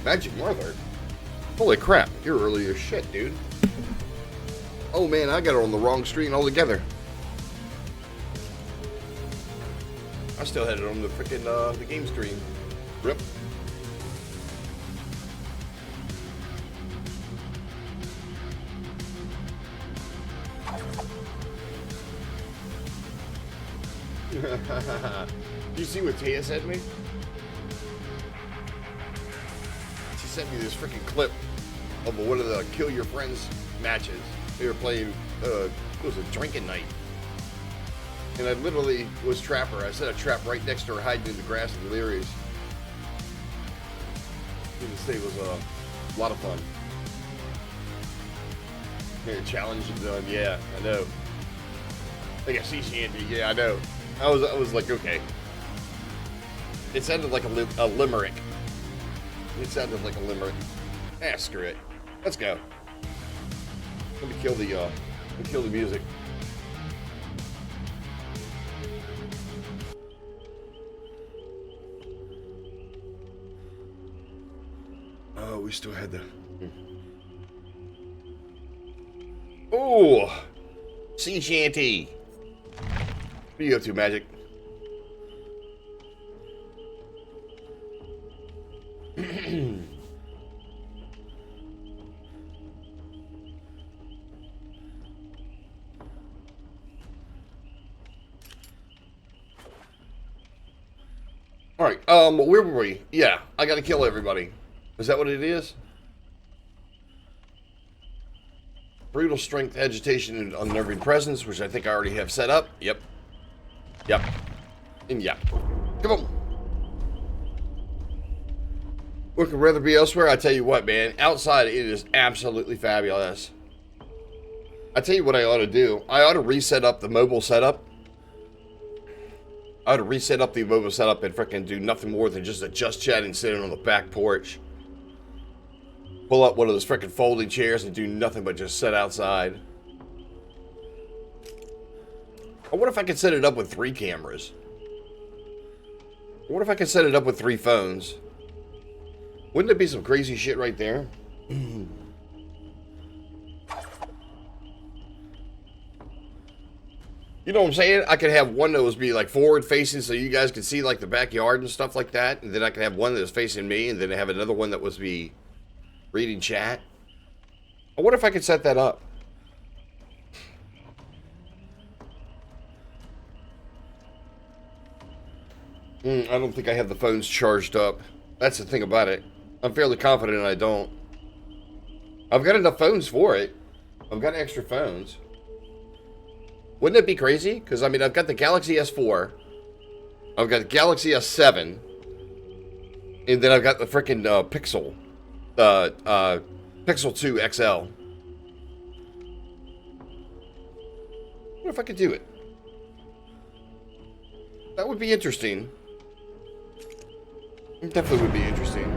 Magic Martha? Holy crap, you're early as shit, dude. Oh man, I got it on the wrong screen altogether. I still had it on the freaking the game screen. Rip. You see what Tia sent me? She sent me this freaking clip of one of the Kill Your Friends matches. They were playing, it was a drinking night. And I literally was trapper. I set a trap right next to her hiding in the grass of the Learys. This day was a lot of fun. Yeah, challenge and done. Yeah, I know. Like a sea shanty. Yeah, I know. I was like, okay. It sounded like a limerick. It sounded like a limerick. Ah, screw it. Let's go. Let me kill the music. Oh, we still had the. Oh, sea shanty. What are you up to, Magic? All right. Where were we? Yeah, I gotta kill everybody. Is that what it is? Brutal strength, agitation, and unnerving presence, which I think I already have set up. Yep. Yep. And yeah. Come on. We could rather be elsewhere. I tell you what, man. Outside, it is absolutely fabulous. I tell you what I ought to do. I ought to reset up the mobile setup. I ought to reset up the mobile setup and frickin' do nothing more than just chatting sitting on the back porch. Pull up one of those frickin' folding chairs and do nothing but just sit outside. I wonder if I could set it up with 3 cameras. I wonder if I could set it up with 3 phones. Wouldn't it be some crazy shit right there? You know what I'm saying? I could have one that was be like forward facing so you guys could see like the backyard and stuff like that. And then I could have one that was facing me and then have another one that was be reading chat. I wonder if I could set that up. I don't think I have the phones charged up. That's the thing about it. I'm fairly confident I don't. I've got enough phones for it. I've got extra phones. Wouldn't it be crazy? Because, I mean, I've got the Galaxy S4. I've got the Galaxy S7. And then I've got the freaking Pixel. Pixel 2 XL. What if I could do it? That would be interesting. It definitely would be interesting.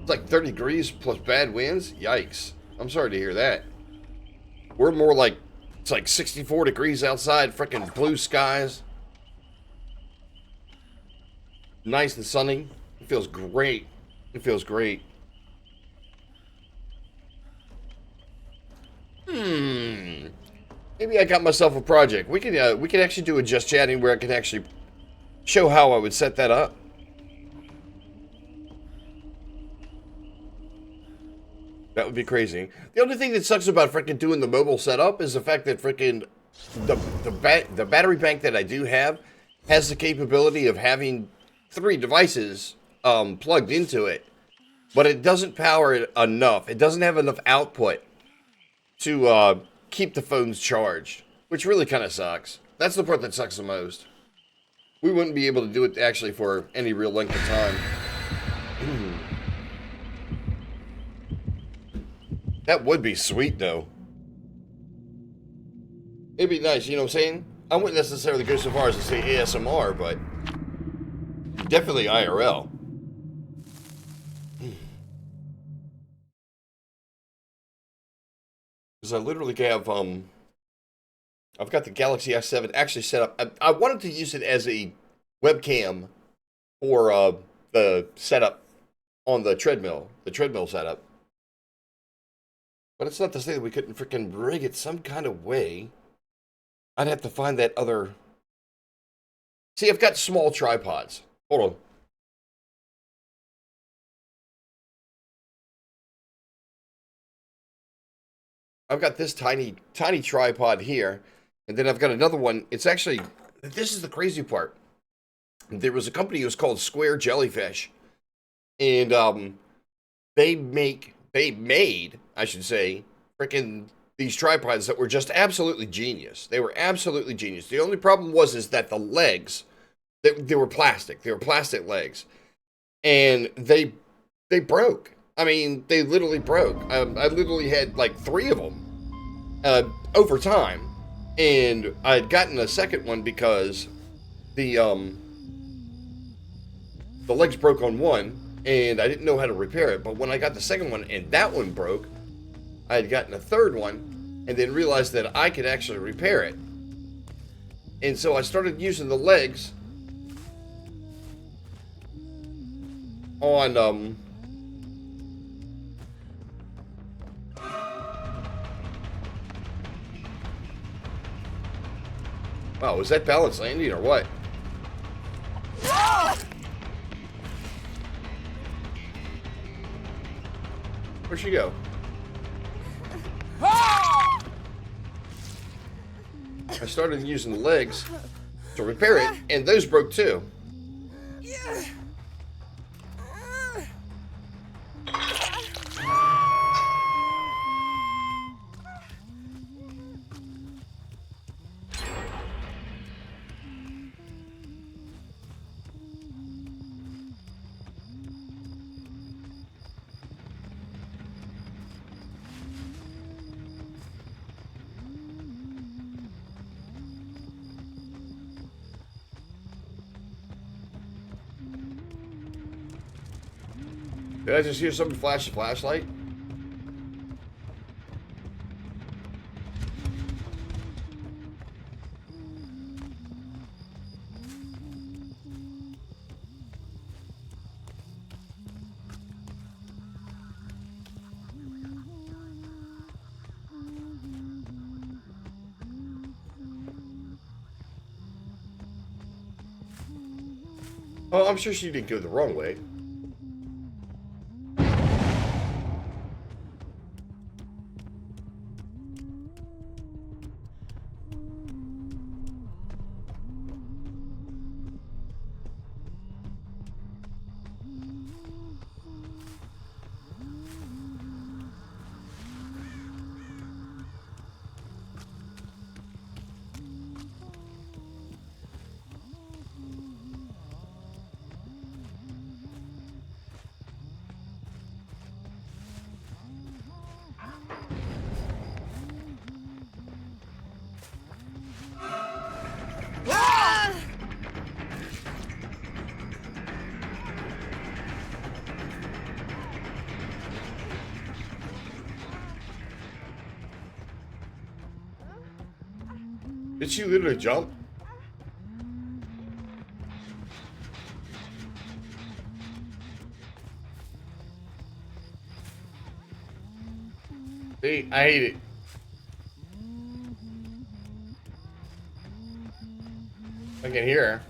It's like 30 degrees plus bad winds? Yikes. I'm sorry to hear that. We're more like, it's like 64 degrees outside, freaking blue skies. Nice and sunny. It feels great. It feels great. Maybe I got myself a project. We could actually do a just chatting where I could actually show how I would set that up. That would be crazy. The only thing that sucks about freaking doing the mobile setup is the fact that freaking the battery bank that I do have has the capability of having 3 devices plugged into it, but it doesn't power it enough. It doesn't have enough output to keep the phones charged, which really kind of sucks. That's the part that sucks the most. We wouldn't be able to do it actually for any real length of time. That would be sweet, though. It'd be nice, you know what I'm saying? I wouldn't necessarily go so far as to say ASMR, but definitely IRL. Because I literally have, I've got the Galaxy S7 actually set up. I wanted to use it as a webcam for the setup on the treadmill setup. But it's not to say that we couldn't freaking rig it some kind of way. I'd have to find that other... See, I've got small tripods. Hold on. I've got this tiny tripod here. And then I've got another one. It's actually... This is the crazy part. There was a company that was called Square Jellyfish. And they made, I should say, freaking these tripods that were just absolutely genius. They were absolutely genius. The only problem is that the legs, they were plastic. They were plastic legs. And they broke. I mean, they literally broke. I literally had like 3 of them over time. And I had gotten a second one because the legs broke on one, and I didn't know how to repair it. But when I got the second one and that one broke, I had gotten a third one and then realized that I could actually repair it. And so I started using the legs on wow, was that balance landing or what? Where'd she go? I started using the legs to repair it, and those broke too. Did I just hear somebody flash a flashlight? Oh, I'm sure she didn't go the wrong way. Did she literally jump? See, I hate it. I can hear her.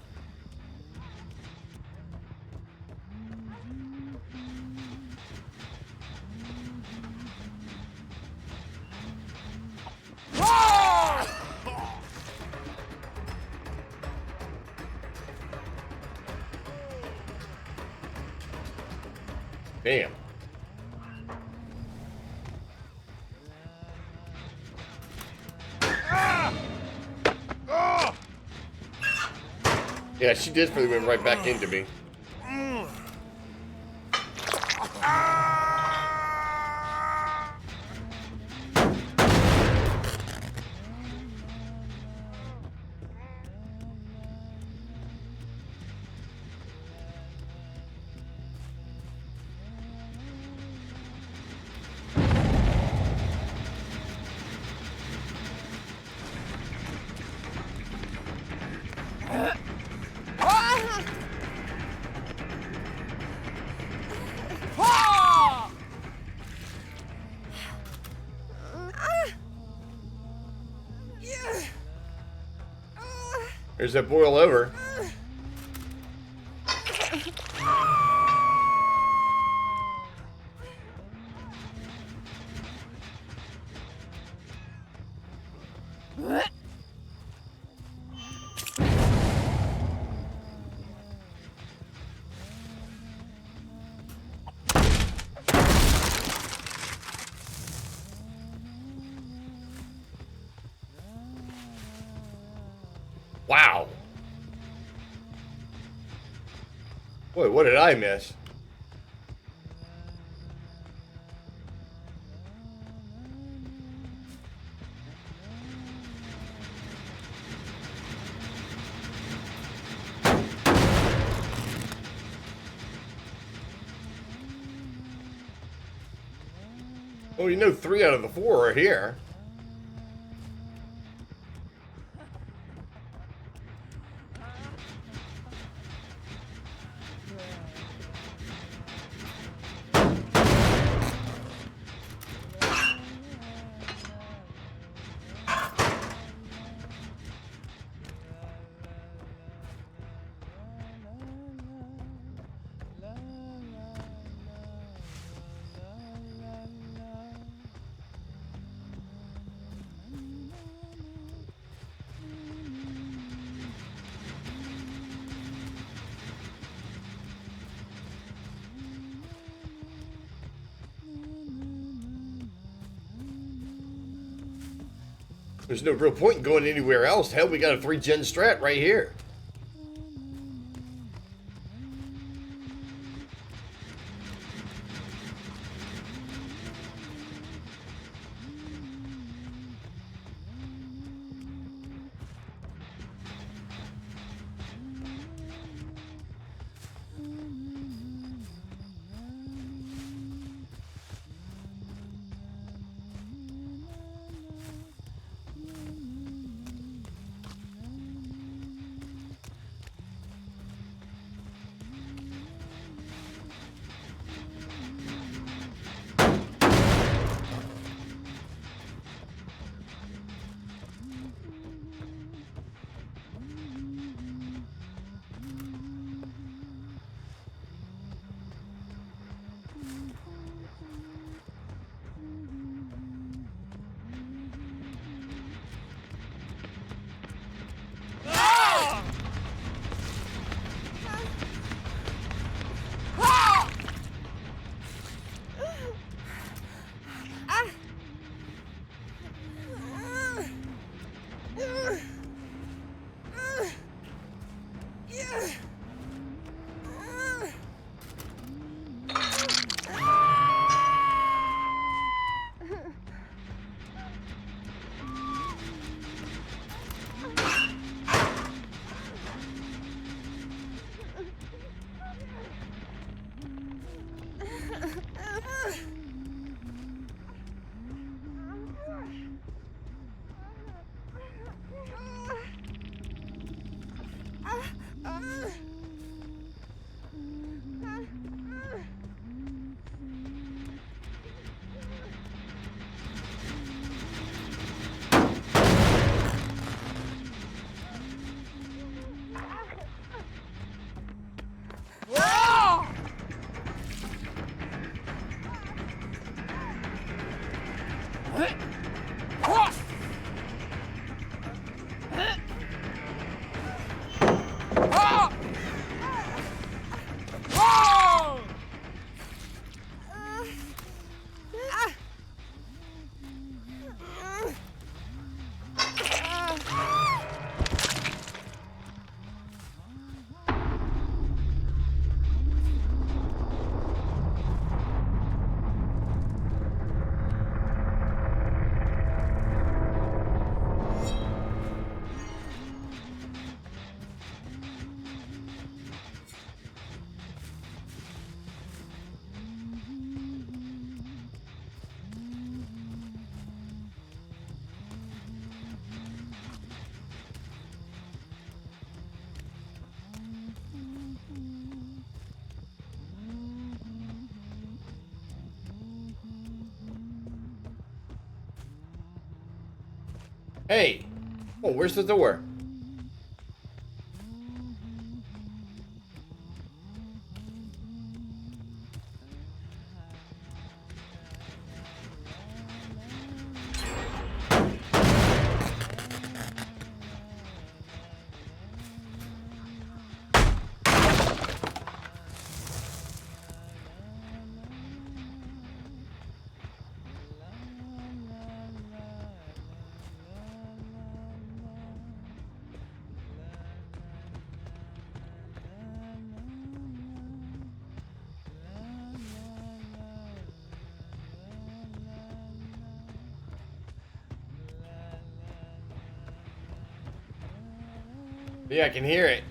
Damn. Yeah, she did really went right back into me. There's that boil over. Wow. Boy, what did I miss? Well, you know 3 out of the 4 are here. There's no real point in going anywhere else. Hell, we got a 3-gen strat right here. Hey! Oh, where's the door? Yeah, I can hear it.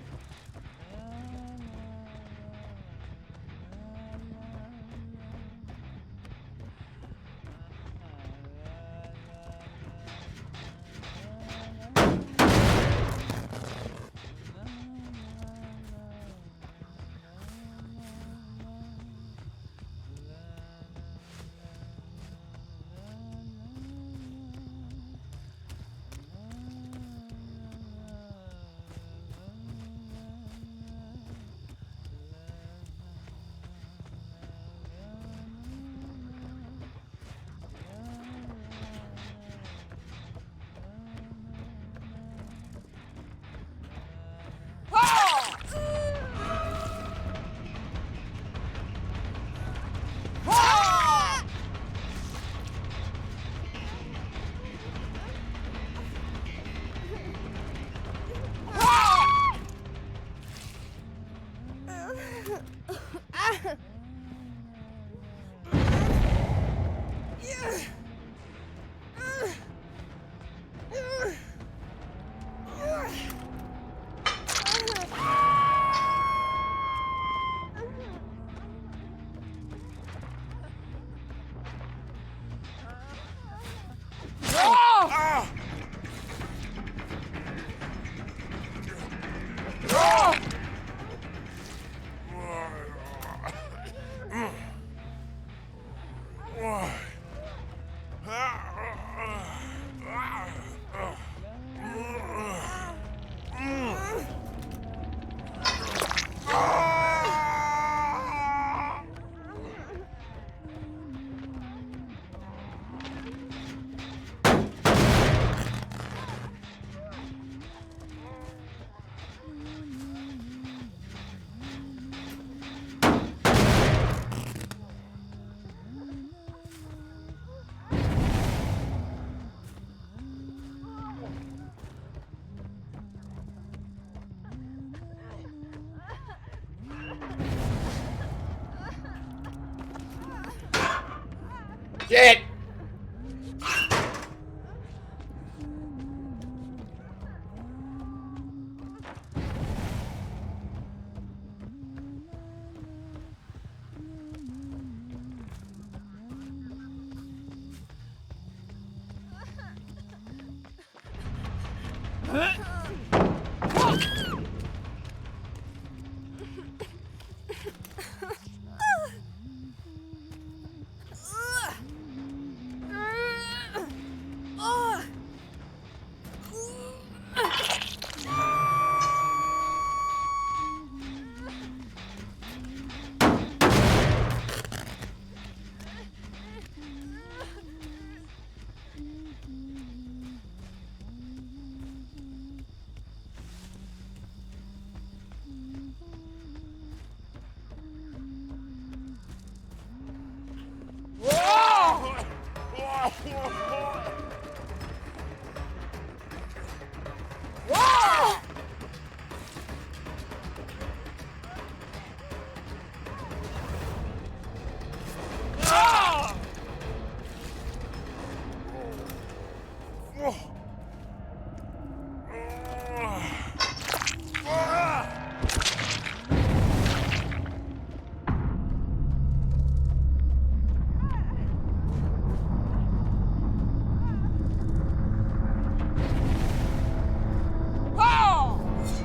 Shit!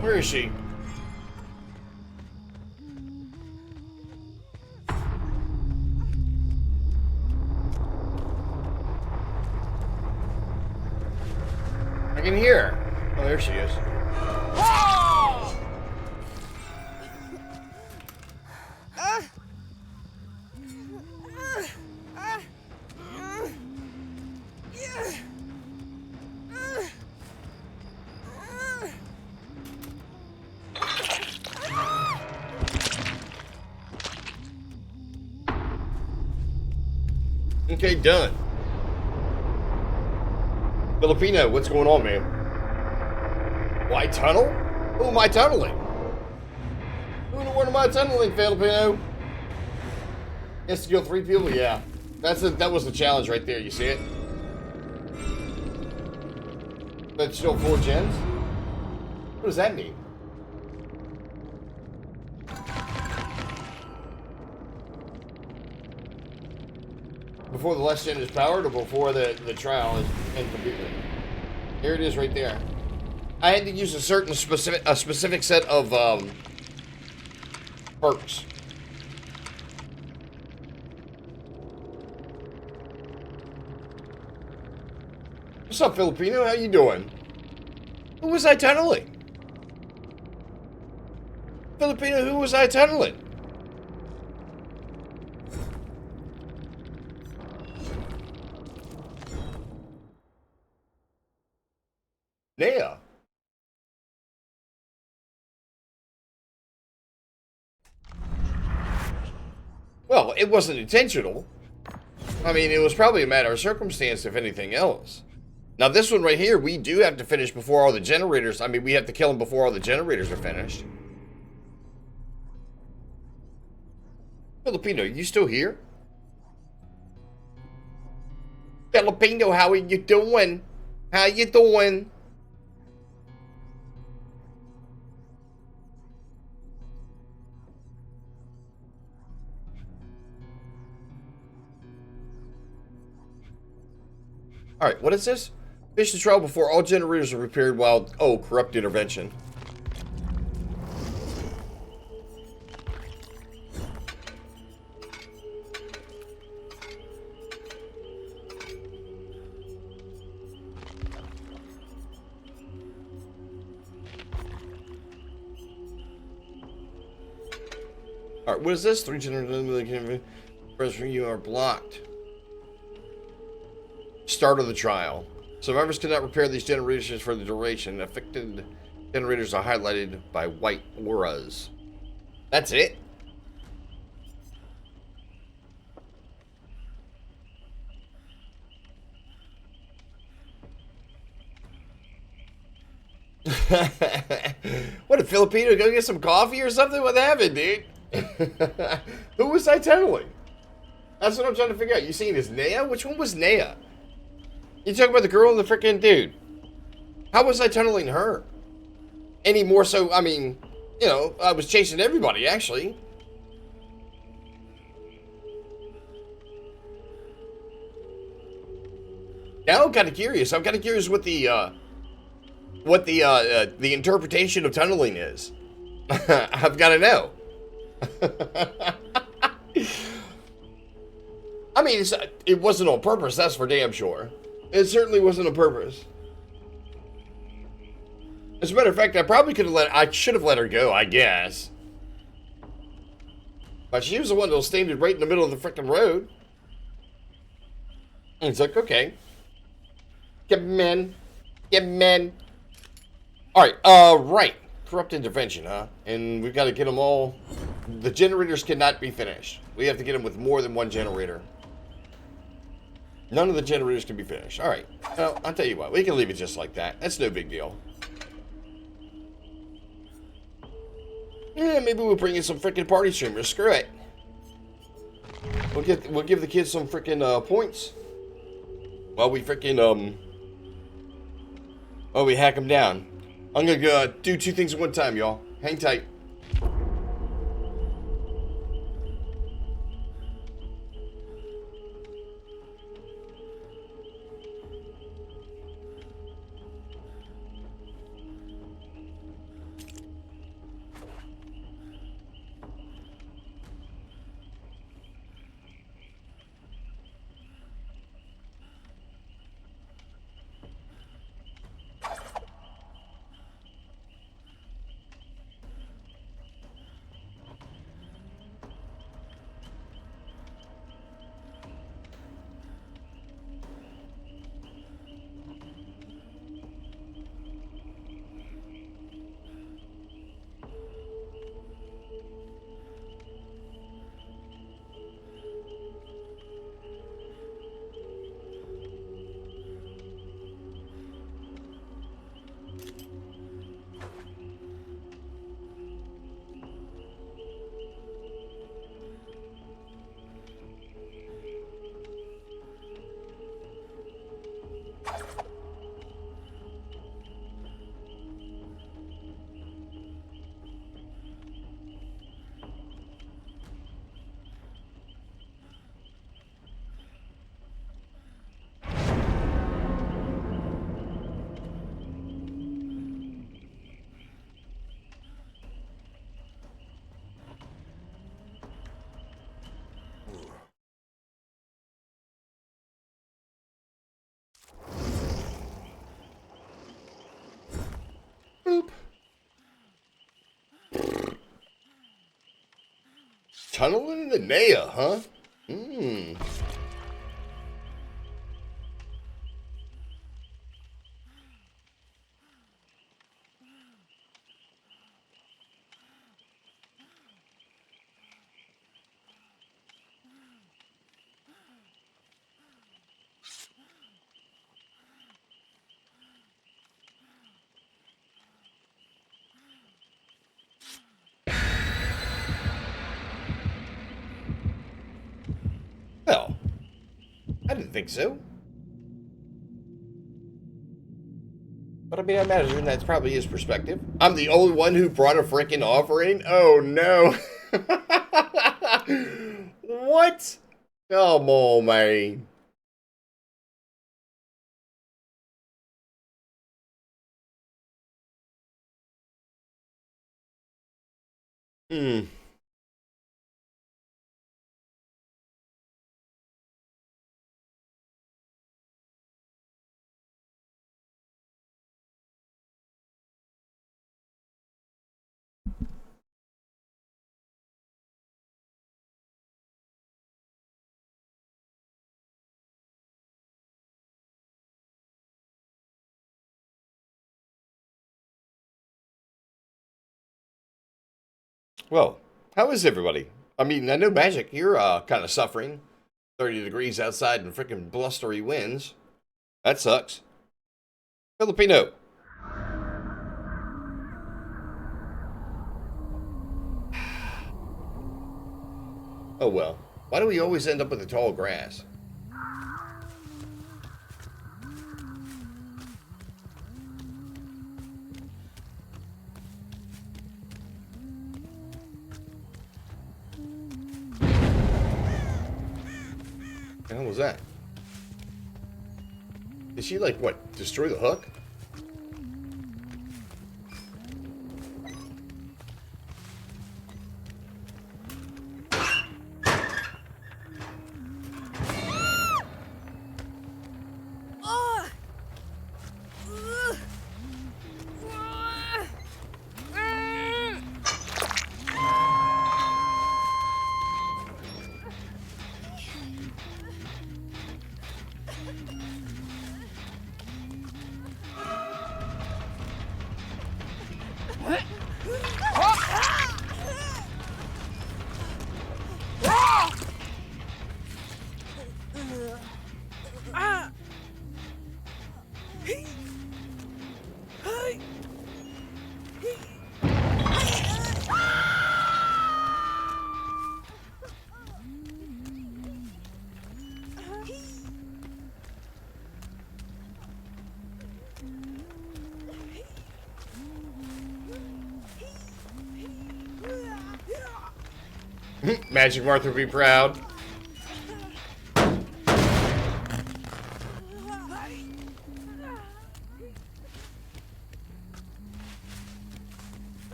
Where is she? I can hear her. Oh, there she is. Okay, done. Filipino, what's going on, man? Why tunnel? Who am I tunneling? Who in the world am I tunneling, Filipino? Yes, to kill 3 people? Yeah. That was the challenge right there, you see it? That's still 4 gens? What does that mean? Before the last gen is powered or before the trial is completed? Here it is right there. I had to use a specific set of perks. What's up, Filipino? How you doing? Who was I tunneling? Filipino, who was I tunneling? Nea. Well, it wasn't intentional. I mean, it was probably a matter of circumstance, if anything else. Now, this one right here, we do have to finish before all the generators... I mean, we have to kill them before all the generators are finished. Filipino, you still here? Filipino, how are you doing? How you doing? Alright, what is this? Finish the trial before all generators are repaired while... Oh, corrupt intervention. Alright, what is this? 3 generators... Press you are blocked. Start of the trial. Survivors cannot repair these generators for the duration. Affected generators are highlighted by white auras. That's it? What, a Filipino go get some coffee or something? What happened, dude? Who was I tunneling? That's what I'm trying to figure out. You seen this Nea? Which one was Nea? You talking about the girl and the freaking dude? How was I tunneling her? Any more so, I mean, you know, I was chasing everybody, actually. Now I'm kind of curious. I'm kind of curious what the interpretation of tunneling is. I've got to know. I mean, it wasn't on purpose, that's for damn sure. It certainly wasn't on purpose. As a matter of fact, I should have let her go, I guess. But she was the one that was standing right in the middle of the freaking road. And it's like, okay. Get men. Get men. Alright, right. Corrupt intervention, huh? And we've got to get them all. The generators cannot be finished. We have to get them with more than one generator. None of the generators can be finished. Alright. Well, I'll tell you what. We can leave it just like that. That's no big deal. Yeah, maybe we'll bring in some freaking party streamers. Screw it. We'll give the kids some freaking points. While we freaking while we hack them down. I'm gonna do 2 things at one time, y'all. Hang tight. Tunneling the Naya, huh? Hmm. Well, I didn't think so. But I mean, I imagine that's probably his perspective. I'm the only one who brought a freaking offering? Oh, no. What? Come on, man. Hmm. Well, how is everybody? I mean, I know Magic, you're kind of suffering. 30 degrees outside and freaking blustery winds. That sucks. Filipino. Oh well. Why do we always end up with the tall grass? What the hell was that? Did she, like, what, destroy the hook? Magic Martha would be proud.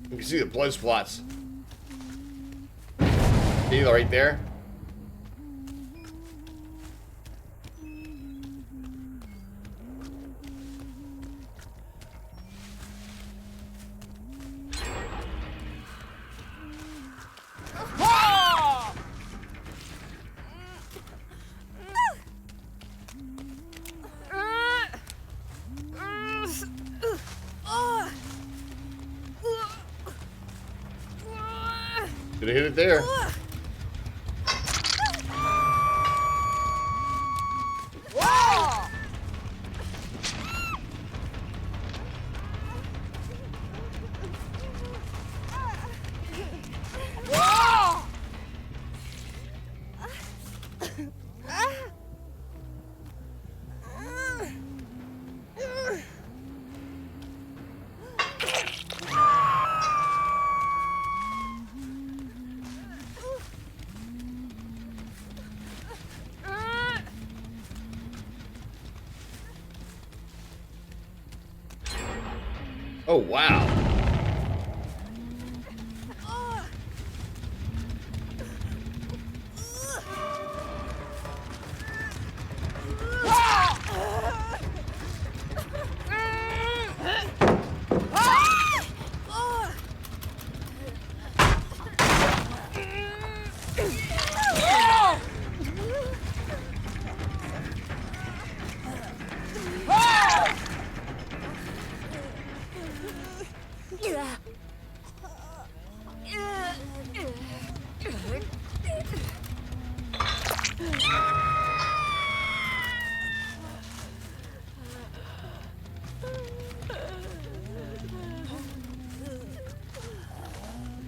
You can see the blood spots. See right there? Did I hit it there? Oh, wow.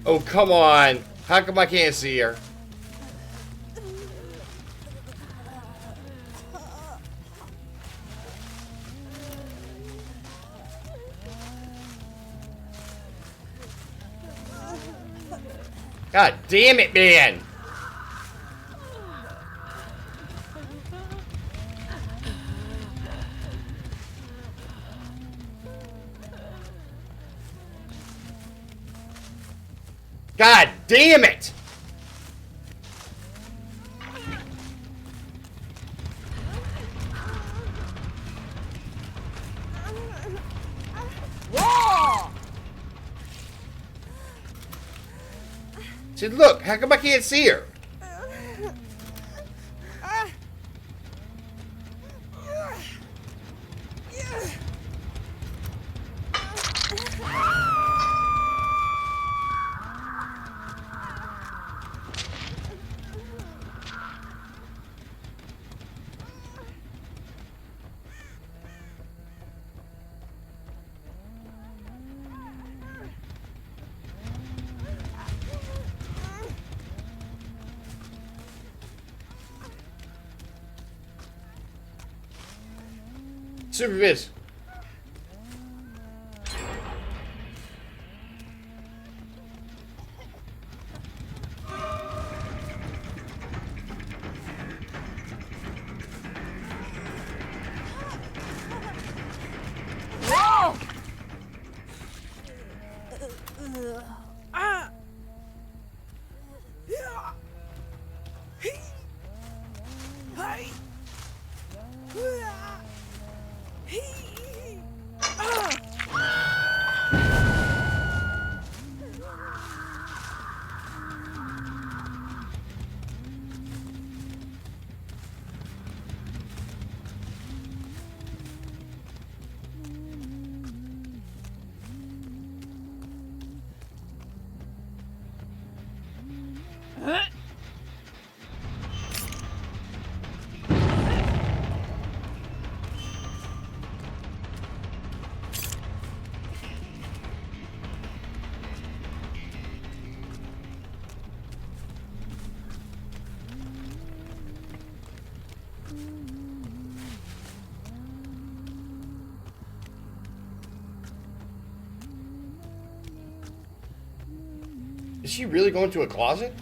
Oh, come on. How come I can't see her? God damn it, man! God damn it! See, look, how come I can't see her? Supervis. Is she really going to a closet?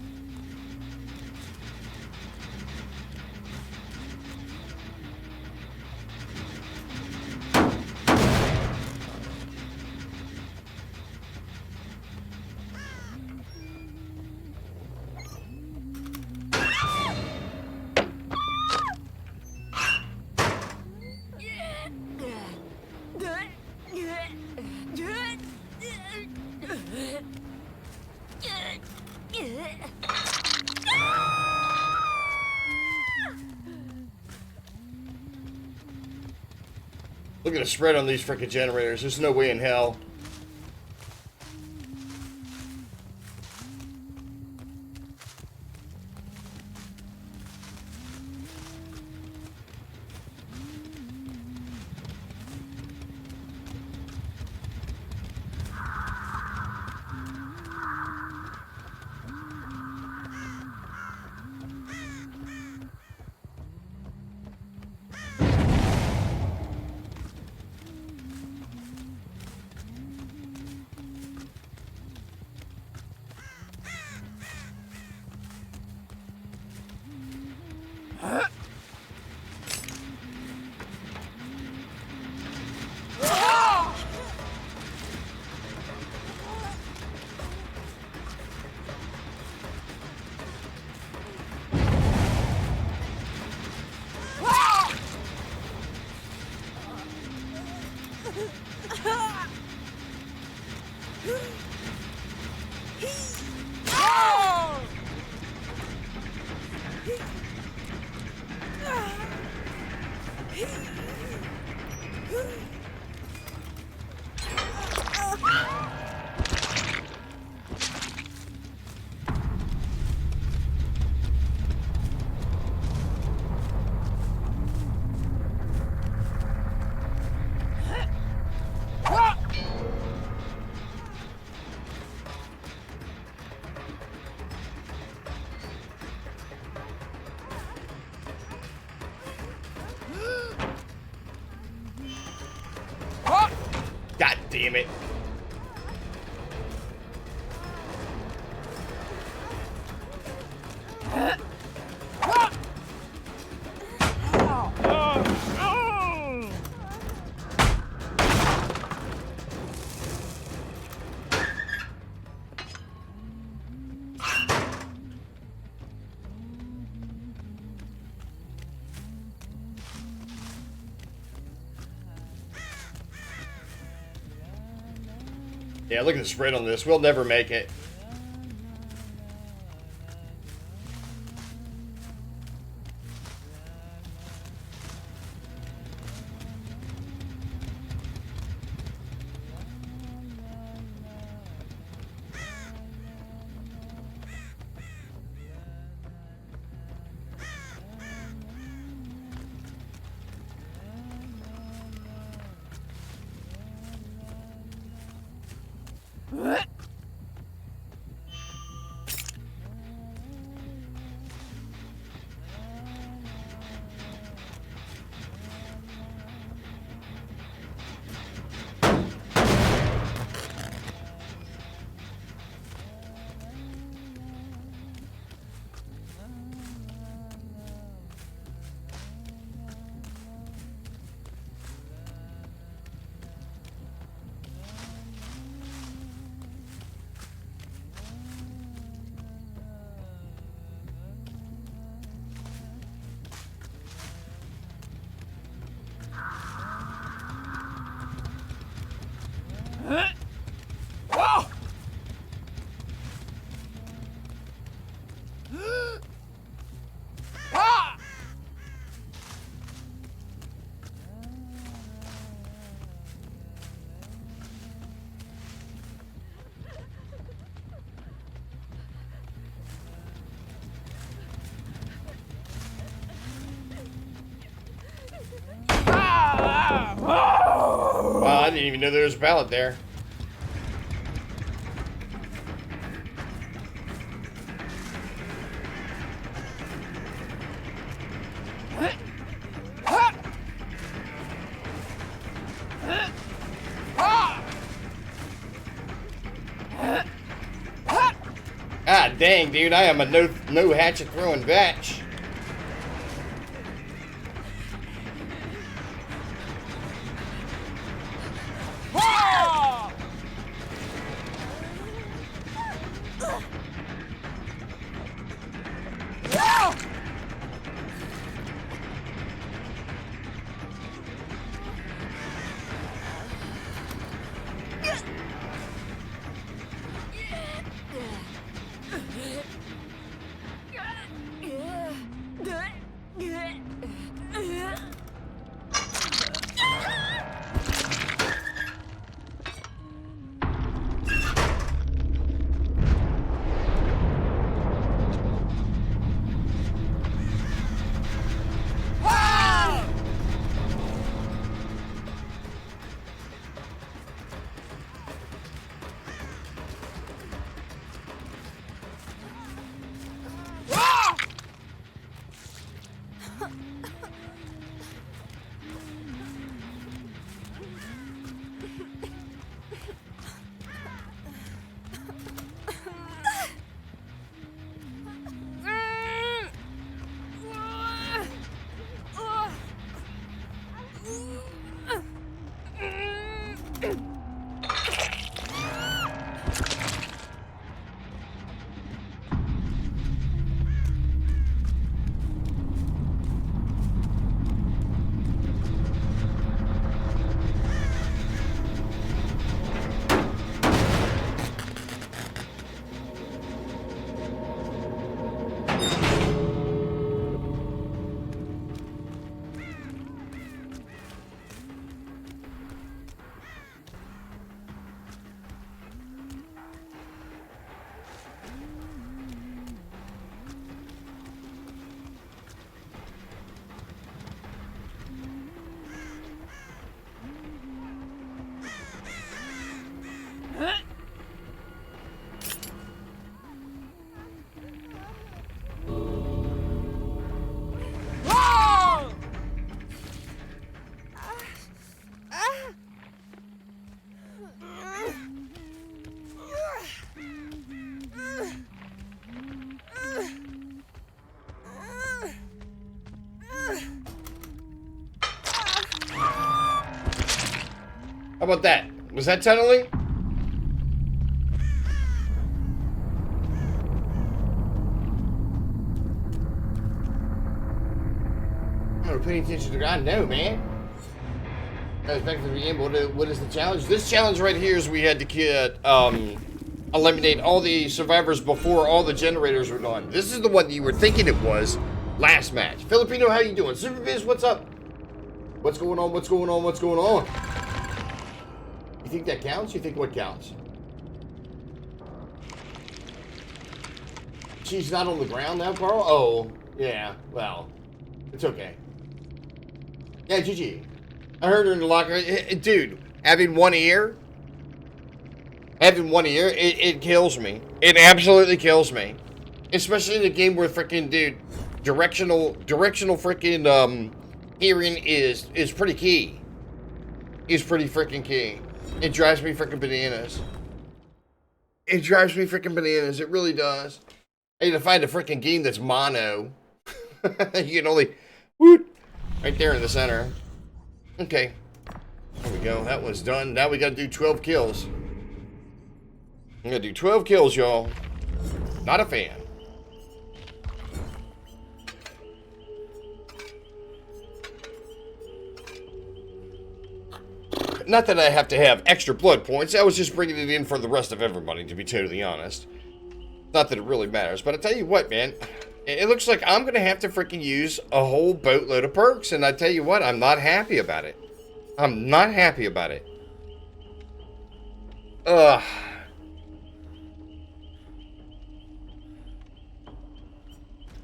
Look at the spread on these freaking generators. There's no way in hell. damn it. Yeah, look at the spread on this. We'll never make it. Wow, I didn't even know there was a pallet there. Ah, dang, dude, I am a no hatchet throwing batch. How about that? Was that tunneling? I'm not paying attention to God. No, man. I was back to the beginning. What is the challenge? This challenge right here is we had to get, eliminate all the survivors before all the generators were gone. This is the one you were thinking it was last match. Filipino, how you doing? Superbiz, what's up? What's going on? What's going on? What's going on? You think that counts? You think what counts? She's not on the ground now, Carl? Oh, yeah. Well, it's okay. Yeah, GG. I heard her in the locker. Dude, having one ear, it kills me. It absolutely kills me. Especially in a game where freaking, dude, directional freaking hearing is pretty key. Is pretty freaking key. It drives me freaking bananas. It drives me freaking bananas. It really does. I need to find a freaking game that's mono. You can only, whoop, right there in the center. Okay. There we go. That one's done. Now we gotta do 12 kills. I'm gonna do 12 kills, y'all. Not a fan. Not that I have to have extra blood points. I was just bringing it in for the rest of everybody, to be totally honest. Not that it really matters. But I tell you what, man. It looks like I'm going to have to freaking use a whole boatload of perks. And I tell you what, I'm not happy about it. I'm not happy about it. Ugh.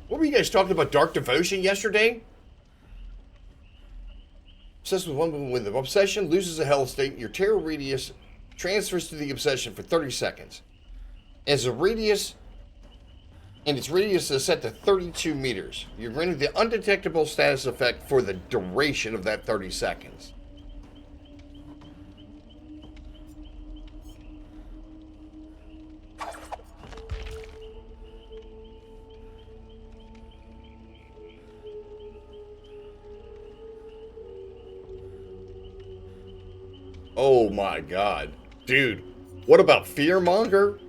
What were you guys talking about? Dark Devotion yesterday? Obsessed with one woman. When the obsession loses a hell state, your terror radius transfers to the obsession for 30 seconds. As a radius, and its radius is set to 32 meters. You're granted the undetectable status effect for the duration of that 30 seconds. Oh my god. Dude, what about Fearmonger?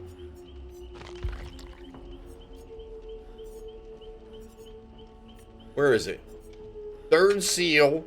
Where is it? Third seal.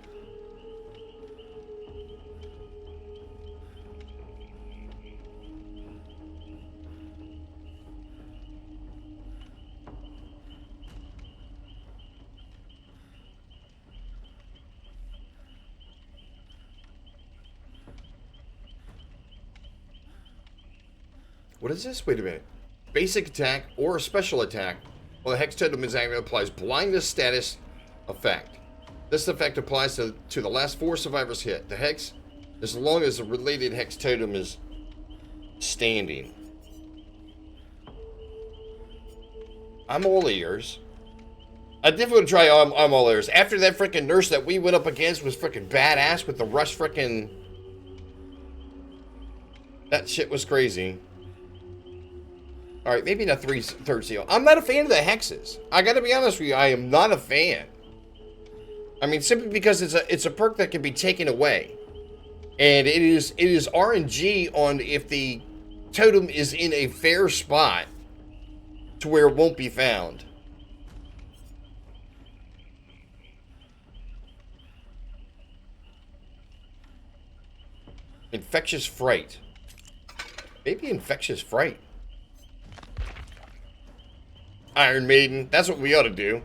What is this? Wait a minute. Basic attack or a special attack. Well, the Hex Totem is active, applies blindness status effect. This effect applies to the last 4 survivors hit. The Hex, as long as the related Hex Totem is standing. I'm all ears. I definitely would try I'm all ears. After that freaking nurse that we went up against was freaking badass with the rush freaking... That shit was crazy. Alright, maybe not third seal. I'm not a fan of the hexes. I gotta be honest with you, I am not a fan. I mean, simply because it's a perk that can be taken away. And it is RNG on if the totem is in a fair spot to where it won't be found. Infectious Fright. Maybe Infectious Fright. Iron Maiden. That's what we ought to do.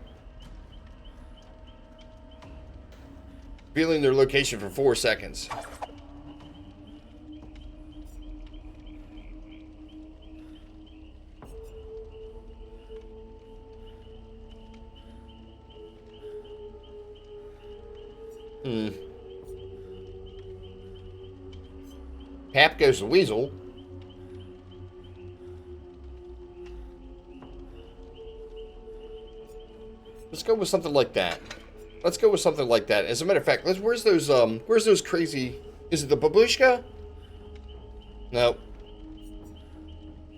Revealing their location for 4 seconds. Hap goes to Weasel. Let's go with something like that. Let's go with something like that. As a matter of fact, where's those crazy... Is it the babushka? No.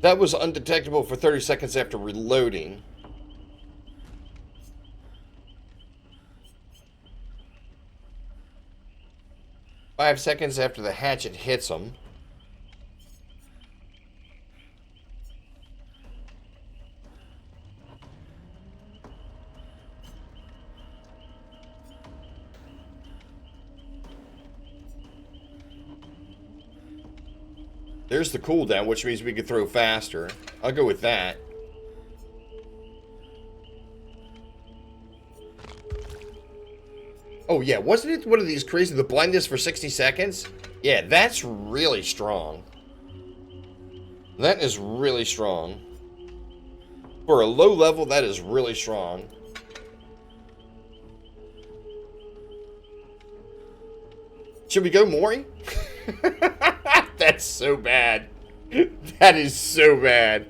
That was undetectable for 30 seconds after reloading. 5 seconds after the hatchet hits them. There's the cooldown, which means we can throw faster. I'll go with that. Oh yeah, wasn't it one of these crazy, the blindness for 60 seconds? Yeah, that's really strong. That is really strong. For a low level, that is really strong. Should we go Mori? That's so bad. That is so bad.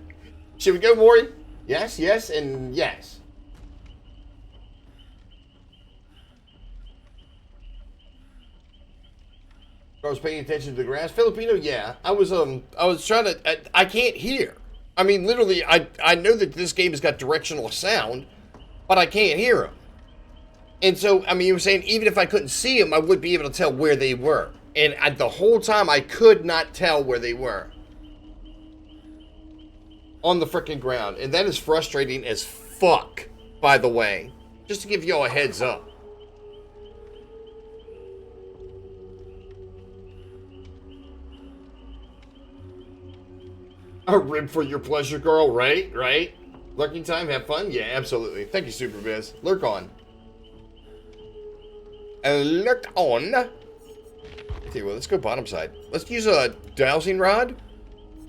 Should we go Mori? Yes, yes, and yes. I was paying attention to the grass. Filipino, yeah. I was trying to, I can't hear. I mean, literally, I know that this game has got directional sound, but I can't hear them. And so, I mean, you were saying even if I couldn't see them, I would be able to tell where they were. And the whole time, I could not tell where they were. On the freaking ground. And that is frustrating as fuck, by the way. Just to give y'all a heads up. A rib for your pleasure, girl, right? Right? Lurking time, have fun? Yeah, absolutely. Thank you, Superbiz. Lurk on. Lurk on. Okay, well, let's go bottom side. Let's use a dowsing rod.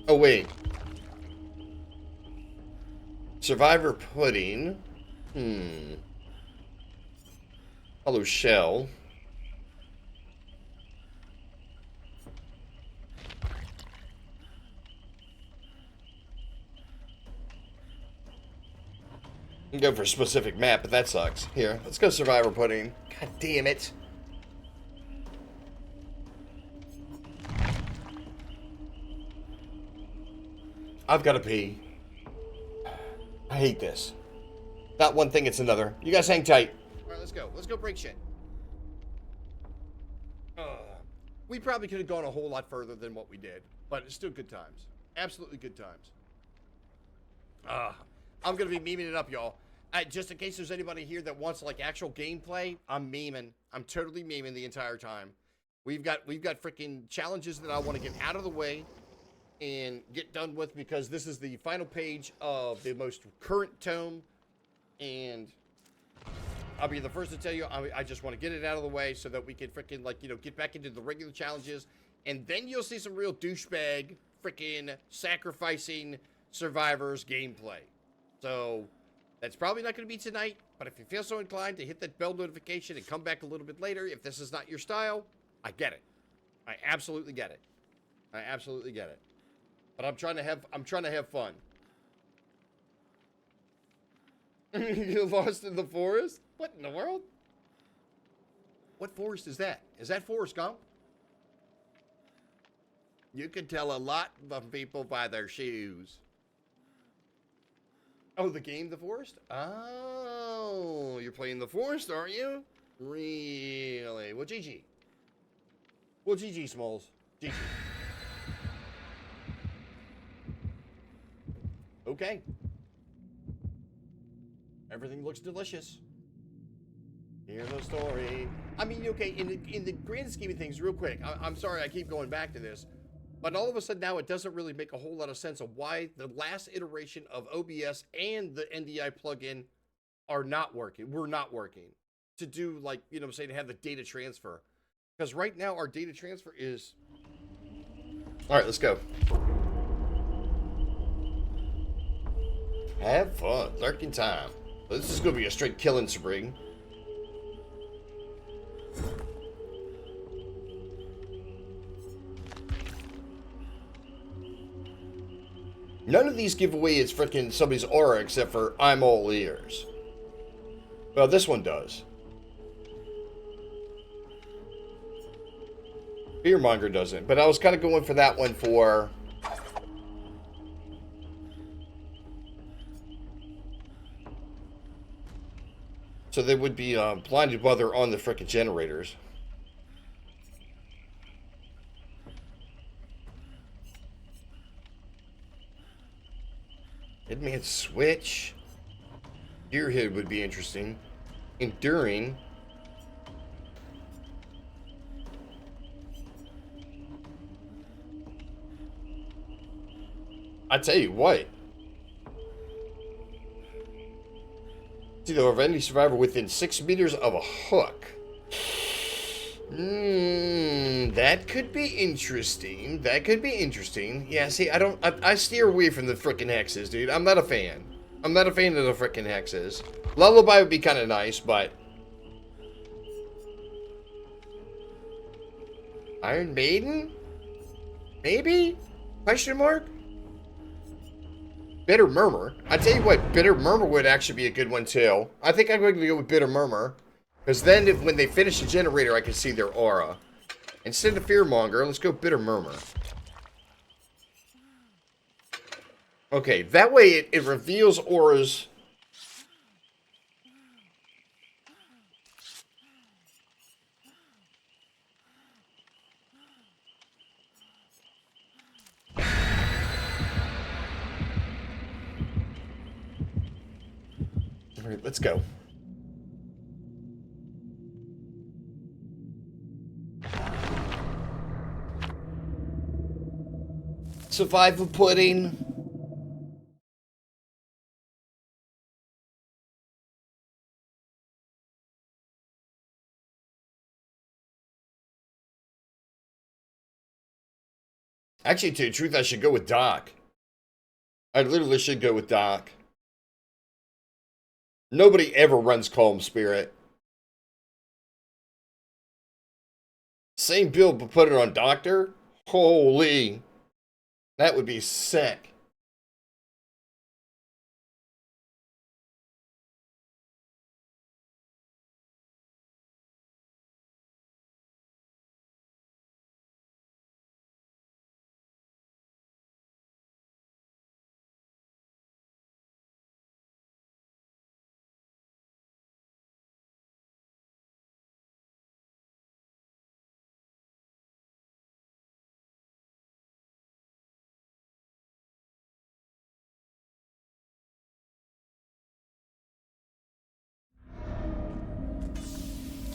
Oh, wait. Survivor pudding. Hello, shell. You can go for a specific map, but that sucks. Here, let's go Survivor pudding. God damn it. I've got to pee. I hate this. Not one thing, it's another. You guys hang tight. All right, let's go. Let's go break shit. We probably could have gone a whole lot further than what we did, but it's still good times. Absolutely good times. I'm going to be memeing it up, y'all. Just in case there's anybody here that wants like actual gameplay, I'm memeing. I'm totally memeing the entire time. We've got freaking challenges that I want to get out of the way and get done with because this is the final page of the most current tome, and I'll be the first to tell you I just want to get it out of the way so that we can freaking like, you know, get back into the regular challenges, and then you'll see some real douchebag freaking sacrificing survivors gameplay. So that's probably not going to be tonight, but if you feel so inclined to hit that bell notification and come back a little bit later, if this is not your style, I get it. I absolutely get it. I absolutely get it. But I'm trying to have fun. You lost in the forest? What in the world? What forest is that? Is that Forrest Gump? You can tell a lot from people by their shoes. Oh, the game The Forest? Oh, you're playing The Forest, aren't you? Really? Well, GG. Well, GG, Smalls. GG. Okay. Everything looks delicious. Here's the story. I mean, okay, in the grand scheme of things, real quick, I'm sorry I keep going back to this, but all of a sudden now it doesn't really make a whole lot of sense of why the last iteration of OBS and the NDI plugin are not working. We're not working to do, like, you know what I'm saying, to have the data transfer. Because right now our data transfer is... All right, let's go. Have fun. Lurking time. This is going to be a straight killing spree. None of these give away its freaking somebody's aura except for I'm all ears. Well, this one does. Fearmonger doesn't, but I was kind of going for that one for... So they would be blinded while they're on the frickin' generators. Hitman Switch. Gearhead would be interesting. Enduring. I tell you what. See, though, of any survivor within 6 meters of a hook. That could be interesting. That could be interesting. Yeah, see, I steer away from the frickin' hexes, dude. I'm not a fan. I'm not a fan of the frickin' hexes. Lullaby would be kind of nice, but... Iron Maiden? Maybe? Question mark? Bitter Murmur. I tell you what, Bitter Murmur would actually be a good one, too. I think I'm going to go with Bitter Murmur. Because then, when they finish the generator, I can see their aura. Instead of Fearmonger, let's go Bitter Murmur. Okay, that way it reveals auras. All right, let's go. Survival pudding. Actually, to tell you the truth, I should go with Doc. I literally should go with Doc. Nobody ever runs Calm Spirit. Same build, but put it on Doctor? Holy. That would be sick.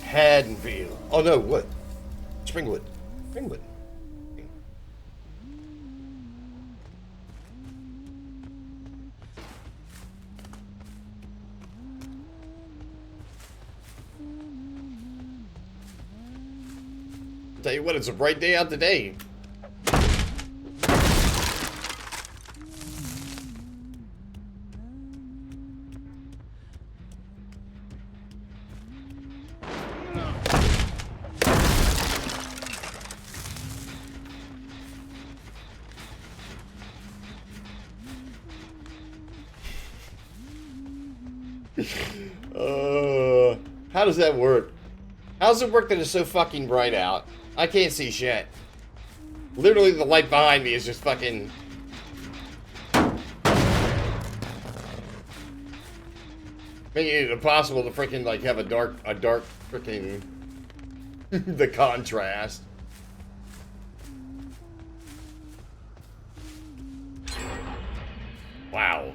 Haddonfield. Oh no, what? Springwood. Springwood. Tell you what, it's a bright day out today. How does that work? How does it work that it's so fucking bright out? I can't see shit. Literally, the light behind me is just fucking... making it impossible to freaking, like, have a dark freaking... the contrast. Wow.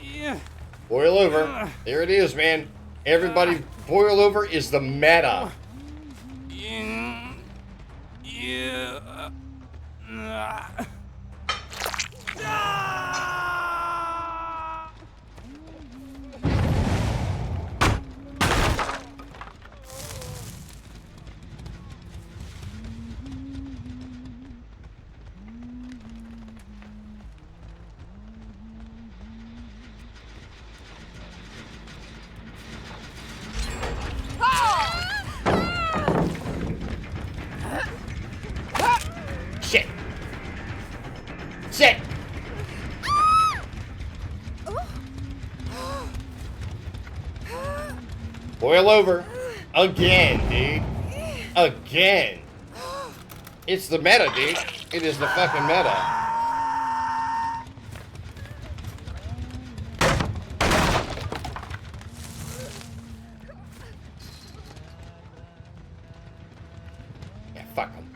Yeah. Boil over. There it is, man. Everybody, boil over is the meta. Shit. Shit. Boil over. Again, dude. Again. It's the meta, dude. It is the fucking meta. Yeah, fuck them.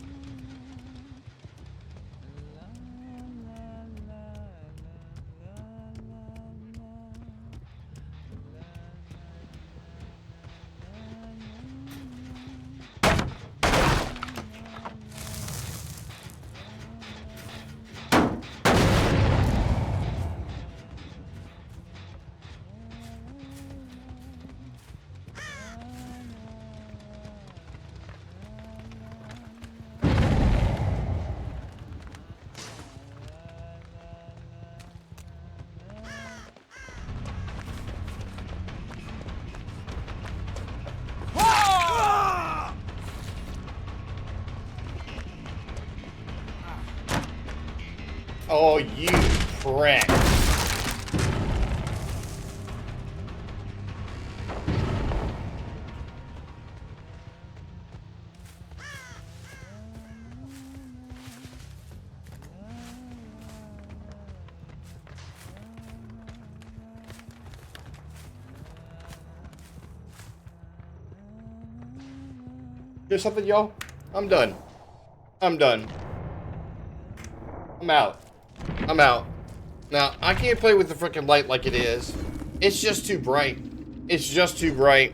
Oh, you prick. Here's something, y'all. I'm done. I'm done. I'm out. I'm out. Now, I can't play with the freaking light like it is. It's just too bright. It's just too bright.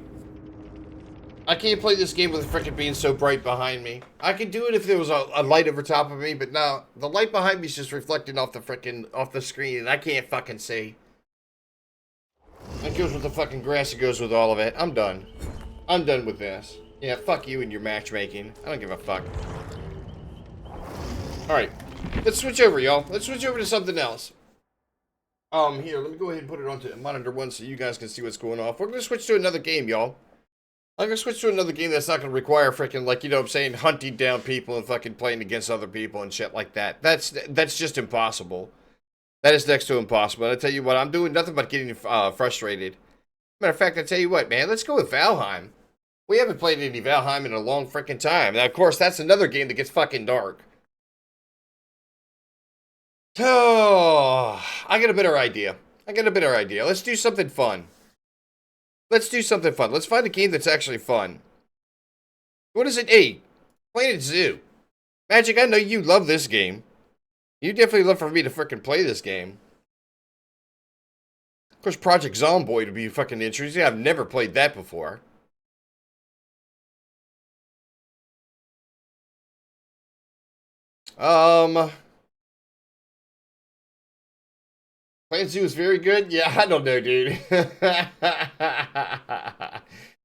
I can't play this game with the freaking being so bright behind me. I could do it if there was a light over top of me, but no. The light behind me is just reflecting off the freaking, off the screen, and I can't fucking see. It goes with the fucking grass, it goes with all of it. I'm done. I'm done with this. Yeah, fuck you and your matchmaking. I don't give a fuck. Alright. Let's switch over, y'all. Let's switch over to something else. Here, let me go ahead and put it onto monitor 1 so you guys can see what's going on. We're gonna switch to another game, y'all. I'm gonna switch to another game that's not gonna require freaking, like, you know what I'm saying, hunting down people and fucking playing against other people and shit like that. That's just impossible. That is next to impossible. And I tell you what, I'm doing nothing but getting frustrated. Matter of fact, I tell you what, man, let's go with Valheim. We haven't played any Valheim in a long freaking time. Now, of course, that's another game that gets fucking dark. Oh, I got a better idea. Let's do something fun. Let's find a game that's actually fun. What is it? Hey, Planet Zoo. Magic, I know you love this game. You definitely love for me to freaking play this game. Of course, Project Zomboid would be fucking interesting. I've never played that before. Planet Zoo is very good? Yeah, I don't know, dude.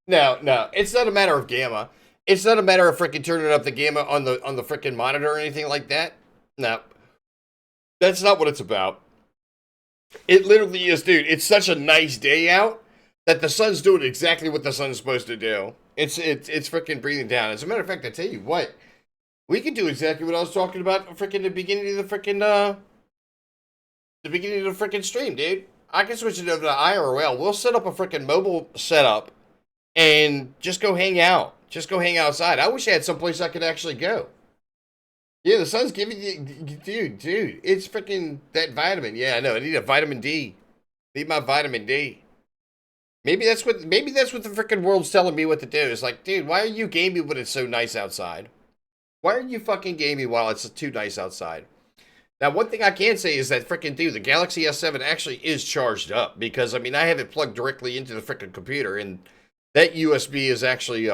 No, it's not a matter of gamma. It's not a matter of freaking turning up the gamma on the freaking monitor or anything like that. No. That's not what it's about. It literally is, dude. It's such a nice day out that the sun's doing exactly what the sun's supposed to do. It's freaking breathing down. As a matter of fact, I tell you what, we can do exactly what I was talking about freaking the beginning of the freaking stream, dude. I can switch it over to IRL. We'll set up a freaking mobile setup and just go hang out. Just go hang outside. I wish I had someplace I could actually go. Yeah, the sun's giving you, dude, it's freaking that vitamin. Yeah, I know. I need a vitamin D. Need my vitamin D. Maybe that's what the freaking world's telling me what to do. It's like, dude, why are you gaming when it's so nice outside? Why are you fucking gaming while it's too nice outside? Now, one thing I can say is that freaking dude, the Galaxy S7 actually is charged up because I mean I have it plugged directly into the freaking computer, and that USB is actually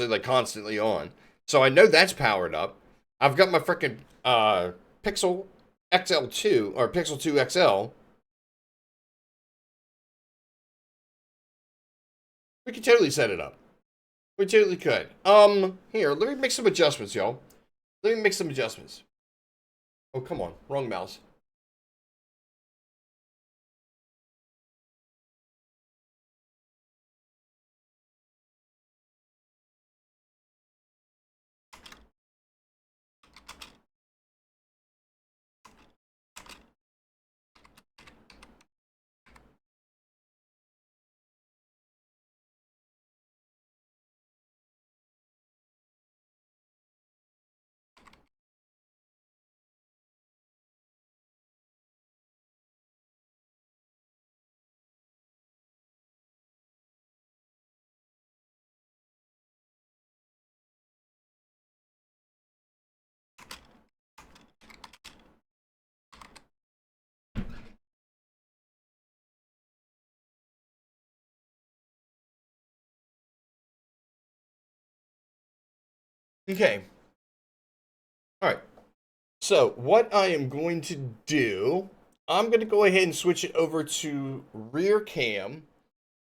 like constantly on. So I know that's powered up. I've got my freaking Pixel XL2 or Pixel 2 XL. We could totally set it up. We totally could. Here, let me make some adjustments, y'all. Let me make some adjustments. Oh, come on. Wrong mouse. Okay. All right. So, what I am going to do, I'm going to go ahead and switch it over to rear cam.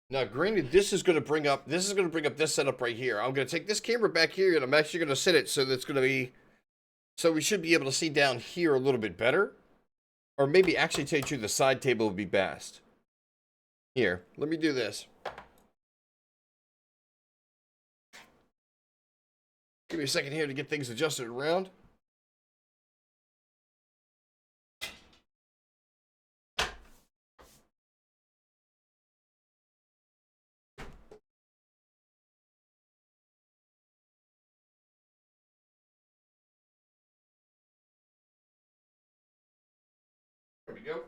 Now, granted, this is going to bring up this setup right here. I'm going to take this camera back here, and I'm actually going to set it so that's going to be, so we should be able to see down here a little bit better. Or maybe actually take you to the side table would be best. Here, let me do this. Give me a second here to get things adjusted around. There we go.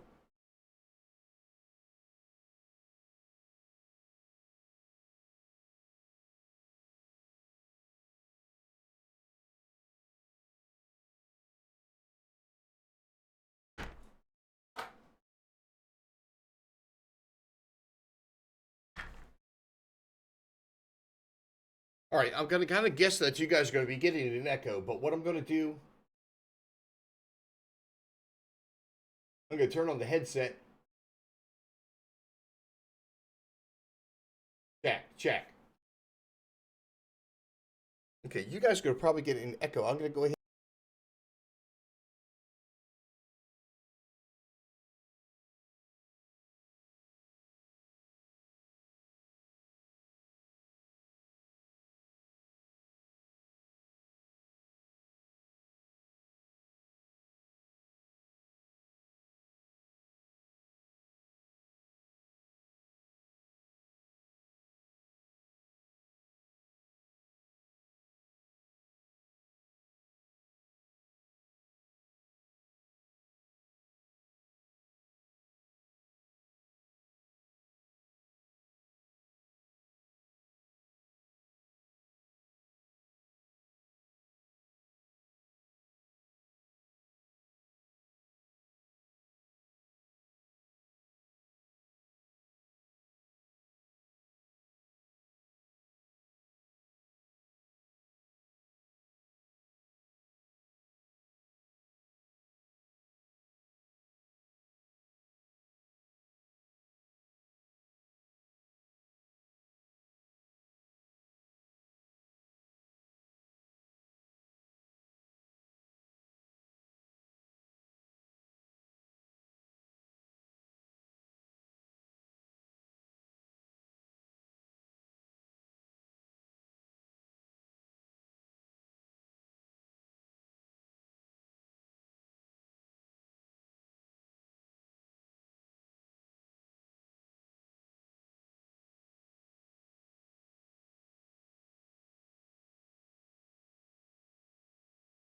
All right, I'm going to kind of guess that you guys are going to be getting an echo, but what I'm going to do, I'm going to turn on the headset. Check. Okay, you guys are going to probably get an echo. I'm going to go ahead.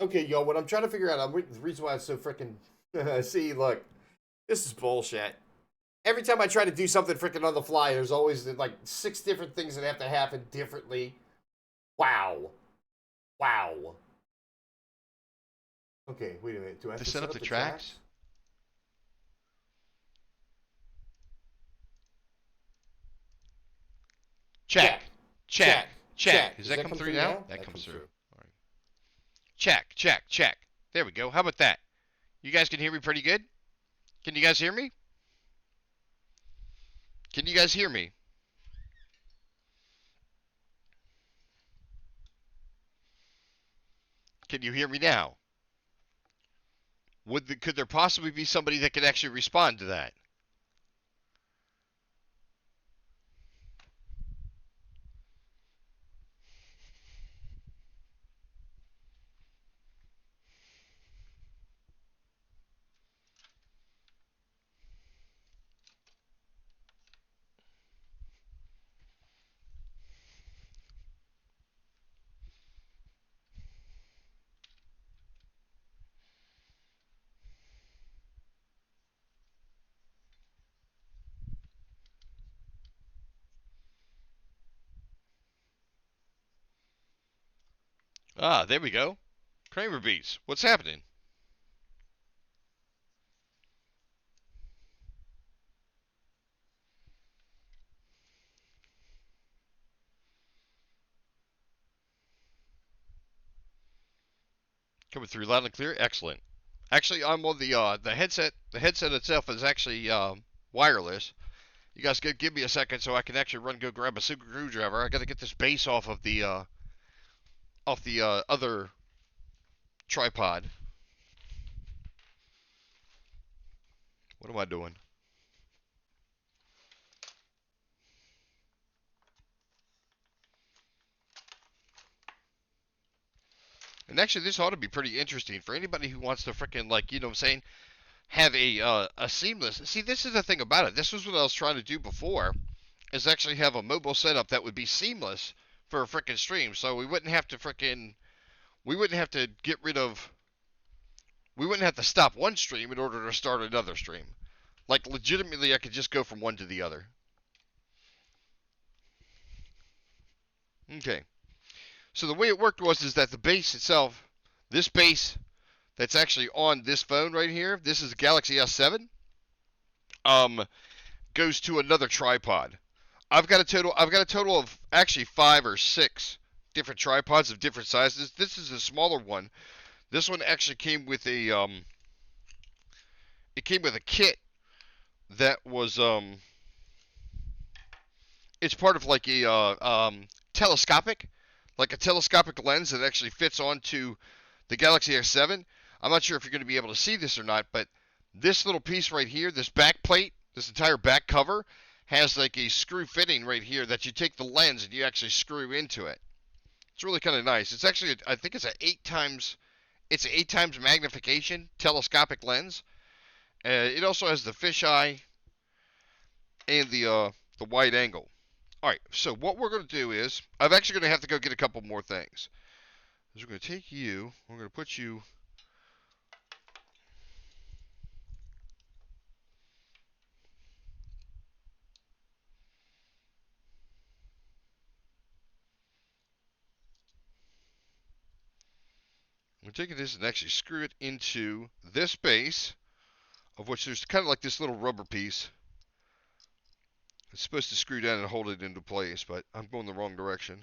Okay, y'all, what I'm trying to figure out, the reason why it's so freaking. See, look, this is bullshit. Every time I try to do something freaking on the fly, there's always like 6 different things that have to happen differently. Wow. Okay, wait a minute. Do I have To to set set up up the the tracks? tracks? Check, Check, check, check, check. check. Does Does that that come come through through now? now? That That comes comes through. through. All right. Check, check, check. There we go. How about that? You guys can hear me pretty good? Can you guys hear me? Can you guys hear me? Can you hear me now? Could there possibly be somebody that could actually respond to that? Ah, there we go. Kramer Beats. What's happening? Coming through loud and clear. Excellent. Actually, I'm on the headset. The headset itself is actually wireless. You guys give me a second so I can actually go grab a screwdriver. I got to get this base off the other tripod. What am I doing? And actually, this ought to be pretty interesting for anybody who wants to frickin' like, you know what I'm saying, have a seamless. See, this is the thing about it. This was what I was trying to do before, is actually have a mobile setup that would be seamless for a frickin' stream, so we wouldn't have to get rid of, we wouldn't have to stop one stream in order to start another stream. Like legitimately, I could just go from one to the other. Okay. So the way it worked was is that the base itself, this base that's actually on this phone right here, this is a Galaxy S7. Um, Goes to another tripod. I've got a total of actually 5 or 6 different tripods of different sizes. This is a smaller one. This one actually came with it came with a kit that was it's part of like a telescopic, like a telescopic lens that actually fits onto the Galaxy S7. I'm not sure if you're going to be able to see this or not, but this little piece right here, this back plate, this entire back cover, has like a screw fitting right here that you take the lens and you actually screw into it. It's really kind of nice. It's actually, I think it's an 8 times magnification telescopic lens. It also has the fisheye and the wide angle. All right, so what we're going to do is, I'm actually going to have to go get a couple more things. We're going to take you, we're going to put you, we're taking this and actually screw it into this base, of which there's kind of like this little rubber piece. It's supposed to screw down and hold it into place, but I'm going the wrong direction.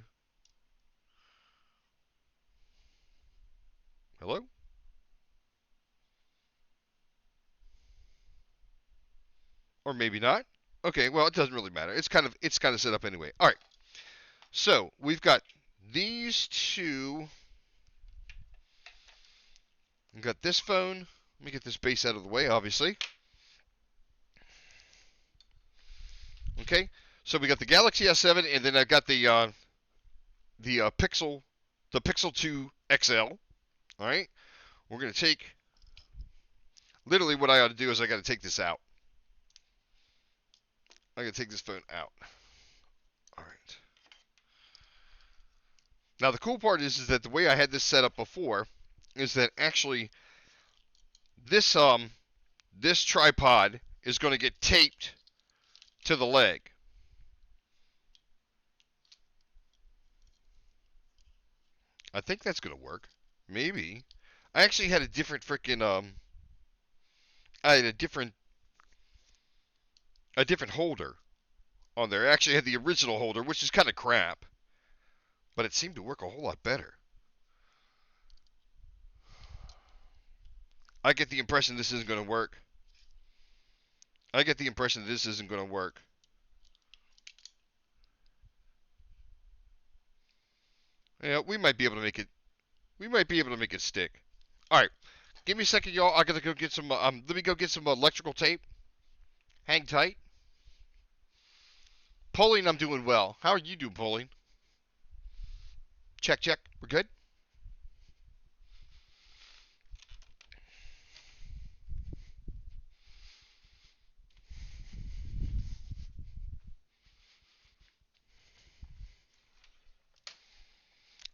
Hello? Or maybe not. Okay, well it doesn't really matter. It's kind of set up anyway. All right. So we've got these two. We've got this phone. Let me get this base out of the way, obviously. Okay. So we got the Galaxy S7, and then I've got the Pixel 2 XL. All right. We're gonna take. Literally, what I ought to do is I got to take this out. I got to take this phone out. All right. Now the cool part is that the way I had this set up before is that actually this tripod is going to get taped to the leg. I think that's going to work. Maybe. I actually had a different freaking I had a different holder on there. I actually had the original holder, which is kind of crap, but it seemed to work a whole lot better. I get the impression this isn't going to work. I get the impression this isn't going to work. Yeah, we might be able to make it. We might be able to make it stick. All right, give me a second, y'all. I gotta go get some. Let me go get some electrical tape. Hang tight. Polling, I'm doing well. How are you doing, Polling? Check, check. We're good.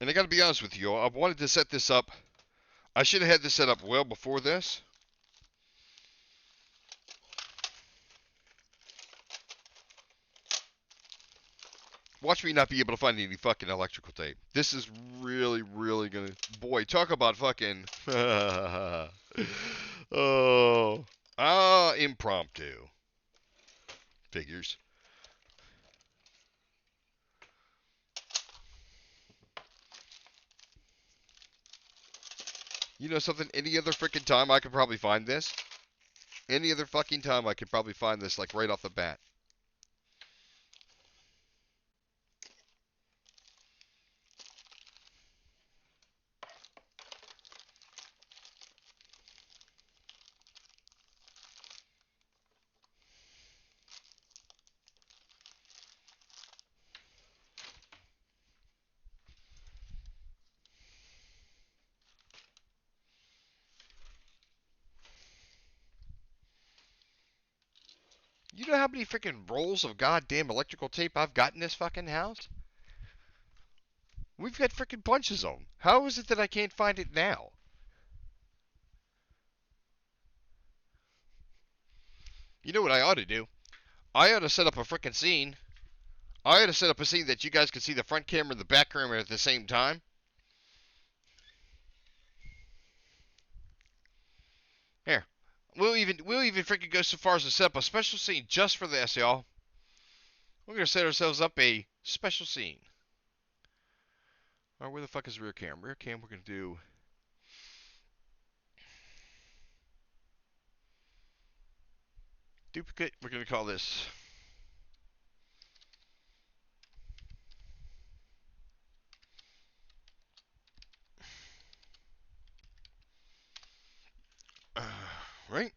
And I gotta be honest with you, I wanted to set this up. I should have had this set up well before this. Watch me not be able to find any fucking electrical tape. This is really, really gonna. Boy, talk about fucking. Oh. Impromptu. Figures. You know something? Any other freaking time I could probably find this? Any other fucking time I could probably find this, like right off the bat. You know how many freaking rolls of goddamn electrical tape I've got in this fucking house? We've got freaking bunches of them. How is it that I can't find it now? You know what I ought to do? I ought to set up a freaking scene. I ought to set up a scene that you guys can see the front camera and the back camera at the same time. Here. We'll even freaking go so far as to set up a special scene just for this, y'all. We're gonna set ourselves up a special scene. Alright, where the fuck is rear cam? Rear cam we're gonna do. Duplicate, we're gonna call this. Right?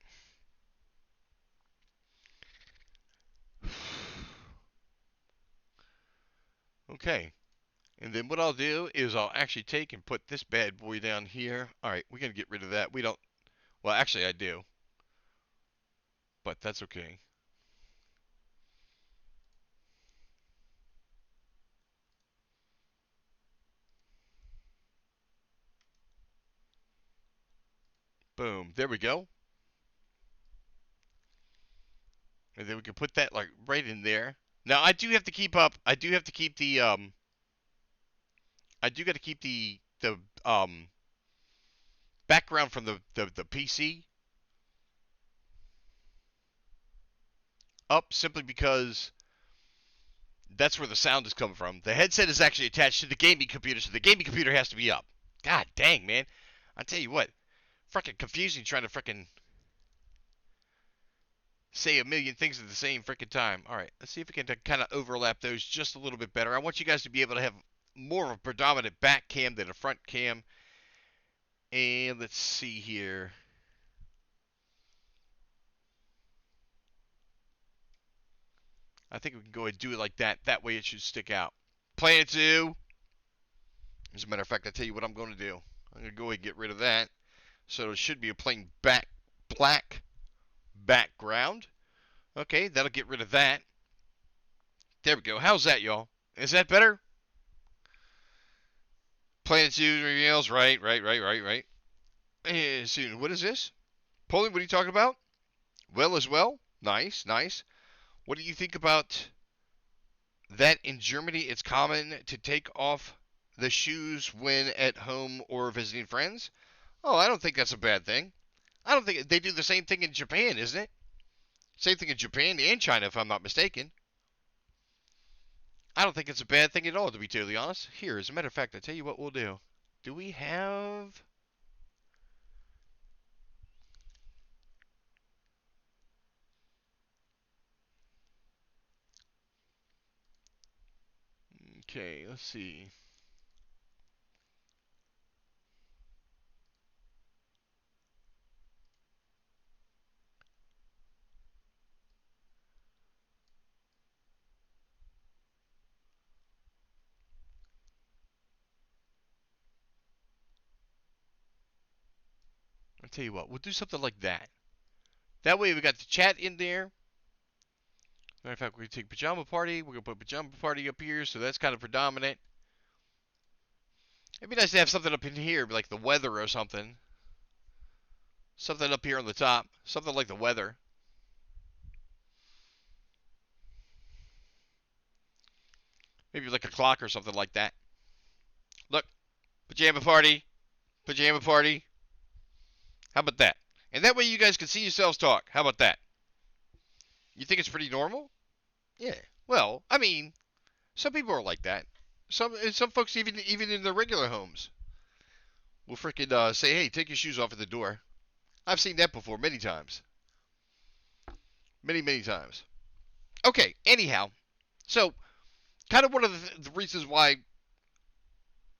Okay. And then what I'll do is I'll actually take and put this bad boy down here. Alright, we're gonna get rid of that. We don't. Well, actually, I do. But that's okay. Boom. There we go. And then we can put that like right in there. Now I do have to keep up. I do have to keep the I do got to keep the background from the PC up simply because that's where the sound is coming from. The headset is actually attached to the gaming computer, so the gaming computer has to be up. God dang, man. I tell you what, freaking confusing trying to freaking say a million things at the same freaking time. All right, let's see if we can kind of overlap those just a little bit better. I want you guys to be able to have more of a predominant back cam than a front cam. And let's see here. I think we can go ahead and do it like that. That way it should stick out. Plan 2. As a matter of fact, I'll tell you what I'm going to do. I'm going to go ahead and get rid of that. So it should be a plain black background. Okay, that'll get rid of that. There we go. How's that, y'all? Is that better? Planet 2 reveals. Right. Soon. What is this? Poland, what are you talking about? Well as well. Nice. What do you think about that in Germany? It's common to take off the shoes when at home or visiting friends. Oh, I don't think that's a bad thing. I don't think they do the same thing in Japan, isn't it? Same thing in Japan and China, if I'm not mistaken. I don't think it's a bad thing at all, to be totally honest. Here, as a matter of fact, I tell you what we'll do. Do we have? Okay, let's see. I'll tell you what, we'll do something like that. That way we got the chat in there. Matter of fact, we're going to take Pajama Party. We're going to put Pajama Party up here, so that's kind of predominant. It'd be nice to have something up in here, like the weather or something. Something up here on the top. Something like the weather. Maybe like a clock or something like that. Look, Pajama Party. Pajama Party. How about that? And that way you guys can see yourselves talk. How about that? You think it's pretty normal? Yeah. Well, I mean, some people are like that. Some folks even in their regular homes will freaking say, "Hey, take your shoes off at the door." I've seen that before many times. Many times. Okay. Anyhow, so kind of one of the reasons why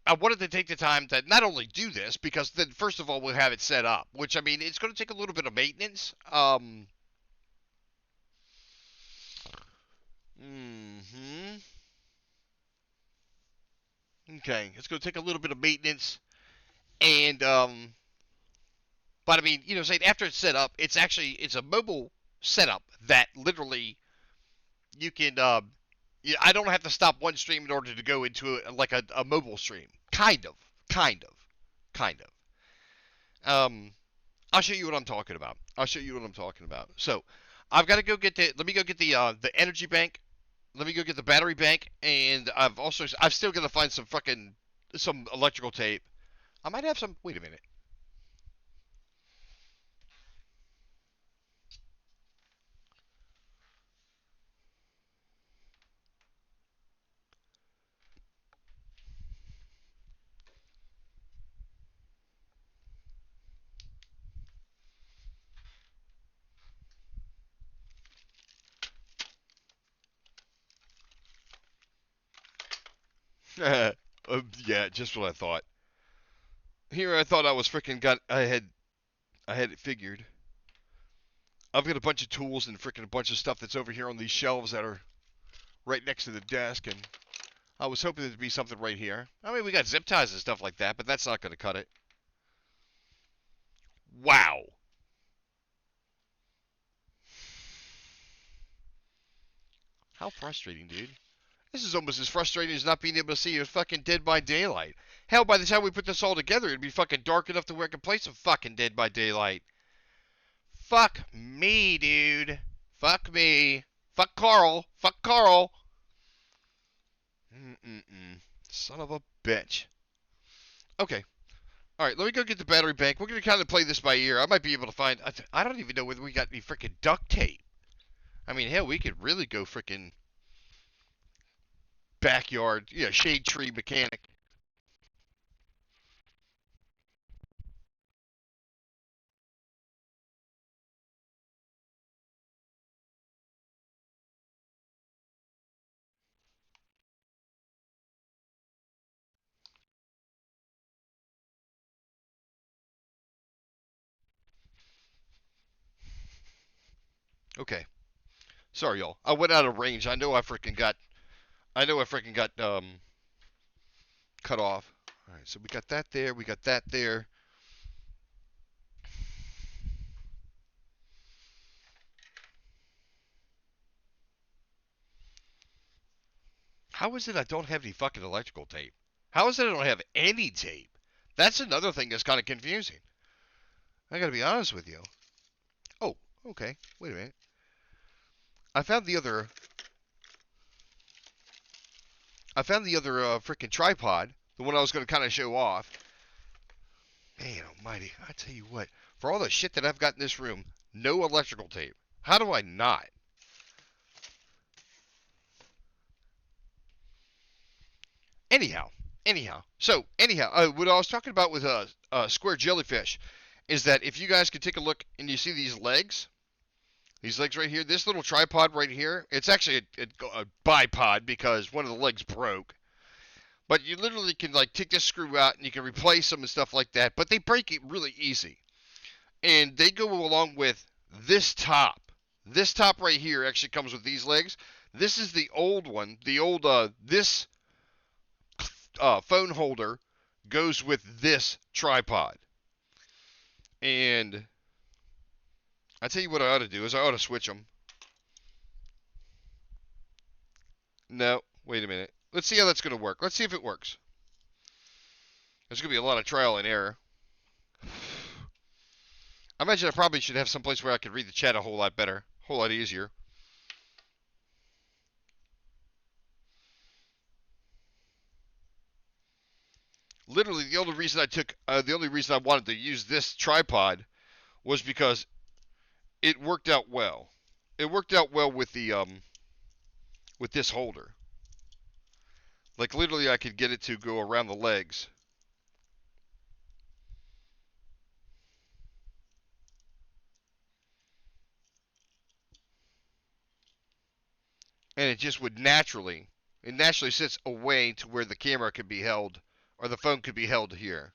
I wanted to take the time to not only do this, because then first of all we'll have it set up, which I mean it's going to take a little bit of maintenance. Hmm. Okay, it's going to take a little bit of maintenance, and but I mean, saying after it's set up, it's a mobile setup that literally you can. I don't have to stop one stream in order to go into like a mobile stream. Kind of. Um, I'll show you what I'm talking about. So, I've got to go get the. Let me go get the energy bank. Let me go get the battery bank, and I've still got to find some electrical tape. I might have some. Wait a minute. Yeah, just what I thought. Here I thought I was freaking got. I had it figured. I've got a bunch of tools and freaking a bunch of stuff that's over here on these shelves that are right next to the desk, and I was hoping there'd be something right here. I mean, we got zip ties and stuff like that, but that's not going to cut it. Wow. How frustrating, dude. This is almost as frustrating as not being able to see a fucking Dead by Daylight. Hell, by the time we put this all together, it'd be fucking dark enough to where I can play some fucking Dead by Daylight. Fuck me, dude. Fuck me. Fuck Carl. Fuck Carl. Son of a bitch. Okay. Alright, let me go get the battery bank. We're going to kind of play this by ear. I might be able to find. I don't even know whether we got any freaking duct tape. I mean, hell, we could really go freaking backyard, shade tree mechanic. Okay. Sorry, y'all. I went out of range. I know I freaking got cut off. All right, so we got that there. We got that there. How is it I don't have any fucking electrical tape? How is it I don't have any tape? That's another thing that's kind of confusing. I gotta be honest with you. Oh, okay. Wait a minute. I found the other. I found the other freaking tripod. The one I was gonna kind of show off. Man almighty, I tell you what, for all the shit that I've got in this room, no electrical tape. How do I not? Anyhow, what I was talking about with square jellyfish is that if you guys could take a look and you see these legs right here, this little tripod right here, it's actually a bipod because one of the legs broke. But you literally can like take this screw out and you can replace them and stuff like that. But they break it really easy, and they go along with this top. This top right here actually comes with these legs. This is the old one. The old this phone holder goes with this tripod. And I tell you what I ought to do is I ought to switch them. No, wait a minute. Let's see how that's going to work. Let's see if it works. There's going to be a lot of trial and error. I imagine I probably should have some place where I could read the chat a whole lot better, a whole lot easier. Literally, the only reason I wanted to use this tripod was because it worked out well. It worked out well with the with this holder. Like literally, I could get it to go around the legs. And it just would naturally sits away to where the camera could be held, or the phone could be held here.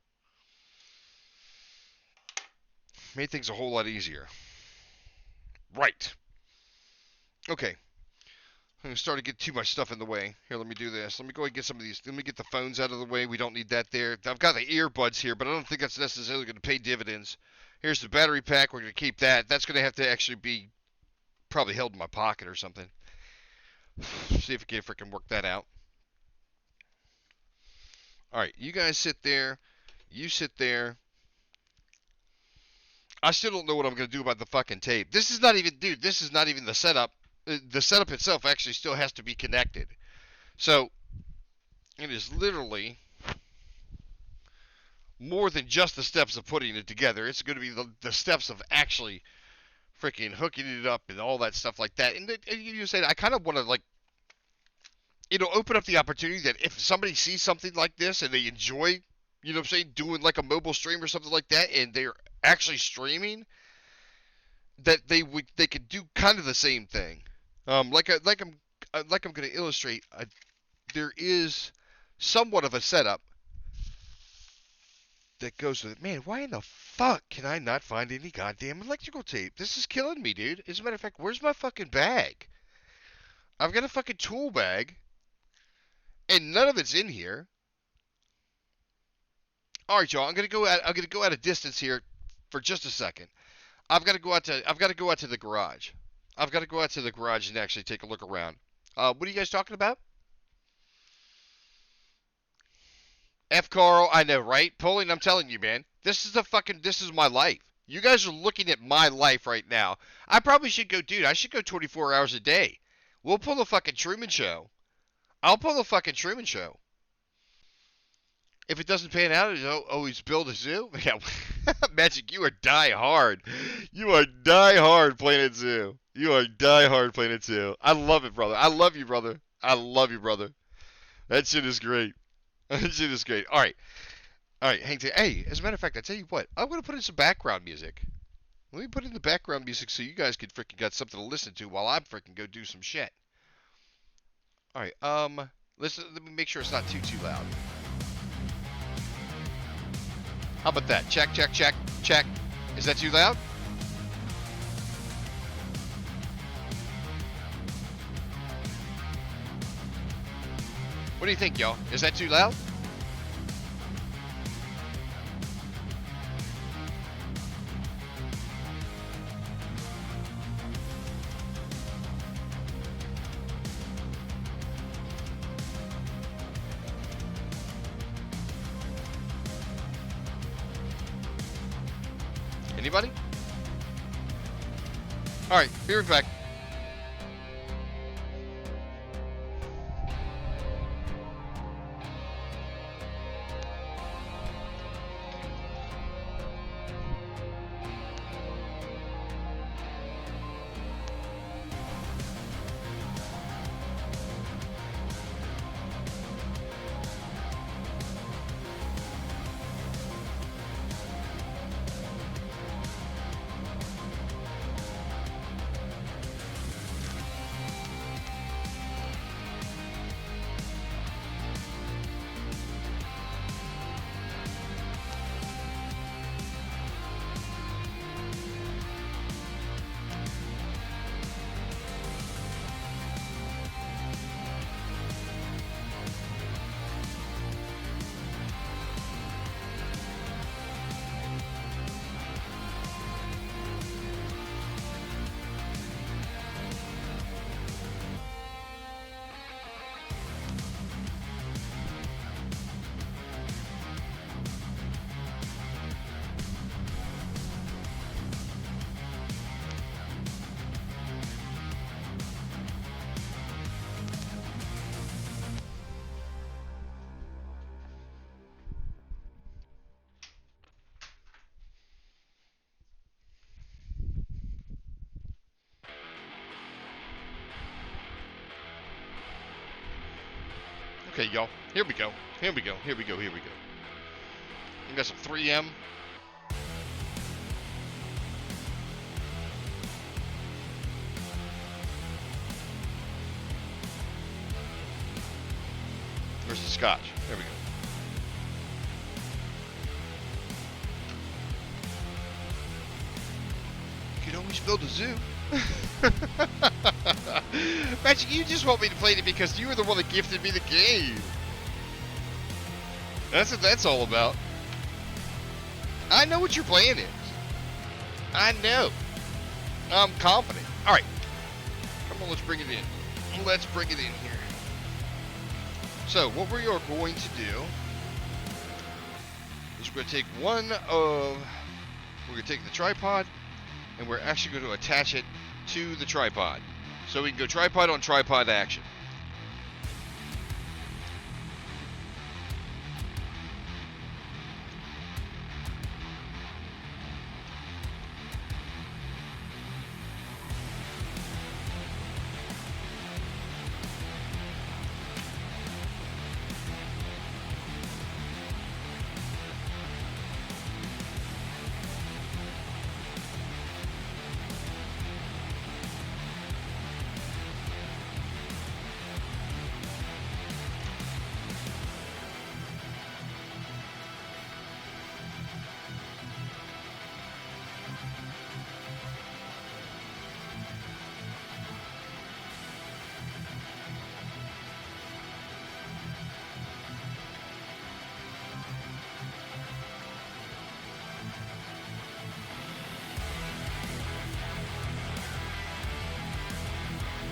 Made things a whole lot easier. Right. Okay. I'm going to start to get too much stuff in the way. Here, let me do this. Let me go ahead and get some of these. Let me get the phones out of the way. We don't need that there. I've got the earbuds here, but I don't think that's necessarily going to pay dividends. Here's the battery pack. We're going to keep that. That's going to have to actually be probably held in my pocket or something. See if we can freaking work that out. All right, you guys sit there. You sit there. I still don't know what I'm going to do about the fucking tape. This is not even, dude, this is not even the setup. The setup itself actually still has to be connected. So, it is literally more than just the steps of putting it together. It's going to be the steps of actually freaking hooking it up and all that stuff like that. And you said, I kind of want to, like, open up the opportunity that if somebody sees something like this and they enjoy, you know what I'm saying, doing like a mobile stream or something like that, and they're actually streaming, that they could do kind of the same thing. Like I'm going to illustrate, there is somewhat of a setup that goes with it. Man, why in the fuck can I not find any goddamn electrical tape? This is killing me, dude. As a matter of fact, where's my fucking bag? I've got a fucking tool bag, and none of it's in here. All right, y'all. I'm gonna go at a distance here for just a second. I've got to go out to the garage. I've got to go out to the garage and actually take a look around. What are you guys talking about? F. Carl, I know, right? Pulling, I'm telling you, man. This is my life. You guys are looking at my life right now. I probably should go, dude, I should go 24 hours a day. We'll pull the fucking Truman Show. I'll pull the fucking Truman Show. If it doesn't pan out, always build a zoo. Yeah, Magic, you are die hard. You are die hard Planet Zoo. You are die hard Planet Zoo. I love it, brother. I love you, brother. I love you, brother. That shit is great. That shit is great. All right. Hey, as a matter of fact, I tell you what. I'm gonna put in some background music. Let me put in the background music so you guys can freaking got something to listen to while I'm freaking go do some shit. All right. Let me make sure it's not too loud. How about that? Check. Is that too loud? What do you think, y'all? Is that too loud? Anybody? All right, be right back. Okay, y'all. Here we go. Here we go. Here we go. Here we go. We got some 3M. Where's the scotch? There we go. You can always build a zoo. Magic, you just want me to play it because you were the one that gifted me the game. That's what that's all about. I know what your plan is. I know. I'm confident. All right. Come on, let's bring it in. Let's bring it in here. So, what we are going to do is we're going to take we're going to take the tripod, and we're actually going to attach it to the tripod. So we can go tripod on tripod action.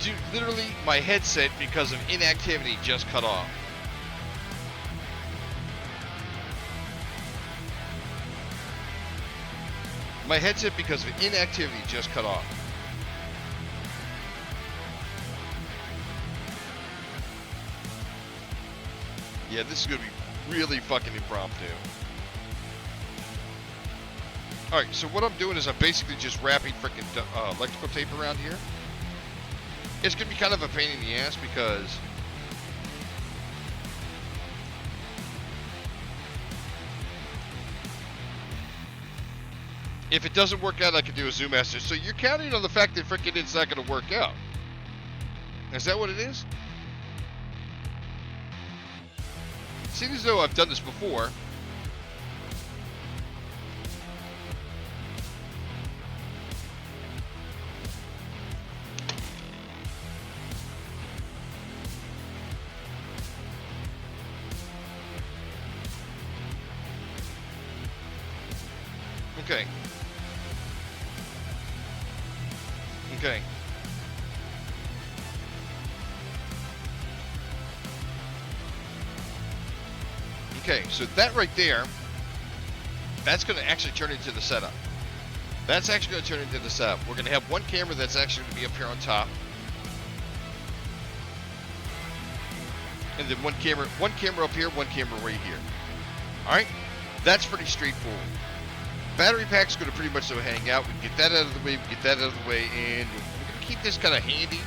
Dude, literally, my headset, because of inactivity, just cut off. My headset, because of inactivity, just cut off. Yeah, this is going to be really fucking impromptu. Alright, so what I'm doing is I'm basically just wrapping freaking electrical tape around here. It's going to be kind of a pain in the ass because if it doesn't work out, I can do a Zoom Master. So you're counting on the fact that freaking it's not going to work out. Is that what it is? Seems as though I've done this before. Okay. Okay. Okay, so that right there, that's going to actually turn into the setup. That's actually going to turn into the setup. We're going to have one camera that's actually going to be up here on top. And then one camera up here, one camera right here. Alright? That's pretty straightforward. Battery pack's going to pretty much so hang out. We can get that out of the way, and we're going to keep this kind of handy.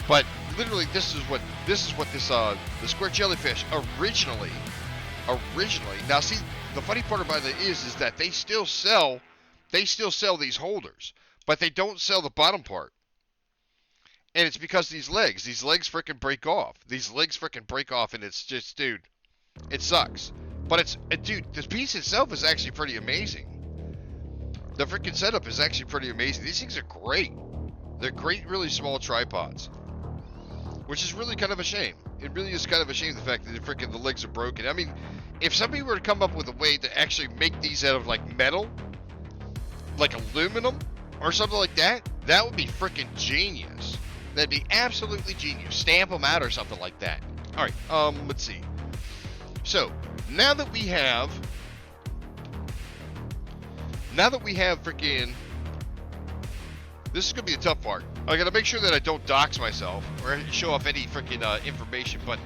But literally, this is what this the square jellyfish originally. Now, see, the funny part about it is that they still sell these holders, but they don't sell the bottom part. And it's because these legs freaking break off. And it's just, dude, it sucks. But dude, this piece itself is actually pretty amazing. The freaking setup is actually pretty amazing. These things are great. They're great, really small tripods. Which is really kind of a shame. It really is kind of a shame, the fact that the legs are broken. I mean, if somebody were to come up with a way to actually make these out of, like, metal, like aluminum, or something like that, that would be freaking genius. That'd be absolutely genius. Stamp them out or something like that. Alright, let's see. So, now that we have freaking... This is going to be the tough part. I got to make sure that I don't dox myself or show off any freaking information, but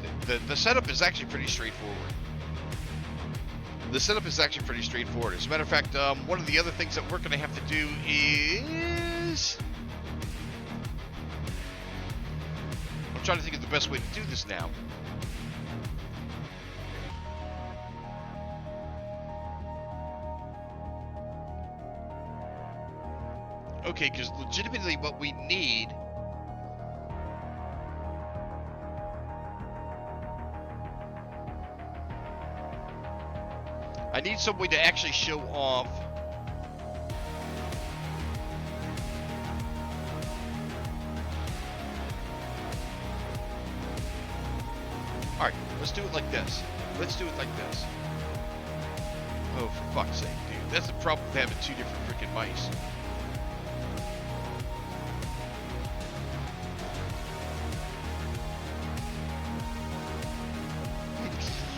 the setup is actually pretty straightforward. As a matter of fact, one of the other things that we're going to have to do is... I'm trying to think of the best way to do this now. Okay, because legitimately what we need... I need some way to actually show off... Alright, let's do it like this. Let's do it like this. Oh, for fuck's sake, dude. That's the problem with having two different freaking mice.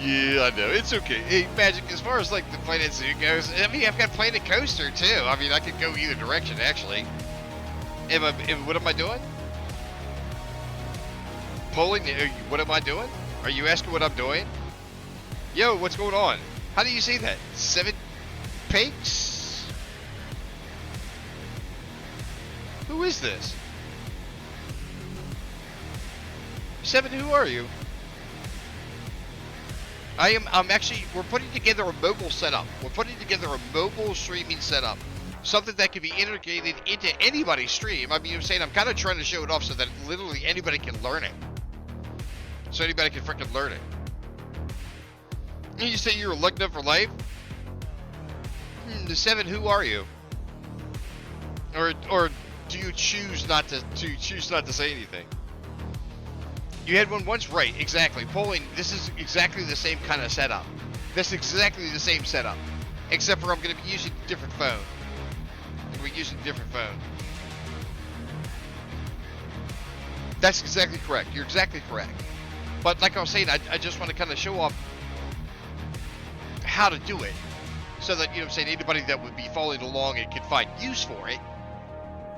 Yeah, I know. It's okay. Hey, Magic, as far as, like, the Planet Zoo goes, I mean, I've got Planet Coaster, too. I mean, I could go either direction, actually. What am I doing? Polling? What am I doing? Are you asking what I'm doing? Yo, what's going on? How do you say that? 7 Pigs? Who is this? 7, who are you? I'm actually, we're putting together a mobile setup. We're putting together a mobile streaming setup. Something that can be integrated into anybody's stream. I mean, I'm saying I'm kind of trying to show it off so that literally anybody can learn it. So anybody can freaking learn it. And you say you're lucked up for life? The 7, who are you? Or do you choose not to say anything? You had one once, right? Exactly. Polling. This is exactly the same kind of setup. That's exactly the same setup, except for I'm going to be using a different phone. We're using a different phone. That's exactly correct. You're exactly correct. But like I was saying, I just want to kind of show off how to do it, so that, you know what I'm saying, anybody that would be following along and could find use for it,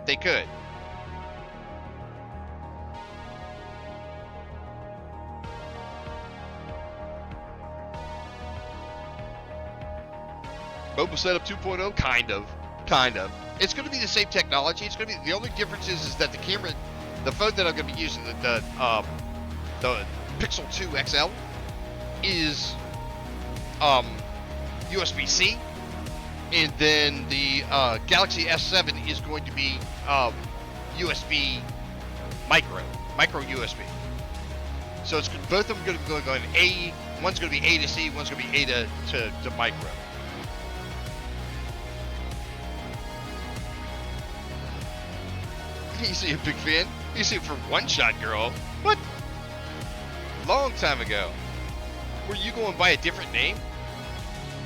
they could. Mobile setup 2.0, kind of. It's going to be the same technology. It's going to be, the only difference is that the camera, the phone that I'm going to be using, the Pixel 2 XL, is USB-C, and then the Galaxy S7 is going to be USB micro USB. So it's both of them going to be going A. One's going to be A to C. One's going to be A to micro. You see a big fan? You see it for One Shot Girl? What? Long time ago. Were you going by a different name?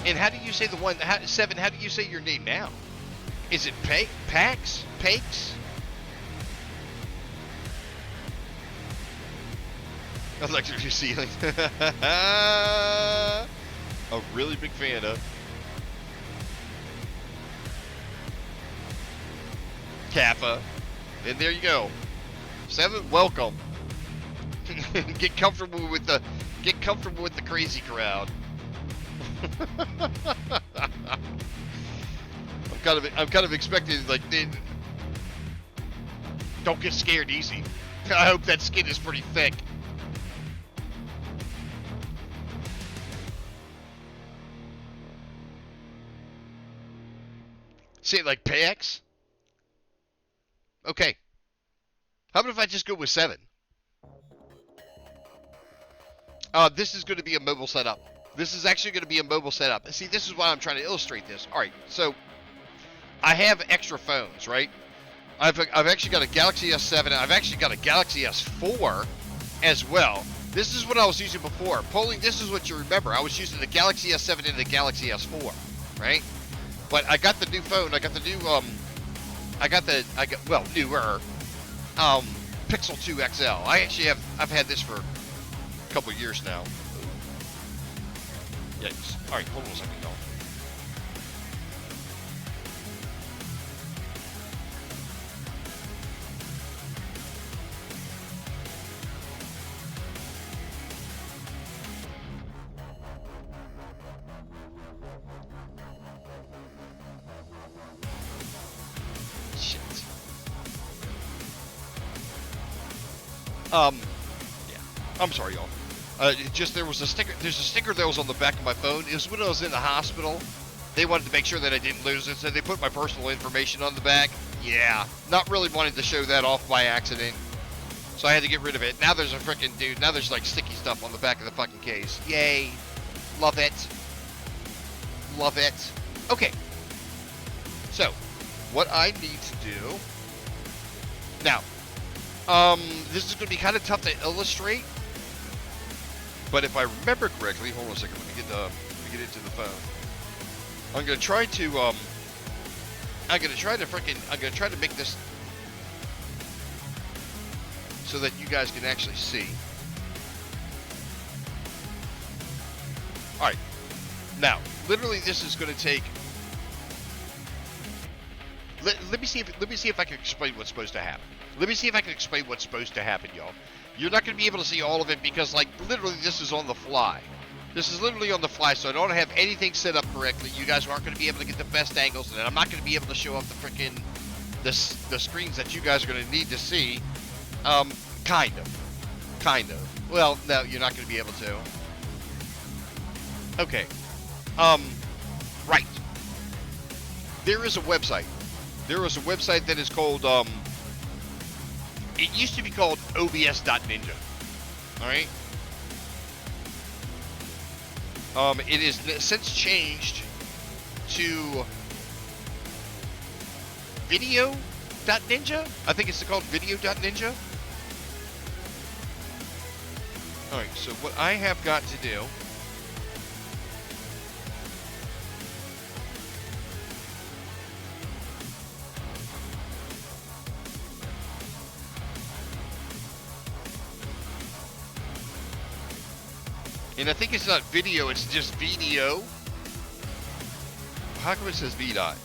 And how do you say the one, 7, how do you say your name now? Is it Pax? Pakes? Electric ceiling. A really big fan of. Kappa. And there you go. 7, welcome. Get comfortable with the crazy crowd. I'm kind of expecting, like, don't get scared easy. I hope that skin is pretty thick. Say it like PX? Okay. How about if I just go with 7? This is going to be a mobile setup. This is actually going to be a mobile setup. See, this is why I'm trying to illustrate this. All right, so I have extra phones, right? I've actually got a Galaxy S7. And I've actually got a Galaxy S4 as well. This is what I was using before. Polling, this is what you remember. I was using the Galaxy S7 and the Galaxy S4, right? But I got the new phone. I got the new, newer, Pixel 2 XL. I've had this for a couple of years now. Yikes. Alright, hold on a second, y'all. Shit. Yeah. I'm sorry, y'all. There was a sticker. There's a sticker that was on the back of my phone. It was when I was in the hospital. They wanted to make sure that I didn't lose it, so they put my personal information on the back. Yeah, not really wanting to show that off by accident. So I had to get rid of it. Now there's a freaking dude. Now there's like sticky stuff on the back of the fucking case. Yay. Love it. Love it. Okay. So, what I need to do now, this is going to be kind of tough to illustrate, but if I remember correctly, hold on a second. Let me get into the phone. I'm going to try to make this so that you guys can actually see. All right. Now, literally, this is going to take. Let me see if I can explain what's supposed to happen. Let me see if I can explain what's supposed to happen, y'all. You're not going to be able to see all of it because, like, literally, this is on the fly. This is literally on the fly, so I don't have anything set up correctly. You guys aren't going to be able to get the best angles, and I'm not going to be able to show off the freaking the screens that you guys are going to need to see. Kind of. Well, no, you're not going to be able to. Okay. Right. There is a website. There is a website that is called, it used to be called OBS.Ninja. Alright? It is since changed to Video.Ninja? I think it's called Video.Ninja. Alright, so what I have got to do and I think it's not video, it's just VDO. How come it says VDOT?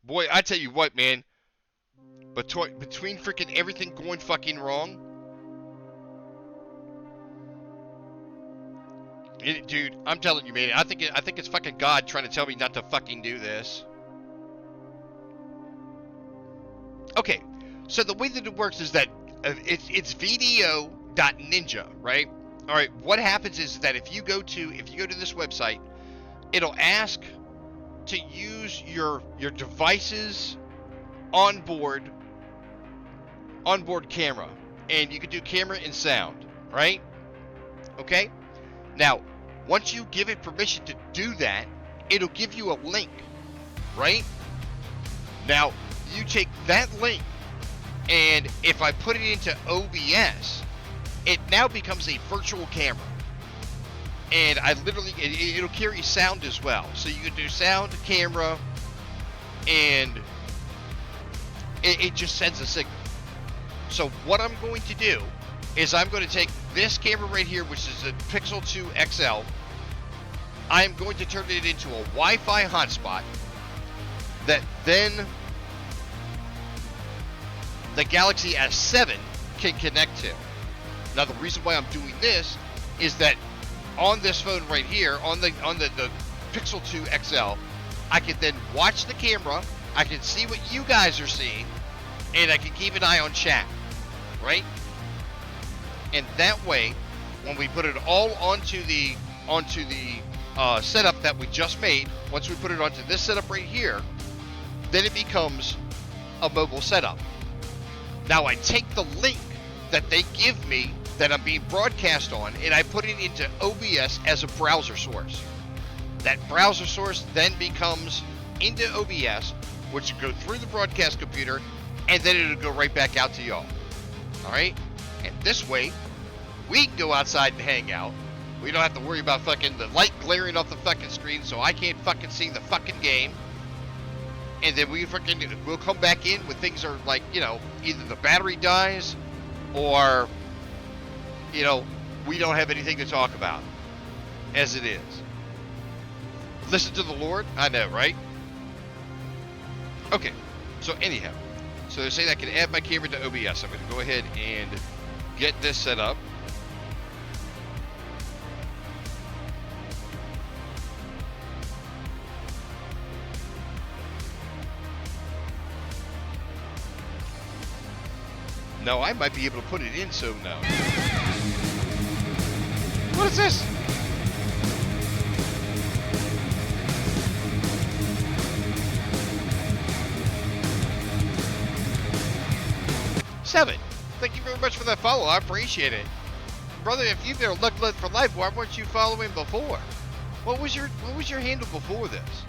Boy, I tell you what, man. Between freaking everything going fucking wrong, dude, I'm telling you, man. I think it's fucking God trying to tell me not to fucking do this. Okay, so the way that it works is that it's VDO.Ninja, right? All right. What happens is that if you go to this website, it'll ask to use your device's onboard camera, and you can do camera and sound, right? Okay. Now, once you give it permission to do that, it'll give you a link, right? Now, you take that link, and if I put it into OBS, it now becomes a virtual camera. And I literally, it'll carry sound as well. So you can do sound, camera, and it just sends a signal. So what I'm going to do is I'm going to take this camera right here, which is a Pixel 2 XL. I'm going to turn it into a Wi-Fi hotspot that then the Galaxy S7 can connect to. Now the reason why I'm doing this is that on this phone right here, on the Pixel 2 XL, I can then watch the camera, I can see what you guys are seeing, and I can keep an eye on chat, right? And that way, when we put it all onto the setup that we just made, once we put it onto this setup right here, then it becomes a mobile setup. Now I take the link that they give me that I'm being broadcast on, and I put it into OBS as a browser source. That browser source then becomes into OBS, which will go through the broadcast computer, and then it'll go right back out to y'all. Alright? And this way, we can go outside and hang out. We don't have to worry about fucking the light glaring off the fucking screen so I can't fucking see the fucking game. And then we'll come back in when things are like, you know, either the battery dies or, you know, we don't have anything to talk about as it is. Listen to the Lord? I know, right? Okay, so anyhow, so they're saying I can add my camera to OBS. I'm going to go ahead and get this set up. No, I might be able to put it in, so no. What is this? Seven. Thank you very much for that follow. I appreciate it. Brother, if you've been Luck Lud for life, why weren't you following before? What was your handle before this?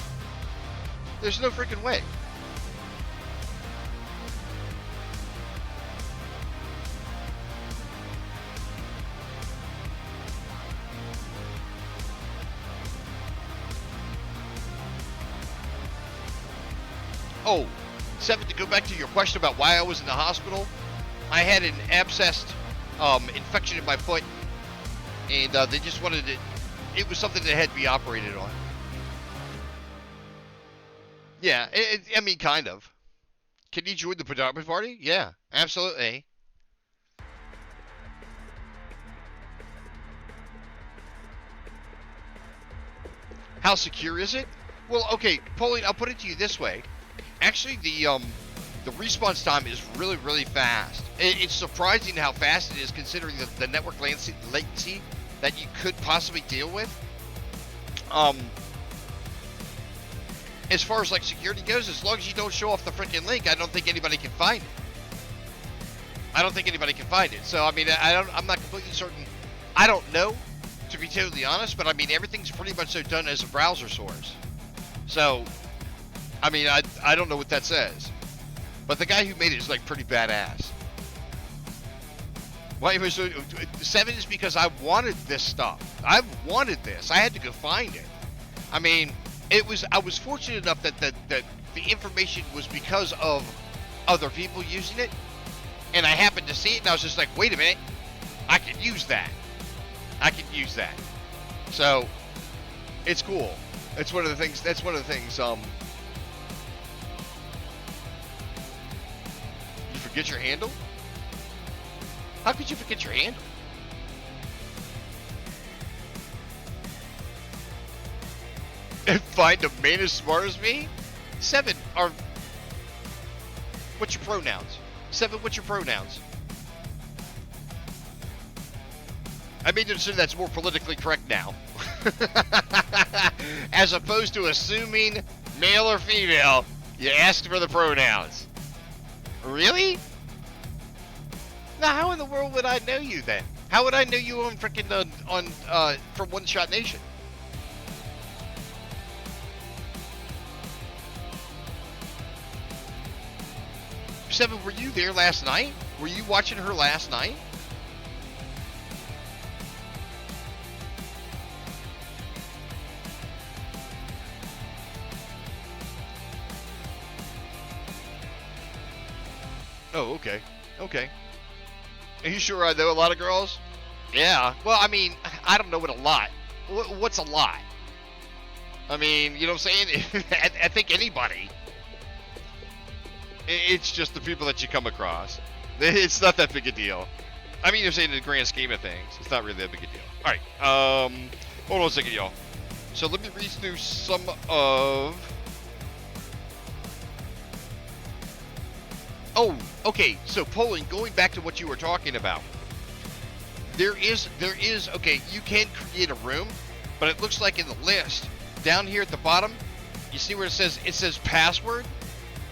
There's no freaking way. Oh, Seven, to go back to your question about why I was in the hospital, I had an abscessed infection in my foot, and they just wanted it. It was something that had to be operated on. Yeah, I mean, kind of. Can you join the Pajama Party? Yeah, absolutely. How secure is it? Well, okay, Pauline, I'll put it to you this way. Actually, the response time is really, really fast. It's surprising how fast it is considering the network latency that you could possibly deal with. As far as like security goes, as long as you don't show off the freaking link, I don't think anybody can find it. So I mean, I'm not completely certain. I don't know, to be totally honest, but I mean everything's pretty much so done as a browser source. So, I mean, I don't know what that says. But the guy who made it is like pretty badass. Why was 7 is because I wanted this stuff. I wanted this. I had to go find it. I mean, I was fortunate enough that the information was because of other people using it, and I happened to see it, and I was just like, wait a minute, I can use that. So it's cool. It's one of the things. That's one of the things. You forget your handle? How could you forget your handle? And find a man as smart as me? 7 are. What's your pronouns? 7, what's your pronouns? I mean to assume that's more politically correct now. As opposed to assuming male or female, you asked for the pronouns. Really? Now, how in the world would I know you then? How would I know you on freaking from One Shot Nation? Seven, were you there last night? Were you watching her last night? Oh, okay. Okay. Are you sure I know a lot of girls? Yeah. Well, I mean, I don't know what a lot. What's a lot? I mean, you know what I'm saying? I think anybody. It's just the people that you come across. It's not that big a deal. I mean, you're saying in the grand scheme of things, it's not really that big a deal. All right. Hold on a second, y'all. So let me read through some of. Oh, okay. So, Poland, going back to what you were talking about, there is. Okay, you can create a room, but it looks like in the list down here at the bottom, you see where it says password.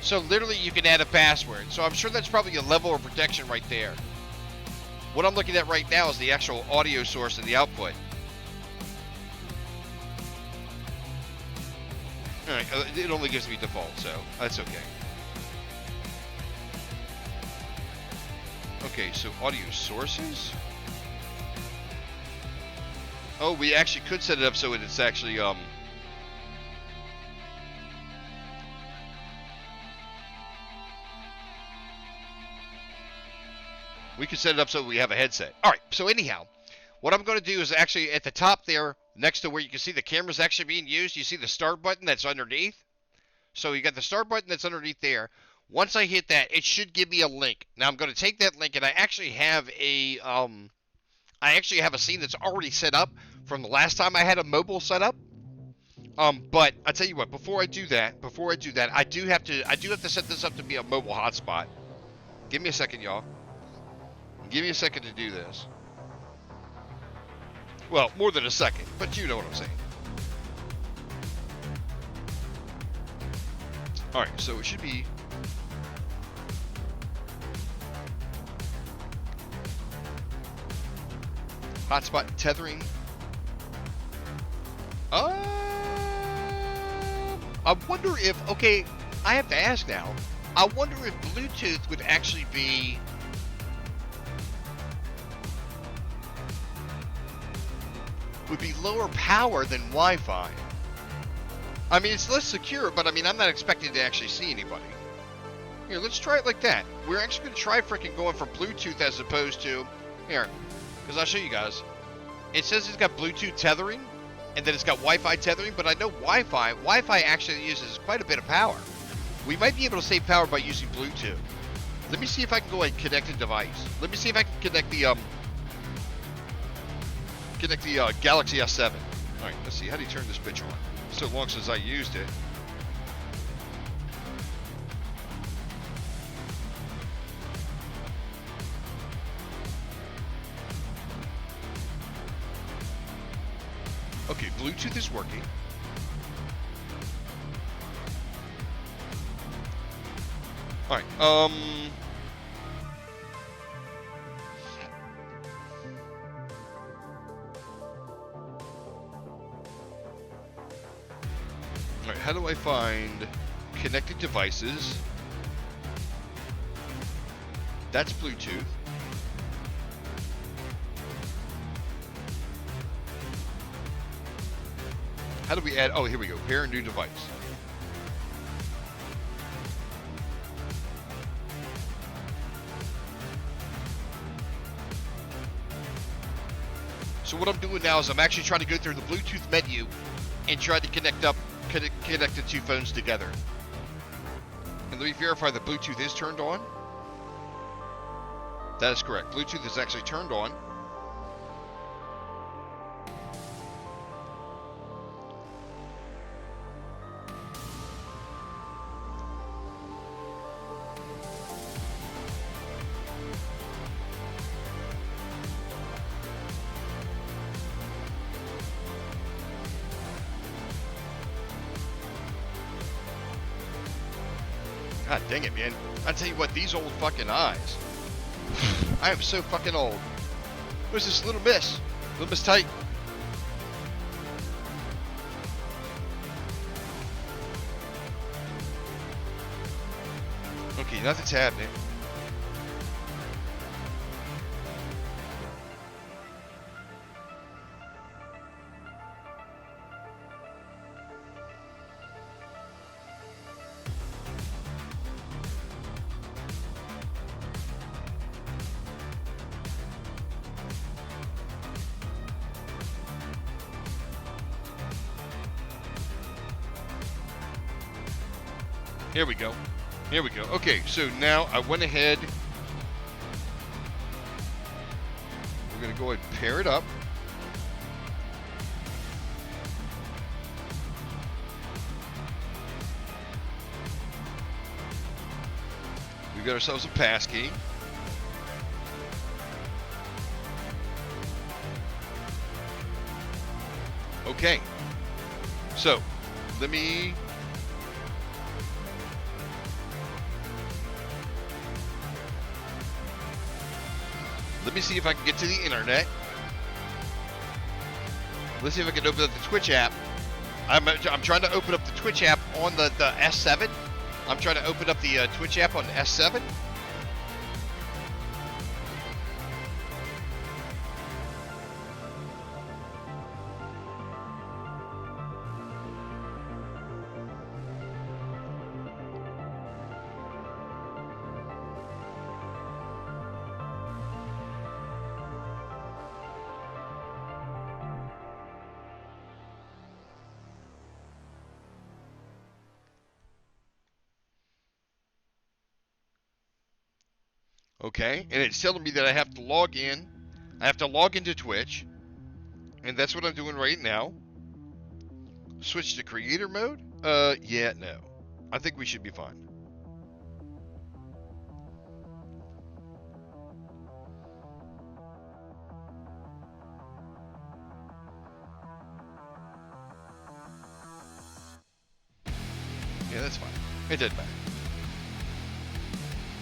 So literally, you can add a password. So I'm sure that's probably a level of protection right there. What I'm looking at right now is the actual audio source and the output. All right, it only gives me default, so that's okay. Okay, so audio sources. Oh, we actually could set it up so it's actually we could set it up so we have a headset. All right, so anyhow, what I'm going to do is actually at the top there, next to where you can see the camera's actually being used, you see the start button that's underneath? So you got the start button that's underneath there. Once I hit that, it should give me a link. Now I'm going to take that link, and I actually have a scene that's already set up from the last time I had a mobile set up. But I tell you what, before I do that, I do have to set this up to be a mobile hotspot. Give me a second, y'all. Give me a second to do this. Well, more than a second, but you know what I'm saying. Alright, so it should be... hotspot tethering. I wonder if... Okay, I have to ask now. I wonder if Bluetooth would actually be... would be lower power than Wi-Fi. I mean, it's less secure, but I mean, I'm not expecting to actually see anybody. Here, let's try it like that. We're actually going to try freaking going for Bluetooth as opposed to... Here, because I'll show you guys. It says it's got Bluetooth tethering, and then it's got Wi-Fi tethering, but I know Wi-Fi actually uses quite a bit of power. We might be able to save power by using Bluetooth. Let me see if I can go and connect a device. Let me see if I can connect the Galaxy S7. All right, let's see. How do you turn this bitch on? So long since I used it. Okay, Bluetooth is working. All right. All right, how do I find connected devices? That's Bluetooth. How do we add? Oh, here we go. Pair a new device. So what I'm doing now is I'm actually trying to go through the Bluetooth menu and try to connect the two phones together. And let me verify that Bluetooth is turned on. That is correct. Bluetooth is actually turned on. God dang it, man. I tell you what, these old fucking eyes. I am so fucking old. Where's this Little Miss? Little Miss Tight. Okay, nothing's happening. Here we go. Here we go. Okay, so now I went ahead. We're going to go ahead and pair it up. We've got ourselves a passkey. Okay. So, let me... Let me see if I can get to the internet. Let's see if I can open up the Twitch app. I'm trying to open up the Twitch app on the S7. I'm trying to open up the Twitch app on the S7. Okay, and it's telling me that I have to log in. I have to log into Twitch. And that's what I'm doing right now. Switch to creator mode? Yeah, no. I think we should be fine. Yeah, that's fine. It doesn't matter.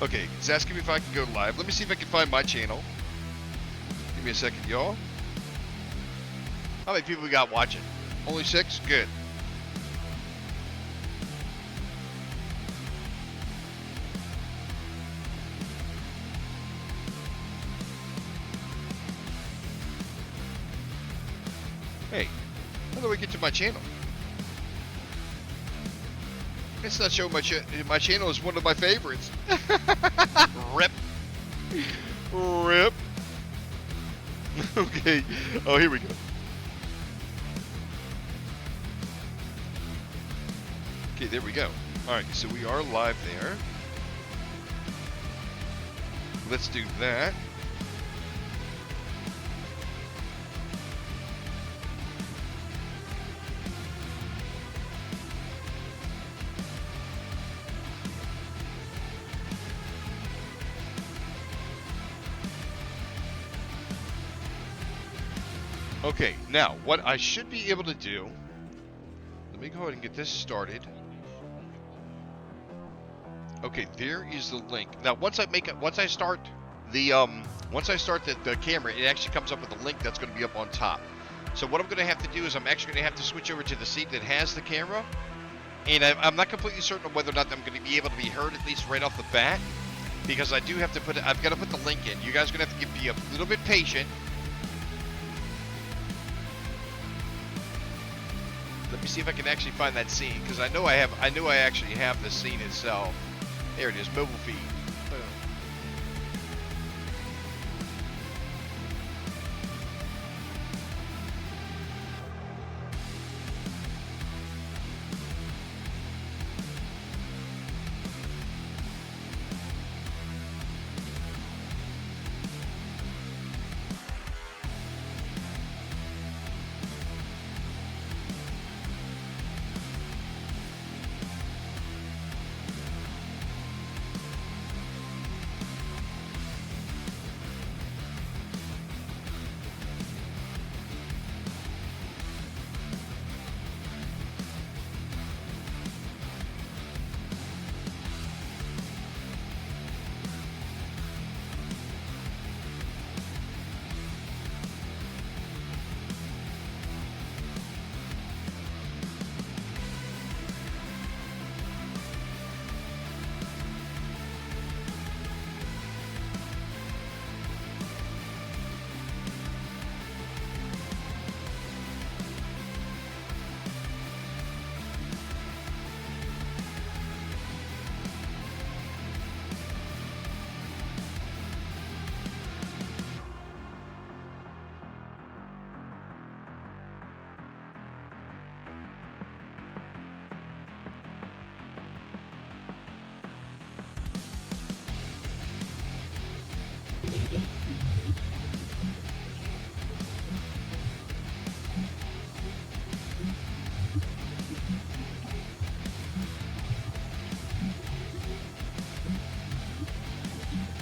Okay, it's asking me if I can go live. Let me see if I can find my channel. Give me a second, y'all. How many people we got watching? Only 6? Good. Hey, how do I get to my channel? It's not showing my channel is one of my favorites. Rip. Rip. Okay. Oh, here we go. Okay, there we go. Alright, so we are live there. Let's do that. Okay, now what I should be able to do, let me go ahead and get this started. Okay, there is the link. Now once I start the camera, it actually comes up with a link that's going to be up on top. So what I'm going to have to do is I'm actually going to have to switch over to the seat that has the camera, and I'm not completely certain of whether or not I'm going to be able to be heard, at least right off the bat, because I do have to I've got to put the link in. You guys are going to have to be a little bit patient. Let me see if I can actually find that scene, because I know I actually have the scene itself. There it is, mobile feed. Boom.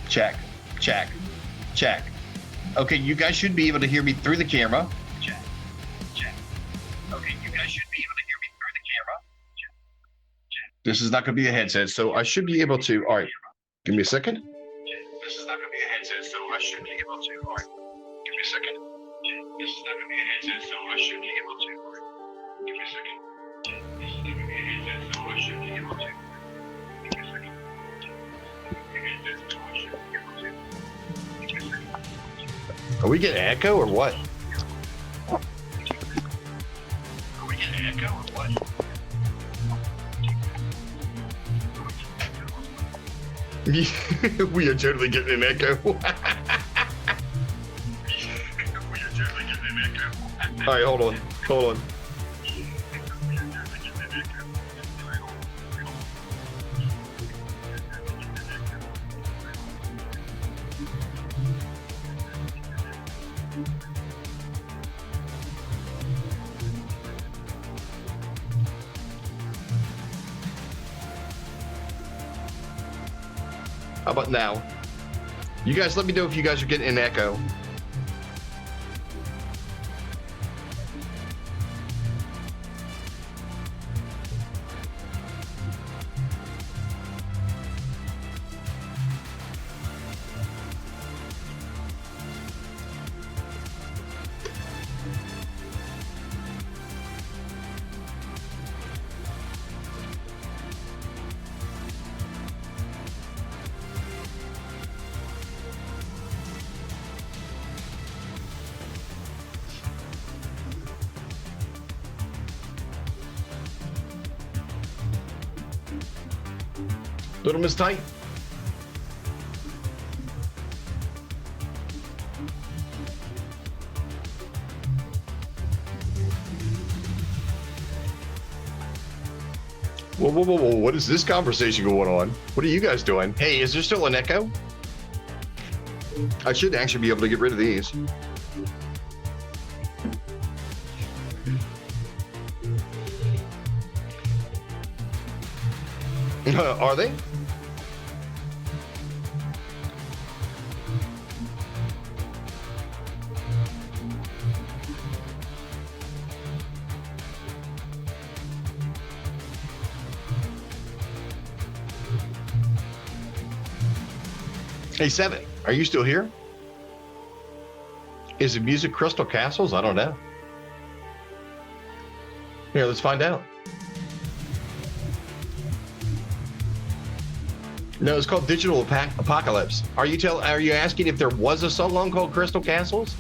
Check, check, check. Okay, you guys should be able to hear me through the camera. Check, check. Okay, you guys should be able to hear me through the camera. Check, check. This is not going to be a headset, so I should be able to. All right, give me a second. This is not going to be a headset, so I should be able to. All right, give me a second. This is not going to be a headset, so I should be able to. All right, give me a second. This is not going to be a headset, so I should be able to. Give me a second. Are we getting echo or what? Are we getting echo or what? We are totally getting an echo. We are totally getting an echo. All right, hold on. How about now? You guys let me know if you guys are getting an echo. Little Miss Tight. Whoa, whoa, whoa, whoa. What is this conversation going on? What are you guys doing? Hey, is there still an echo? I should actually be able to get rid of these. Are they? Hey, Seven, are you still here? Is it music Crystal Castles? I don't know. Here, let's find out. No, it's called Digital Apocalypse. Are you asking if there was a song called Crystal Castles?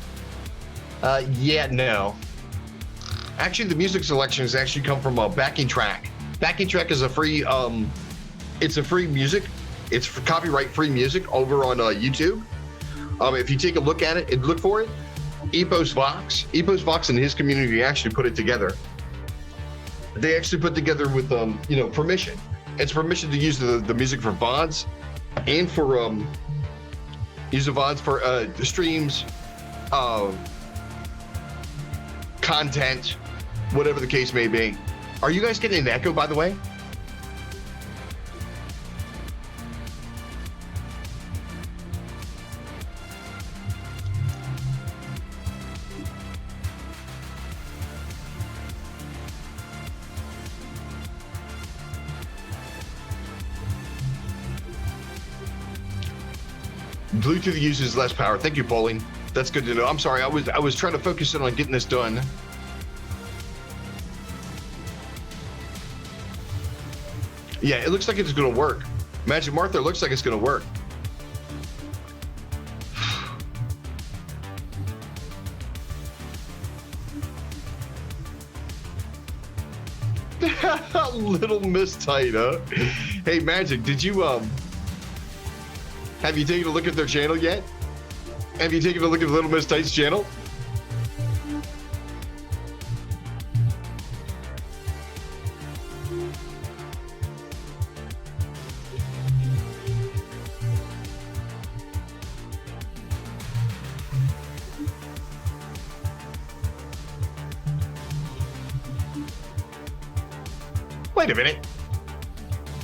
Yeah, no. Actually, the music selections actually come from a Backing Track. Backing Track is a free, it's a free music. It's copyright free music over on YouTube. If you take a look at it and look for it, Epos Vox and his community actually put it together. They actually put together with, permission. It's permission to use the music for VODs and for use the VODs for streams, content, whatever the case may be. Are you guys getting an echo, by the way? Bluetooth uses less power. Thank you, Pauline. That's good to know. I'm sorry. I was trying to focus in on getting this done. Yeah, it looks like it's going to work. Magic Martha, it looks like it's going to work. Little Miss Tight, huh? Hey, Magic, did you have you taken a look at their channel yet? Have you taken a look at Little Miss Tight's channel? Wait a minute.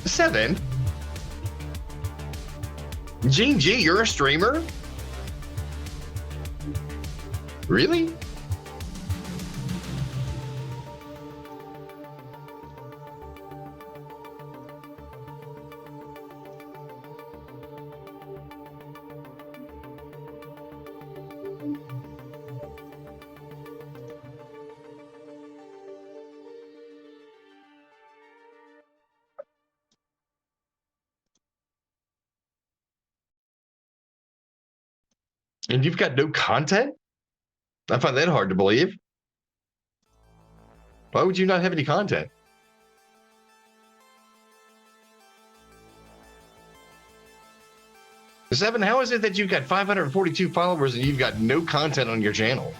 7? Gene G, you're a streamer? Really? And you've got no content? I find that hard to believe. Why would you not have any content? Seven, how is it that you've got 542 followers and you've got no content on your channel?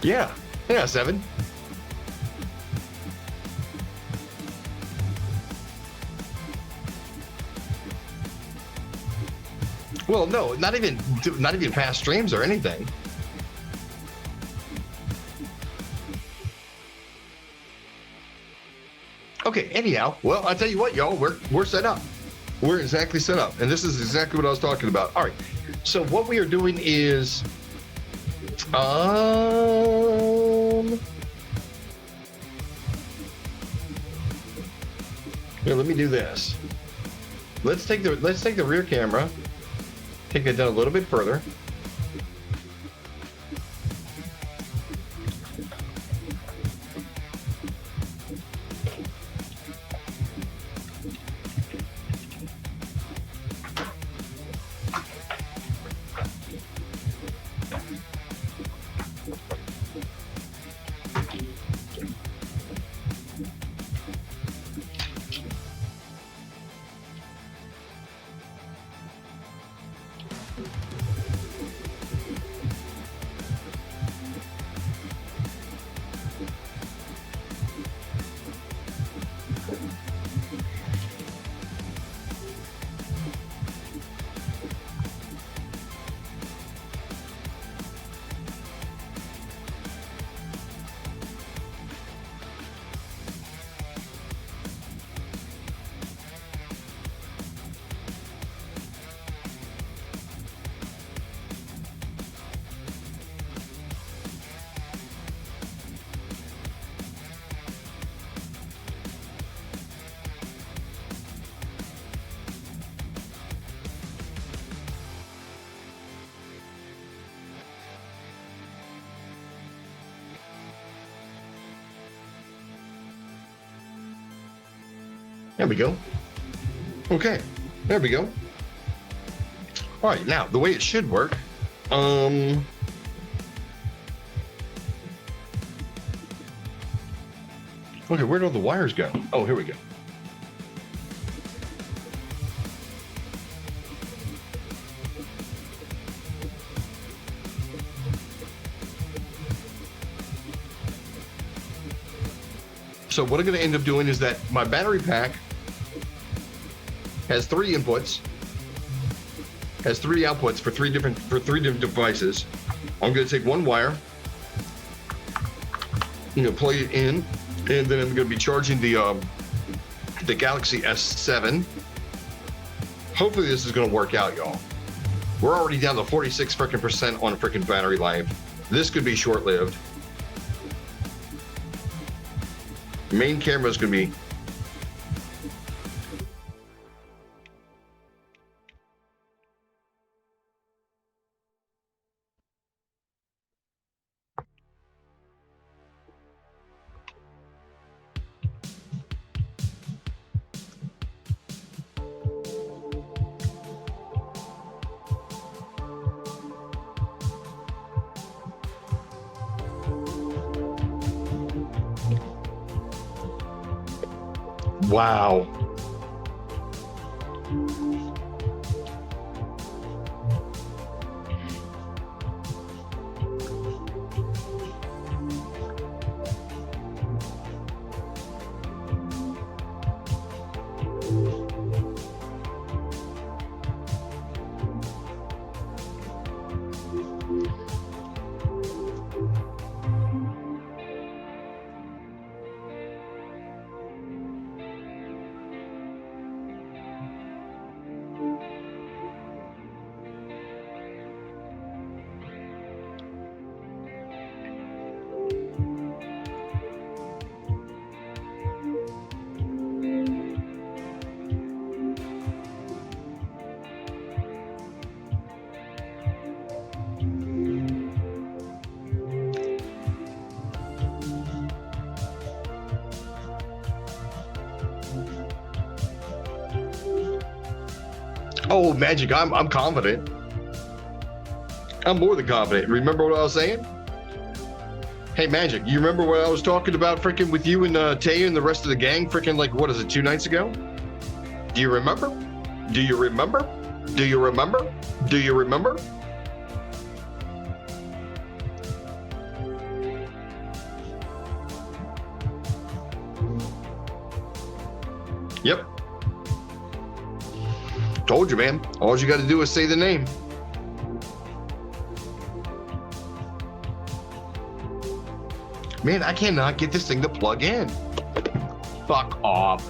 Yeah, 7. Well, no, not even past streams or anything. Okay, anyhow, well, I'll tell you what, y'all, we're set up. We're exactly set up, and this is exactly what I was talking about. All right, so what we are doing is, here, let me do this. Let's take the rear camera, take it down a little bit further. There we go. Okay, there we go. All right, now the way it should work. Okay, where'd all the wires go? Oh, here we go. So what I'm going to end up doing is that my battery pack has 3 inputs, has 3 outputs for three different devices. I'm going to take one wire, plug it in, and then I'm going to be charging the Galaxy S7. Hopefully this is going to work out, y'all. We're already down to 46% on freaking battery life. This could be short-lived. Main camera is going to be wow. Oh, Magic, I'm confident. I'm more than confident. Remember what I was saying? Hey, Magic, you remember what I was talking about freaking with you and Taya and the rest of the gang freaking like, what is it, 2 nights ago? Do you remember? Do you remember? Do you remember? Do you remember? Yep. Told you, man. All you got to do is say the name. Man, I cannot get this thing to plug in. Fuck off.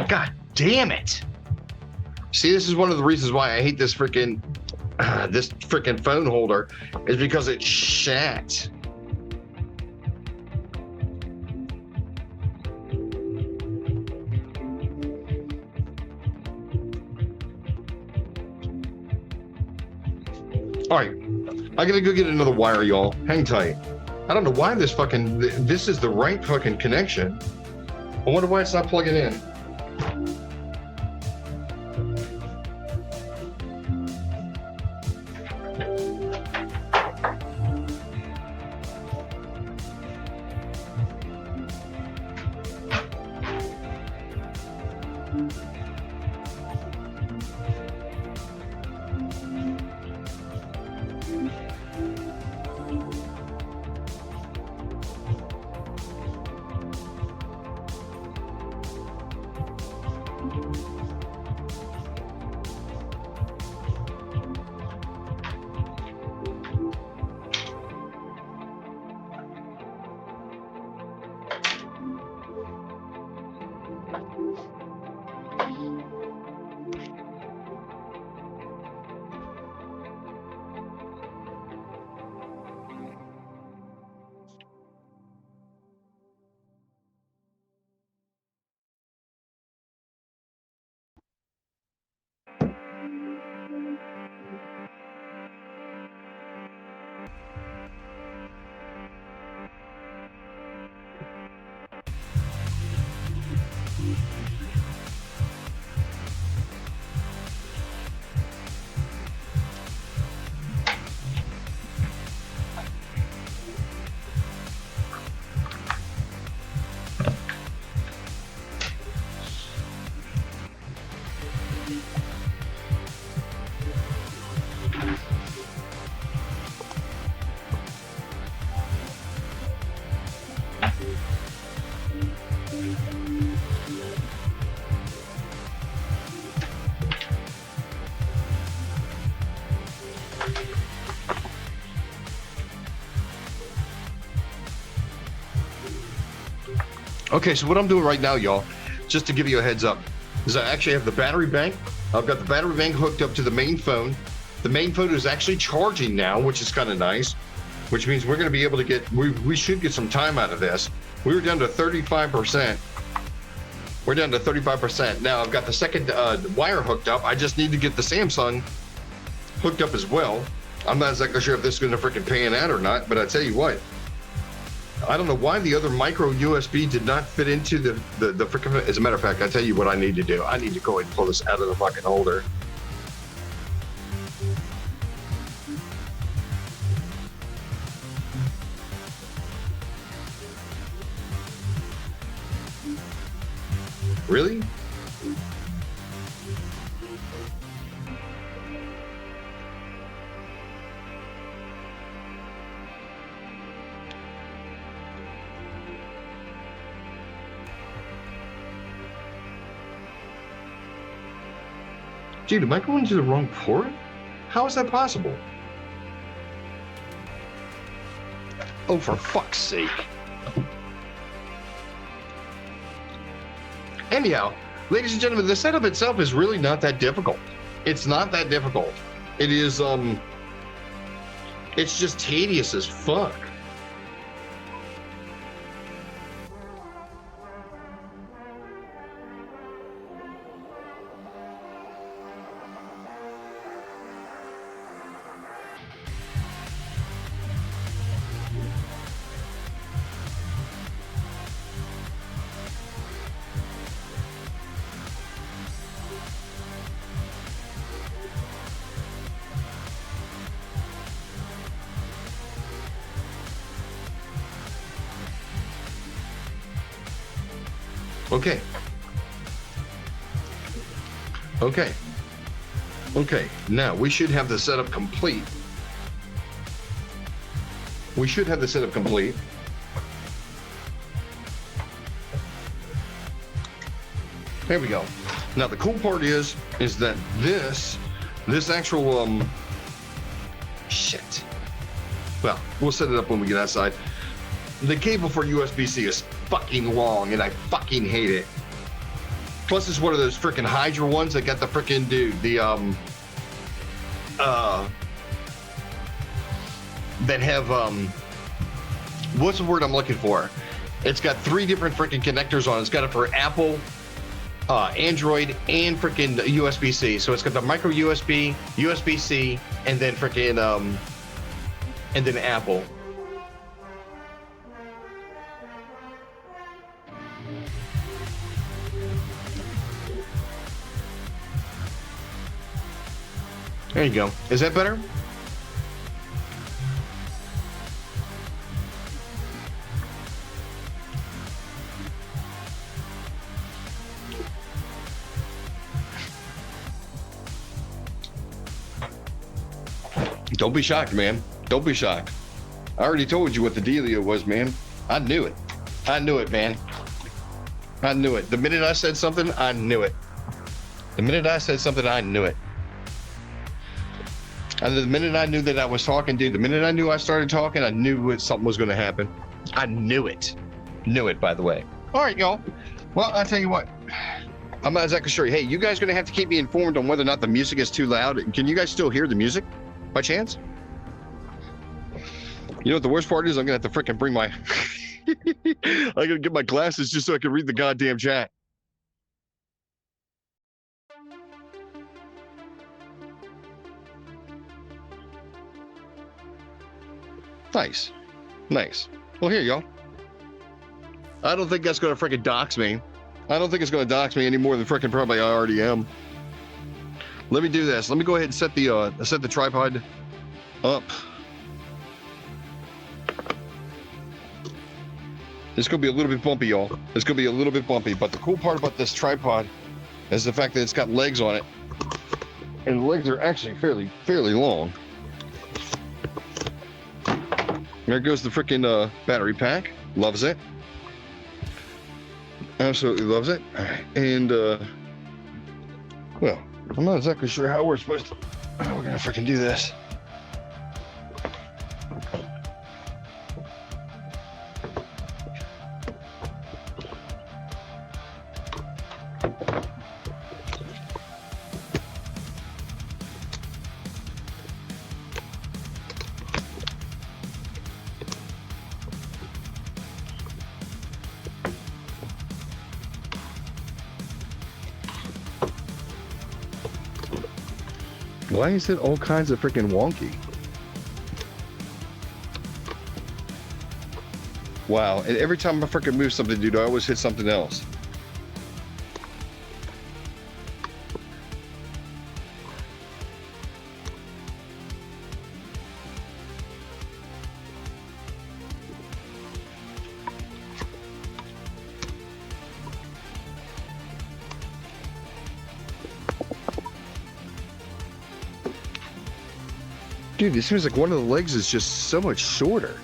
God damn it. See, this is one of the reasons why I hate this freaking phone holder, is because it's shat. All right, I gotta go get another wire, y'all. Hang tight. I don't know why this is the right fucking connection. I wonder why it's not plugging in. Okay, so what I'm doing right now, y'all, just to give you a heads up, is I actually have the battery bank. I've got the battery bank hooked up to the main phone. The main phone is actually charging now, which is kind of nice, which means we're going to be able to get, we should get some time out of this. We were down to 35%. We're down to 35%. Now I've got the second wire hooked up. I just need to get the Samsung hooked up as well. I'm not exactly sure if this is going to freaking pan out or not, but I tell you what, I don't know why the other micro USB did not fit into the freaking, as a matter of fact, I tell you what I need to do. I need to go ahead and pull this out of the fucking holder. Really? Dude, am I going to the wrong port? How is that possible? Oh, for fuck's sake. Anyhow, ladies and gentlemen, the setup itself is really not that difficult. It's not that difficult. It is, it's just tedious as fuck. Okay. Okay. Okay. Now we should have the setup complete. We should have the setup complete. There we go. Now the cool part is that this actual shit. Well, we'll set it up when we get outside. The cable for USB-C is fucking long, and I fucking hate it. Plus, it's one of those freaking Hydra ones that got the freaking that have what's the word I'm looking for? It's got 3 different freaking connectors on it. It's got it for Apple, Android, and freaking USB-C. So it's got the micro USB, USB-C, and then freaking and then Apple. There you go. Is that better? Don't be shocked, man. Don't be shocked. I already told you what the dealio was, man. I knew it. I knew it, man. I knew it. The minute I said something, I knew it. The minute I said something, I knew it. And the minute I knew that I was talking, dude, the minute I knew I started talking, I knew something was going to happen. I knew it. Knew it, by the way. All right, y'all. Well, I'll tell you what. I'm not exactly sure. Hey, you guys going to have to keep me informed on whether or not the music is too loud. Can you guys still hear the music by chance? You know what the worst part is? I'm going to have to freaking bring my... I'm going to get my glasses just so I can read the goddamn chat. Nice. Nice. Well, here, y'all. I don't think that's going to freaking dox me. I don't think it's going to dox me any more than freaking probably I already am. Let me do this. Let me go ahead and set the tripod up. It's going to be a little bit bumpy, y'all. It's going to be a little bit bumpy, but the cool part about this tripod is the fact that it's got legs on it. And the legs are actually fairly long. There goes the freaking battery pack. Loves it. Absolutely loves it. And, well, I'm not exactly sure how we're going to freaking do this. Why is it all kinds of freaking wonky? Wow, and every time I freaking move something, dude, I always hit something else. Dude, it seems like one of the legs is just so much shorter.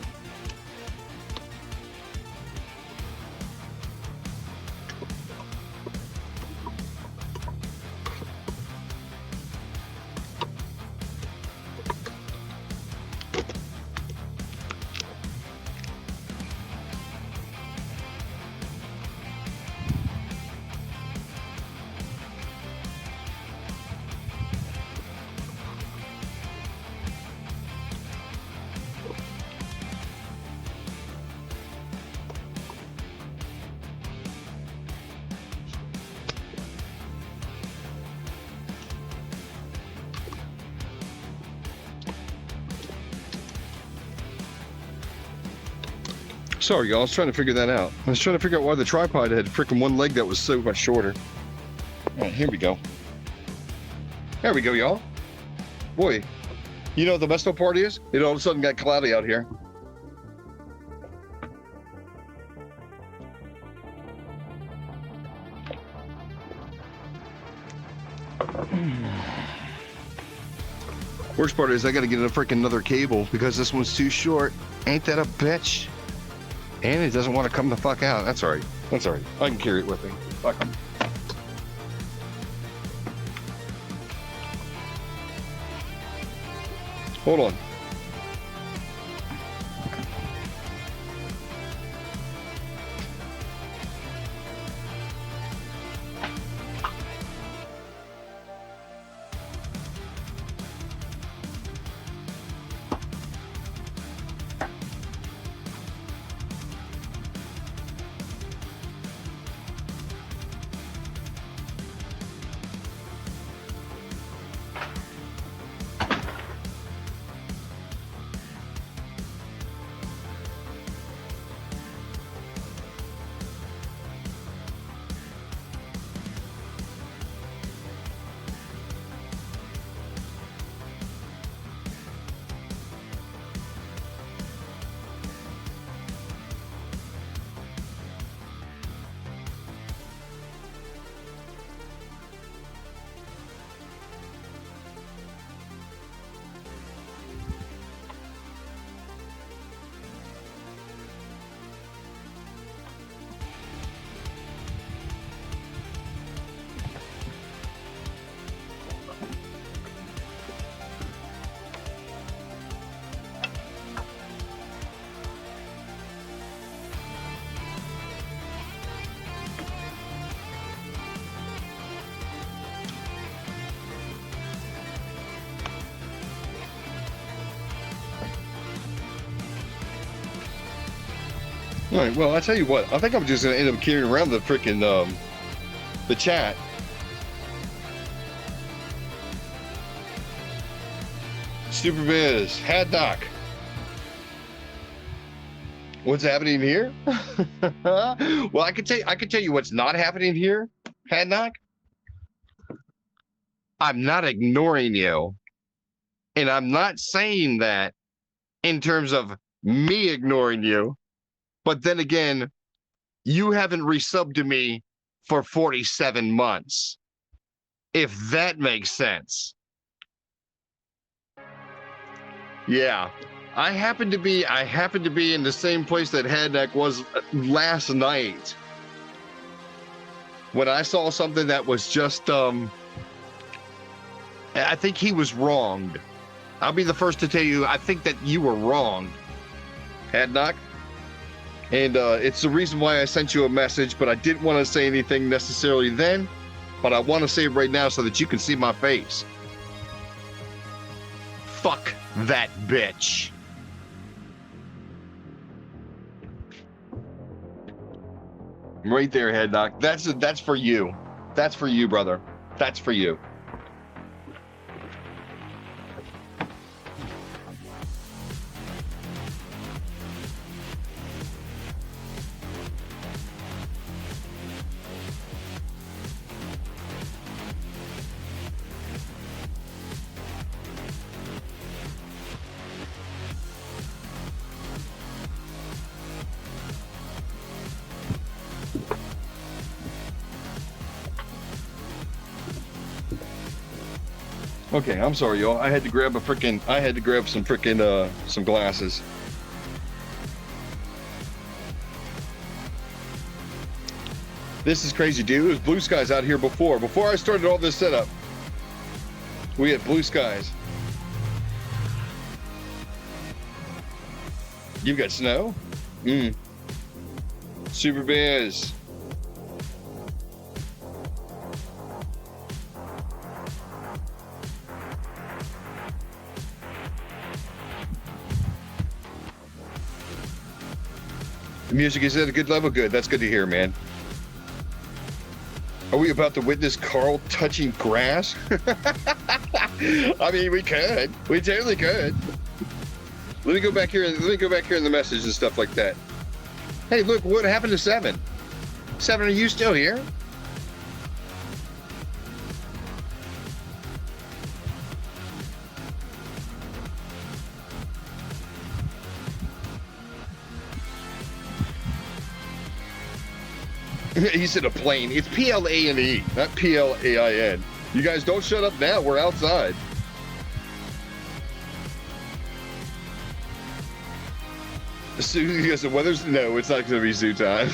Sorry, y'all. I was trying to figure that out. I was trying to figure out why the tripod had freaking one leg that was so much shorter. All right, here we go. There we go, y'all. Boy, you know what the best part is? It all of a sudden got cloudy out here. Worst part is I gotta get a freaking another cable because this one's too short. Ain't that a bitch? And it doesn't want to come the fuck out. That's all right. That's all right. I can carry it with me. Fuck 'em. Hold on. All right, well, I tell you what, I think I'm just gonna end up carrying around the freaking the chat. Super Biz, Haddock. What's happening here? Well, I can tell you what's not happening here, Haddock. I'm not ignoring you, and I'm not saying that in terms of me ignoring you. But then again, you haven't resubbed to me for 47 months. If that makes sense. Yeah. I happen to be in the same place that Haddock was last night. When I saw something that was just I think he was wronged. I'll be the first to tell you, I think that you were wronged, Haddock. And it's the reason why I sent you a message, but I didn't want to say anything necessarily then, but I want to say it right now so that you can see my face. Fuck that bitch. Right there, Haddock. That's for you. That's for you, brother. That's for you. Okay, I'm sorry, y'all. I had to grab some freaking some glasses. This is crazy, dude. It was blue skies out here before. Before I started all this setup, we had blue skies. You've got snow? Super Bears. The music is at a good level. Good. That's good to hear, man. Are we about to witness Carl touching grass? I mean, we could. We totally could. Let me go back here. Let me go back here in the message and stuff like that. Hey, look, what happened to 7? 7, are you still here? He said a plane. It's P-L-A-N-E, not P-L-A-I-N. You guys don't shut up now. We're outside. Yes, the weather's no, it's not going to be zoo time.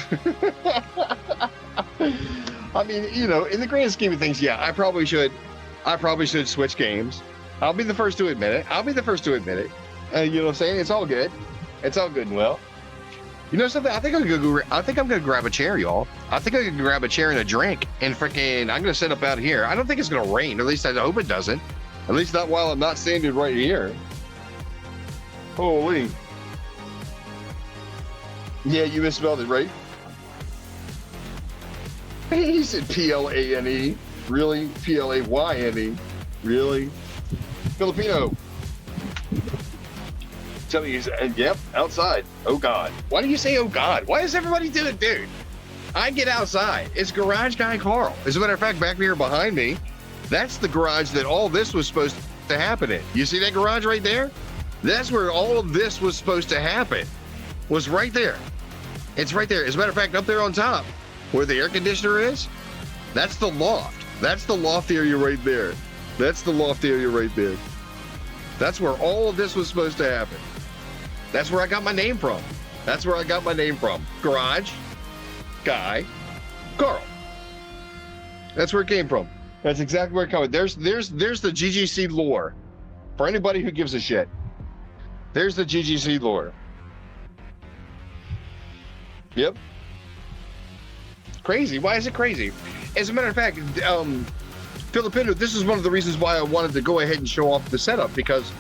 I mean, you know, in the grand scheme of things, yeah, I probably should switch games. I'll be the first to admit it. You know what I'm saying? It's all good. It's all good and well. You know something? I think I'm gonna grab a chair, y'all. I think I can grab a chair and a drink, and freaking, I'm gonna sit up out here. I don't think it's gonna rain. At least I hope it doesn't. At least not while I'm not standing right here. Holy. Yeah, you misspelled it, right? He said P-L-A-N-E. Really? P-L-A-Y-N-E. Really? Filipino. Tell me, yep, outside. Oh, God. Why do you say, oh, God? Why does everybody do it, dude? I get outside. It's Garage Guy Carl. As a matter of fact, back here behind me, that's the garage that all this was supposed to happen in. You see that garage right there? That's where all of this was supposed to happen. Was right there. It's right there. As a matter of fact, up there on top, where the air conditioner is, that's the loft. That's the loft area right there. That's the loft area right there. That's where all of this was supposed to happen. That's where I got my name from. That's where I got my name from. Garage Guy Carl. That's where it came from. That's exactly where it came from. There's the GGC lore. For anybody who gives a shit. There's the GGC lore. Yep. Crazy. Why is it crazy? As a matter of fact, Filipino, this is one of the reasons why I wanted to go ahead and show off the setup, because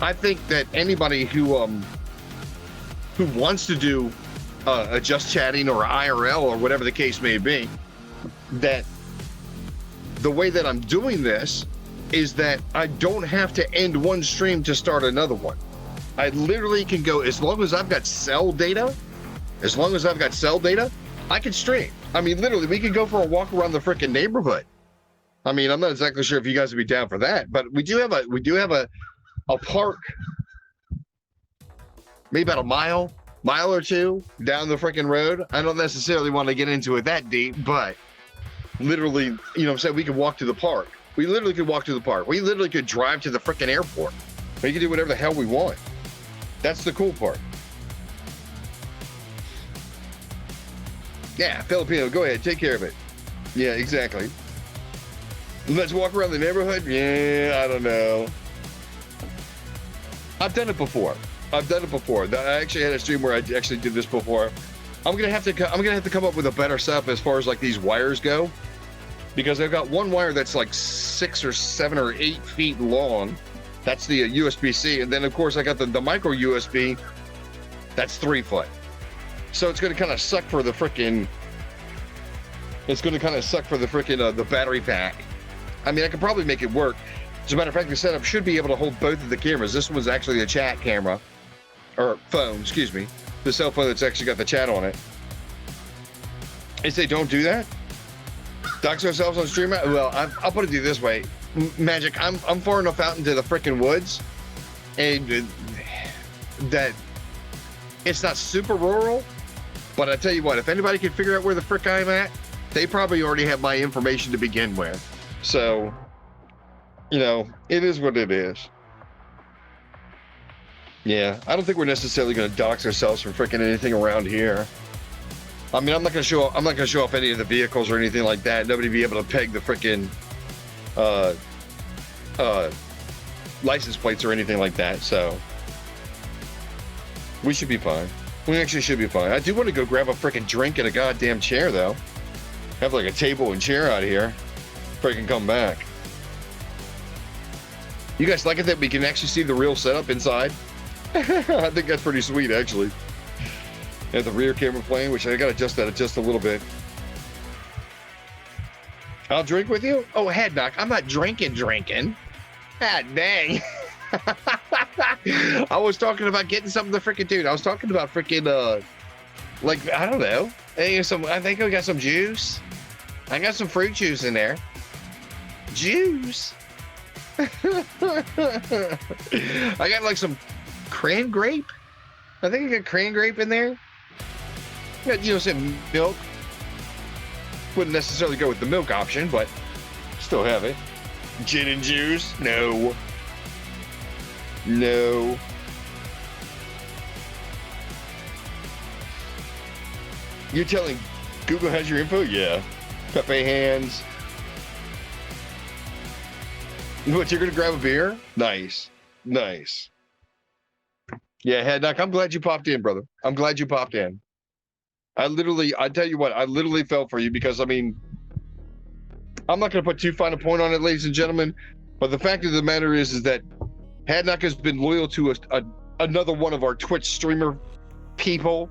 I think that anybody who wants to do a just chatting or IRL or whatever the case may be, that the way that I'm doing this is that I don't have to end one stream to start another one. I literally can go, as long as I've got cell data, I can stream. I mean, literally, we can go for a walk around the freaking neighborhood. I mean, I'm not exactly sure if you guys would be down for that, but we do have a park, maybe about a mile or two down the freaking road. I don't necessarily want to get into it that deep, but literally, you know what I'm saying, we could walk to the park. We literally could walk to the park. We literally could drive to the freaking airport. We can do whatever the hell we want. That's the cool part. Yeah, Filipino, go ahead, take care of it. Yeah, exactly. Let's walk around the neighborhood. Yeah, I don't know. I've done it before. I actually had a stream where I actually did this before. I'm gonna have to come up with a better setup as far as like these wires go, because I've got one wire that's like 6 or 7 or 8 feet long. That's the USB-C, and then of course I got the micro USB. That's 3 foot. So it's gonna kind of suck for the freaking. The battery pack. I mean, I could probably make it work. As a matter of fact, the setup should be able to hold both of the cameras. This one's actually a chat camera, or phone, excuse me. The cell phone that's actually got the chat on it. They say don't do that. Dox ourselves on stream. Well, I'll put it to you this way, Magic. I'm far enough out into the freaking woods, and that it's not super rural. But I tell you what, if anybody can figure out where the frick I'm at, they probably already have my information to begin with. So, You know, it is what it is. Yeah, I don't think we're necessarily going to dox ourselves from freaking anything around here. I mean, I'm not going to show. I'm not going to show off any of the vehicles or anything like that. Nobody be able to peg the freaking license plates or anything like that. So we should be fine. We actually should be fine. I do want to go grab a freaking drink and a goddamn chair though. Have like a table and chair out here. Freaking come back. You guys like it that we can actually see the real setup inside? I think that's pretty sweet, actually. And the rear camera playing, which I got to adjust that just a little bit. I'll drink with you? Oh, head knock. I'm not drinking. Ah, dang. I was talking about getting something to freaking dude. I was talking about freaking, like, I don't know. I think I got some juice. I got some fruit juice in there. Juice. I got like some cran grape. I think I got cran grape in there. Got, you know, some milk. Wouldn't necessarily go with the milk option, but still have it. Gin and juice? No. No. You're telling Google has your info? Yeah. Pepe hands. What, you're gonna grab a beer? Nice. Nice. Yeah, Head Knock, I'm glad you popped in, brother. I'm glad you popped in. I tell you what, I literally fell for you because, I mean, I'm not gonna put too fine a point on it, ladies and gentlemen, but the fact of the matter is that Head Knock has been loyal to another one of our Twitch streamer people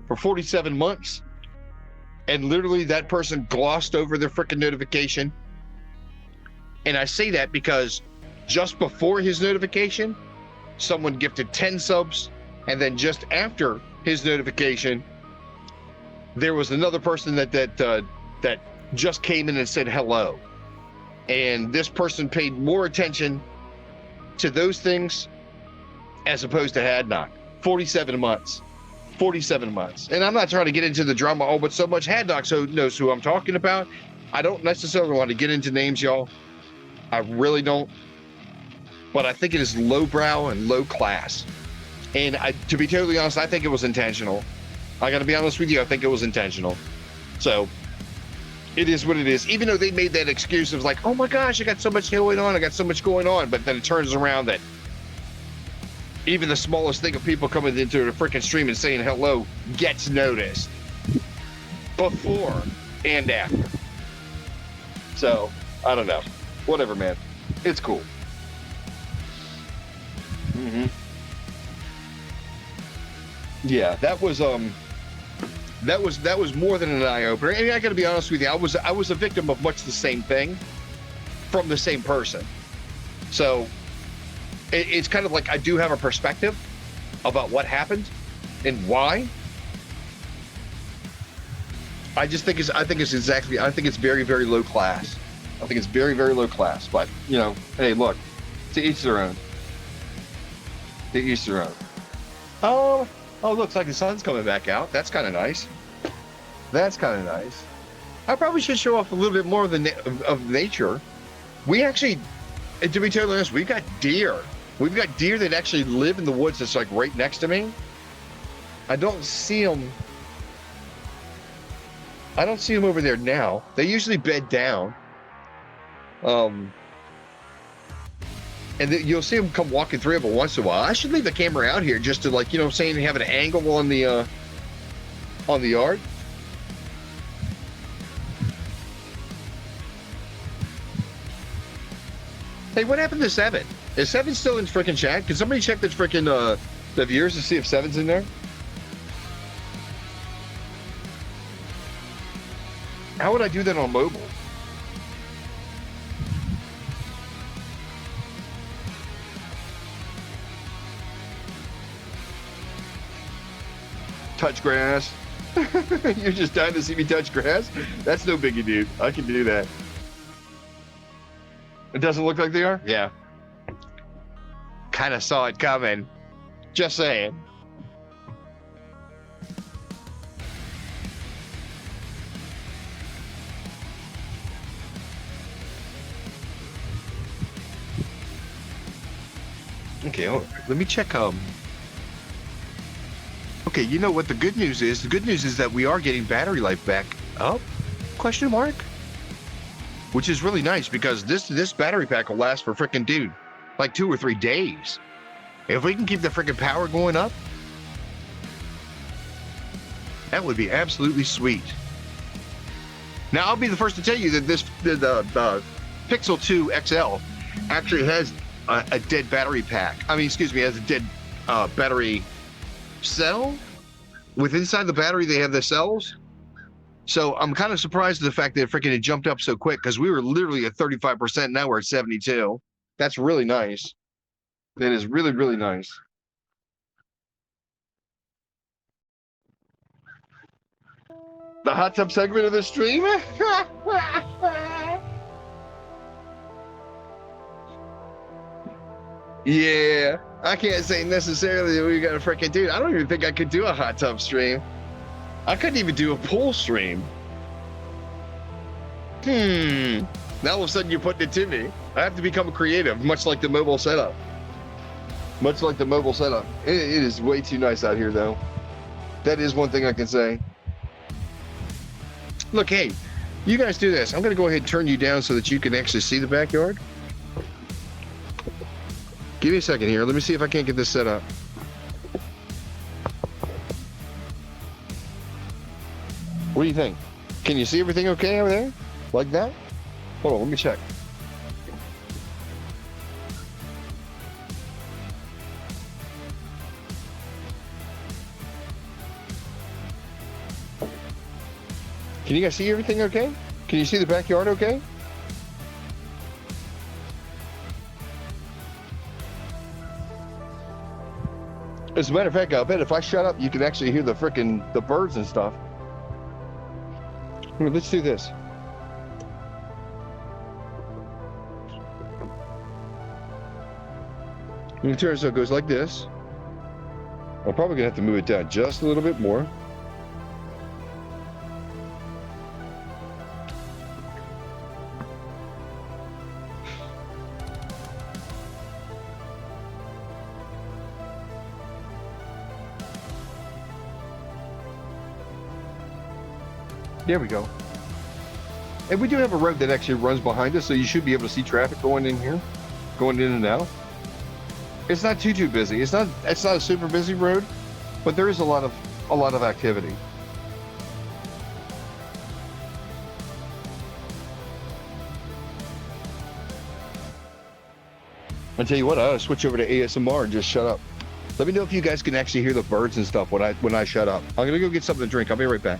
for 47 months. And literally that person glossed over their freaking notification. And I say that because just before his notification, someone gifted 10 subs. And then just after his notification, there was another person that just came in and said hello. And this person paid more attention to those things as opposed to Hadnock. 47 months. 47 months. And I'm not trying to get into the drama all but so much. Hadnock knows who I'm talking about. I don't necessarily want to get into names, y'all. I really don't. But I think it is lowbrow and low class. And to be totally honest, I think it was intentional. I got to be honest with you. I think it was intentional. So it is what it is. Even though they made that excuse of like, oh my gosh, I got so much going on. I got so much going on. But then it turns around that even the smallest thing of people coming into the freaking stream and saying hello gets noticed before and after. So I don't know. Whatever, man. It's cool. Mm-hmm. Yeah, that was more than an eye opener. And I got to be honest with you, I was a victim of much the same thing from the same person. So it's kind of like I do have a perspective about what happened and why. I think it's very, very low class. I think it's very, very low class. But you know, hey, look, to each their own. To each their own. Oh, looks like the sun's coming back out. That's kind of nice. That's kind of nice. I probably should show off a little bit more of nature. We actually, to be totally honest, we've got deer. We've got deer that actually live in the woods that's like right next to me. I don't see them. I don't see them over there now. They usually bed down. And you'll see them come walking through every once in a while. I should leave the camera out here just to, like, you know what I'm saying, have an angle on the yard. Hey, what happened to Seven? Is Seven still in freaking chat? Can somebody check the freaking the viewers to see if Seven's in there? How would I do that on mobile? Touch grass. You're just dying to see me touch grass? That's no biggie, dude. I can do that. It doesn't look like they are? Yeah. Kind of saw it coming. Just saying. Okay, let me check. Okay, you know what the good news is? The good news is that we are getting battery life back up? Question mark? Which is really nice because this battery pack will last for frickin' dude, like 2 or 3 days. If we can keep the frickin' power going up, that would be absolutely sweet. Now I'll be the first to tell you that the Pixel 2 XL actually has a dead battery pack. I mean, excuse me, has a dead battery cell. With inside the battery, they have the cells. So I'm kind of surprised at the fact that freaking it jumped up so quick because we were literally at 35%. Now we're at 72. That's really nice. That is really, really nice. The hot tub segment of the stream? Yeah, I can't say necessarily that we got a freaking dude. I don't even think I could do a hot tub stream. I couldn't even do a pool stream. Now all of a sudden you're putting it to me. I have to become creative, much like the mobile setup. Much like the mobile setup. It is way too nice out here, though. That is one thing I can say. Look, hey, you guys do this. I'm going to go ahead and turn you down so that you can actually see the backyard. Give me a second here. Let me see if I can't get this set up. What do you think? Can you see everything okay over there? Like that? Hold on, let me check. Can you guys see everything okay? Can you see the backyard okay? As a matter of fact, I bet if I shut up, you can actually hear the birds and stuff. Here, let's do this. Let me turn it so it goes like this. I'm probably gonna have to move it down just a little bit more. There we go. And we do have a road that actually runs behind us, so you should be able to see traffic going in here, going in and out. It's not too busy. It's not a super busy road, but there is a lot of activity. I tell you what, I ought to switch over to ASMR and just shut up. Let me know if you guys can actually hear the birds and stuff when I shut up. I'm gonna go get something to drink. I'll be right back.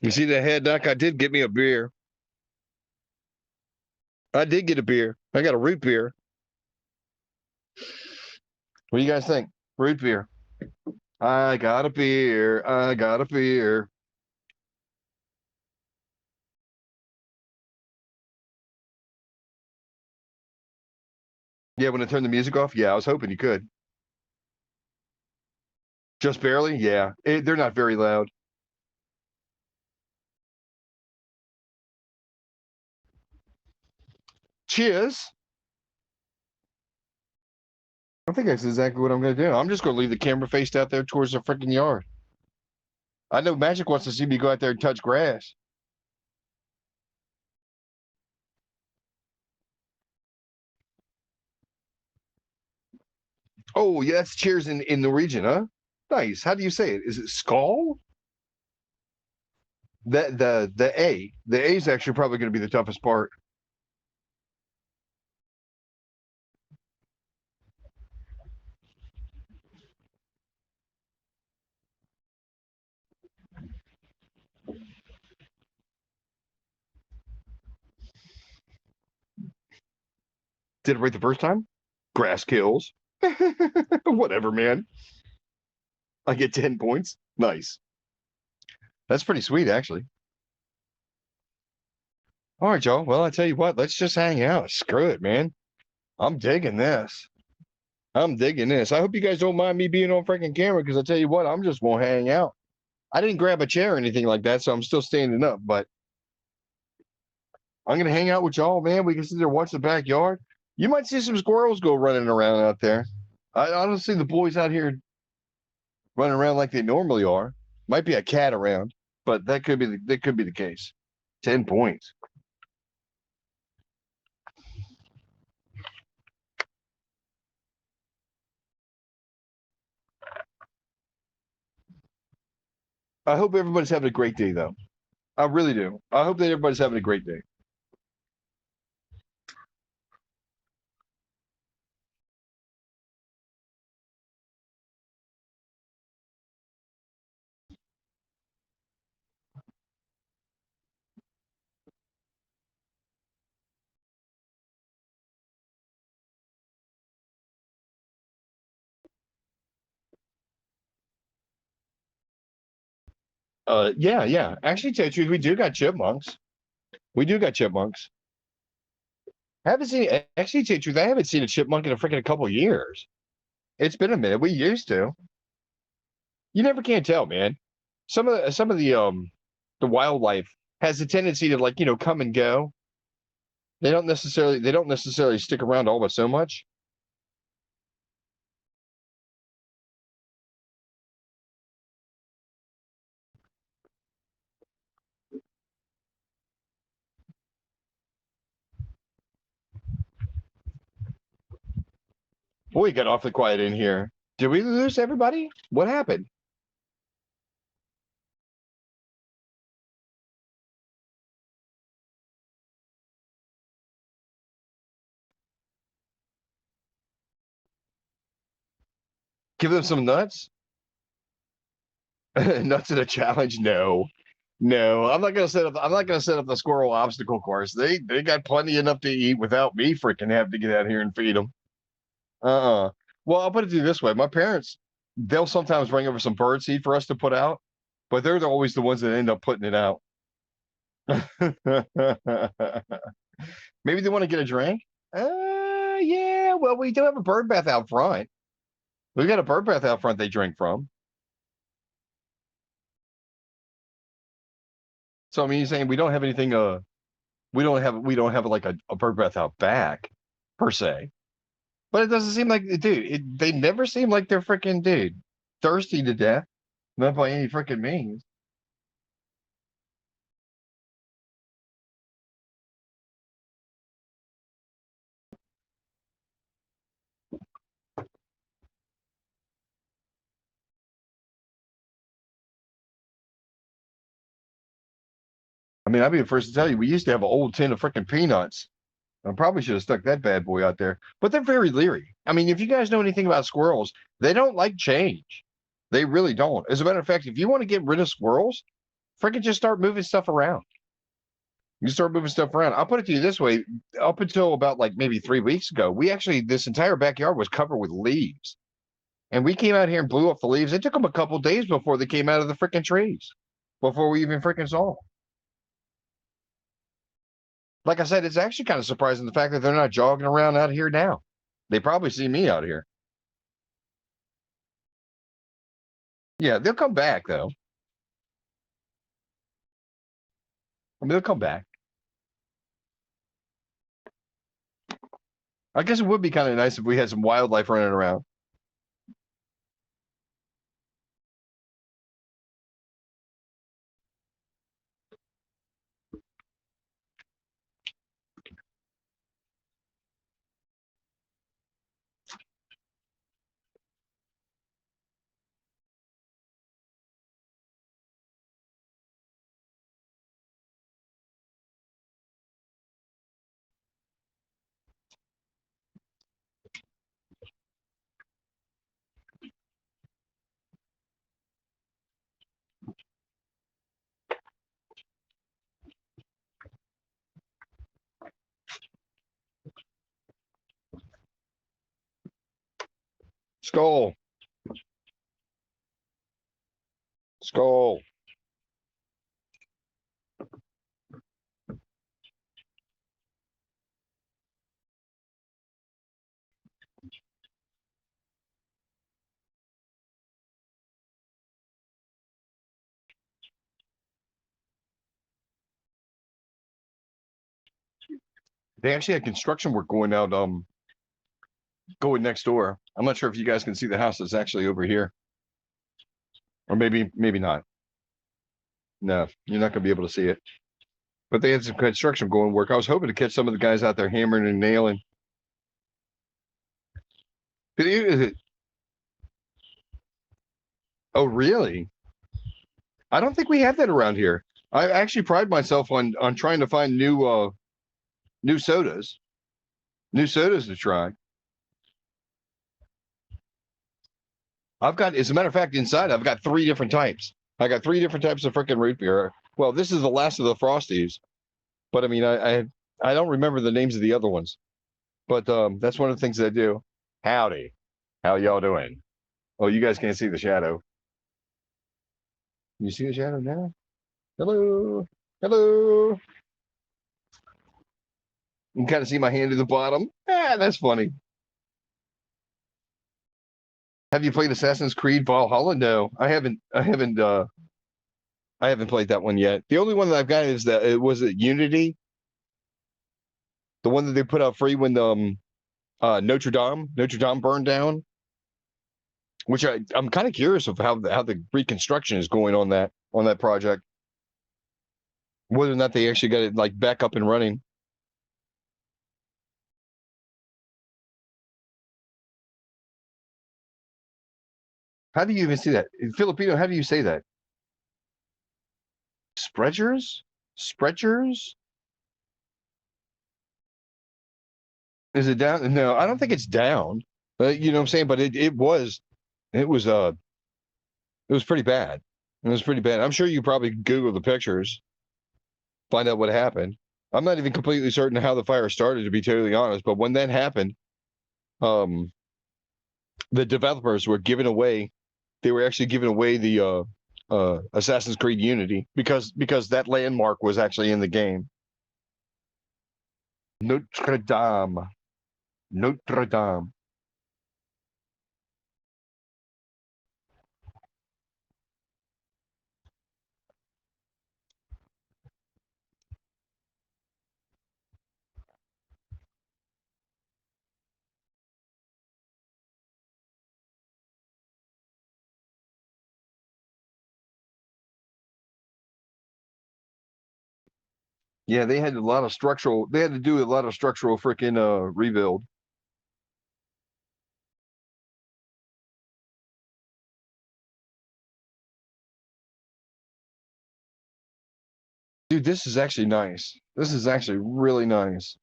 You see that head knock? I did get me a beer. I did get a beer. I got a root beer. What do you guys think? Root beer. I got a beer. I got a beer. Yeah, when I turned the music off, yeah, I was hoping you could. Just barely? Yeah. They're not very loud. Cheers. I think that's exactly what I'm going to do. I'm just going to leave the camera faced out there towards the freaking yard. I know Magic wants to see me go out there and touch grass. Oh, yeah, that's cheers in Norwegian, huh? Nice. How do you say it? Is it skull? The A. The A is actually probably going to be the toughest part. Did it right the first time? Grass kills. Whatever, man. I get 10 points. Nice. That's pretty sweet, actually. All right, y'all. Well, I tell you what, let's just hang out. Screw it, man. I'm digging this. I'm digging this. I hope you guys don't mind me being on freaking camera because I tell you what, I'm just gonna hang out. I didn't grab a chair or anything like that, so I'm still standing up, but I'm gonna hang out with y'all, man. We can sit there watch the backyard. You might see some squirrels go running around out there. I don't see the boys out here running around like they normally are. Might be a cat around, but that could be the case. 10 points. I hope everybody's having a great day, though. I really do. I hope that everybody's having a great day. Yeah. Actually, to tell you the truth, we do got chipmunks. We do got chipmunks. Haven't seen actually to tell you the truth, I haven't seen a chipmunk in a freaking couple of years. It's been a minute. We used to. You never can tell, man. Some of the wildlife has a tendency to like, come and go. They don't necessarily stick around all but so much. Boy, it got awfully quiet in here. Did we lose everybody? What happened? Give them some nuts? Nuts in a challenge? No. No, I'm not gonna set up the squirrel obstacle course. They got plenty enough to eat without me freaking having to get out here and feed them. Well, I'll put it to you this way. My parents, they'll sometimes bring over some bird seed for us to put out, but always the ones that end up putting it out. Maybe they want to get a drink. Yeah. Well, we do have a bird bath out front. We've got a bird bath out front they drink from. So I mean, you're saying we don't have anything. We don't have like a bird bath out back, per se. But it doesn't seem like, dude. They never seem like they're freaking thirsty to death, not by any freaking means. I mean, I'd be the first to tell you, we used to have an old tin of freaking peanuts. I probably should have stuck that bad boy out there. But they're very leery. I mean, if you guys know anything about squirrels, they don't like change. They really don't. As a matter of fact, if you want to get rid of squirrels, freaking just start moving stuff around. You start moving stuff around. I'll put it to you this way: up until about like maybe 3 weeks ago, this entire backyard was covered with leaves, and we came out here and blew up the leaves. It took them a couple days before they came out of the freaking trees, before we even freaking saw them. Like I said, it's actually kind of surprising the fact that they're not jogging around out here now. They probably see me out here. Yeah, they'll come back though. I mean, they'll come back. I guess it would be kind of nice if we had some wildlife running around. Skull. Skull. They actually had construction work going out, going next door. I'm not sure if you guys can see the house that's actually over here. Or maybe not. No, you're not gonna be able to see it. But they had some construction going work. I was hoping to catch some of the guys out there hammering and nailing. Oh, really? I don't think we have that around here. I actually pride myself on trying to find new sodas. New sodas to try. I've got, as a matter of fact, inside I've got 3 different types. I got 3 different types of freaking root beer. Well, this is the last of the Frosties, but I mean, I don't remember the names of the other ones, but that's one of the things I do. Howdy, how y'all doing? Oh, you guys can't see the shadow. You see the shadow now? Hello, hello. You can kind of see my hand at the bottom. Ah, that's funny. Have you played Assassin's Creed Valhalla? No, I haven't. I haven't played that one yet. The only one that I've got is that it was it Unity, the one that they put out free when the Notre Dame burned down. Which I'm kind of curious of how the reconstruction is going on that project. Whether or not they actually got it like back up and running. How do you even see that? In Filipino, how do you say that? Spreaders? Spreaders? Is it down? No, I don't think it's down. You know what I'm saying? But it was pretty bad. It was pretty bad. I'm sure you probably Google the pictures, find out what happened. I'm not even completely certain how the fire started, to be totally honest. But when that happened, the developers were giving away. They were actually giving away the Assassin's Creed Unity because that landmark was actually in the game. Notre Dame. Notre Dame. Yeah, they had a lot of structural. They had to do a lot of structural freaking rebuild. Dude, this is actually nice. This is actually really nice.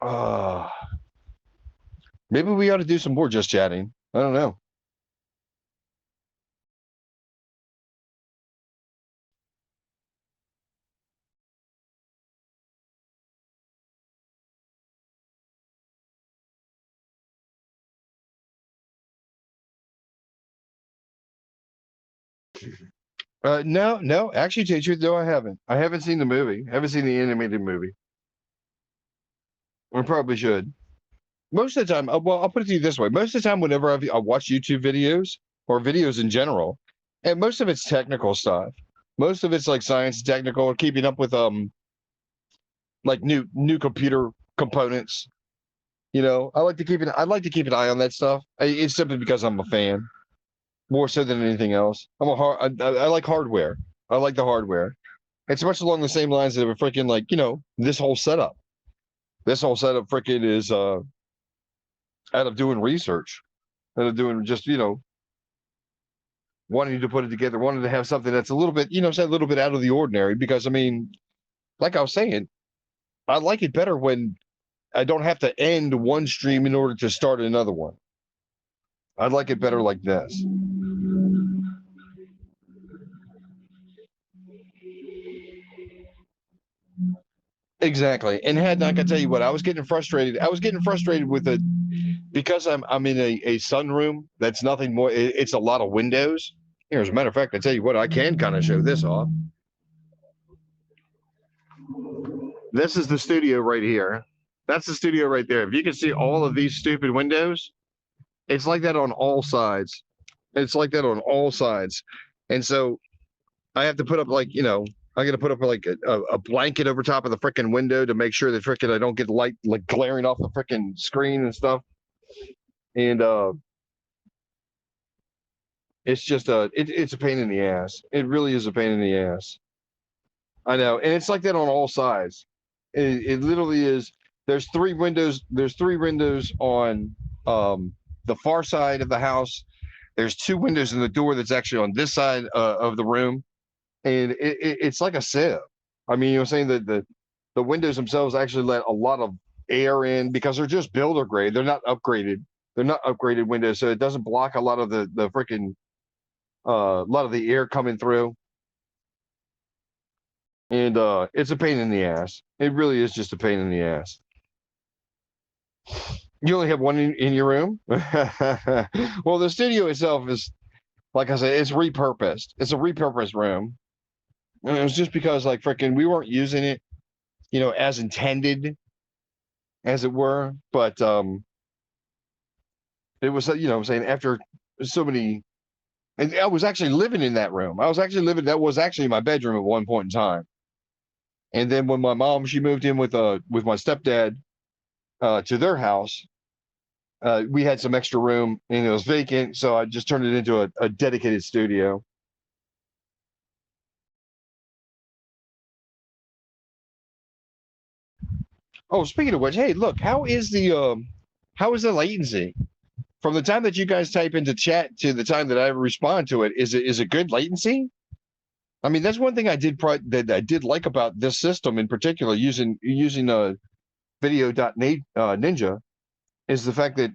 Uh, maybe we ought to do some more just chatting. I don't know. No. Actually, to tell you the truth, no, I haven't. I haven't seen the movie. I haven't seen the animated movie. I probably should. Most of the time, well, I'll put it to you this way: most of the time, whenever I watch YouTube videos or videos in general, and most of it's technical stuff. Most of it's like science, technical, keeping up with like new computer components. You know, I like to keep an eye on that stuff. It's simply because I'm a fan, more so than anything else. I like hardware. I like the hardware. It's much along the same lines of a freaking like this whole setup. This whole setup freaking is out of doing research, out of doing just wanting to put it together, wanting to have something that's a little bit say a little bit out of the ordinary. Because I mean, like I was saying, I like it better when I don't have to end one stream in order to start another one. I'd like it better like this. Exactly. And had I can tell you what, I was getting frustrated. I was getting frustrated with it because I'm in a sunroom that's nothing more. It's a lot of windows. Here, as a matter of fact, I tell you what, I can kind of show this off. This is the studio right here. That's the studio right there. If you can see all of these stupid windows, it's like that on all sides. It's like that on all sides. And so I have to put up like, I got to put up like a blanket over top of the freaking window to make sure that freaking I don't get light like glaring off the freaking screen and stuff. And it's just it's a pain in the ass. It really is a pain in the ass. I know, and it's like that on all sides. It literally is. There's three windows. There's three windows on the far side of the house. There's two windows in the door that's actually on this side of the room, and it's like a sieve. I mean, you're saying that the windows themselves actually let a lot of air in because they're just builder grade. They're not upgraded. They're not upgraded windows, so it doesn't block a lot of the freaking lot of the air coming through. And it's a pain in the ass. It really is just a pain in the ass. You only have one in your room? Well, the studio itself is, like I said, it's repurposed. It's a repurposed room. And it was just because, like, freaking, we weren't using it, as intended, as it were. But it was, I'm saying, after so many, and I was actually living in that room. That was actually my bedroom at one point in time. And then when my mom, she moved in with my stepdad to their house, we had some extra room and it was vacant. So I just turned it into a dedicated studio. Oh, speaking of which, hey, look, how is the latency from the time that you guys type into chat to the time that I respond to it? Is it good latency? I mean, that's one thing I did like about this system in particular, using video.ninja, is the fact that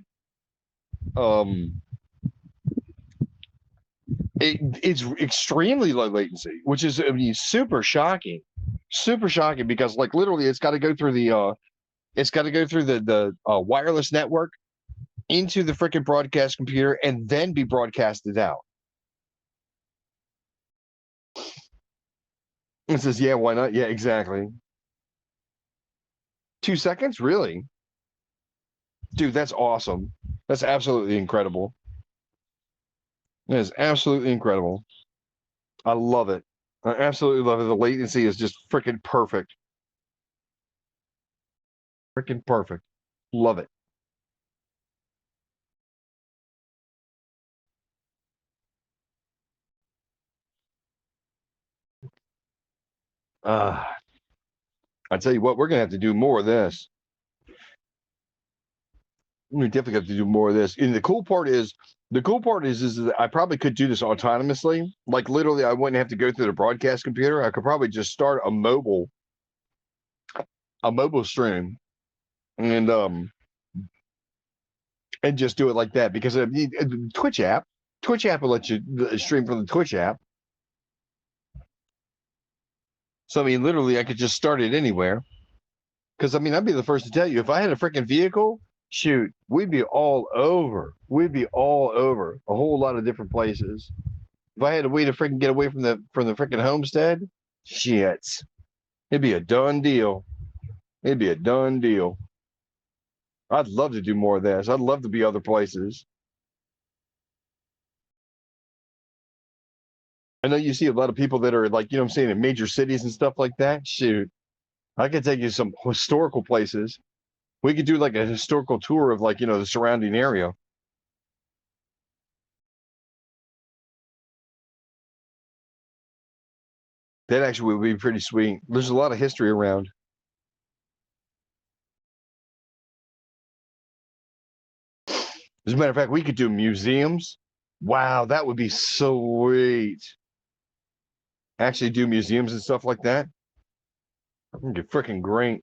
it's extremely low latency, which is, I mean, super shocking because like literally it's got to go through the wireless network into the freaking broadcast computer and then be broadcasted out. It says, yeah, why not? Yeah, exactly. 2 seconds? Really? Dude, that's awesome. That's absolutely incredible. That is absolutely incredible. I love it. I absolutely love it. The latency is just freaking perfect. Freaking perfect. Love it. I tell you what, we're gonna have to do more of this. We definitely have to do more of this. And the cool part is that I probably could do this autonomously. Like literally, I wouldn't have to go through the broadcast computer. I could probably just start a mobile stream, and just do it like that. Because Twitch app will let you stream from the Twitch app. So I mean, literally, I could just start it anywhere. Because I mean, I'd be the first to tell you, if I had a freaking vehicle, shoot, we'd be all over. We'd be all over a whole lot of different places. if I had a way to freaking get away from the freaking homestead, shit, it'd be a done deal. It'd be a done deal. I'd love to do more of this. I'd love to be other places. I know you see a lot of people that are like, you know what I'm saying, in major cities and stuff like that. Shoot, I could take you to some historical places. We could do like a historical tour of like, you know, the surrounding area. That actually would be pretty sweet. There's a lot of history around. As a matter of fact, we could do museums. Wow, that would be sweet. Actually do museums and stuff like that. I'm gonna get freaking great.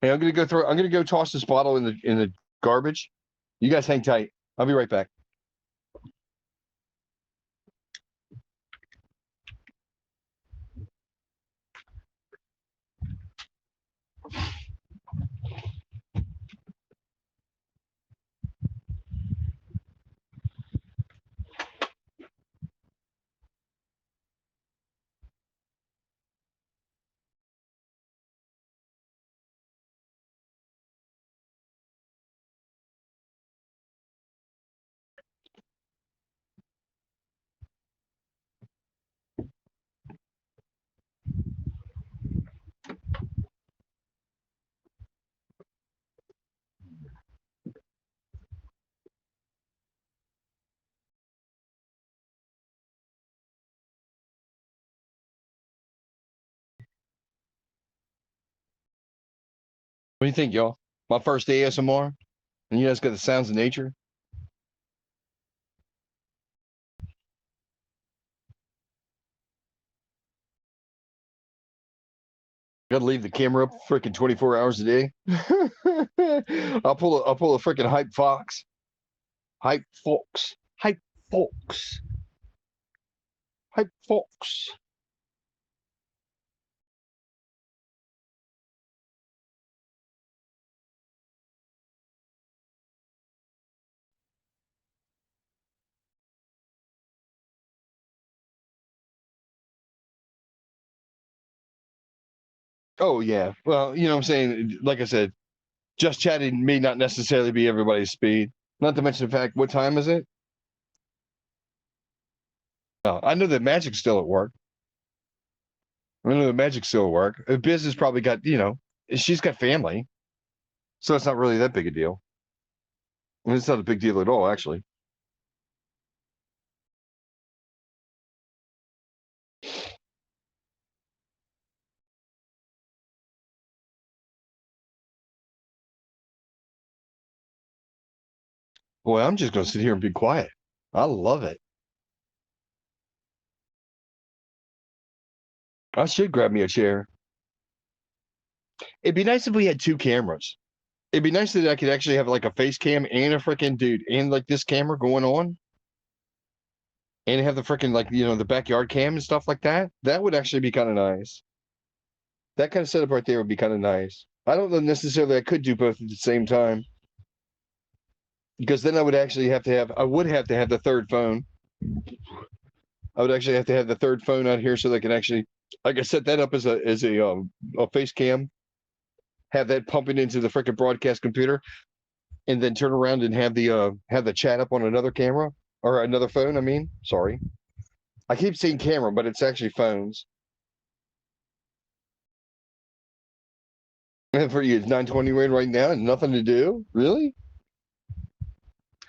Hey, I'm gonna go toss this bottle in the garbage. You guys hang tight. I'll be right back. What do you think, y'all? My first ASMR, and you guys got the sounds of nature. Gotta leave the camera up freaking 24 hours a day. I'll pull a freaking hype fox. Hype fox. Hype fox. Hype fox. Oh yeah. Well, you know what I'm saying? Like I said, just chatting may not necessarily be everybody's speed. Not to mention the fact, what time is it? I know that Magic's still at work. I know that Magic's still at work. Biz has probably got, you know, she's got family. So it's not really that big a deal. I mean, it's not a big deal at all, actually. Boy, I'm just gonna sit here and be quiet. I love it. I should grab me a chair. It'd be nice if we had two cameras. It'd be nice that I could actually have like a face cam and a freaking dude and like this camera going on. And have the freaking like, you know, the backyard cam and stuff like that. That would actually be kind of nice. That kind of setup right there would be kind of nice. I don't know necessarily I could do both at the same time. Because then I would actually have to have the third phone. I would actually have to have the third phone out here so that I can actually, I could set that up as a face cam, have that pumping into the freaking broadcast computer, and then turn around and have the chat up on another camera or another phone. I mean, sorry, I keep saying camera, but it's actually phones. And for you, it's 9:20 right now and nothing to do, really?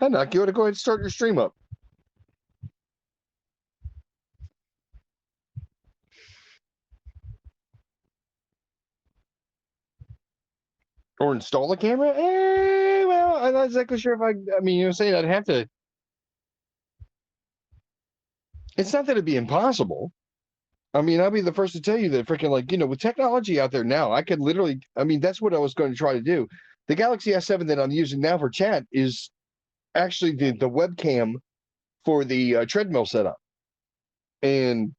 Hi, Knock, you want to go ahead and start your stream up? Or install a camera? Well, I'm not exactly sure if I mean, you know, saying I'd have to. It's not that it'd be impossible. I mean, I'll be the first to tell you that freaking like, you know, with technology out there now, I could literally, I mean, that's what I was going to try to do. The Galaxy S7 that I'm using now for chat is actually the webcam for the treadmill setup. And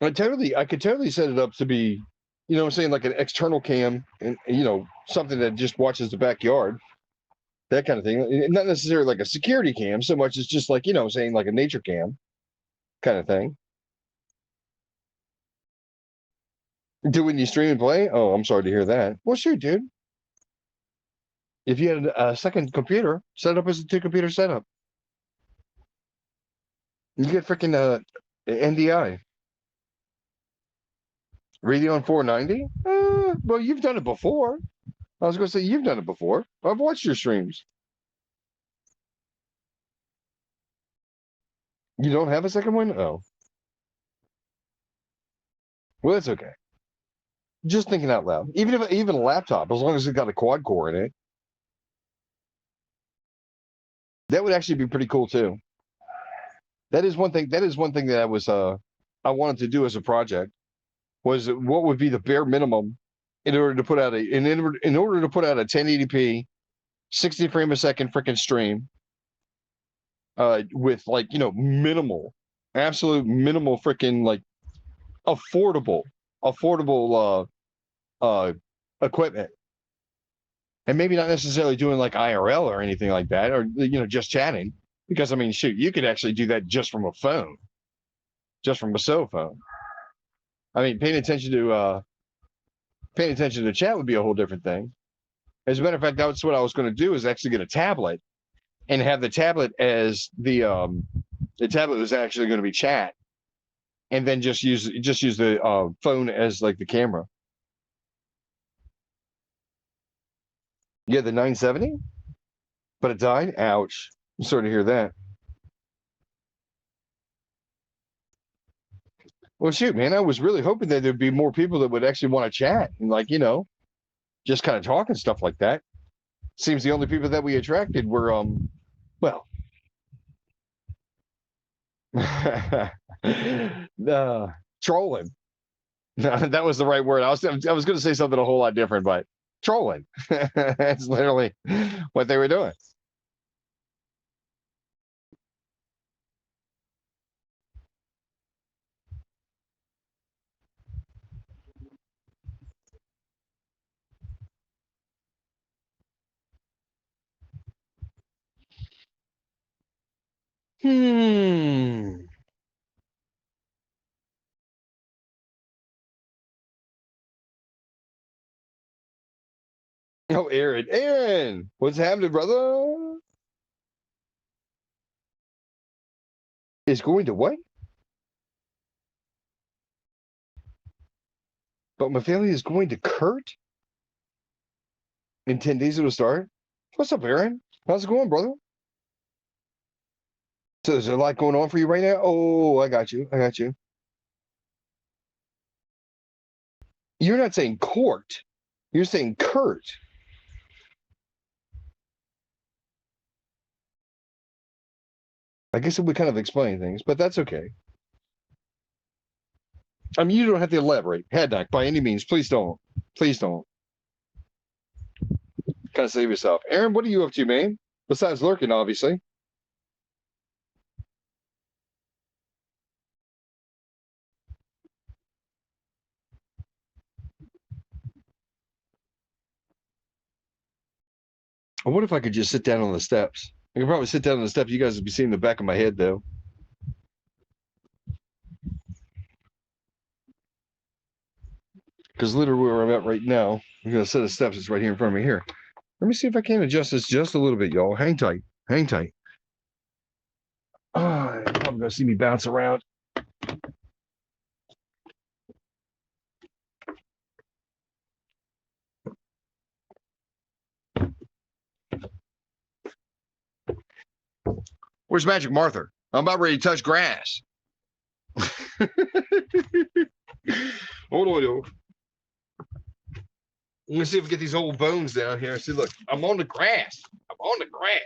I could totally set it up to be, you know what I'm saying, like an external cam and, you know, something that just watches the backyard. that kind of thing. Not necessarily like a security cam so much as just like, you know, saying like a nature cam kind of thing. Do when you stream and play? Oh, I'm sorry to hear that. Well, shoot, dude. If you had a second computer, set it up as a 2-computer setup. You get freaking NDI. Radeon 490? Well, you've done it before. I was going to say you've done it before. I've watched your streams. You don't have a second one? Oh. Well, that's okay. Just thinking out loud. Even a laptop, as long as it's got a quad core in it, that would actually be pretty cool too. That is one thing. That is one thing that I wanted to do as a project. Was what would be the bare minimum in order to put out in order to put out a 1080p 60 frame a second freaking stream with like, you know, minimal, absolute minimal freaking like affordable equipment, and maybe not necessarily doing like IRL or anything like that, or, you know, just chatting, because I mean, shoot, you could actually do that just from a phone, just from a cell phone. I mean, paying attention to chat would be a whole different thing. As a matter of fact, that's what I was going to do, is actually get a tablet and have the tablet as the tablet was actually going to be chat, and then just use the phone as like the camera. Yeah, the 970, but it died. Ouch! I'm sorry to hear that. Well, shoot, man, I was really hoping that there'd be more people that would actually want to chat and, like, you know, just kind of talk and stuff like that. Seems the only people that we attracted were, well, trolling. That was the right word. I was going to say something a whole lot different, but trolling. That's literally what they were doing. Hmm. Oh, Aaron, what's happening, brother? Is going to what? But my family is going to Kurt in 10 days it'll start. What's up, Aaron? How's it going, brother? So is there a lot going on for you right now? Oh, I got you. You're not saying court. You're saying Kurt. I guess it would kind of explain things, but that's okay. I mean, you don't have to elaborate, Haddock, by any means. Please don't. Please don't. Kind of save yourself. Aaron, what are you up to, man? Besides lurking, obviously. What if I could just sit down on the steps? I could probably sit down on the steps. You guys would be seeing the back of my head, though. Because literally where I'm at right now, I'm going to set of steps. It's right here in front of me here. Let me see if I can adjust this just a little bit, y'all. Hang tight. Hang tight. Oh, you're probably going to see me bounce around. Where's Magic Martha? I'm about ready to touch grass. Hold on, yo. Let me see if we get these old bones down here. See, look, I'm on the grass. I'm on the grass.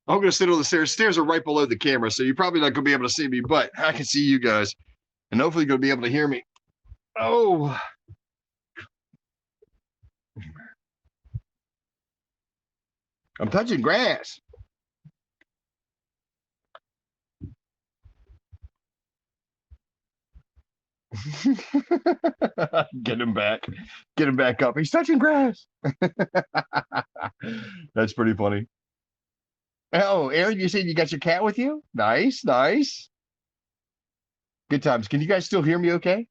I'm going to sit on the stairs. Stairs are right below the camera, so you're probably not going to be able to see me, but I can see you guys. And hopefully you're going to be able to hear me. Oh. I'm touching grass. Get him back. Get him back up. He's touching grass. That's pretty funny. Oh, Aaron, you said you got your cat with you? Nice, nice. Good times. Can you guys still hear me okay?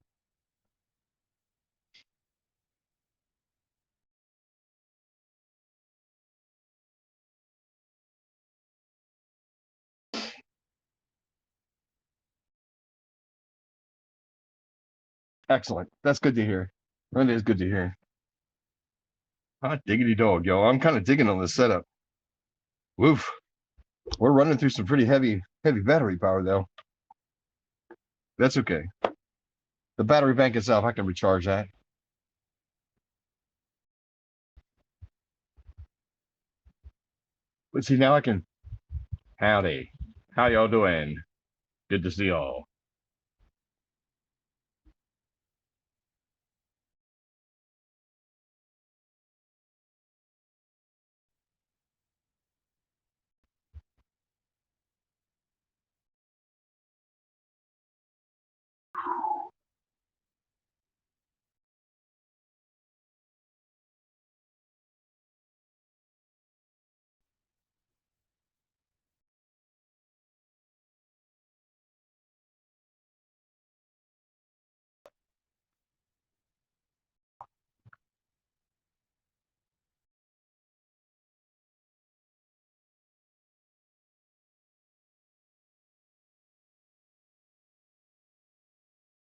Excellent. That's good to hear. That is good to hear. Hot diggity dog, yo. I'm kind of digging on this setup. Woof. We're running through some pretty heavy battery power though. That's okay. The battery bank itself, I can recharge that. But see, now I can. Howdy. How y'all doing? Good to see y'all.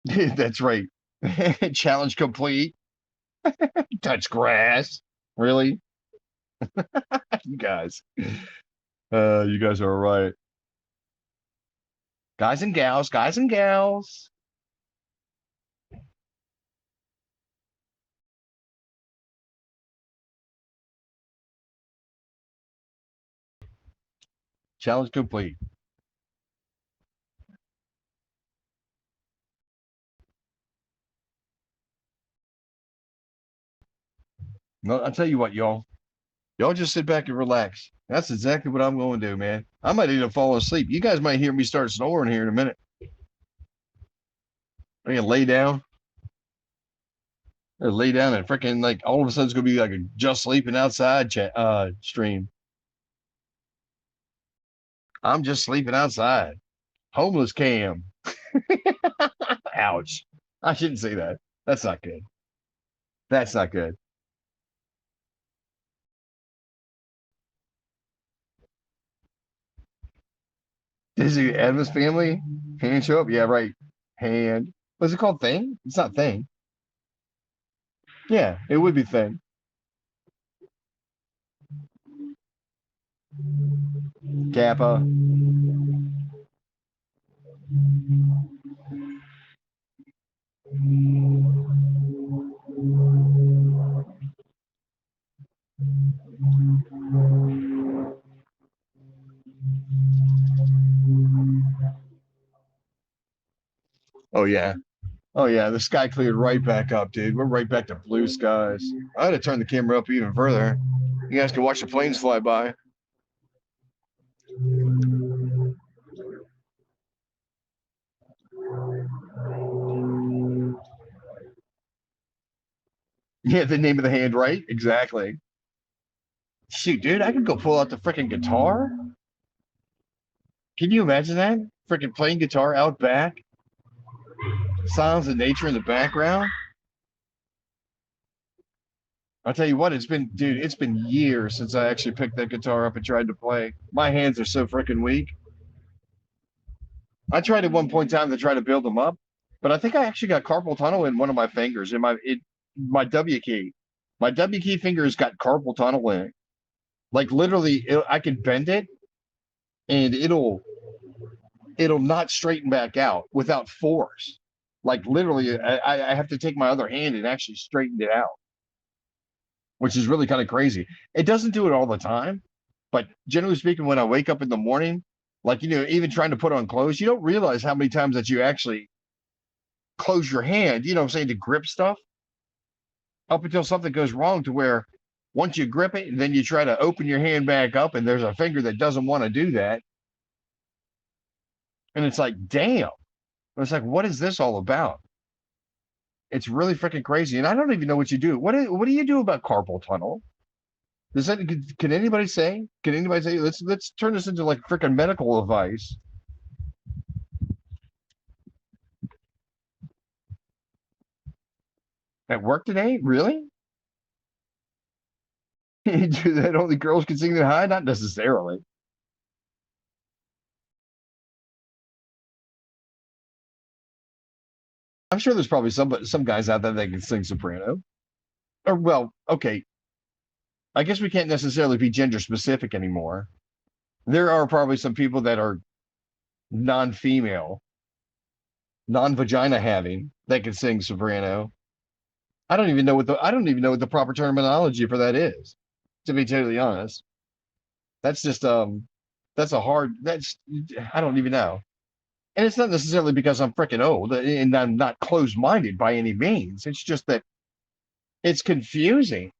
That's right. Challenge complete. Touch grass. Really? You guys. You guys are all right. Guys and gals, guys and gals. Challenge complete. No, I'll tell you what, y'all. Y'all just sit back and relax. That's exactly what I'm going to do, man. I might even fall asleep. You guys might hear me start snoring here in a minute. I'm gonna lay down. Or lay down and freaking like all of a sudden it's gonna be like a just sleeping outside stream. I'm just sleeping outside. Homeless cam. Ouch. I shouldn't say that. That's not good. That's not good. Is it Adam's family? Hand show up? Yeah, right. Hand. What's it called? Thing? It's not thing. Yeah, it would be thing. Kappa. Oh yeah. Oh yeah, the sky cleared right back up, dude. We're right back to blue skies. I had to turn the camera up even further. You guys can watch the planes fly by. Yeah, the name of the hand, right? Exactly. Shoot, dude, I could go pull out the freaking guitar. Can you imagine that? Freaking playing guitar out back. Sounds of nature in the background. I'll tell you what, it's been years since I actually picked that guitar up and tried to play. My hands are so freaking weak. I tried at one point in time to try to build them up, but I think I actually got carpal tunnel in one of my fingers, in my W key. My W key finger's got carpal tunnel in it. Like literally, I can bend it, and it'll not straighten back out without force. Like literally, I have to take my other hand and actually straighten it out, which is really kind of crazy. It doesn't do it all the time, but generally speaking, when I wake up in the morning, like, even trying to put on clothes, you don't realize how many times that you actually close your hand, you know what I'm saying, to grip stuff up until something goes wrong to where Once you grip it, and then you try to open your hand back up, and there's a finger that doesn't want to do that. And it's like, damn. It's like, what is this all about? It's really freaking crazy. And I don't even know what you do. What do you do about carpal tunnel? Does that can anybody say? Can anybody say let's turn this into like freaking medical advice? At work today? Really? You do that only girls can sing that high? Not necessarily. I'm sure there's probably some guys out there that can sing soprano. Or well, okay. I guess we can't necessarily be gender specific anymore. There are probably some people that are non-female, non-vagina having that can sing soprano. I don't even know what the proper terminology for that is, to be totally honest. That's just that's I don't even know. And it's not necessarily because I'm freaking old and I'm not closed-minded by any means. It's just that it's confusing.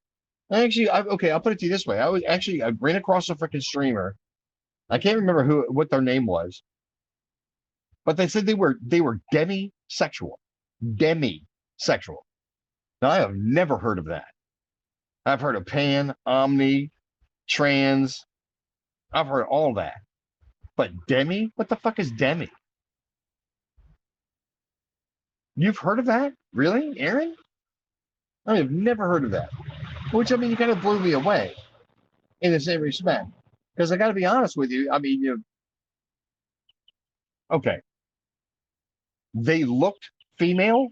Actually, okay, I'll put it to you this way. I ran across a freaking streamer. I can't remember what their name was, but they said they were demisexual. Demisexual. Now, I have never heard of that. I've heard of pan, omni, trans. I've heard all that. But demi? What the fuck is demi? You've heard of that? Really, Aaron? I have never heard of that. Which, I mean, you kind of blew me away in the same respect. Because I got to be honest with you. I mean, okay. They looked female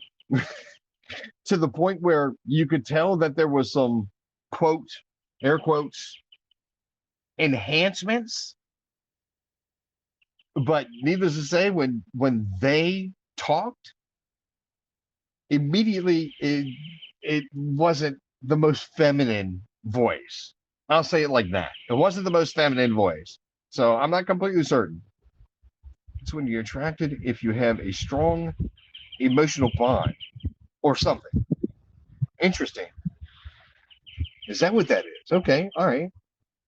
to the point where you could tell that there was some quote, air quotes, enhancements. But needless to say, when they talked, immediately it wasn't the most feminine voice. I'll say it like that. It wasn't the most feminine voice. So I'm not completely certain. It's when you're attracted if you have a strong emotional bond or something. Interesting. Is that what that is? Okay, all right.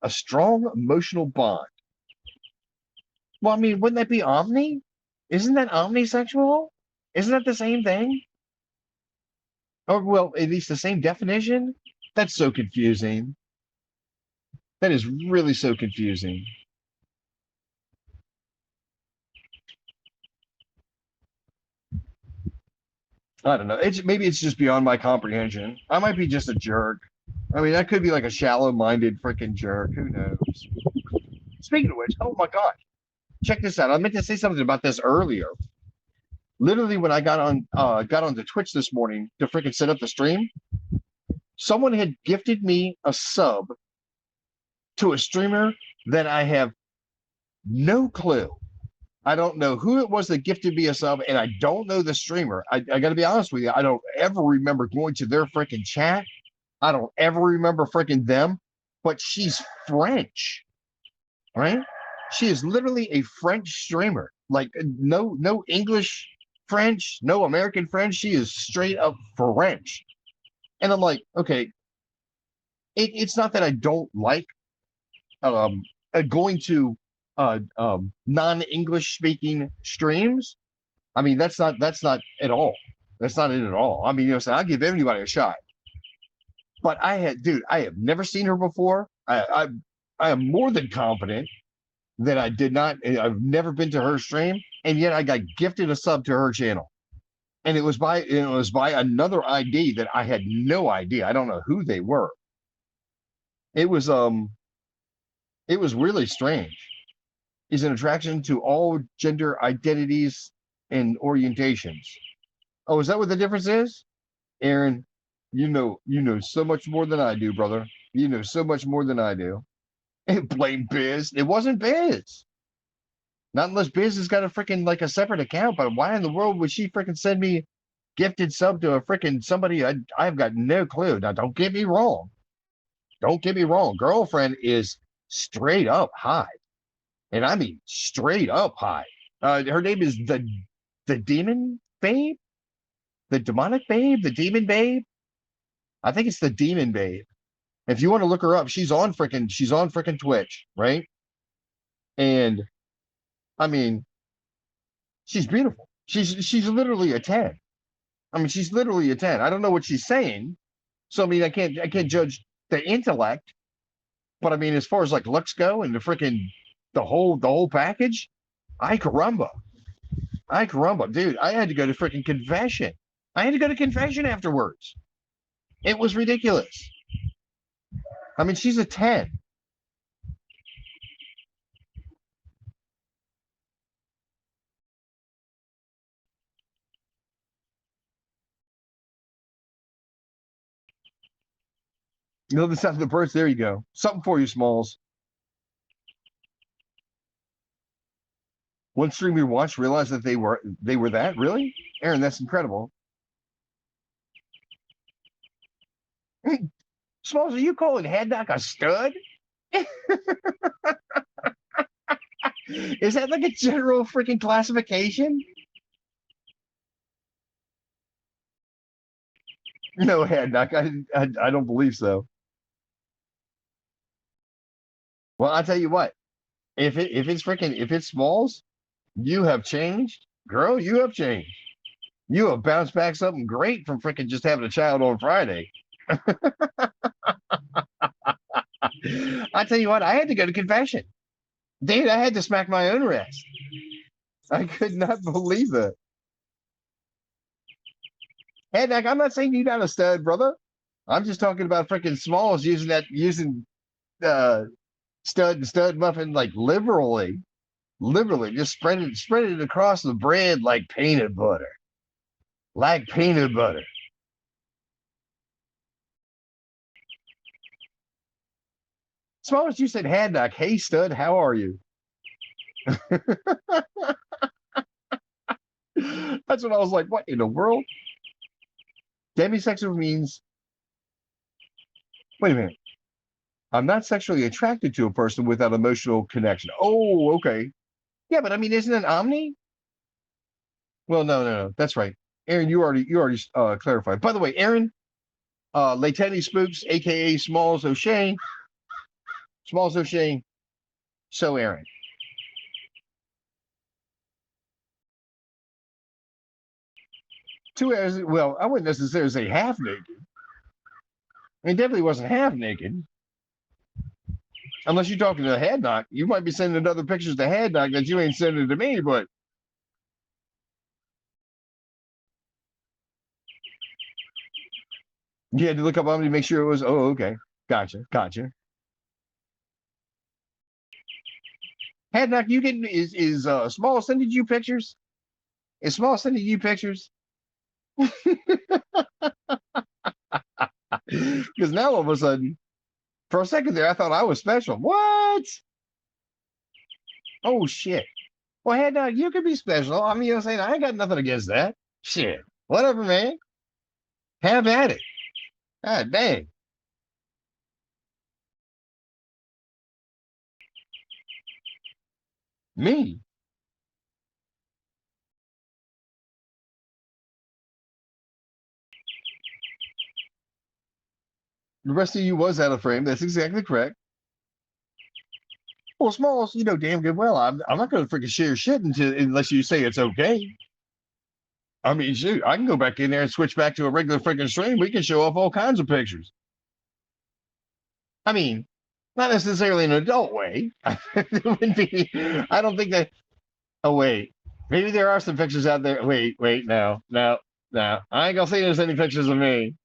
A strong emotional bond. Well, I mean, wouldn't that be omni? Isn't that omnisexual? Isn't that the same thing? Or, well, at least the same definition? That's so confusing. That is really so confusing. I don't know. Maybe it's just beyond my comprehension. I might be just a jerk. I mean, I could be like a shallow-minded freaking jerk. Who knows? Speaking of which, oh my God. Check this out. I meant to say something about this earlier. Literally, when I got onto Twitch this morning to freaking set up the stream, someone had gifted me a sub to a streamer that I have no clue. I don't know who it was that gifted me a sub, and I don't know the streamer. I got to be honest with you. I don't ever remember going to their freaking chat. I don't ever remember freaking them, but she's French, right? She is literally a French streamer. Like no English French, no American French. She is straight up French. And I'm like, okay, it's not that I don't like going to non-English speaking streams. I mean, that's not at all. That's not it at all. I mean, so I'll give anybody a shot. But I have never seen her before. I am more than confident that I've never been to her stream, and yet I got gifted a sub to her channel. And it was by another ID that I had no idea. I don't know who they were. It was really strange. Is an attraction to all gender identities and orientations. Oh, is that what the difference is? Aaron, you know so much more than I do, brother. You know so much more than I do. Blame Biz. It wasn't Biz. Not unless Biz has got a freaking like a separate account. But why in the world would she freaking send me gifted sub to a freaking somebody? I've got no clue. Now, don't get me wrong. Don't get me wrong. Girlfriend is straight up high, and I mean straight up high. Her name is the Demon Babe, the Demonic Babe, the Demon Babe. I think it's the Demon Babe. If you want to look her up, she's on freaking Twitch, right? And I mean, she's beautiful. She's literally a 10. I mean, she's literally a 10. I don't know what she's saying. So I mean, I can't judge the intellect, but I mean, as far as like looks go and the whole package, ay caramba. Ay caramba, dude. I had to go to freaking confession. I had to go to confession afterwards. It was ridiculous. I mean, she's a 10. You know the sound of the birds? There you go. Something for you, Smalls. One stream we watched realized that they were that? Really? Aaron, that's incredible. Smalls, are you calling Haddock a stud? Is that like a general freaking classification? No, Haddock, I don't believe so. Well, I'll tell you what. If it's Smalls, you have changed, girl. You have changed. You have bounced back something great from freaking just having a child on Friday. I tell you what, I had to go to confession. Dude, I had to smack my own wrist. I could not believe it. Hey, Nick, I'm not saying you're not a stud, brother. I'm just talking about freaking Smalls using stud muffin like liberally, just spread it across the bread like peanut butter, Smalls, you said Haddock. Hey, stud, how are you? That's what I was like. What in the world? Demisexual means. Wait a minute. I'm not sexually attracted to a person without emotional connection. Oh, okay. Yeah, but I mean, isn't it omni? Well, no. That's right. Aaron, you already clarified. By the way, Aaron, Latani Spooks, aka Smalls O'Shea. Smalls O'Shea. So Aaron. Two hours. Well, I wouldn't necessarily say half naked. I mean, definitely wasn't half naked. Unless you're talking to Haddock. You might be sending other pictures to Haddock that you ain't sending to me, but you had to look up on me to make sure it was. Oh, okay. Gotcha. Haddock, you getting is Small sending you pictures? Is Small sending you pictures? Because now all of a sudden, for a second there, I thought I was special. What? Oh shit. Well, Haddock, you could be special. I mean, you know what I'm saying? I ain't got nothing against that. Shit. Whatever, man. Have at it. God dang. Me. The rest of you was out of frame. That's exactly correct. Well, Smalls, you know damn good well. I'm not going to freaking share shit unless you say it's okay. I mean, shoot, I can go back in there and switch back to a regular freaking stream. We can show off all kinds of pictures. I mean, not necessarily in an adult way. It wouldn't be. I don't think that. Oh wait, maybe there are some pictures out there. Wait, no. I ain't gonna say there's any pictures of me.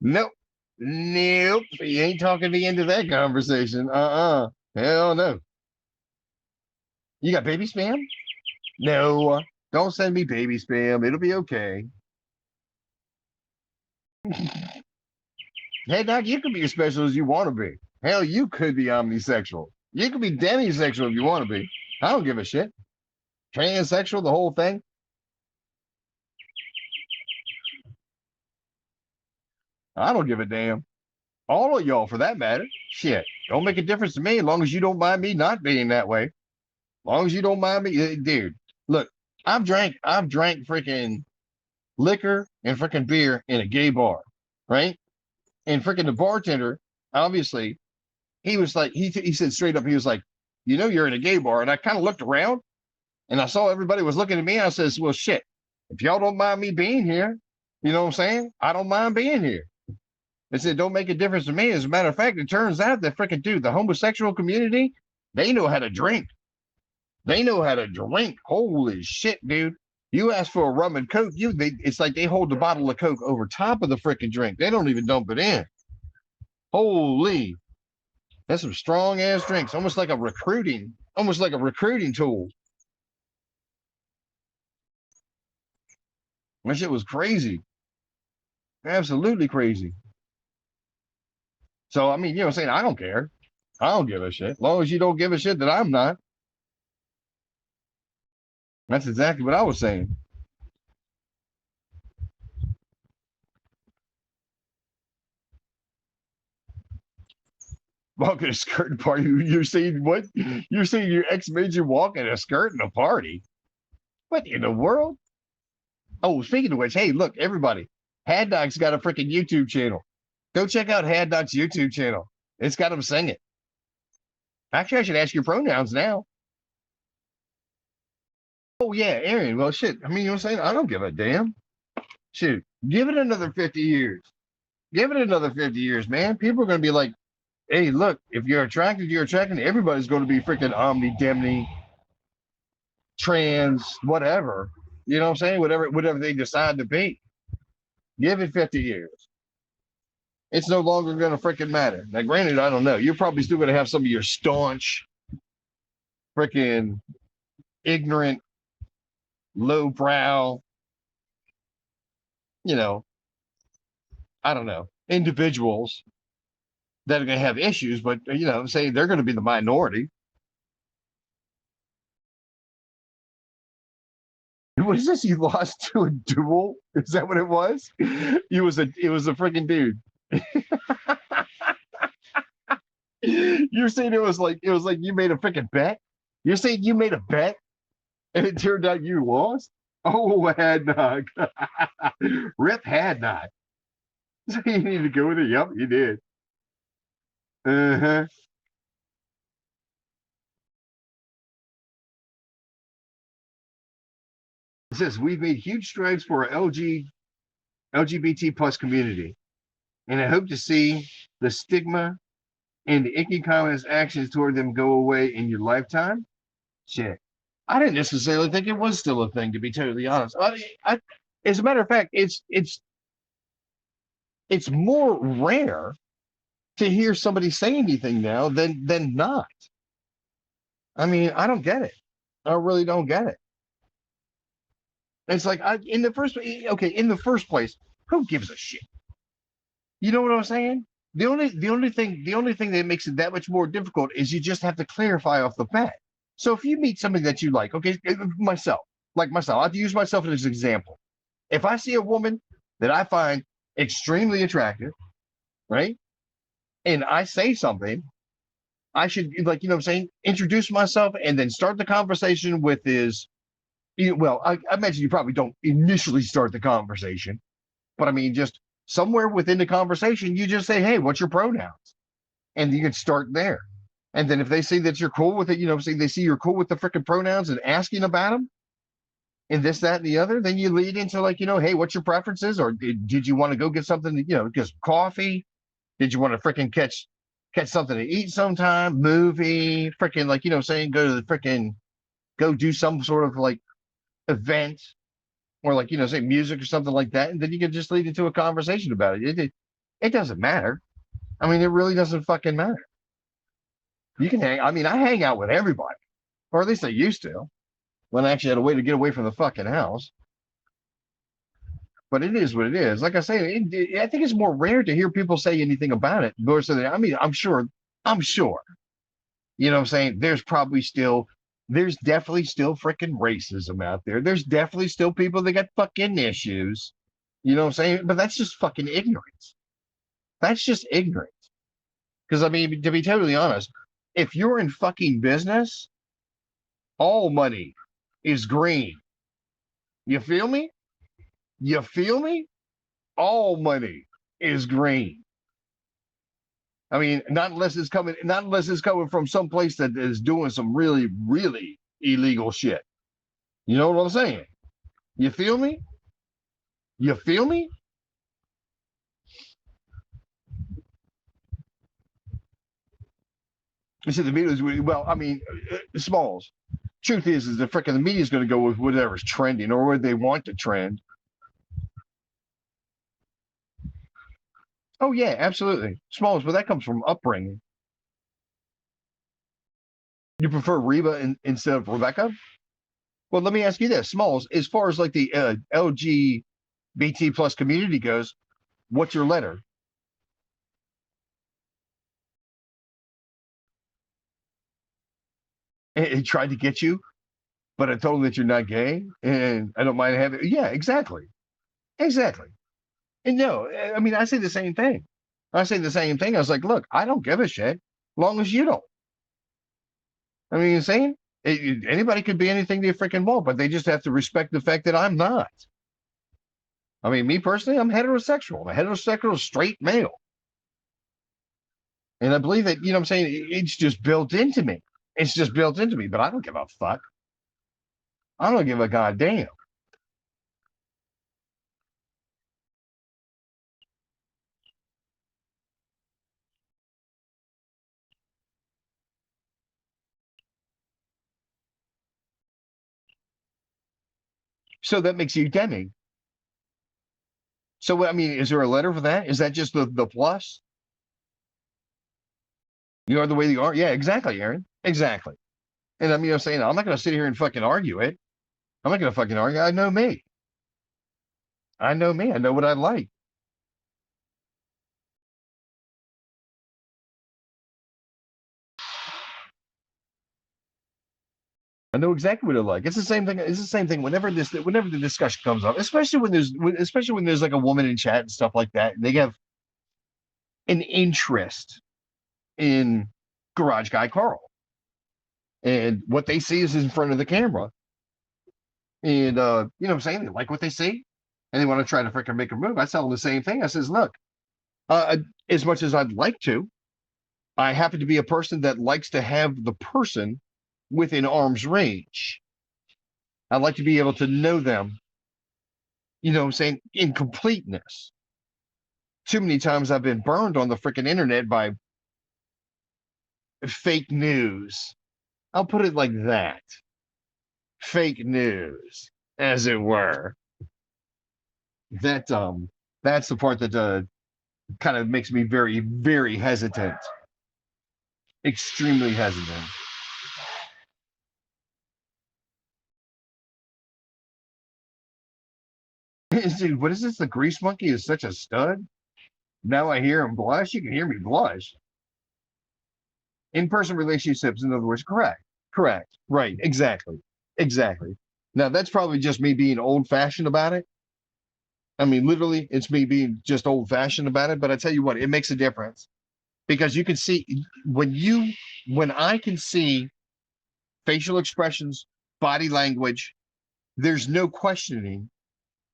Nope. You ain't talking me into that conversation. Hell no. You got baby spam? No. Don't send me baby spam. It'll be okay. Hey, Doc, you can be as special as you want to be. Hell, you could be omnisexual. You could be demisexual if you want to be. I don't give a shit. Transsexual, the whole thing. I don't give a damn. All of y'all, for that matter. Shit, don't make a difference to me as long as you don't mind me not being that way. As long as you don't mind me, dude. Look, I've drank freaking liquor and freaking beer in a gay bar, right? And freaking the bartender, obviously, he was like, he said straight up, he was like, you know, you're in a gay bar. And I kind of looked around and I saw everybody was looking at me. I says, well, shit, if y'all don't mind me being here, you know what I'm saying? I don't mind being here. It said, don't make a difference to me. As a matter of fact, it turns out that freaking dude, the homosexual community, they know how to drink. They know how to drink. Holy shit, dude. You ask for a rum and coke, it's like they hold the bottle of coke over top of the freaking drink. They don't even dump it in. Holy. That's some strong ass drinks, almost like a recruiting tool. That shit was crazy. Absolutely crazy. So, I mean, you know what I'm saying? I don't care. I don't give a shit. As long as you don't give a shit that I'm not. That's exactly what I was saying. Walking a skirt party. You're saying what? You're saying your ex made you walk in a skirt in a party? What in the world? Oh, speaking of which, hey, look, everybody. Had Dog's got a freaking YouTube channel. Go check out Had Dog's YouTube channel. It's got him singing. Actually, I should ask your pronouns now. Oh, yeah, Aaron. Well, shit. I mean, you know what I'm saying? I don't give a damn. Shoot. Give it another 50 years. Give it another 50 years, man. People are going to be like, hey, look, if you're attracted, you're attracted. Everybody's going to be freaking omni, trans, whatever. You know what I'm saying? Whatever they decide to be. Give it 50 years. It's no longer going to freaking matter. Now, granted, I don't know. You're probably still going to have some of your staunch, freaking ignorant, lowbrow, you know, I don't know, individuals that are going to have issues, but, you know, say they're going to be the minority. What is this? You lost to a duel? Is that what it was? It was a freaking dude. You're saying it was like you made a freaking bet? You're saying you made a bet and it turned out you lost? Oh, Had Dog. Rip Had Dog. So you need to go with it. Yep, you did. Uh-huh. It says we've made huge strides for our LGBT plus community, and I hope to see the stigma and the icky comments, actions toward them go away in your lifetime. Shit, I didn't necessarily think it was still a thing, to be totally honest. As a matter of fact, it's more rare to hear somebody say anything now than not. I mean, I don't get it. I really don't get it. It's like in the first place, who gives a shit? You know what I'm saying? The only thing that makes it that much more difficult is you just have to clarify off the bat. So if you meet somebody that you like, okay, myself, I have to use myself as an example. If I see a woman that I find extremely attractive, right, and I say something, I should, like, you know what I'm saying, introduce myself and then start the conversation with well, I imagine you probably don't initially start the conversation, but I mean, just somewhere within the conversation, you just say, hey, what's your pronouns? And you can start there. And then if they see that you're cool with it, you know, say they see you're cool with the freaking pronouns and asking about them and this, that, and the other, then you lead into like, you know, hey, what's your preferences? Or did you want to go get something, you know, just coffee? Did you want to freaking catch something to eat sometime? Movie, freaking, like, you know, saying go do some sort of like event or like, you know, say music or something like that. And then you can just lead into a conversation about it. It doesn't matter. I mean, it really doesn't fucking matter. You can I hang out with everybody, or at least I used to, when I actually had a way to get away from the fucking house. But it is what it is. Like I say, I think it's more rare to hear people say anything about it. I mean, I'm sure, you know what I'm saying? There's definitely still freaking racism out there. There's definitely still people that got fucking issues. You know what I'm saying? But that's just fucking ignorance. That's just ignorance. Because, I mean, to be totally honest, if you're in fucking business, all money is green. You feel me? You feel me? All money is green. I mean, not unless it's coming from some place that is doing some really, really illegal shit. You know what I'm saying? You feel me? You feel me? You see, the media is well. I mean, Smalls. Truth is the media is going to go with whatever's trending or what they want to trend. Oh yeah, absolutely, Smalls. But that comes from upbringing. You prefer Reba instead of Rebecca? Well, let me ask you this, Smalls. As far as like the LGBT plus community goes, what's your letter? It tried to get you, but I told him that you're not gay, and I don't mind having. Yeah, exactly, exactly. And no, I mean, I say the same thing. I say the same thing. I was like, look, I don't give a shit, long as you don't. I mean, you're saying anybody could be anything they freaking want, but they just have to respect the fact that I'm not. I mean, me personally, I'm heterosexual. I'm a heterosexual straight male. And I believe that, you know what I'm saying? It's just built into me. It's just built into me, but I don't give a fuck. I don't give a goddamn. So that makes you Demi. So, I mean, is there a letter for that? Is that just the plus? You are the way you are? Yeah, exactly, Aaron. Exactly. And I mean, I'm saying, I'm not going to sit here and fucking argue it. I'm not going to fucking argue. I know me. I know me. I know what I like. I know exactly what I like. It's the same thing. It's the same thing. Whenever the discussion comes up, especially when there's like a woman in chat and stuff like that, they have an interest in Garage Guy Carl, and what they see is in front of the camera, and you know what I'm saying, they like what they see, and they want to try to freaking make a move. I tell them the same thing. I says, look, as much as I'd like to, I happen to be a person that likes to have the person within arm's range. I like to be able to know them, you know what I'm saying, in completeness. Too many times I've been burned on the freaking internet by fake news. I'll put it like that. Fake news, as it were. That that's the part that kind of makes me very, very hesitant. Extremely hesitant. Dude, what is this? The Grease Monkey is such a stud. Now I hear him blush. You can hear me blush. In-person relationships, in other words, correct. Correct. Right. Exactly. Exactly. Now that's probably just me being old-fashioned about it. I mean, literally, it's me being just old-fashioned about it. But I tell you what, it makes a difference because you can see when I can see facial expressions, body language, there's no questioning.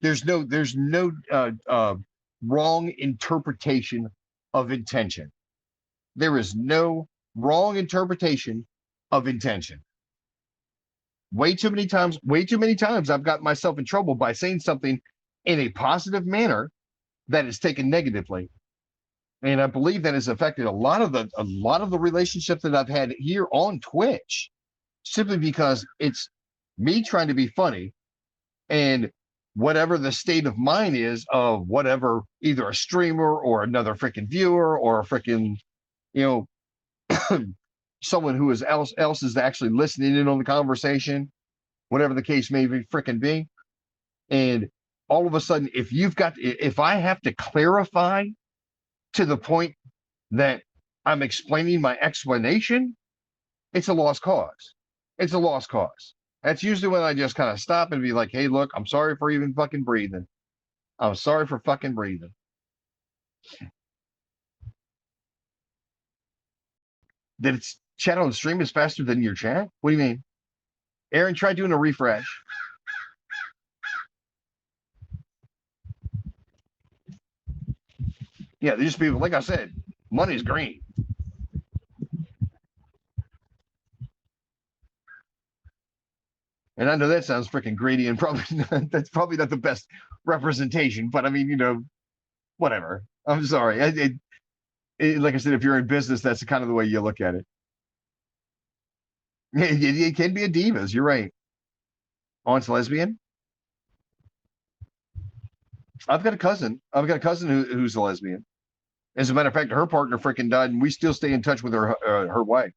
There's no wrong interpretation of intention. There is no wrong interpretation of intention. Way too many times I've got myself in trouble by saying something in a positive manner that is taken negatively. And I believe that has affected a lot of the relationships that I've had here on Twitch, simply because it's me trying to be funny, and whatever the state of mind is of whatever, either a streamer or another freaking viewer or a freaking, you know, someone who is else is actually listening in on the conversation, whatever the case may be freaking be. And all of a sudden, if I have to clarify to the point that I'm explaining my explanation, it's a lost cause. It's a lost cause. That's usually when I just kind of stop and be like, hey, look, I'm sorry for even fucking breathing. I'm sorry for fucking breathing. Did its chat on the stream is faster than your chat? What do you mean? Aaron, try doing a refresh. Yeah, these people, like I said, money's green. And I know that sounds freaking greedy and probably that's probably not the best representation, but I mean, whatever. I'm sorry. Like I said, if you're in business, that's kind of the way you look at it. It can be a divas. You're right. Oh, it's lesbian. I've got a cousin. I've got a cousin who's a lesbian. As a matter of fact, her partner freaking died, and we still stay in touch with her wife.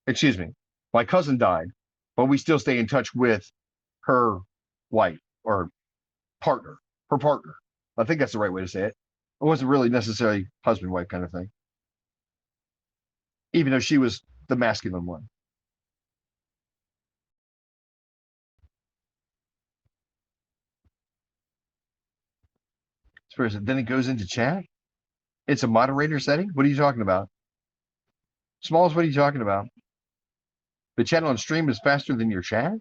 Excuse me, my cousin died, but we still stay in touch with her wife or partner, her partner. I think that's the right way to say it. It wasn't really necessarily husband wife kind of thing, even though she was the masculine one. Then it goes into chat. It's a moderator setting. What are you talking about? Smalls, what are you talking about? The chat on stream is faster than your chat?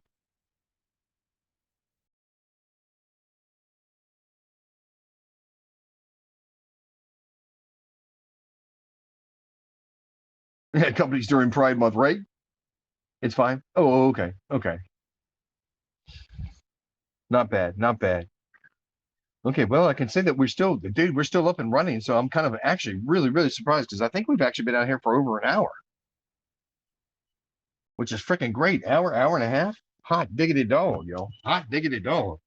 Yeah, companies during Pride Month, right? It's fine. Oh, okay. Okay. Not bad. Not bad. Okay, well, I can say that we're still up and running. So I'm kind of actually really, really surprised because I think we've actually been out here for over an hour, which is freaking great. Hour and a half. Hot diggity dog, yo. Hot diggity dog.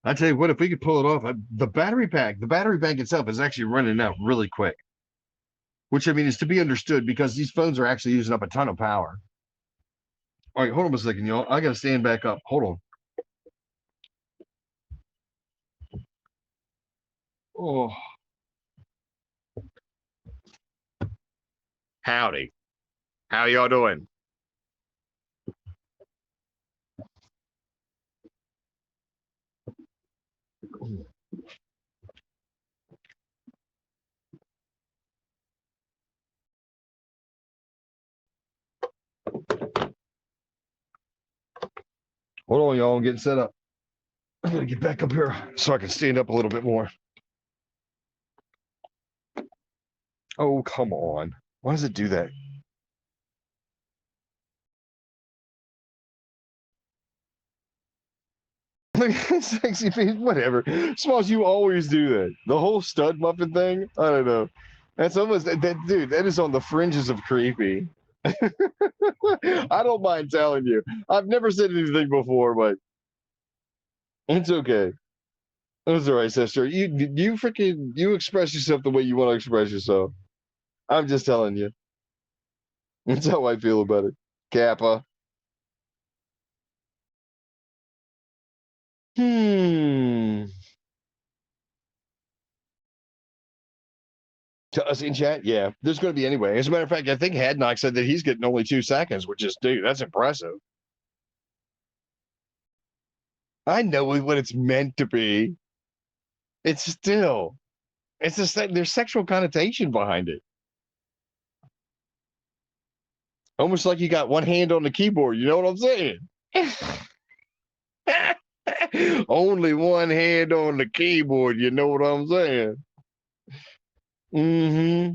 I tell you what, if we could pull it off, the battery bank itself is actually running out really quick, which I mean is to be understood because these phones are actually using up a ton of power. All right, hold on a second, y'all. I gotta stand back up. Hold on. Oh, howdy. How y'all doing? Hold on, y'all. I'm getting set up. I gotta get back up here so I can stand up a little bit more. Oh, come on. Why does it do that? Sexy face, whatever. Smalls, you always do that. The whole stud muffin thing. I don't know. That's almost that, dude. That is on the fringes of creepy. I don't mind telling you. I've never said anything before, but it's okay. It's all right, sister. You express yourself the way you want to express yourself. I'm just telling you. That's how I feel about it. Kappa. Hmm. To us in chat, yeah. There's going to be anyway. As a matter of fact, I think Hadnock said that he's getting only 2 seconds, which is, dude, that's impressive. I know what it's meant to be. It's still, it's just that there's sexual connotation behind it. Almost like you got one hand on the keyboard. You know what I'm saying? Only one hand on the keyboard. You know what I'm saying? Mm-hmm.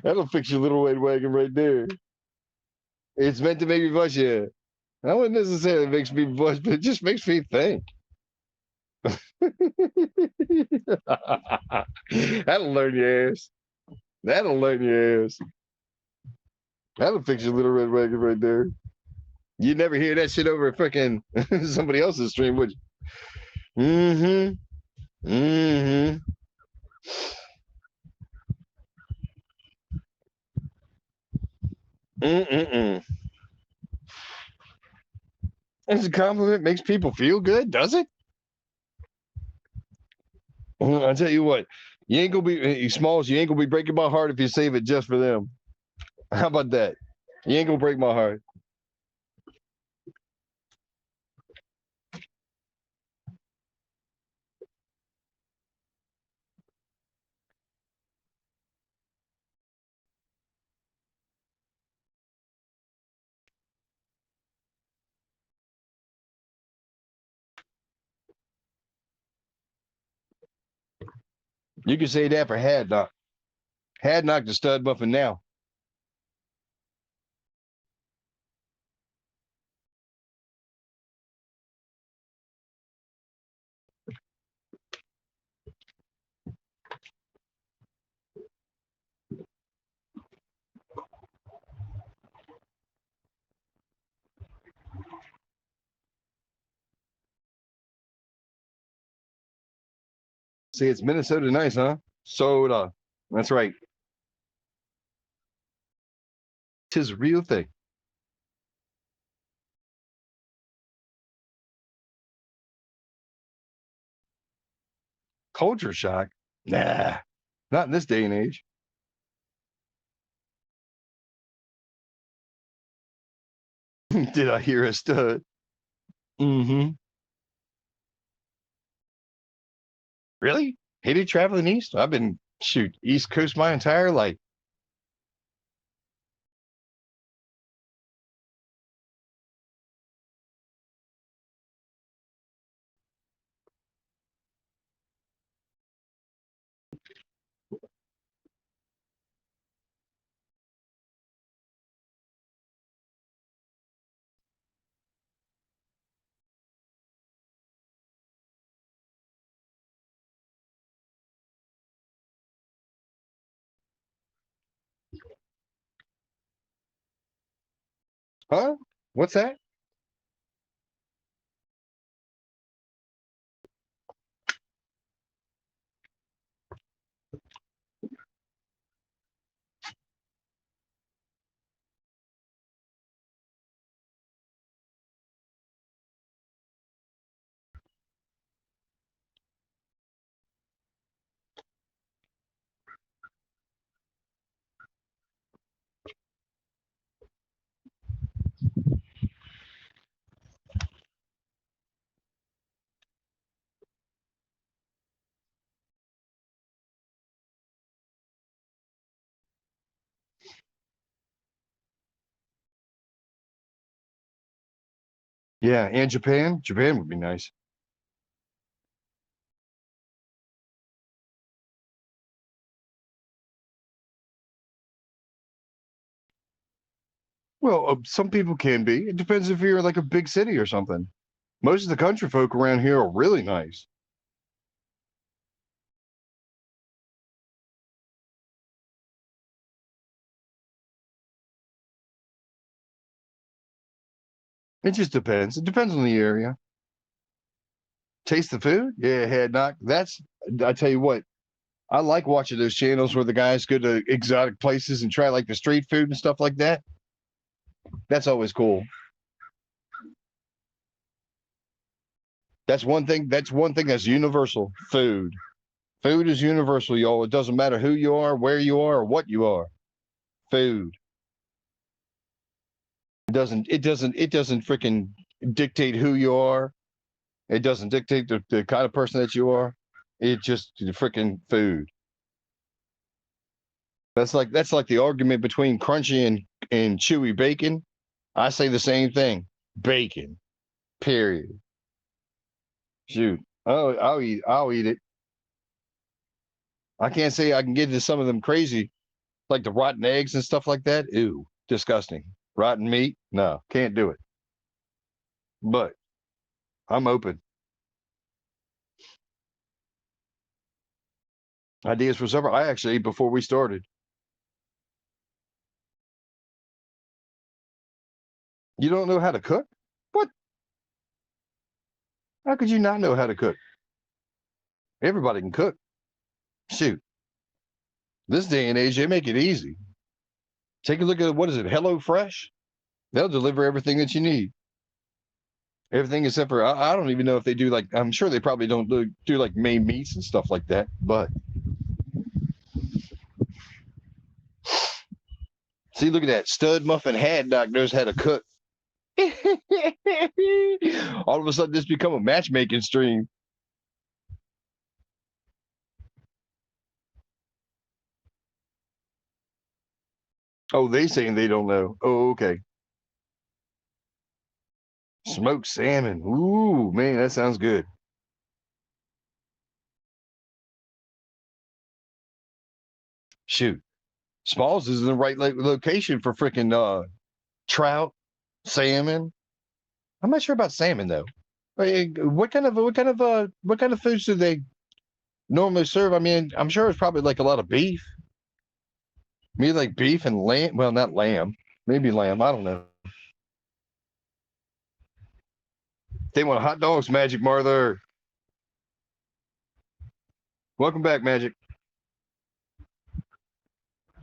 That'll fix your little red wagon right there. It's meant to make me blush, yeah. That wouldn't necessarily makes me blush, but it just makes me think. That'll learn your ass. That'll learn your ass. That'll fix your little red wagon right there. You never hear that shit over freaking somebody else's stream, would you? Mm-hmm. Mm-hmm. Mm-mm-mm. As a compliment makes people feel good, does it? I'll tell you what, you ain't gonna be Smalls. You ain't gonna be breaking my heart if you save it just for them. How about that? You ain't gonna break my heart. You can say that for Haddock. Haddock the stud muffin now. See, it's Minnesota nice, huh? Soda. That's right. Tis a real thing. Culture shock? Nah, not in this day and age. Did I hear a stud? Mm-hmm. Really? Hated traveling east? I've been, shoot, East Coast my entire life. Huh? What's that? Yeah, and Japan? Japan would be nice. Well, some people can be. It depends if you're like a big city or something. Most of the country folk around here are really nice. It just depends. It depends on the area. Taste the food? Yeah, head knock. That's, I tell you what, I like watching those channels where the guys go to exotic places and try like the street food and stuff like that. That's always cool. That's one thing. That's one thing that's universal. Food. Food is universal, y'all. It doesn't matter who you are, where you are, or what you are. Food. It doesn't freaking dictate who you are. It doesn't dictate the kind of person that you are. It just the freaking food. That's like the argument between crunchy and chewy bacon. I say the same thing. Bacon. Period. Shoot. Oh, I'll eat it. I can't say I can get into some of them crazy, like the rotten eggs and stuff like that. Ew, disgusting. Rotten meat? No, can't do it. But I'm open. Ideas for supper. I actually ate before we started. You don't know how to cook? What? How could you not know how to cook? Everybody can cook. Shoot. This day and age, they make it easy. Take a look at what is it, Hello Fresh? They'll deliver everything that you need. Everything except for I don't even know if they do like I'm sure they probably don't do like Maine meats and stuff like that. But see, look at that stud muffin Haddock knows how to cook. All of a sudden, this become a matchmaking stream. Oh, they saying they don't know. Oh, okay. Smoked salmon. Ooh, man, that sounds good. Shoot, Smalls is in the right location for freaking trout, salmon. I'm not sure about salmon though. What kind of foods do they normally serve? I mean, I'm sure it's probably like a lot of beef. Maybe like beef and lamb. Well, not lamb. Maybe lamb. I don't know. They want hot dogs, Magic Martha. Welcome back, Magic.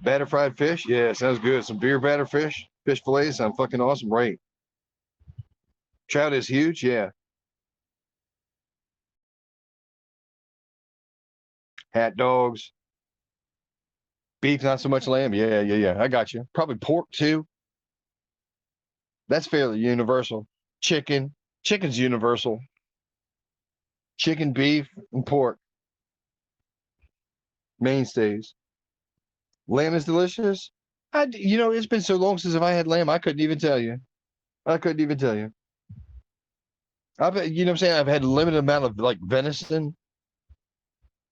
Batter fried fish? Yeah, sounds good. Some beer batter fish. Fish fillets sound fucking awesome, right? Trout is huge, yeah. Hot dogs. Beef, not so much lamb. Yeah. I got you. Probably pork too. That's fairly universal. Chicken. Chicken's universal. Chicken, beef, and pork. Mainstays. Lamb is delicious. It's been so long since I had lamb, I couldn't even tell you. I've you know what I'm saying? I've had a limited amount of like venison.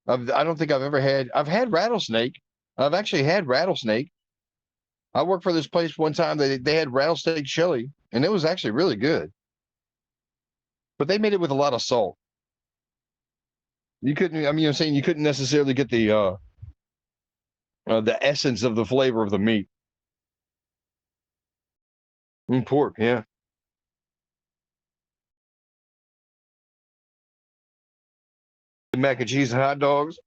I don't think I've had rattlesnake. I've actually had rattlesnake. I worked for this place one time. They had rattlesnake chili, and it was actually really good. But they made it with a lot of salt. You couldn't. I mean, I'm saying you couldn't necessarily get the essence of the flavor of the meat. Pork, yeah. Mac and cheese and hot dogs.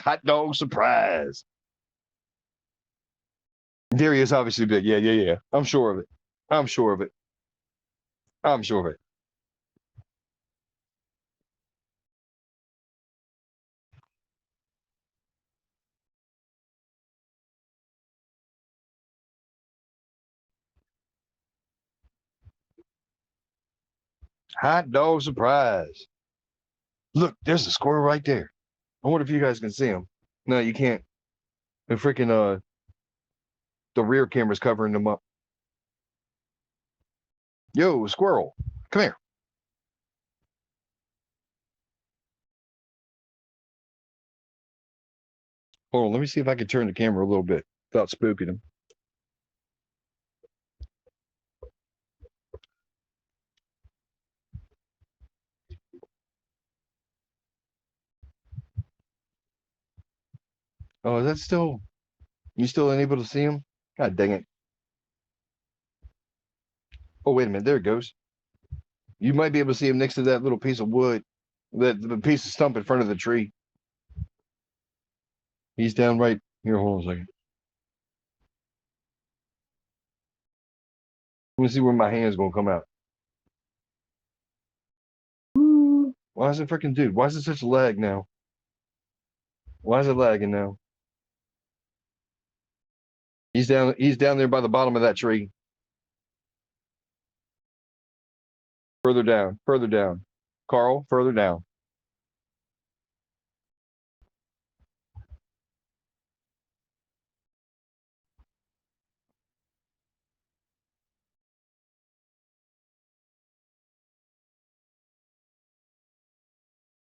Hot dog surprise. Dairy is obviously big. Yeah. I'm sure of it. I'm sure of it. Hot dog surprise. Look, there's a squirrel right there. I wonder if you guys can see him. No, you can't. The freaking the rear camera's covering them up. Yo, squirrel, come here. Hold on, let me see if I can turn the camera a little bit without spooking him. Oh, is that still? You still unable to see him? God dang it. Oh, wait a minute. There it goes. You might be able to see him next to that little piece of wood, that the piece of stump in front of the tree. He's down right here. Hold on a second. Let me see where my hand's gonna come out. Why is it freaking dude? Why is it such a lag now? Why is it lagging now? He's down there by the bottom of that tree. Further down. Carl, further down.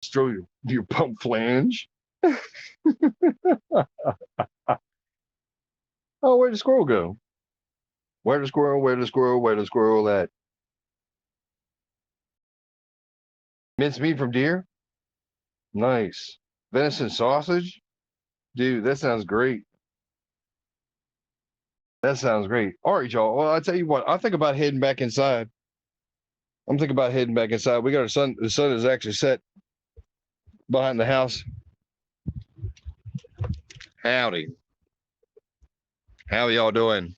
Destroy your pump flange. Oh, where'd the squirrel go? Where'd the squirrel at? Minced meat from deer? Nice. Venison sausage? Dude, that sounds great. That sounds great. All right, y'all. Well, I tell you what, I think about heading back inside. I'm thinking about heading back inside. We got our sun. The sun is actually set behind the house. Howdy. How y'all doing?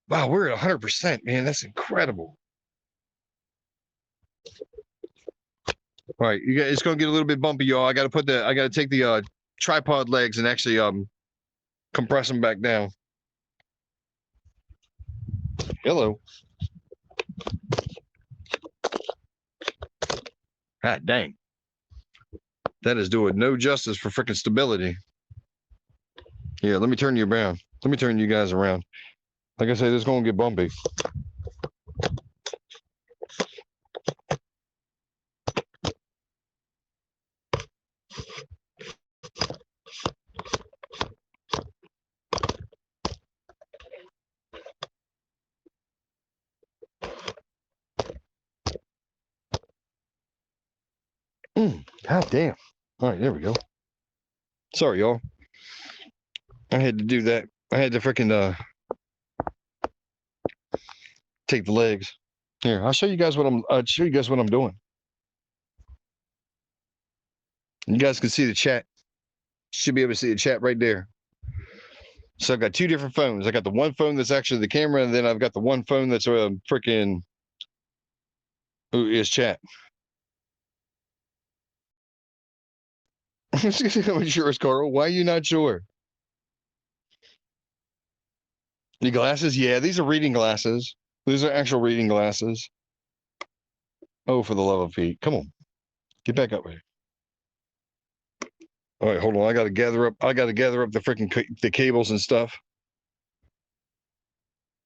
Wow, we're at 100%, man. That's incredible. All right, you guys, it's gonna get a little bit bumpy, y'all. I gotta take the tripod legs and actually compress them back down. Hello. God dang. That is doing no justice for freaking stability. Yeah, let me turn you around. Let me turn you guys around. Like I said, it's gonna get bumpy. God damn. All right, there we go. Sorry, y'all. I had to do that. I had to freaking take the legs. Here, I'll show you guys what I'm doing. You guys can see the chat. Should be able to see the chat right there. So I've got two different phones. I got the one phone that's actually the camera, and then I've got the one phone that's freaking is chat. I'm sure, Carl. Why are you not sure? The glasses? Yeah, these are reading glasses. These are actual reading glasses. Oh, for the love of Pete. Come on. Get back up here. All right, hold on. I gotta gather up the freaking the cables and stuff.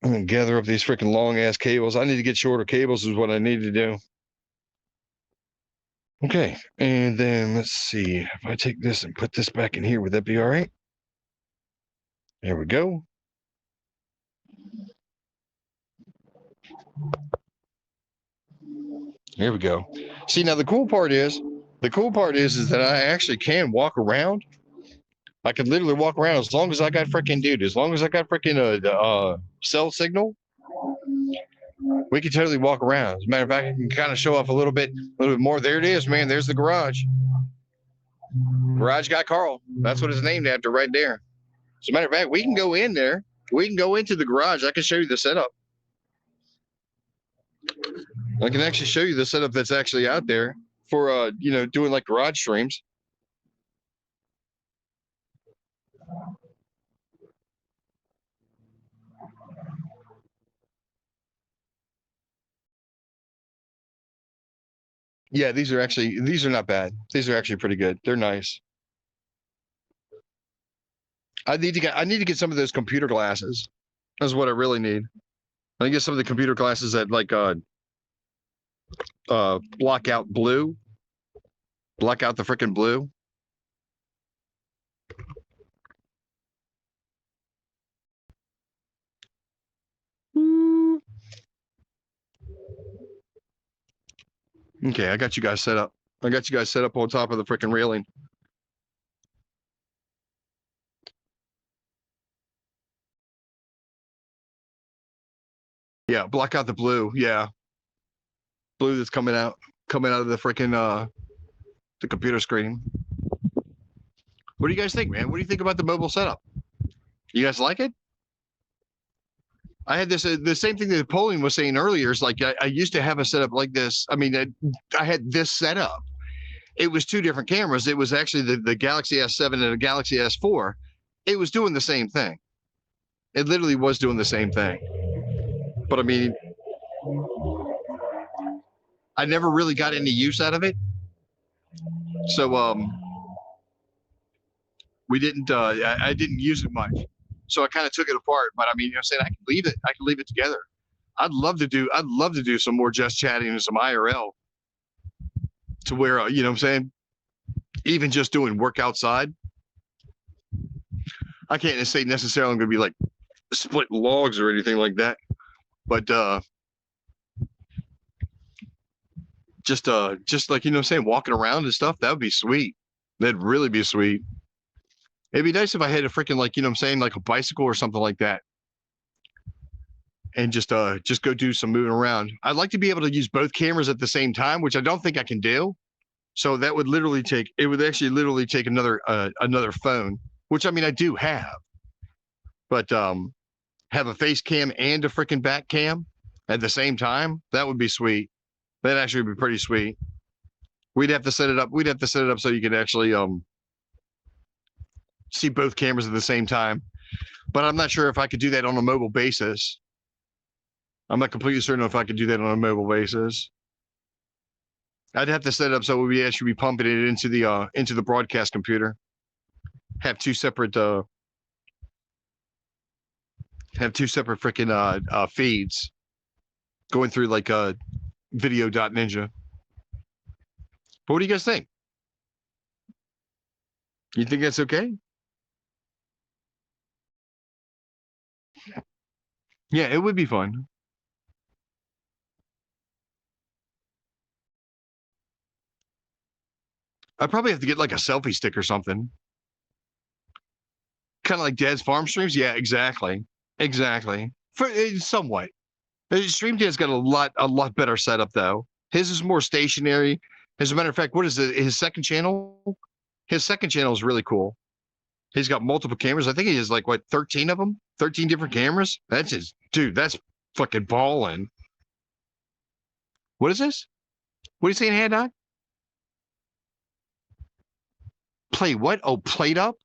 I'm gonna gather up these freaking long ass cables. I need to get shorter cables is what I need to do. Okay, and then let's see. If I take this and put this back in here, would that be all right? There we go. There we go. See, now the cool part is that I actually can walk around. I can literally walk around as long as I got freaking as long as I got freaking cell signal. We can totally walk around. As a matter of fact, I can kind of show off a little bit more. There it is, man. There's the garage. Garage Guy Carl. That's what it's named after right there. As a matter of fact, we can go in there. We can go into the garage. I can show you the setup. I can actually show you the setup that's actually out there for doing like garage streams. Yeah, these are not bad. These are actually pretty good. They're nice. I need to get some of those computer glasses. That's what I really need. I get some of the computer glasses that like block out blue. Block out the freaking blue. Okay, I got you guys set up. I got you guys set up on top of the freaking railing. Yeah, block out the blue. Yeah. Blue that's coming out of the freaking the computer screen. What do you guys think, man? What do you think about the mobile setup? You guys like it? I had this the same thing that Napoleon was saying earlier. Is like I used to have a setup like this. I mean, I had this setup. It was two different cameras. It was actually the Galaxy S7 and the Galaxy S4. It was doing the same thing. It literally was doing the same thing. But I mean, I never really got any use out of it. So we didn't. I didn't use it much. So I kind of took it apart. But I mean, I'm saying I can leave it. I can leave it together. I'd love to do some more just chatting and some IRL. To where you know what I'm saying, even just doing work outside. I can't say necessarily I'm going to be like split logs or anything like that, but just like you know what I'm saying, walking around and stuff, that would be sweet. That'd really be sweet. It'd be nice if I had a freaking like you know what I'm saying, like a bicycle or something like that, and just go do some moving around. I'd like to be able to use both cameras at the same time, which I don't think I can do. So that would literally take another phone, which I mean I do have, but have a face cam and a freaking back cam at the same time. That would be sweet. That'd actually be pretty sweet. We'd have to set it up. So you could actually see both cameras at the same time. But I'm not sure if I could do that on a mobile basis. I'm not completely certain if I could do that on a mobile basis. I'd have to set it up so we actually be pumping it into the broadcast computer. Have two separate freaking feeds going through like video.ninja. But what do you guys think? You think that's okay? Yeah, it would be fun. I probably have to get like a selfie stick or something. Kind of like Dad's farm streams. Yeah, exactly. Exactly. For somewhat. Stream Dad's got a lot better setup though. His is more stationary. As a matter of fact, what is it? His second channel? His second channel is really cool. He's got multiple cameras. I think he has like what 13 of them, 13 different cameras. That's his dude. That's fucking balling. What is this? What are you saying, Hand Eye? Play what? Oh, played up.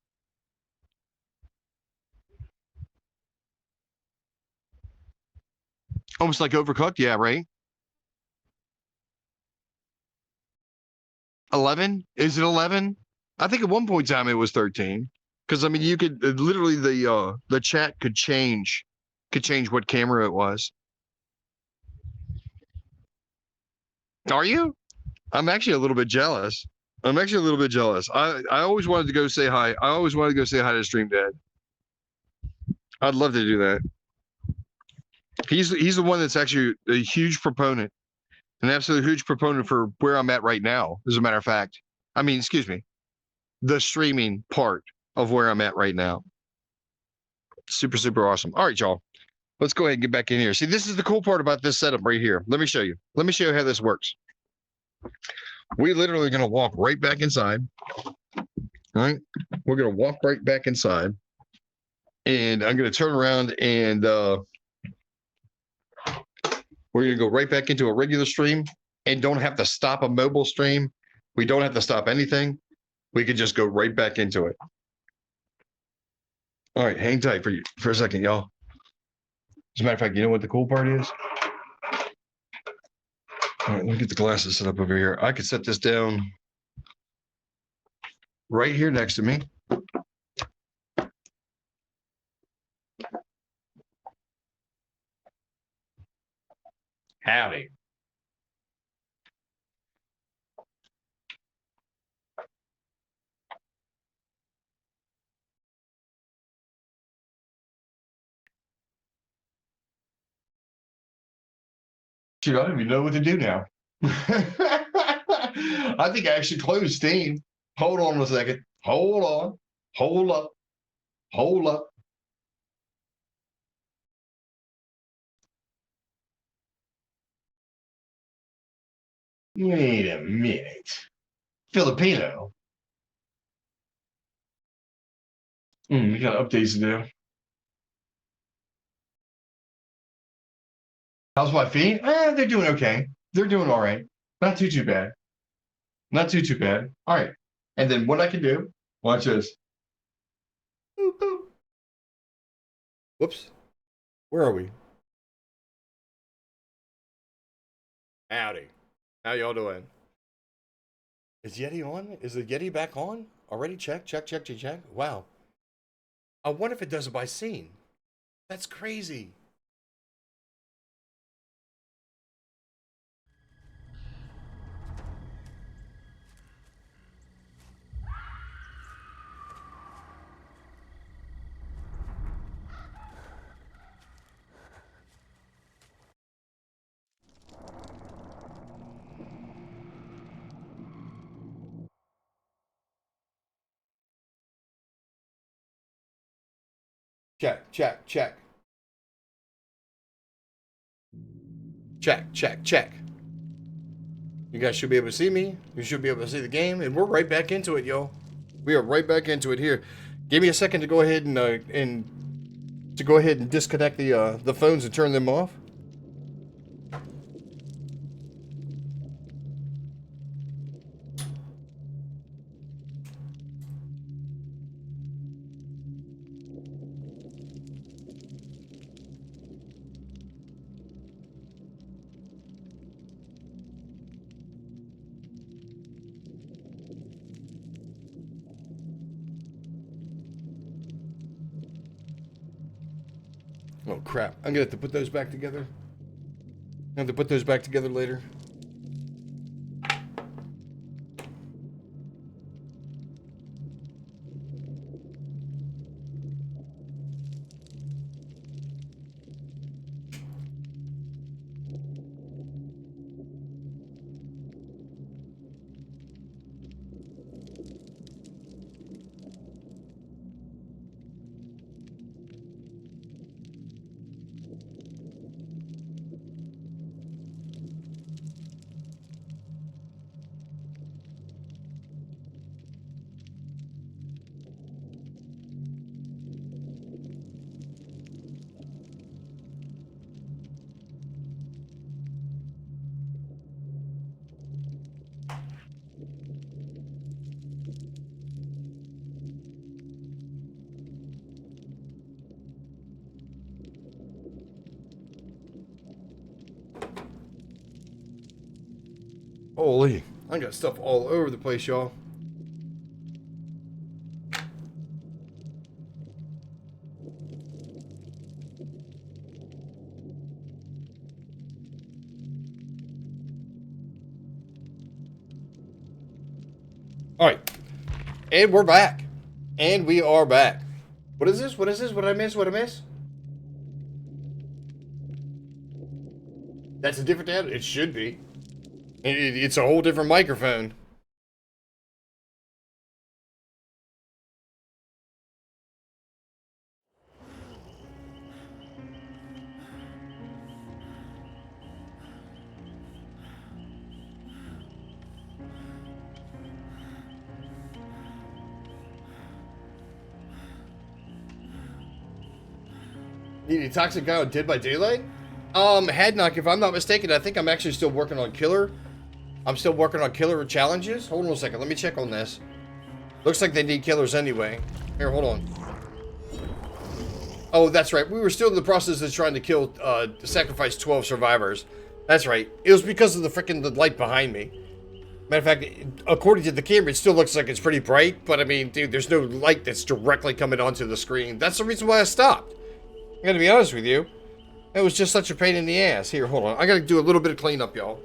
Almost like overcooked. Yeah, right. 11? Is it 11? I think at one point in time it was 13. Because I mean, you could literally the chat could change what camera it was. Are you? I'm actually a little bit jealous. I'm actually a little bit jealous. I always wanted to go say hi. I always wanted to go say hi to Stream Dad. I'd love to do that. He's the one that's actually a huge proponent, an absolute huge proponent for where I'm at right now. As a matter of fact, I mean, excuse me, the streaming part of where I'm at right now. Super, super awesome. All right, y'all. Let's go ahead and get back in here. See, this is the cool part about this setup right here. Let me show you. Let me show you how this works. We literally going to walk right back inside. All right. We're going to walk right back inside. And I'm going to turn around and we're going to go right back into a regular stream and don't have to stop a mobile stream. We don't have to stop anything. We could just go right back into it. All right. Hang tight for a second, y'all. As a matter of fact, you know what the cool part is? All right, let me get the glasses set up over here. I could set this down right here next to me. Howdy. Shoot, I don't even know what to do now. I think I actually closed Steam. Hold on a second. Hold on. Hold up. Hold up. Wait a minute. Filipino. We got updates to do. How's my feet? They're doing okay. They're doing all right. Not too bad. Not too bad. All right. And then what I can do, watch this. Boop, boop. Whoops. Where are we? Howdy. How y'all doing? Is Yeti on? Is the Yeti back on? Already? Check. Wow. I wonder if it does it by scene. That's crazy. Check. Check. You guys should be able to see me. You should be able to see the game, and we're right back into it, yo. We are right back into it here. Give me a second to go ahead and disconnect the phones and turn them off. Oh crap! I'm gonna have to put those back together. I have to put those back together later. Holy, I got stuff all over the place, y'all. All right, and we're back, and we are back. What is this? What is this? What did I miss? What did I miss? That's a different tab. It should be. It's a whole different microphone. The toxic guy on Dead by Daylight? Hadnock, if I'm not mistaken, I think I'm actually still working on Killer. I'm still working on Killer challenges. Hold on a second, let me check on this. Looks like they need killers anyway. Here, hold on. Oh, that's right. We were still in the process of trying to kill, sacrifice 12 survivors. That's right. It was because of the light behind me. Matter of fact, according to the camera, it still looks like it's pretty bright, but I mean, dude, there's no light that's directly coming onto the screen. That's the reason why I stopped. I gotta be honest with you. It was just such a pain in the ass. Here, hold on. I gotta do a little bit of cleanup, y'all.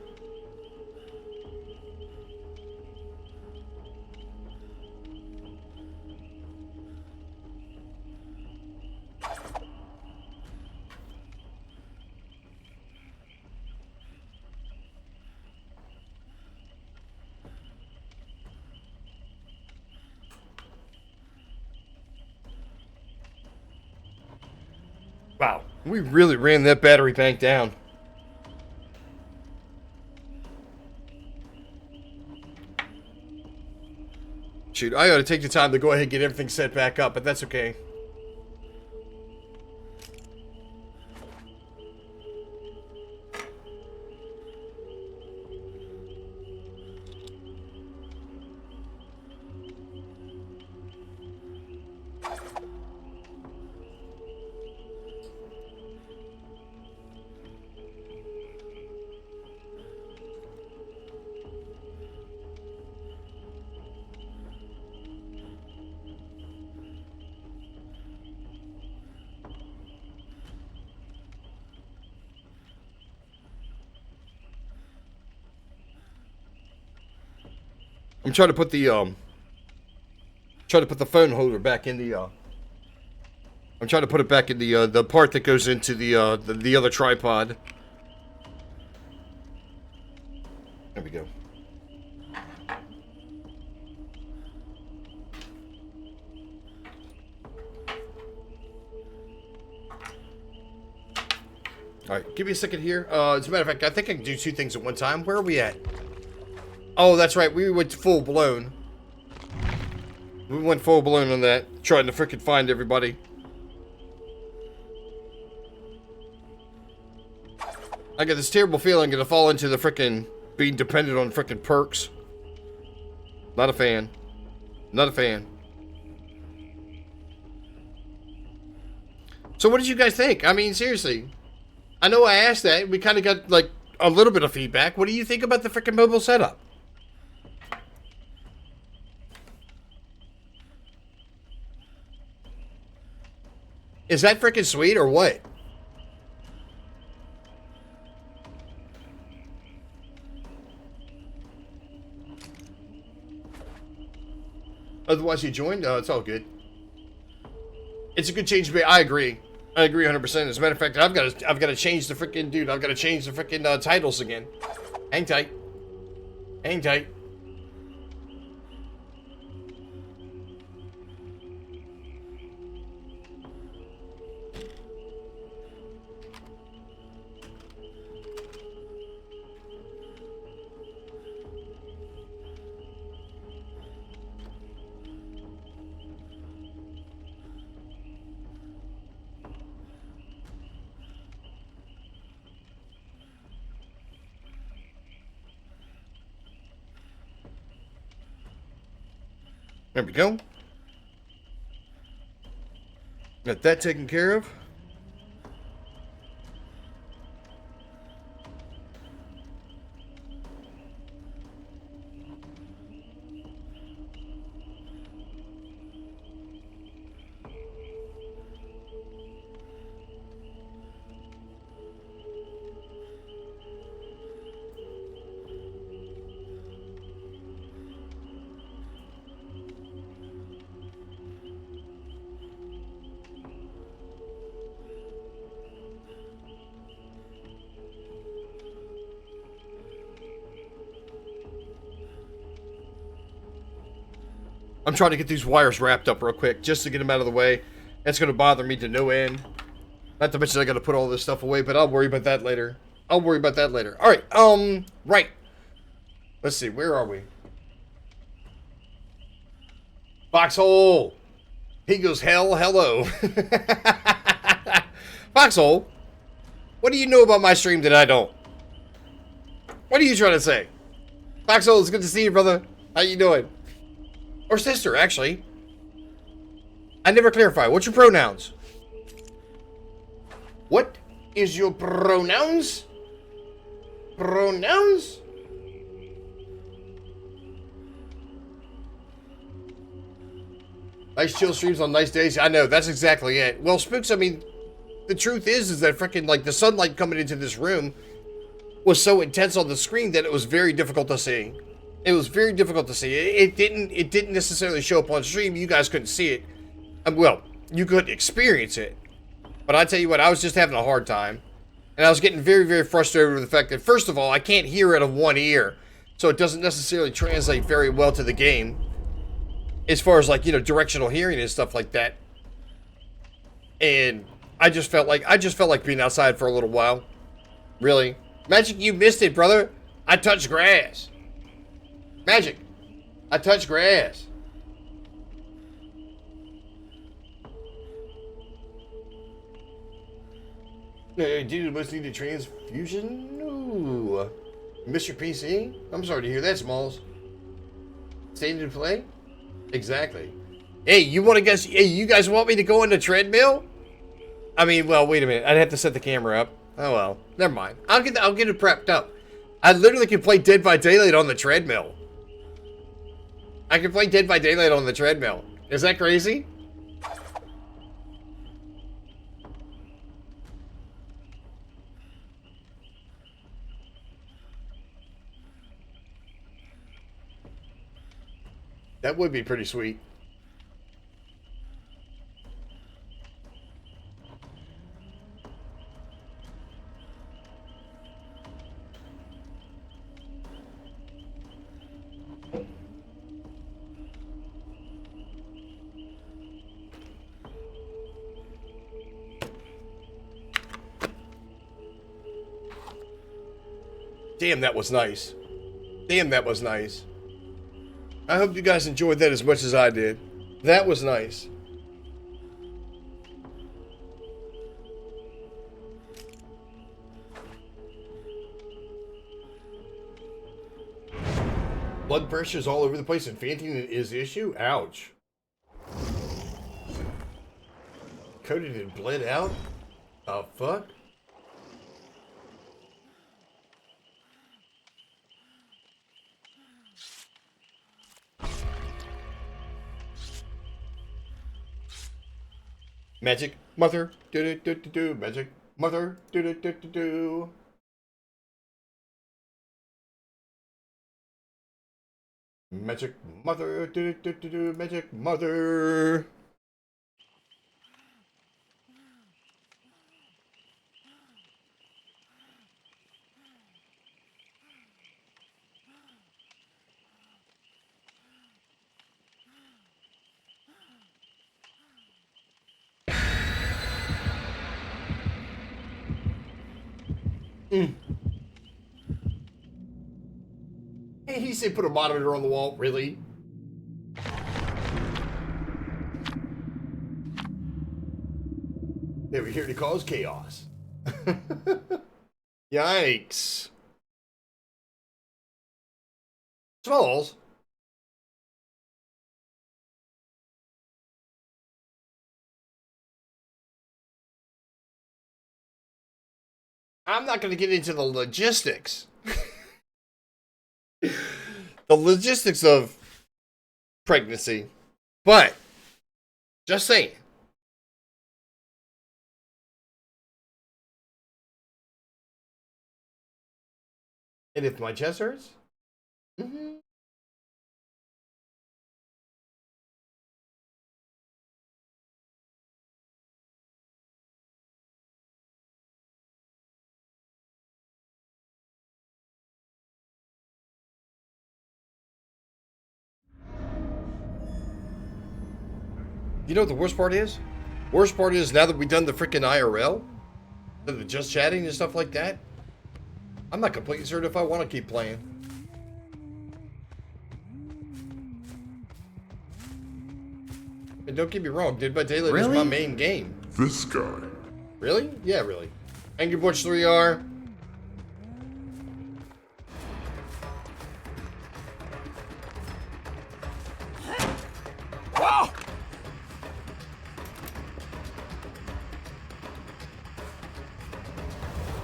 Wow, we really ran that battery bank down. Shoot, I ought to take the time to go ahead and get everything set back up, but that's okay. I'm trying to put the phone holder back in the I'm trying to put it back in the part that goes into the other tripod. There we go. All right, give me a second here. As a matter of fact, I think I can do two things at one time. Where are we at? Oh, that's right. We went full blown. We went full blown on that, trying to frickin' find everybody. I got this terrible feeling I'm gonna fall into the frickin' being dependent on frickin' perks. Not a fan. Not a fan. So what did you guys think? I mean, seriously. I know I asked that. We kind of got, like, a little bit of feedback. What do you think about the frickin' mobile setup? Is that frickin' sweet or what? Otherwise, you joined? It's all good. It's a good change to be. I agree. I agree 100%. As a matter of fact, I've got to change the frickin' dude. I've got to change the frickin' titles again. Hang tight. Hang tight. There we go. Got that taken care of. I'm trying to get these wires wrapped up real quick just to get them out of the way. That's going to bother me to no end. Not to mention I got to put all this stuff away, but I'll worry about that later. All right, right. Let's see, where are we? Foxhole. He goes, hello. Foxhole, what do you know about my stream that I don't? What are you trying to say? Foxhole, it's good to see you, brother. How you doing? Or sister, actually. I never clarify. What's your pronouns? What is your pronouns? Pronouns? Nice chill streams on nice days. I know, that's exactly it. Well, Spooks, I mean, the truth is that freaking, like, the sunlight coming into this room was so intense on the screen that it was very difficult to see. It was very difficult to see. It didn't necessarily show up on stream. You guys couldn't see it. Well, you could experience it. But I tell you what, I was just having a hard time. And I was getting very, very frustrated with the fact that, first of all, I can't hear out of one ear. So it doesn't necessarily translate very well to the game. As far as, like, you know, directional hearing and stuff like that. And I just felt like being outside for a little while. Really. Magic, you missed it, brother. I touched grass. Magic, I touched grass. Hey, dude, you must need a transfusion? Ooh. Mr. PC? I'm sorry to hear that, Smalls. Staying to play? Exactly. Hey, you want to guess? Hey, you guys want me to go on the treadmill? I mean, well, wait a minute. I'd have to set the camera up. Oh well, never mind. I'll get it prepped up. I literally can play Dead by Daylight on the treadmill. I can play Dead by Daylight on the treadmill. Is that crazy? That would be pretty sweet. Damn, that was nice. Damn, that was nice. I hope you guys enjoyed that as much as I did. That was nice. Blood pressure's all over the place and fainting is the issue? Ouch. Coated and bled out? The fuck? Magic mother, do do do do do. Magic mother, do do do do do. Magic mother, do do do do do. Magic mother. Hey, he said put a monitor on the wall. Really? They were here to cause chaos. Yikes. Smalls. I'm not going to get into the logistics. The logistics of pregnancy. But, just saying. And if my chest hurts? Mm-hmm. You know what the worst part is? Worst part is now that we've done the freaking IRL, the just chatting and stuff like that, I'm not completely certain if I want to keep playing. And don't get me wrong, Dead by Daylight is my main game. This guy. Really? Yeah, really. Angry Butch 3R.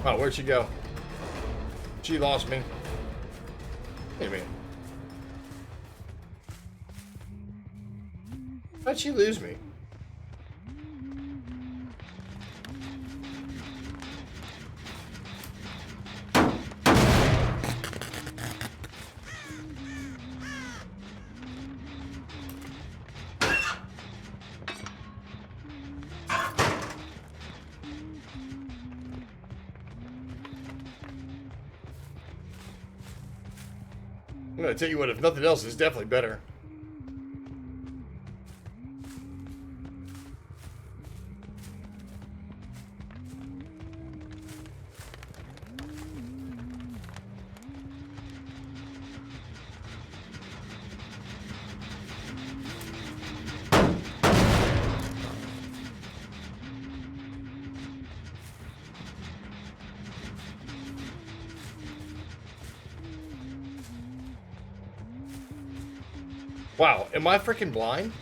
Oh, where'd she go? She lost me. Wait a minute. How'd she lose me? I'm gonna tell you what, if nothing else, it's definitely better. Wow, am I freaking blind?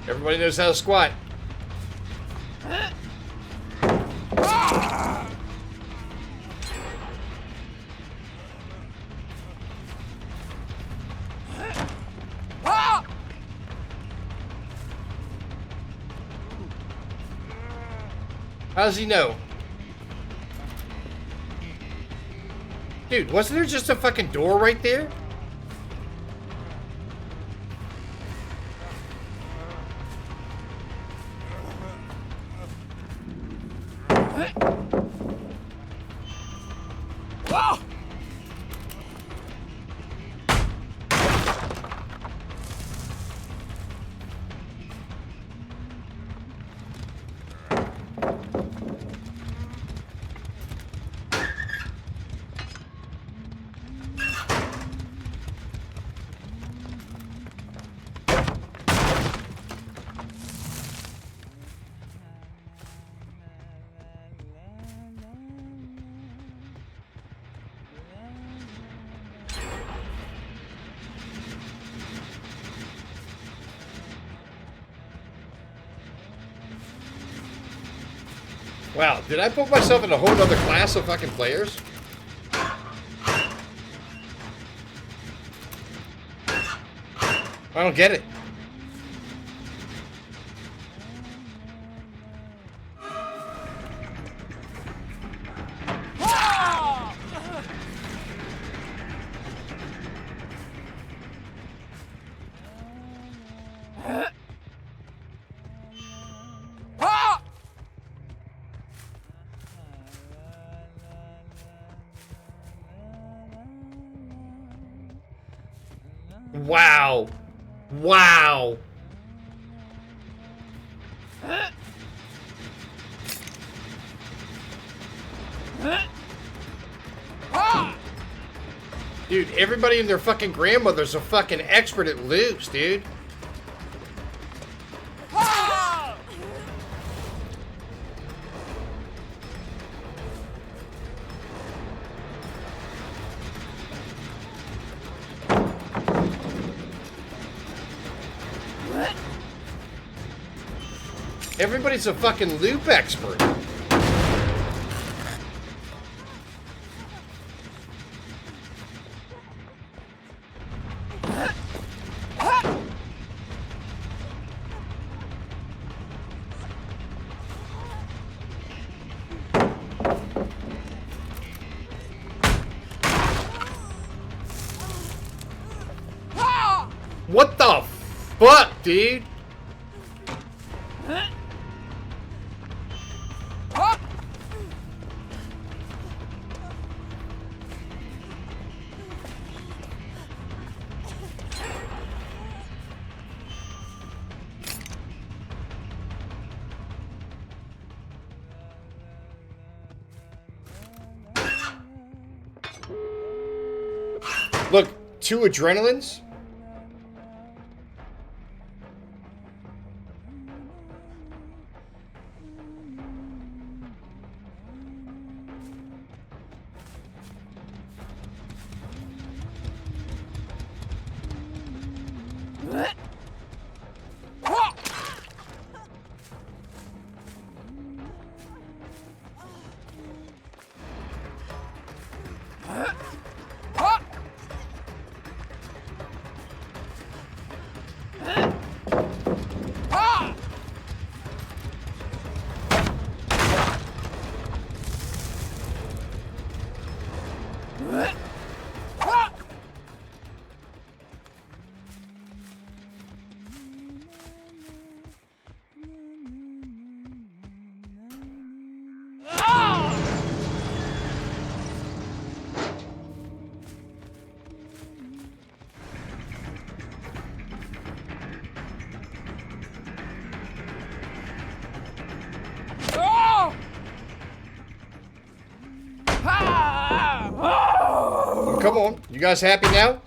Everybody knows how to squat. How does he know? Dude, wasn't there just a fucking door right there? Wow, did I put myself in a whole other class of fucking players? I don't get it. Wow. Wow. Dude, everybody and their fucking grandmother's a fucking expert at loops, dude. Everybody's a fucking loop expert. What the fuck, dude? Look, 2 adrenalines? Come on, you guys happy now?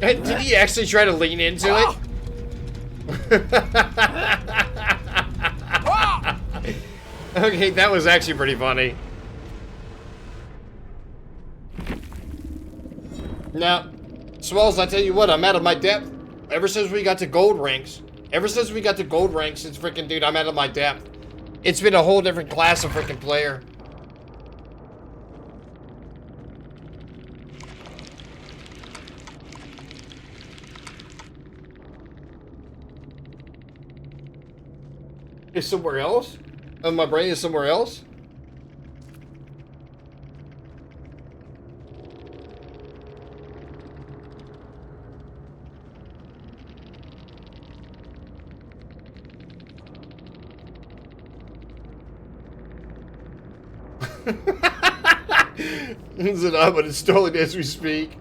Did he actually try to lean into it? Okay, that was actually pretty funny. Now, Swells, I tell you what, I'm out of my depth. Ever since we got to gold ranks, it's freaking, dude, I'm out of my depth. It's been a whole different class of freaking player. Is somewhere else? Oh, my brain is somewhere else? Is it up and installing as we speak?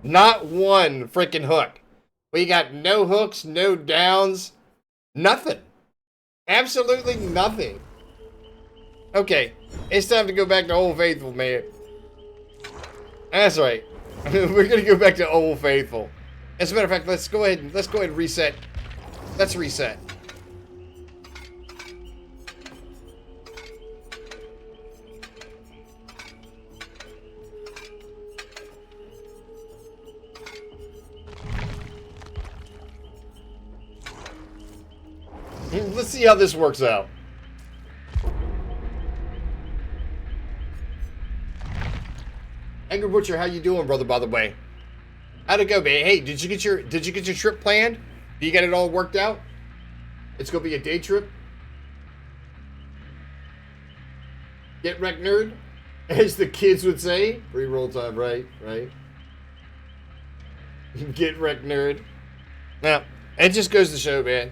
Not one freaking hook. We got no hooks, no downs. Nothing. Absolutely nothing. Okay, it's time to go back to Old Faithful, man. That's right. We're gonna go back to Old Faithful. As a matter of fact, let's go ahead and reset. Let's reset. Let's see how this works out. Angry Butcher, how you doing, brother, by the way? How'd it go, man? Hey, did you get your trip planned? Do you get it all worked out? It's gonna be a day trip? Get wrecked, nerd, as the kids would say. Reroll time, right? Get wrecked, nerd. Now, it just goes to show, man.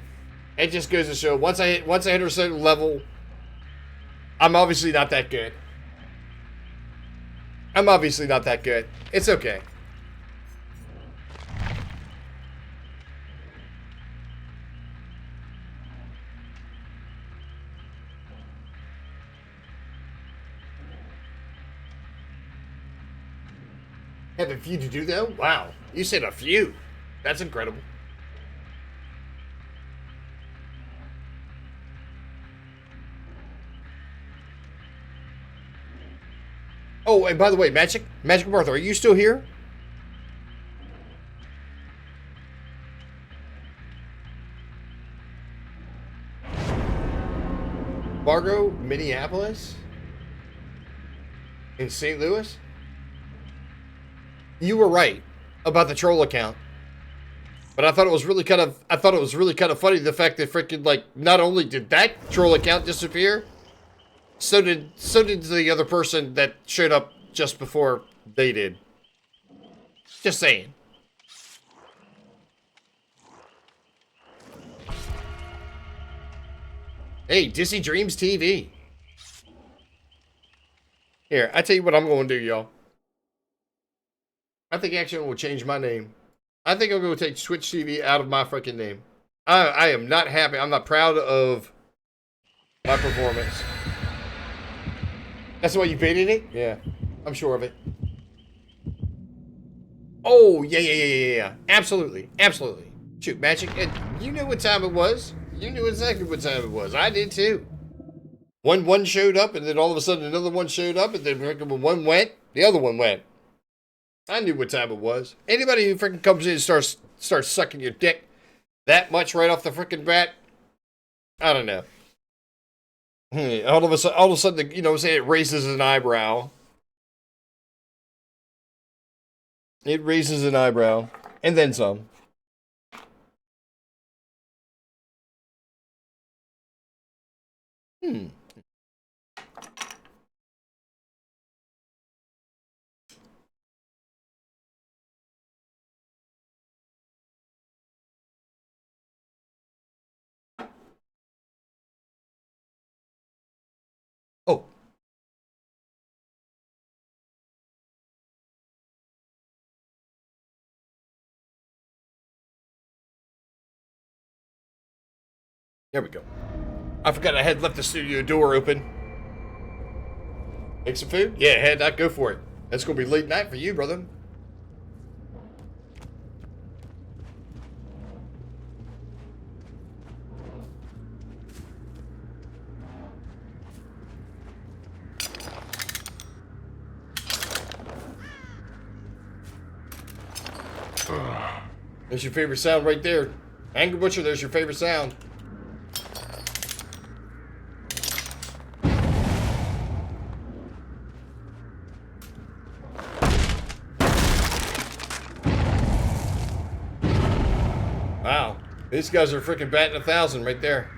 It just goes to show. Once I hit a certain level, I'm obviously not that good. It's okay. Have a few to do though? Wow. You said a few. That's incredible. Oh, and by the way, Magic Martha, are you still here? Fargo, Minneapolis, in St. Louis? You were right about the troll account. But I thought it was really kind of funny the fact that freaking like not only did that troll account disappear, so did the other person that showed up just before they did. Just saying. Hey, Disney Dreams TV. Here, I tell you what I'm going to do, y'all. I think actually I'm going to change my name. I think I'm going to take Twitch TV out of my freaking name. I am not happy. I'm not proud of my performance. That's why you painted it? Yeah, I'm sure of it. Oh, yeah. Absolutely. Shoot, Magic, you knew what time it was. You knew exactly what time it was. I did too. One showed up, and then all of a sudden another one showed up, and then when one went, the other one went. I knew what time it was. Anybody who freaking comes in and starts sucking your dick that much right off the freaking bat, I don't know. All of a sudden, you know, say it raises an eyebrow. It raises an eyebrow, and then some. Oh. There we go. I forgot I had left the studio door open. Make some food? Yeah, head not go for it. That's gonna be late night for you, brother. There's your favorite sound right there. Angry Butcher, there's your favorite sound. Wow. These guys are freaking batting 1,000 right there.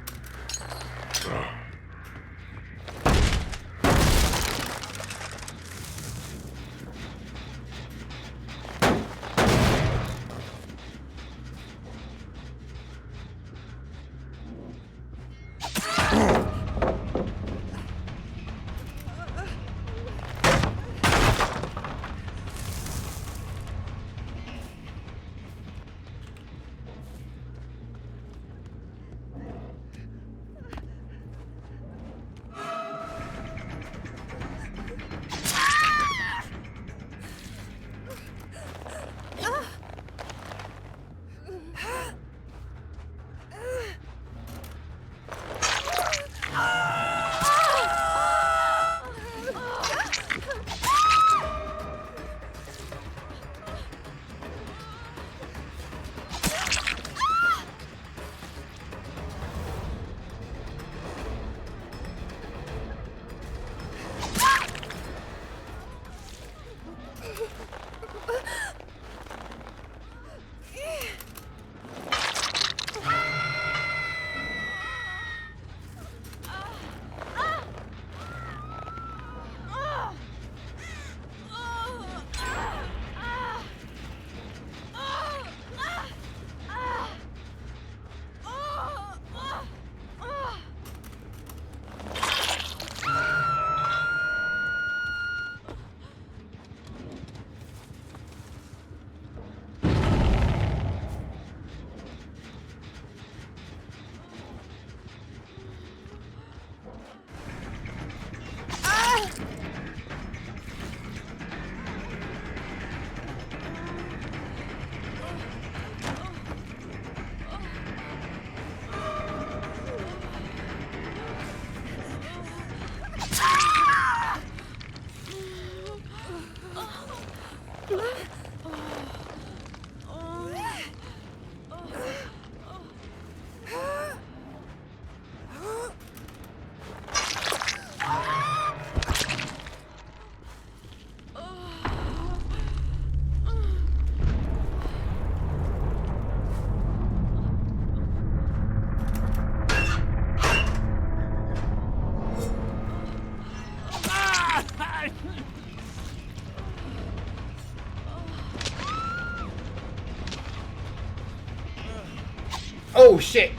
Oh shit!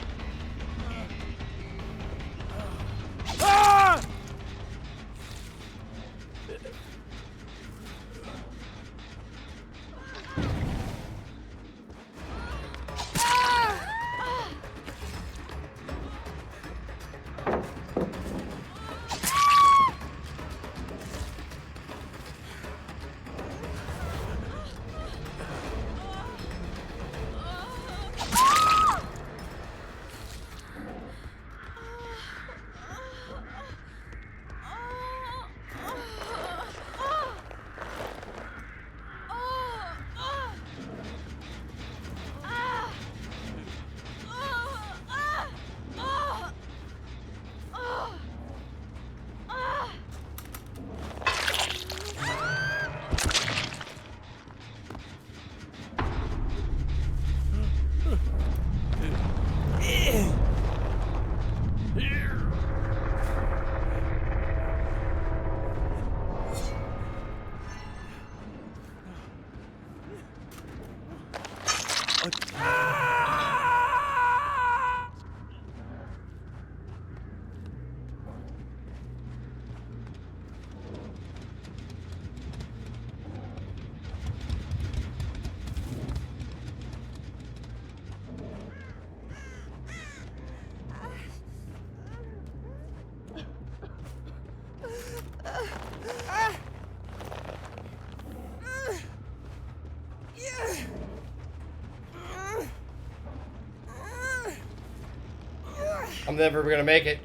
I'm never gonna make it.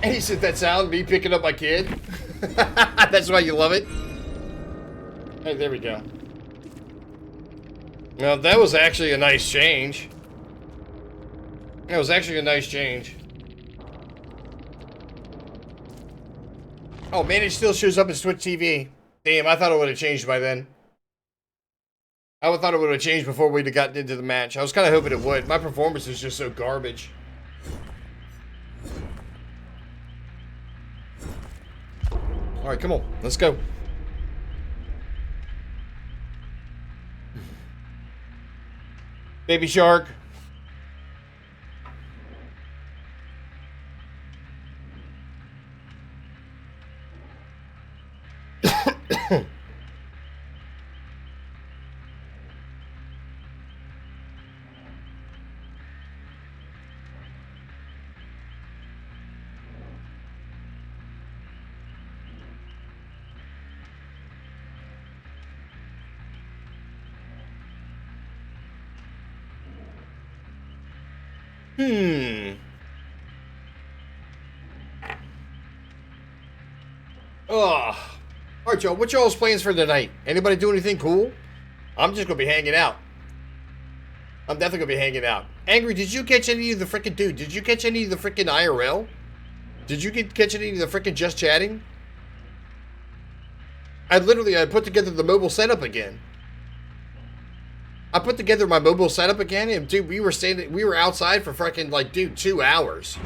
And he said that sound, me picking up my kid. That's why you love it. Hey, there we go. Now that was actually a nice change. That was actually a nice change. Oh man, it still shows up as Twitch TV. Damn, I thought it would have changed by then. I would thought it would have changed before we'd have gotten into the match. I was kind of hoping it would. My performance is just so garbage. All right, come on, let's go. Baby shark. Ugh. Alright, y'all. What y'all's plans for tonight? Anybody do anything cool? I'm just gonna be hanging out. I'm definitely gonna be hanging out. Angry, did you catch any of the frickin' dude? Did you catch any of the frickin' IRL? Did you catch any of the frickin' just chatting? I put together the mobile setup again. I put together my mobile setup again, and dude, we were outside for fucking like, dude, 2 hours.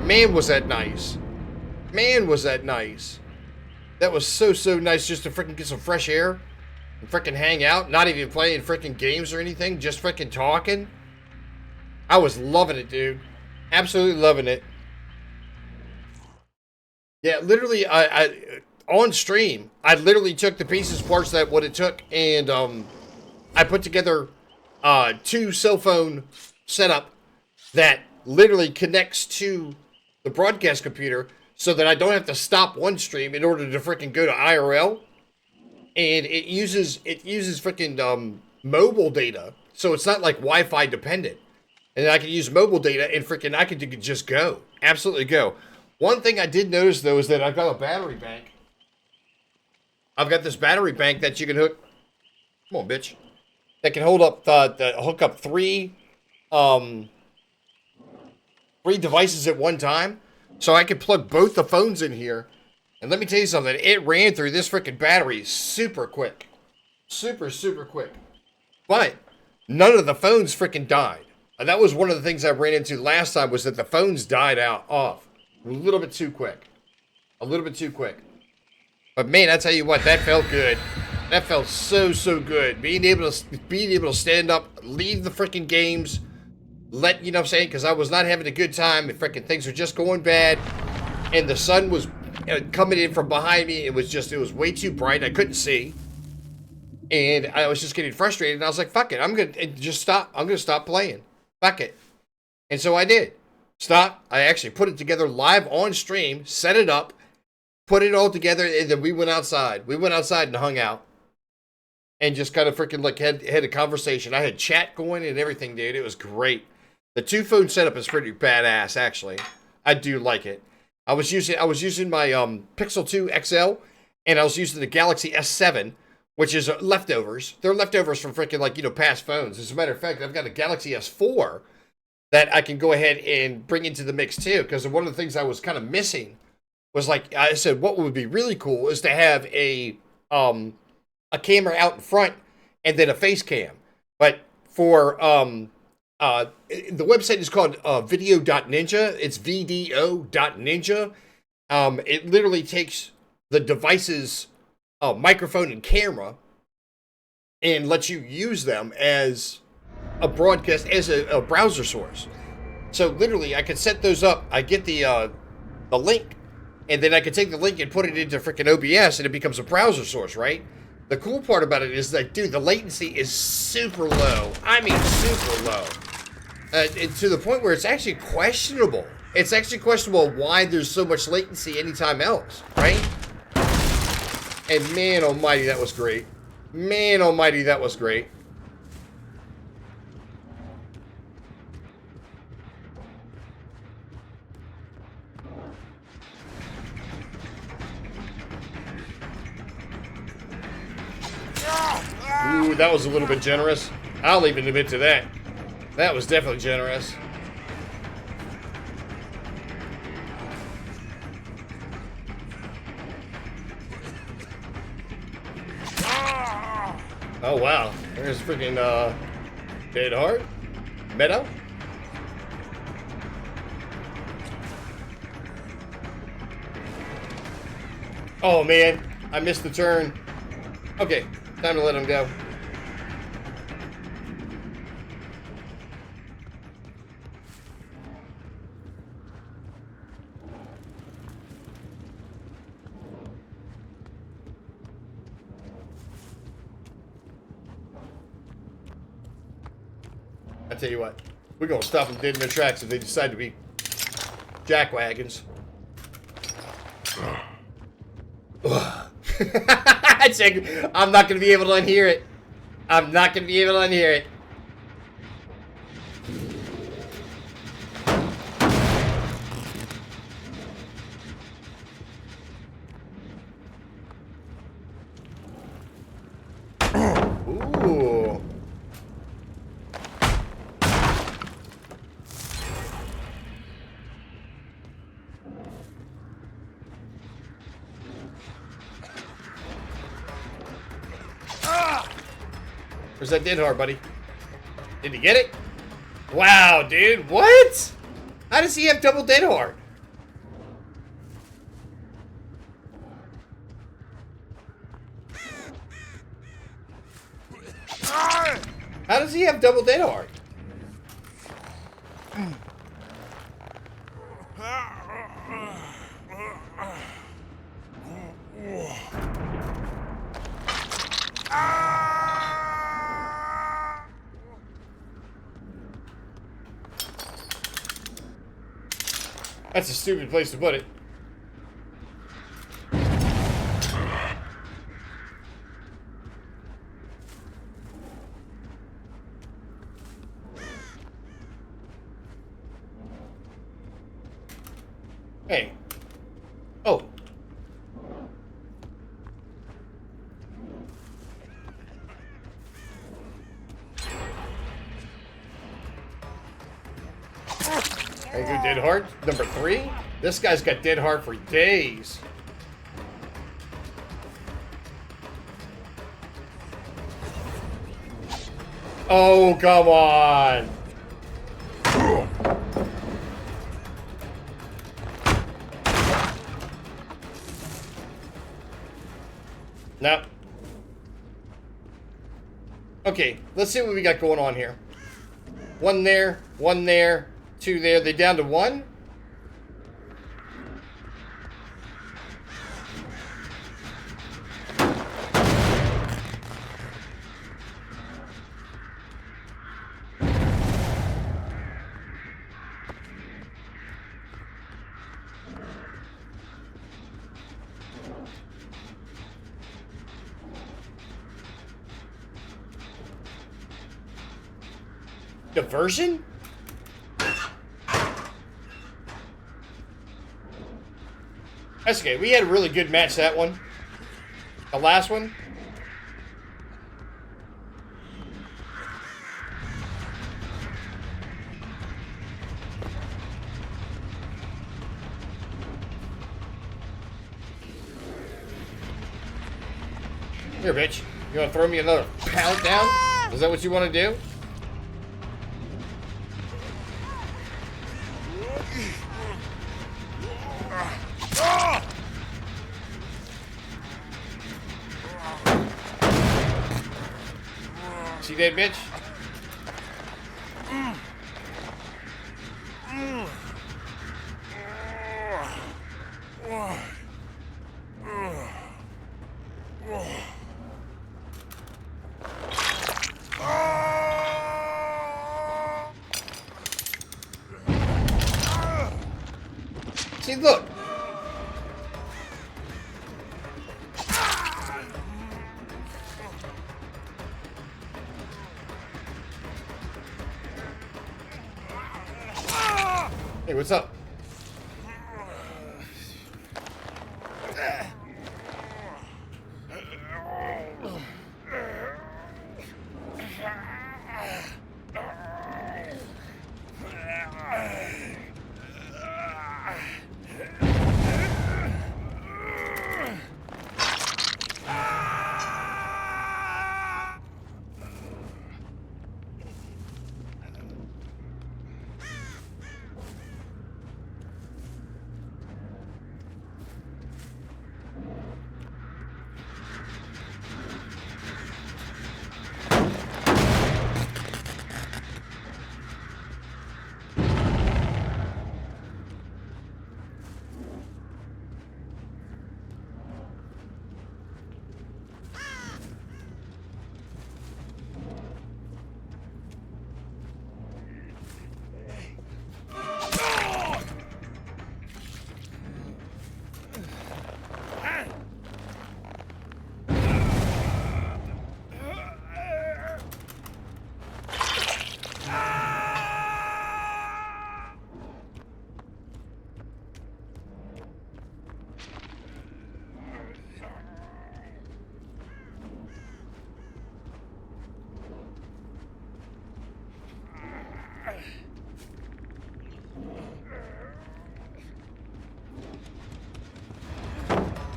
Man, was that nice. Man, was that nice. That was so nice just to freaking get some fresh air and freaking hang out, not even playing freaking games or anything, just freaking talking. I was loving it, dude. Absolutely loving it. Yeah, literally, I on stream, I literally took the pieces, parts that what it took, and I put together 2 cell phone setup that literally connects to the broadcast computer, so that I don't have to stop one stream in order to freaking go to IRL. And it uses freaking mobile data, so it's not like Wi-Fi dependent. And I can use mobile data and freaking I could just go, absolutely go. One thing I did notice though is that I've got a battery bank. I've got this battery bank that you can hook. Come on, bitch. That can hold up hook up 3 devices at one time. So I could plug both the phones in here. And let me tell you something. It ran through this freaking battery super quick. Super quick. But none of the phones freaking died. And that was one of the things I ran into last time, was that the phones died off. A little bit too quick. A little bit too quick. But man, I tell you what, that felt good. That felt so good. Being able to stand up, leave the freaking games, you know what I'm saying? Because I was not having a good time, and freaking things were just going bad, and the sun was coming in from behind me. It was way too bright. I couldn't see, and I was just getting frustrated. And I was like, "Fuck it, I'm gonna just stop. I'm gonna stop playing. Fuck it." And so I did. Stop. I actually put it together live on stream, set it up, put it all together, and then we went outside. We went outside and hung out, and just kind of freaking like had a conversation. I had chat going and everything, dude. It was great. The 2 phone setup is pretty badass, actually. I do like it. I was using my Pixel 2 XL, and I was using the Galaxy S7, which is leftovers. They're leftovers from freaking like, past phones. As a matter of fact, I've got a Galaxy S4 that I can go ahead and bring into the mix too, because one of the things I was kind of missing was, like I said, what would be really cool is to have a camera out in front and then a face cam. But for the website is called video.ninja. It's vdo.ninja. It literally takes the device's microphone and camera and lets you use them as a broadcast, as a browser source. So literally, I could set those up. I get the link, and then I could take the link and put it into freaking OBS, and it becomes a browser source, right? The cool part about it is that, dude, the latency is super low. I mean, super low. To the point where it's actually questionable. It's actually questionable why there's so much latency anytime else, right? And man almighty, that was great. Man almighty, that was great. Ooh, that was a little bit generous. I'll even admit to that. That was definitely generous. Oh wow, there's freaking Dead Heart Meadow. Oh man, I missed the turn. Okay, time to let him go. I tell you what, we're gonna stop them dead in their tracks if they decide to be jackwagons. I'm not gonna be able to unhear it. I'm not gonna be able to unhear it. Ooh. Where's that dead hard, buddy? Did he get it? Wow, dude. What? How does he have double dead hard? How does he have double dead hard? That's a stupid place to put it. Hey. Oh. Thank you, dead hard. Number 3. This guy's got dead hard for days. Oh, come on. No. Okay, let's see what we got going on here. 1 there, 1 there, 2 there. They down to 1? Diversion? That's okay. We had a really good match that one. The last one. Here, bitch. You want to throw me another pound down? Is that what you want to do? See that, bitch? See, look. Hey, what's up?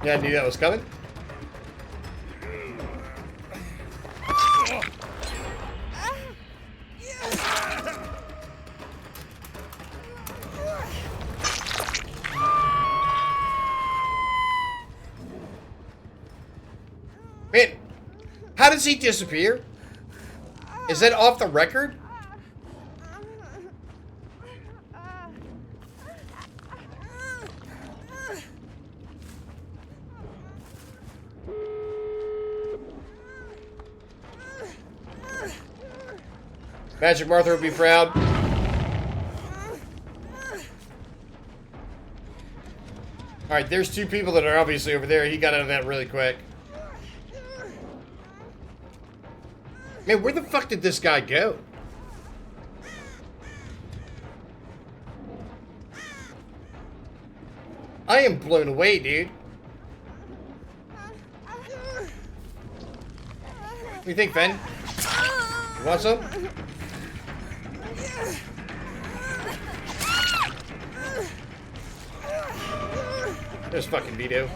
Yeah, I knew that was coming. How does he disappear? Is that off the record? Magic Martha would be proud. Alright, there's two people that are obviously over there. He got out of that really quick. Man, where the fuck did this guy go? I am blown away, dude. What do you think, Ben? You want some? There's fucking Vito.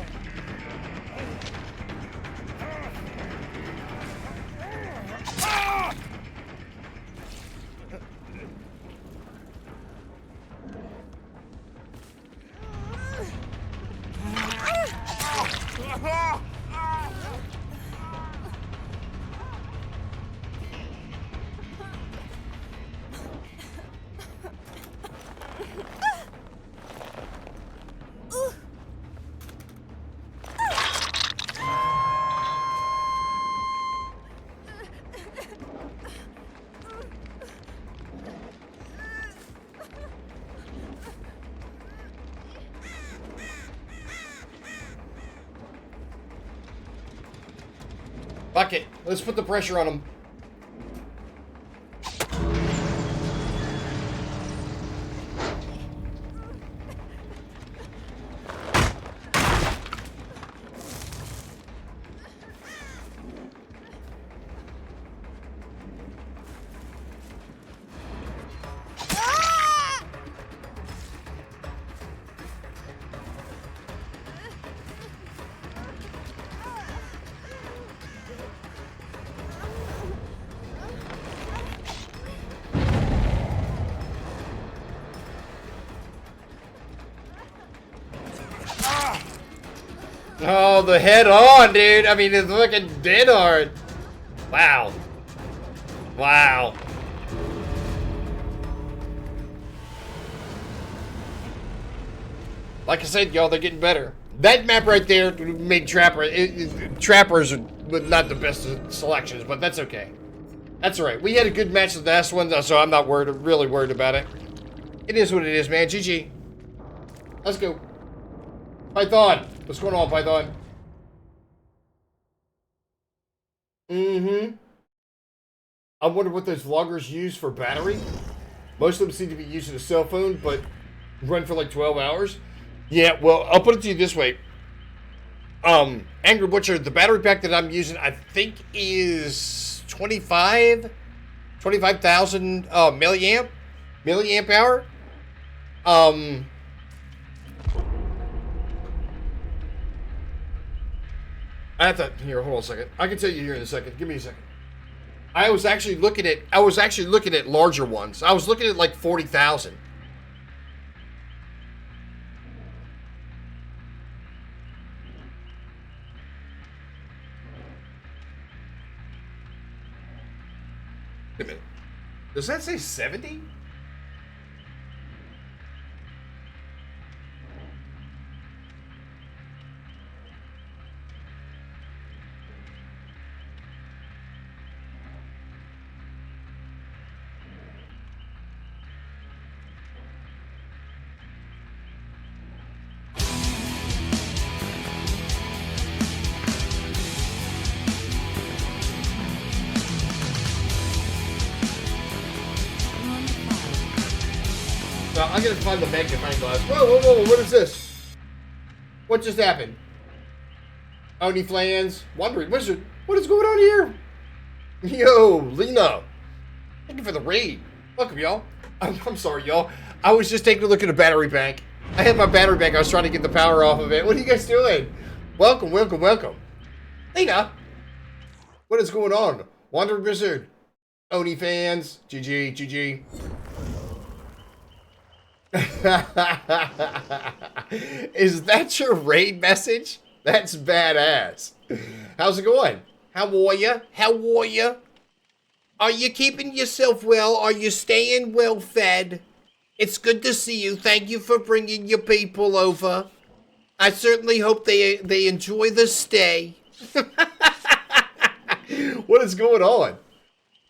Fuck it. Let's put the pressure on him. Oh, the head on, dude. I mean, it's looking dead hard. Wow. Wow. Like I said, y'all, they're getting better. That map right there made Trappers are not the best of selections, but that's okay. That's all right. We had a good match the last one, so I'm not really worried about it. It is what it is, man. GG. Let's go. Python. What's going on, Python? I wonder what those vloggers use for battery. Most of them seem to be using a cell phone, but run for like 12 hours. Yeah, well, I'll put it to you this way. Angry Butcher, the battery pack that I'm using, I think is 25,000 milliamp hour. I have to, here, hold on a second. I can tell you here in a second. Give me a second. I was actually looking at larger ones. I was looking at like 40,000. Wait a minute. Does that say 70? I'm gonna find the magnifying glass. Whoa, whoa, whoa, what is this? What just happened? Oni Flans, Wandering Wizard, what is going on here? Yo, Lena. Thank you for the raid. Welcome, y'all. I'm sorry, y'all. I was just taking a look at a battery bank. I had my battery bank. I was trying to get the power off of it. What are you guys doing? Welcome, welcome, welcome. Lena. What is going on? Wandering Wizard. Oni fans. GG, GG. Is that your raid message? That's badass. How's it going? How are you? How are you? Are you keeping yourself well? Are you staying well fed? It's good to see you. Thank you for bringing your people over. I certainly hope they enjoy the stay. What is going on?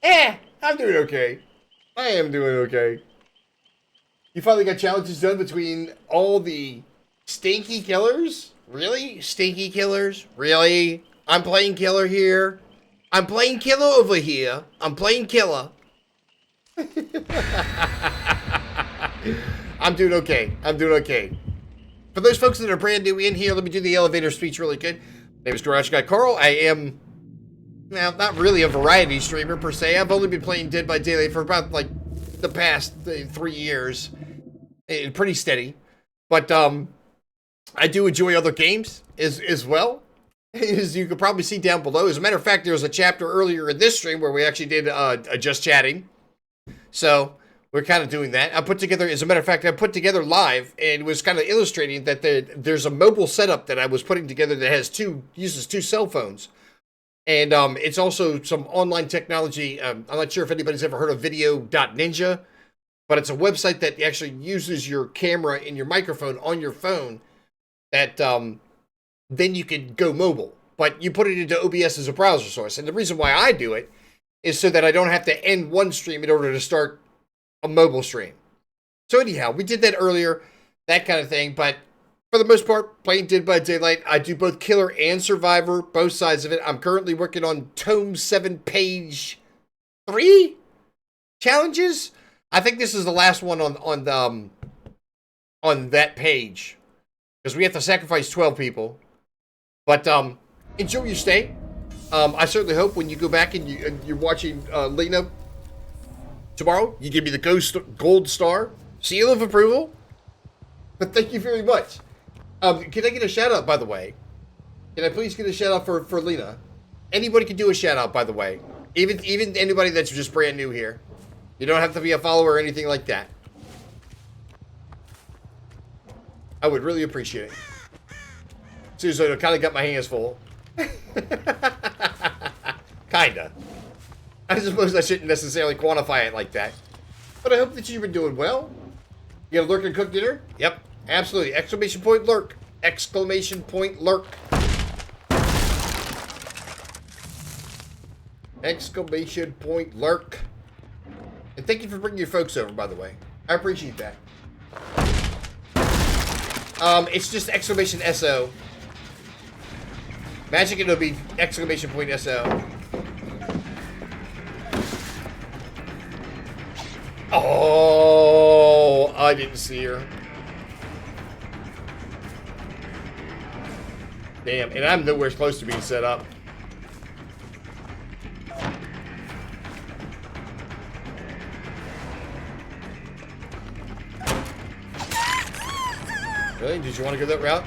I'm doing okay. I am doing okay. You finally got challenges done between all the stinky killers? Really? Stinky killers? Really? I'm playing killer here. I'm playing killer over here. I'm playing killer. I'm doing okay. I'm doing okay. For those folks that are brand new in here, let me do the elevator speech really good. My name is Garage Guy Carl. I am, well, not really a variety streamer per se. I've only been playing Dead by Daylight for about like the past 3 years. Pretty steady. But I do enjoy other games as well. As you can probably see down below. As a matter of fact, there was a chapter earlier in this stream where we actually did just chatting. So we're kind of doing that. I put together, as a matter of fact, I put together live and was kind of illustrating that there's a mobile setup that I was putting together that uses two cell phones. And it's also some online technology. I'm not sure if anybody's ever heard of Video.Ninja, but it's a website that actually uses your camera and your microphone on your phone that then you can go mobile. But you put it into OBS as a browser source. And the reason why I do it is so that I don't have to end one stream in order to start a mobile stream. So anyhow, we did that earlier, that kind of thing. But for the most part, playing Dead by Daylight, I do both Killer and Survivor, both sides of it. I'm currently working on Tome 7, Page 3 challenges. I think this is the last one on that page, because we have to sacrifice 12 people. But enjoy your stay. I certainly hope when you go back and you're watching Lena tomorrow, you give me the gold star seal of approval. But thank you very much. Can I get a shout out, by the way? Can I please get a shout out for Lena? Anybody can do a shout out, by the way. Even anybody that's just brand new here. You don't have to be a follower or anything like that. I would really appreciate it. Seriously, I kind of got my hands full. Kinda. I suppose I shouldn't necessarily quantify it like that. But I hope that you've been doing well. You gonna lurk and cook dinner? Yep, absolutely. Exclamation point lurk. Exclamation point lurk. Exclamation point lurk. And thank you for bringing your folks over, by the way. I appreciate that. It's just exclamation SO. Magic it'll be exclamation point SO. Oh, I didn't see her. Damn, and I'm nowhere close to being set up. Really? Did you want to go that route?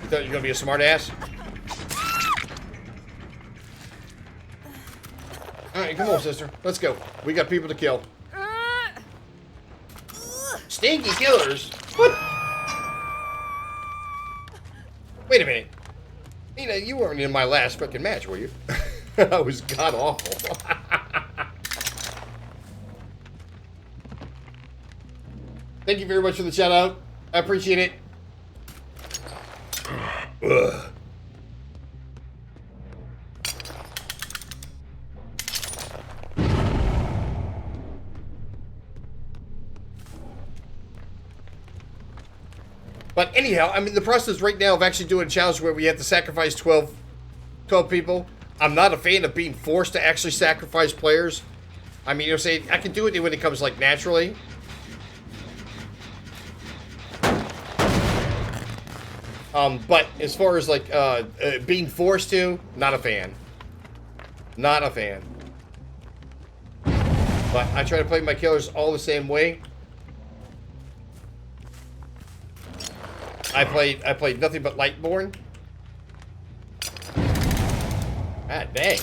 You thought you were going to be a smart ass? Alright, come on, sister. Let's go. We got people to kill. Stinky killers? What? Wait a minute. Nina, you weren't in my last fucking match, were you? I was god awful. Thank you very much for the shout out. I appreciate it. Ugh. But anyhow, I'm in the process right now of actually doing a challenge where we have to sacrifice 12 people. I'm not a fan of being forced to actually sacrifice players. I mean, you're saying I can do it when it comes like naturally. But as far as like being forced to, not a fan. Not a fan. But I try to play my killers all the same way. I played nothing but Lightborn. Ah, dang.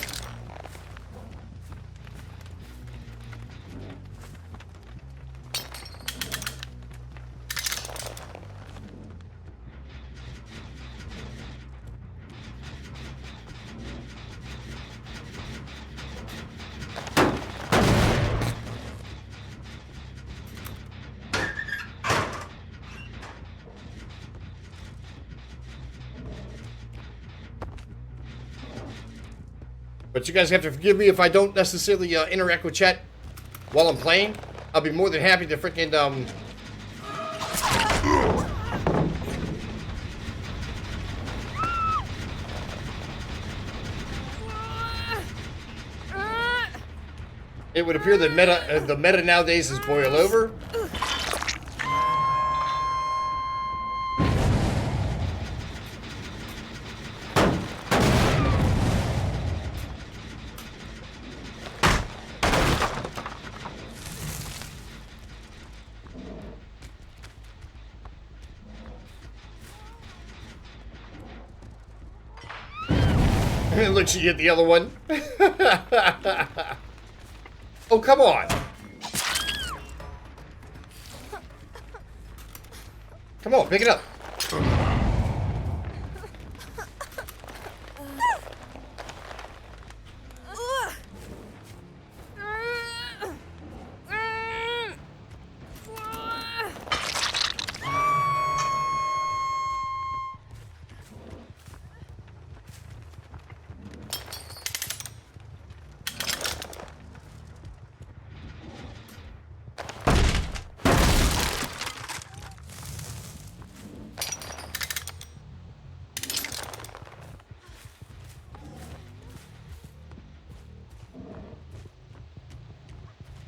But you guys have to forgive me if I don't necessarily interact with chat while I'm playing. I'll be more than happy to freaking It would appear that the meta nowadays is boil over. Look, she hit the other one. Oh, come on. Come on, pick it up.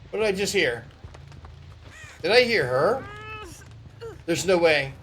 What did I just hear? Did I hear her? There's no way.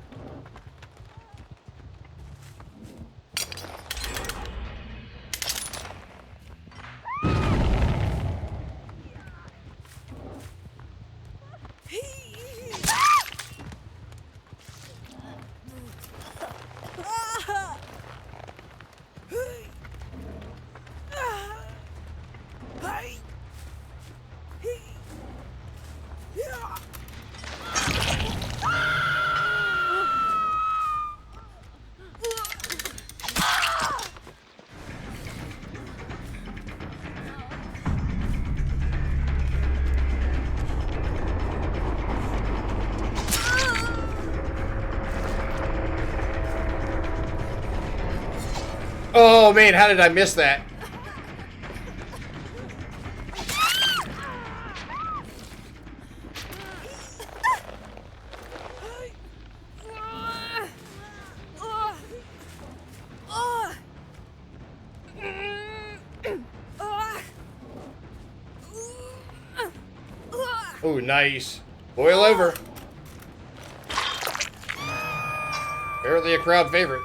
Oh man, how did I miss that? Oh, nice. Boil over. Apparently a crowd favorite.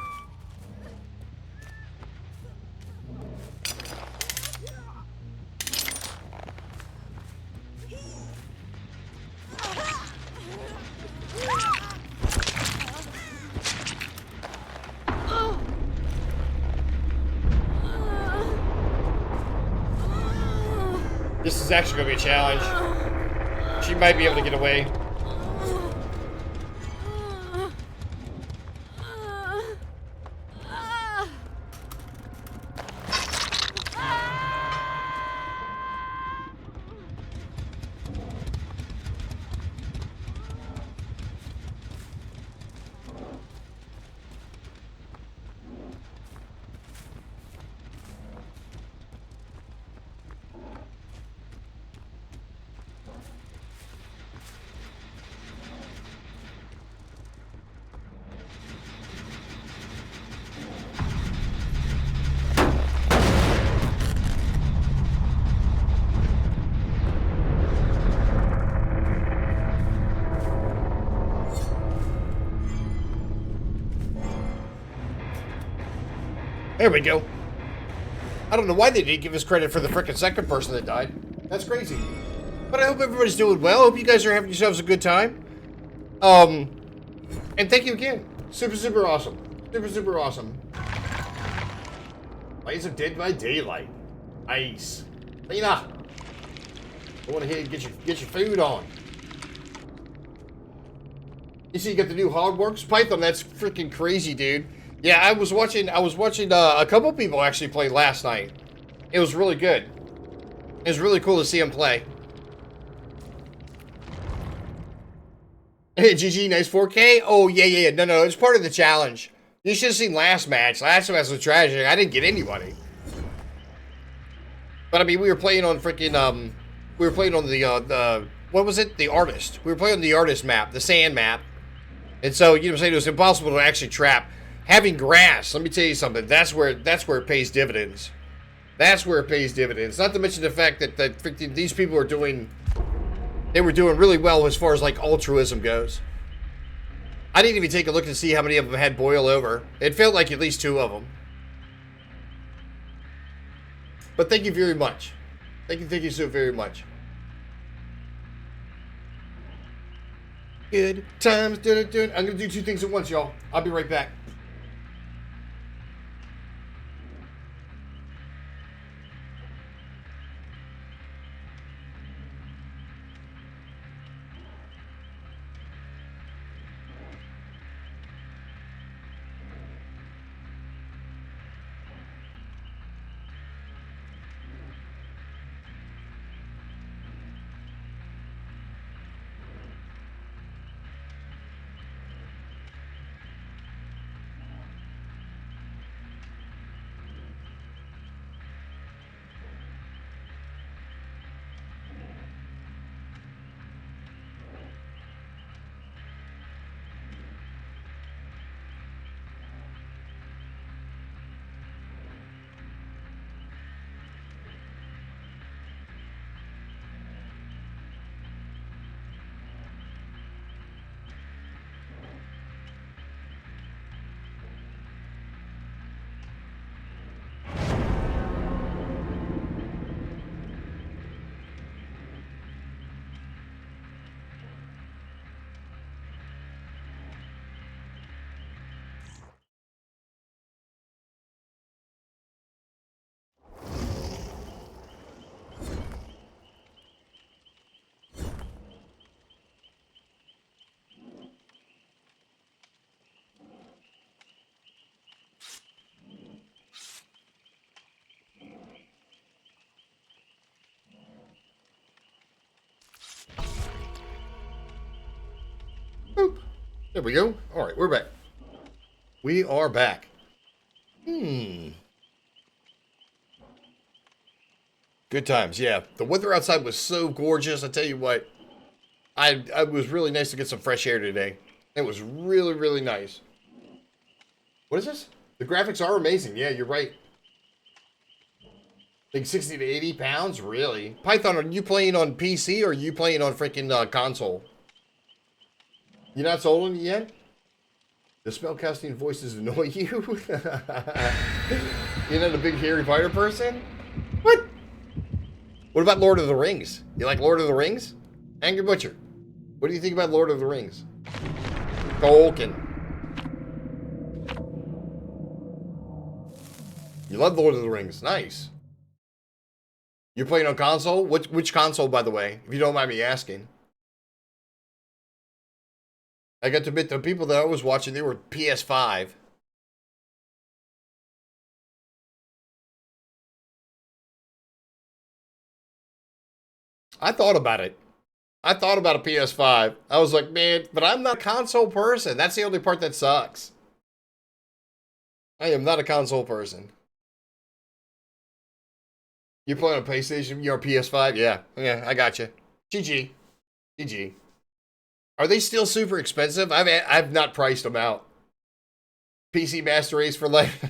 This is actually going to be a challenge. She might be able to get away. There we go. I don't know why they didn't give us credit for the frickin' second person that died. That's crazy. But I hope everybody's doing well. I hope you guys are having yourselves a good time. And thank you again. Super, super awesome. Super, super awesome. Blaze of Dead by Daylight. Nice. Lena. Go on ahead and get your food on. You see, you got the new Hogwarts Python. That's freaking crazy, dude. Yeah, I was watching a couple people actually play last night. It was really good. It was really cool to see them play. Hey, GG, nice 4K? Oh, yeah. No, it's part of the challenge. You should have seen last match. Last match was tragic. I didn't get anybody. But I mean, we were playing on freaking we were playing on the what was it? The artist. We were playing on the artist map, the sand map, and so you know what I'm saying, it was impossible to actually trap. Having grass, let me tell you something. That's where it pays dividends. That's where it pays dividends. Not to mention the fact that freaking these people are doing. They were doing really well as far as like altruism goes. I didn't even take a look to see how many of them had boil over. It felt like at least 2 of them. But thank you very much. Thank you so very much. Good times, dun. I'm gonna do 2 things at once, y'all. I'll be right back. Boop. There we go. All right, we're back. We are back. Good times, yeah. The weather outside was so gorgeous. I tell you what, I was really nice to get some fresh air today. It was really, really nice. What is this? The graphics are amazing. Yeah, you're right. Like 60 to 80 pounds? Really? Python, are you playing on PC or are you playing on freaking console? You not sold on it yet? The spellcasting voices annoy you? You're not a big Harry Potter person? What? What about Lord of the Rings? You like Lord of the Rings? Angry Butcher, what do you think about Lord of the Rings? Tolkien. You love Lord of the Rings. Nice. You're playing on console? Which console, by the way, if you don't mind me asking? I got to admit, the people that I was watching, they were PS5. I thought about it. I thought about a PS5. I was like, man, but I'm not a console person. That's the only part that sucks. I am not a console person. You playing on PlayStation? You're on PS5? Yeah. Yeah, I got you. GG. GG. Are they still super expensive? I've not priced them out. PC Master Race for life.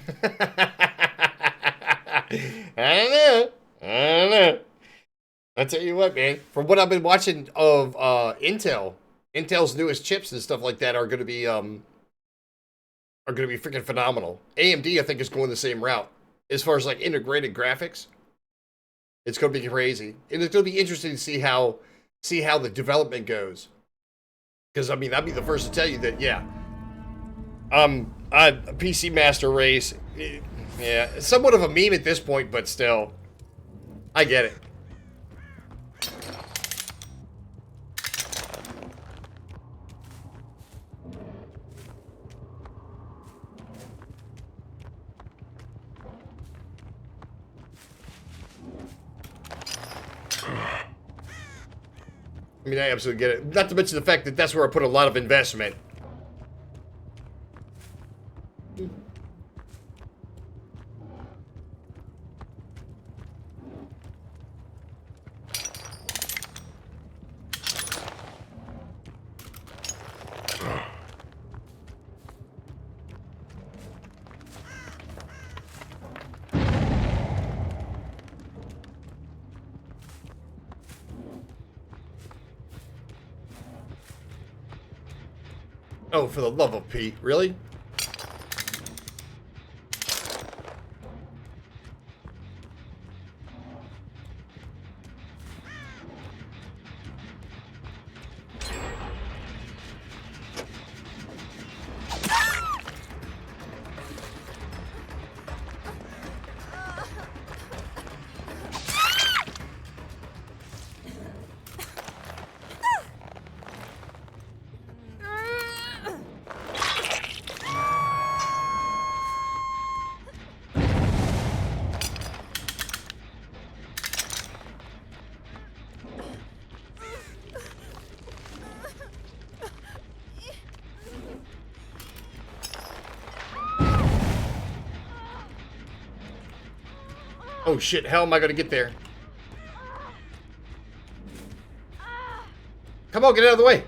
I don't know. I tell you what, man. From what I've been watching of Intel's newest chips and stuff like that are going to be freaking phenomenal. AMD, I think, is going the same route as far as like integrated graphics. It's going to be crazy, and it's going to be interesting to see how the development goes. Because I mean, I'd be the first to tell you that, yeah. PC Master Race, yeah, it's somewhat of a meme at this point, but still, I get it. I mean, I absolutely get it. Not to mention the fact that that's where I put a lot of investment. Oh, for the love of Pete, really? Oh shit, how am I gonna get there? Come on, get out of the way.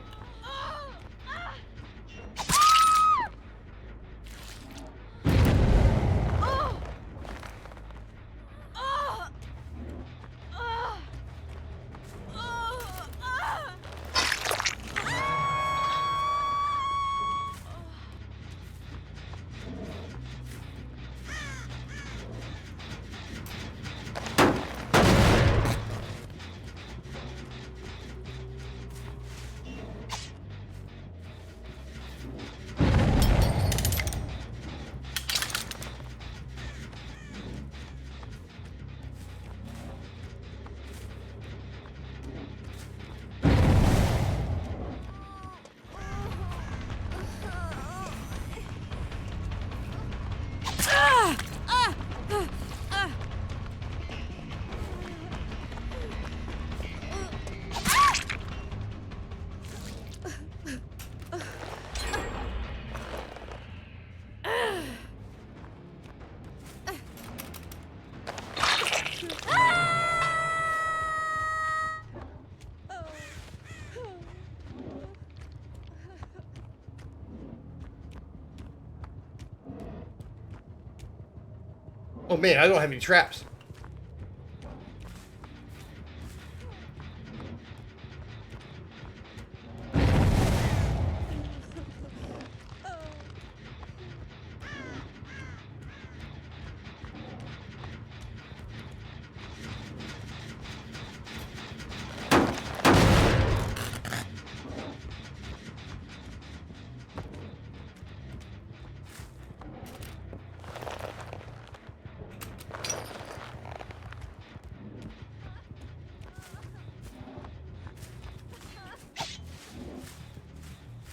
Oh man, I don't have any traps.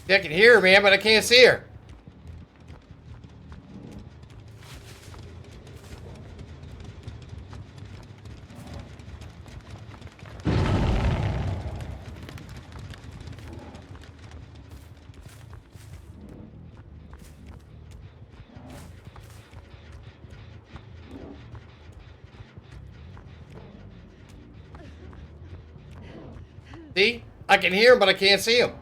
Yeah, I can hear her, man, but I can't see her. See? I can hear him, but I can't see him.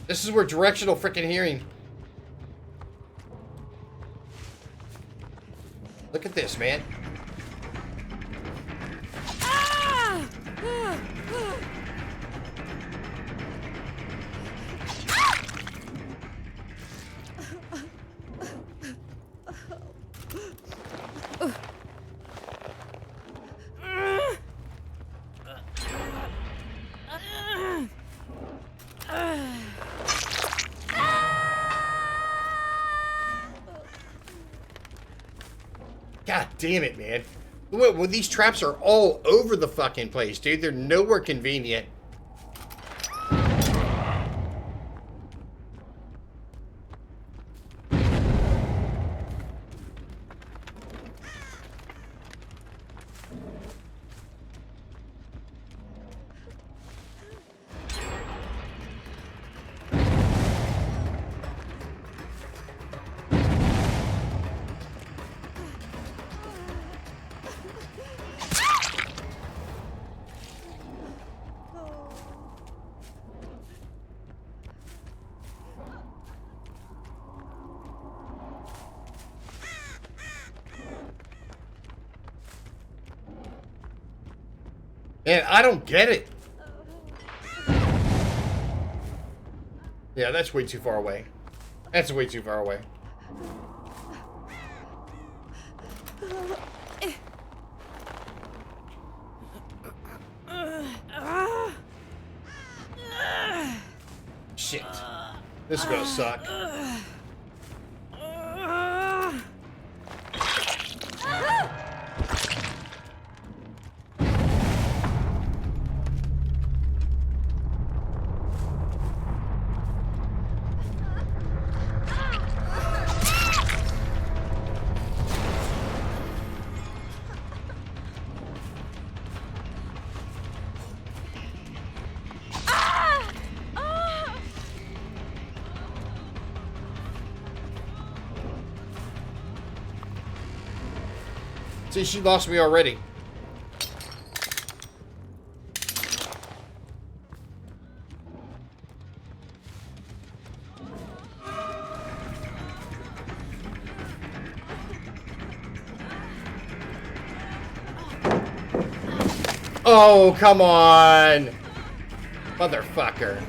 This is where directional freaking hearing. Look at this, man. God damn it, man. Well, these traps are all over the fucking place, dude. They're nowhere convenient. Man, I don't get it. Yeah, that's way too far away. That's way too far away. Shit. This is gonna suck. See, she lost me already. Oh, come on. Motherfucker.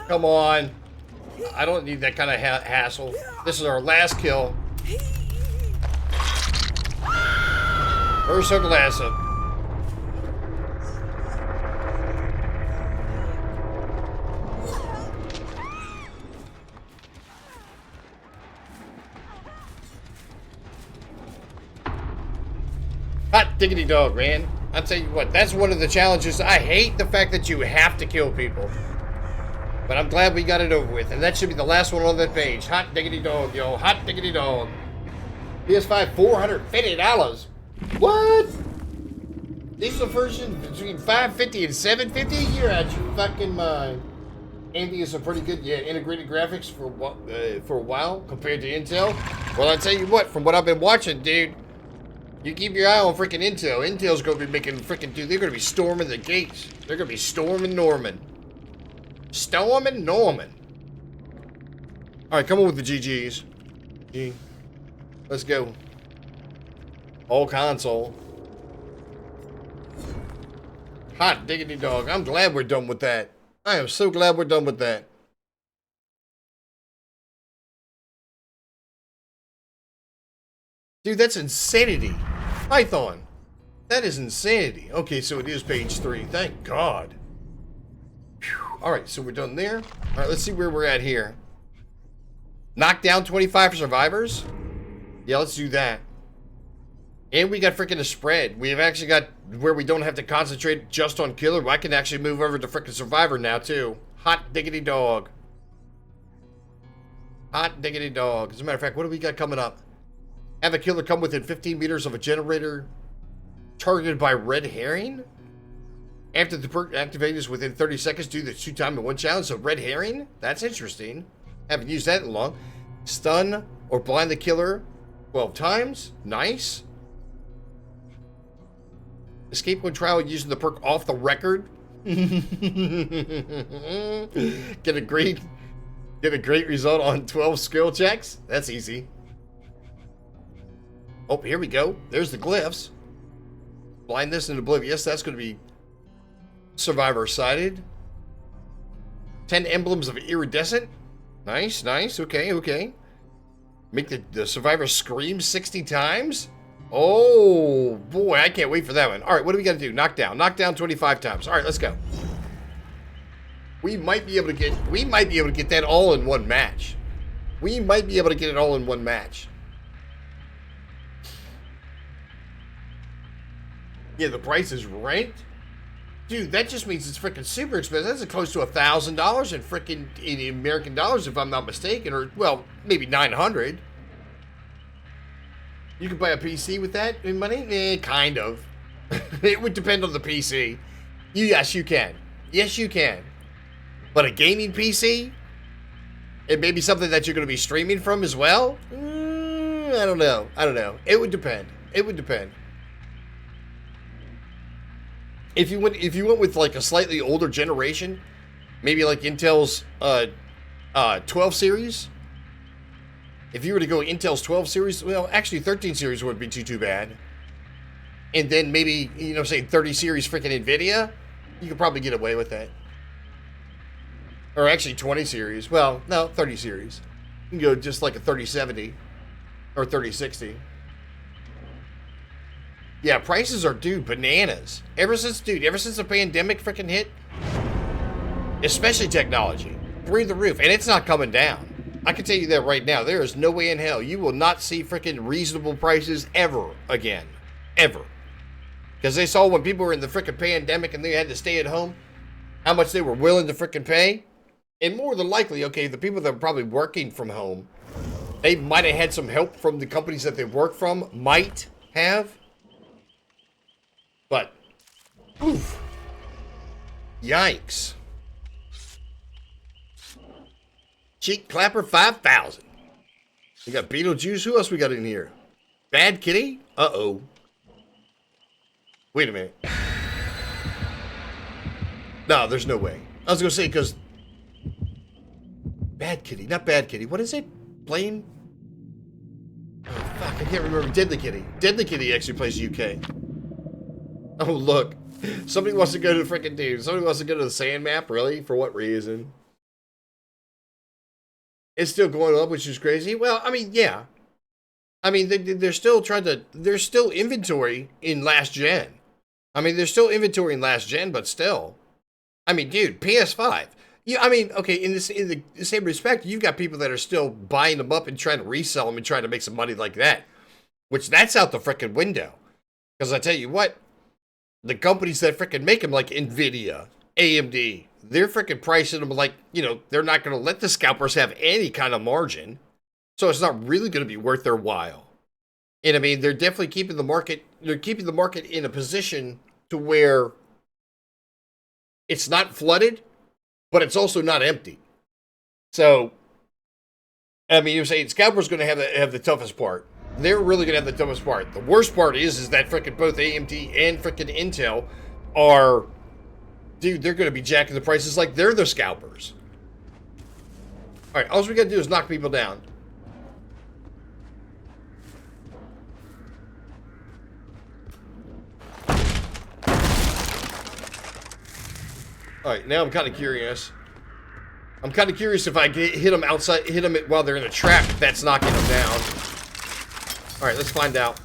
Come on. I don't need that kind of hassle. This is our last kill. Ursa Glassa. Hot diggity dog, man. I'll tell you what, that's one of the challenges. I hate the fact that you have to kill people. But I'm glad we got it over with. And that should be the last one on that page. Hot diggity dog, yo. Hot diggity dog. PS5, $450. What? Diesel version between $550 and $750? You're out your fucking mind. AMD is some pretty good, yeah, integrated graphics for a while compared to Intel. Well, I tell you what, from what I've been watching, dude, you keep your eye on freaking Intel. Intel's going to be making freaking, dude, they're going to be storming the gates. They're going to be storming Norman. Storming Norman. All right, come on with the GGs. G. Let's go. All console. Hot diggity dog. I'm glad we're done with that. I am so glad we're done with that. Dude, that's insanity. Python. That is insanity. Okay, so it is page 3. Thank God. All right, so we're done there. All right, let's see where we're at here. Knockdown 25 for survivors. Yeah, let's do that. And we got freaking a spread. We have actually got where we don't have to concentrate just on killer. I can actually move over to freaking survivor now too. Hot diggity dog. Hot diggity dog. As a matter of fact, what do we got coming up? Have a killer come within 15 meters of a generator targeted by red herring. After the perk activates within 30 seconds, do the 2 time in 1 challenge. So red herring, that's interesting. Haven't used that in long. Stun or blind the killer 12 times. Nice. Escape when trial using the perk off the record. Get a great result on 12 skill checks. That's easy. Oh, here we go. There's the glyphs. Blindness and oblivious. That's going to be survivor sided. 10 emblems of iridescent. Nice, nice. Okay, okay. Make the survivor scream 60 times? Oh, boy, I can't wait for that one. All right, what do we got to do? Knock down. Knock down 25 times. All right, let's go. We might be able to get that all in one match. We might be able to get it all in one match. Yeah, the price is ranked. Dude, that just means it's freaking super expensive. That's close to $1,000 in freaking in American dollars, if I'm not mistaken, or well, maybe 900. You could buy a PC with that in money? Kind of. It would depend on the PC. Yes, you can. Yes, you can. But a gaming PC? It may be something that you're going to be streaming from as well? I don't know. I don't know. It would depend. It would depend. If you went with like a slightly older generation, maybe like Intel's 12 series. If you were to go Intel's 12 series, well, actually 13 series wouldn't be too bad. And then maybe, you know, say 30 series freaking Nvidia, you could probably get away with that. Or actually 20 series. Well, no, 30 series. You can go just like a 3070 or 3060. Yeah, prices are, dude, bananas. Ever since the pandemic freaking hit, especially technology, through the roof, and it's not coming down. I can tell you that right now. There is no way in hell you will not see freaking reasonable prices ever again. Ever. Because they saw when people were in the freaking pandemic and they had to stay at home, how much they were willing to freaking pay. And more than likely, okay, the people that were probably working from home, they might have had some help from the companies that they work from, might have. But, oof. Yikes. Cheek Clapper 5,000. We got Beetlejuice. Who else we got in here? Bad Kitty? Uh-oh. Wait a minute. No, there's no way. I was going to say, because... Bad Kitty. Not Bad Kitty. What is it? Blaine? Oh, fuck. I can't remember. Deadly Kitty. Deadly Kitty actually plays UK. Oh, look. Somebody wants to go to the freaking dude. Somebody wants to go to the sand map? Really? For what reason? It's still going up, which is crazy. Well, I mean, yeah. I mean, they're still trying to... There's still inventory in last gen. I mean, there's still inventory in last gen, but still. I mean, dude, PS5. Yeah, I mean, okay, in the same respect, you've got people that are still buying them up and trying to resell them and trying to make some money like that. Which, that's out the freaking window. Because I tell you what, the companies that freaking make them, like NVIDIA, AMD, they're freaking pricing them like, you know, they're not going to let the scalpers have any kind of margin. So it's not really going to be worth their while. And I mean, they're definitely keeping the market in a position to where it's not flooded, but it's also not empty. So, I mean, you're saying scalpers going to have the toughest part. They're really going to have the toughest part. The worst part is that freaking both AMD and freaking Intel are, dude, they're going to be jacking the prices like they're the scalpers. All right, all we got to do is knock people down. All right, now I'm kind of curious. I'm kind of curious if I hit them outside, hit them while they're in a trap, if that's knocking them down. All right, let's find out.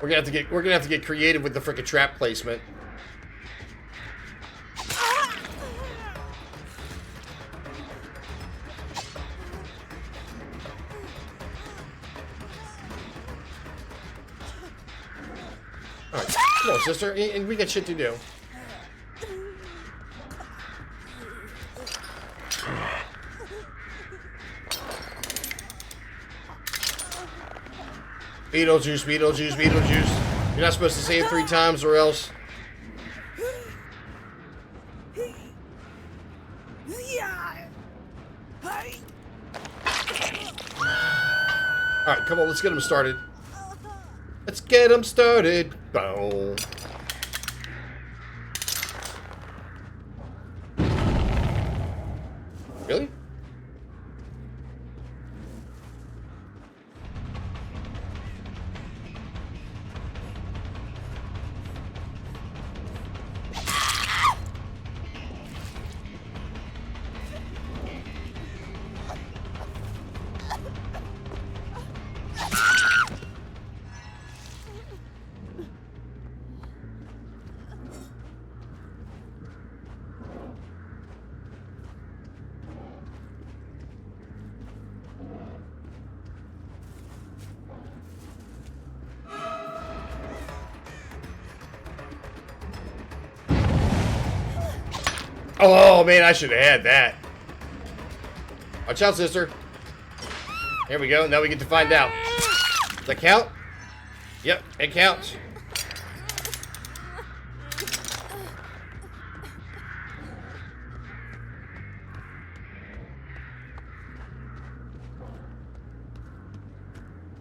We're gonna have to get creative with the frickin' trap placement. All right, come on, sister, and we got shit to do. Beetlejuice, Beetlejuice, Beetlejuice. You're not supposed to say it 3 times or else. Alright, come on, let's get him started. Let's get him started. Boom. Really? Oh, man, I should have had that. Watch out, sister. Here we go. Now we get to find out. Does that count? Yep, it counts.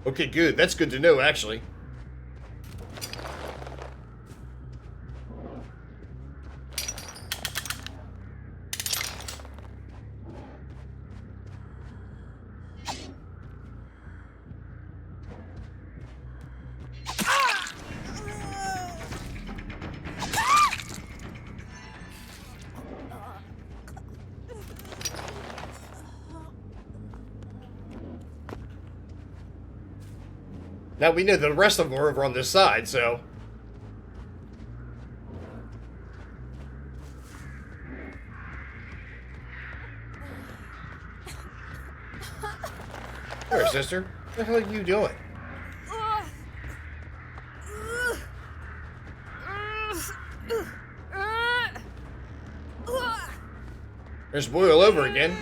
Okay, good. That's good to know, actually. Now we know the rest of them are over on this side, so... There, sister. What the hell are you doing? There's boy all over again.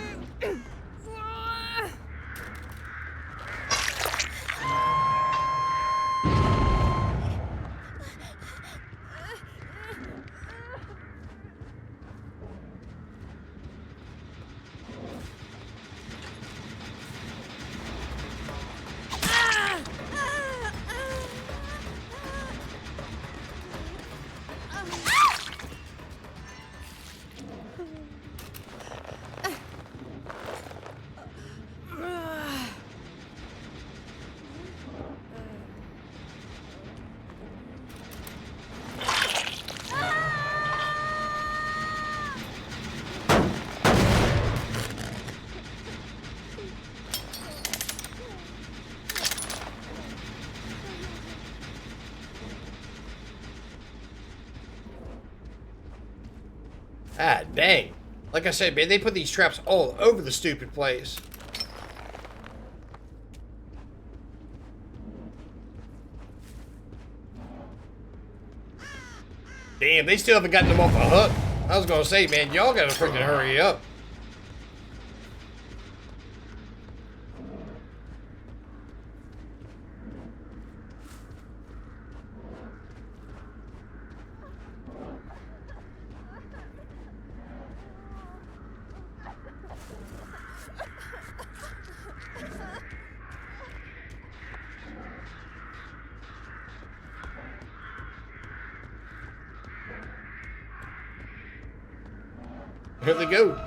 Ah, dang. Like I said, man, they put these traps all over the stupid place. Damn, they still haven't gotten them off the hook. I was gonna say, man, y'all gotta freaking hurry up. Here they go.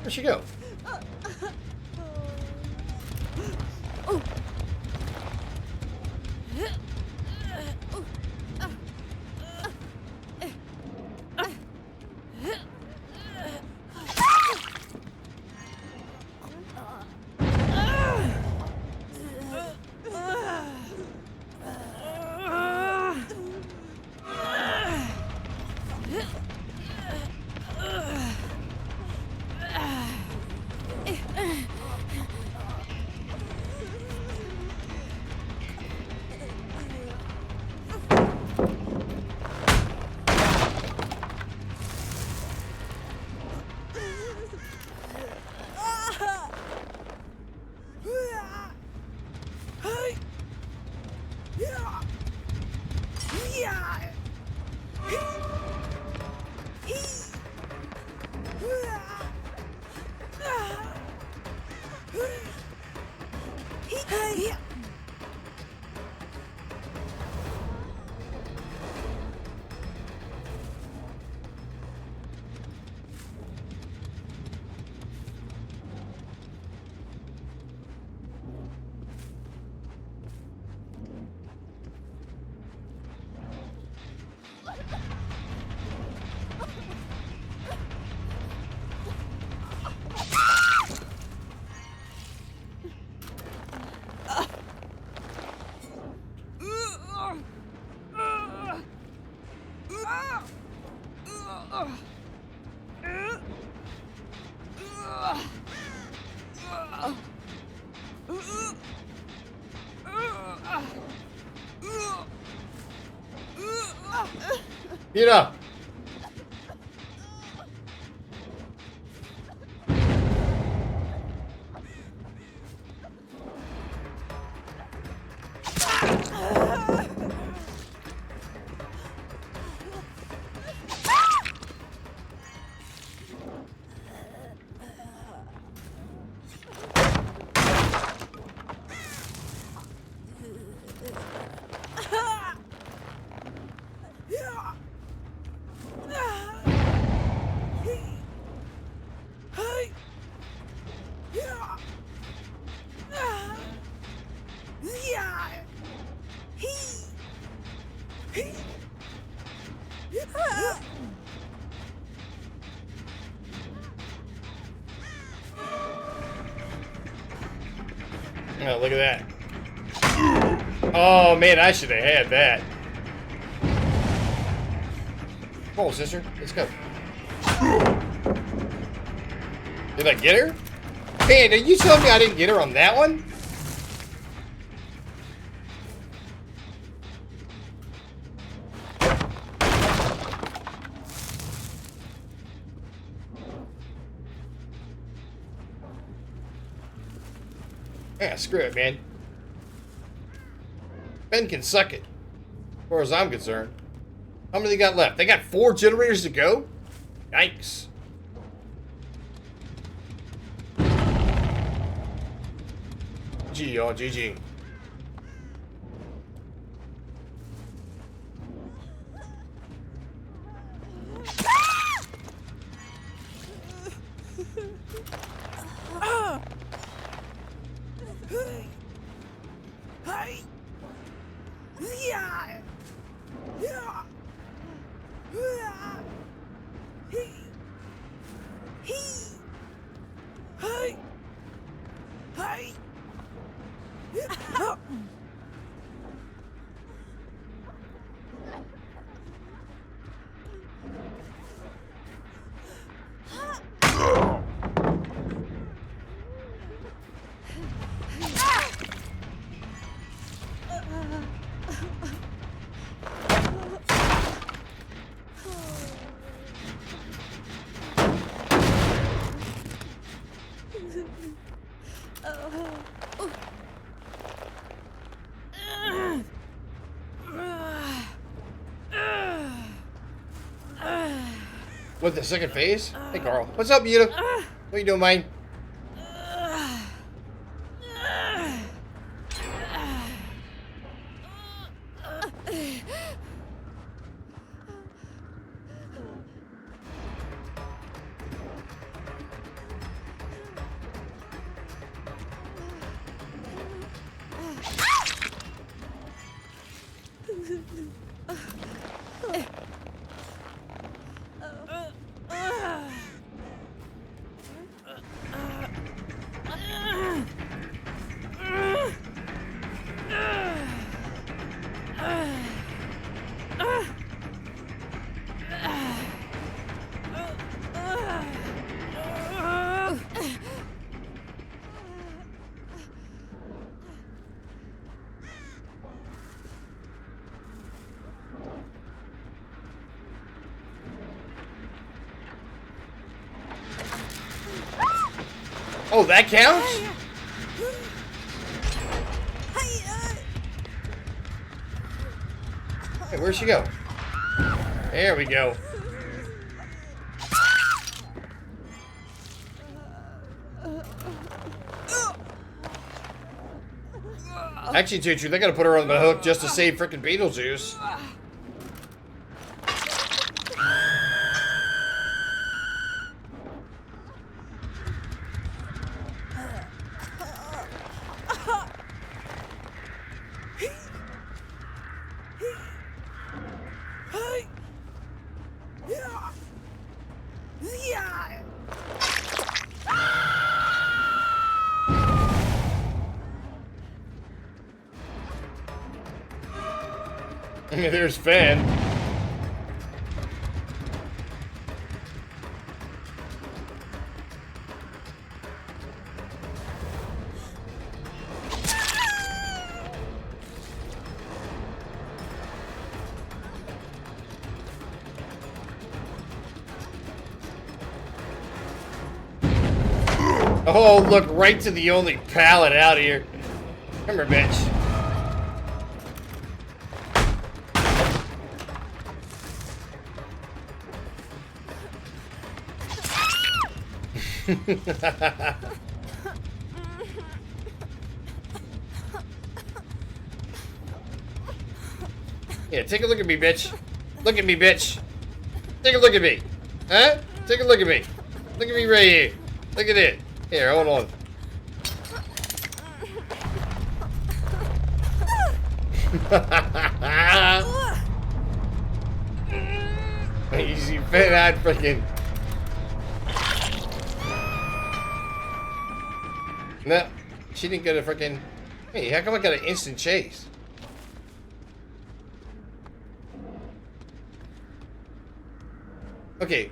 Where'd she go? You know. Oh, look at that. Oh, man, I should have had that. Come on, sister. Let's go. Did I get her? Man, are you telling me I didn't get her on that one? Yeah, screw it, man. Ben can suck it, as far as I'm concerned. How many they got left? They got 4 generators to go? Yikes. GG, y'all. GG. What, the second phase? Hey, Carl. What's up, Yuta? What you doing, man? Oh, that counts? Hey, where'd she go? There we go. Actually, Tutu, they gotta put her on the hook just to save frickin' Beetlejuice. There's Fan. Oh, look, right to the only pallet out here. Come here, bitch. Yeah, take a look at me, bitch. Look at me, bitch. Take a look at me. Huh? Take a look at me. Look at me right here. Look at it. Here, hold on. Easy fit out freaking. No, she didn't get a freaking. Hey, how come I got an instant chase? Okay.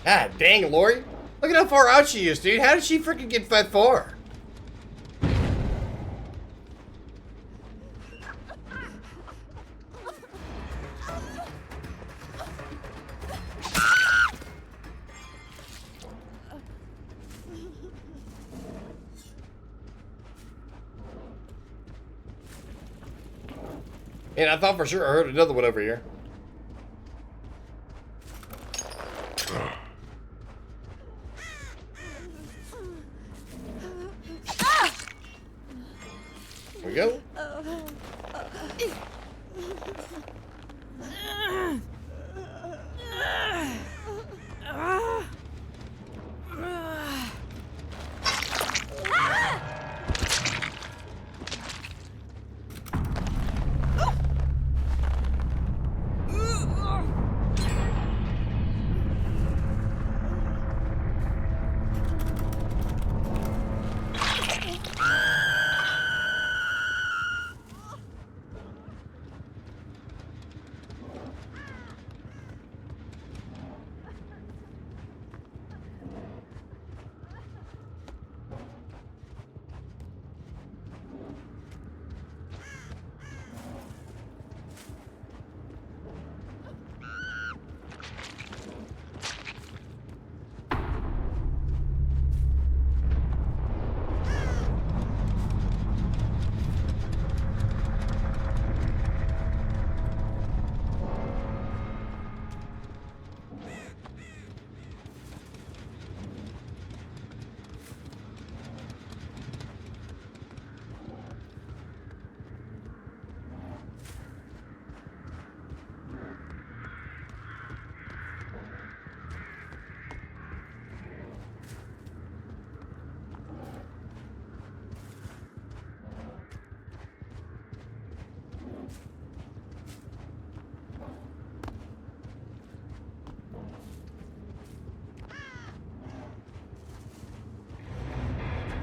Ah, dang, Lori. Look at how far out she is, dude. How did she freaking get that far? And I thought for sure I heard another one over here. There we go.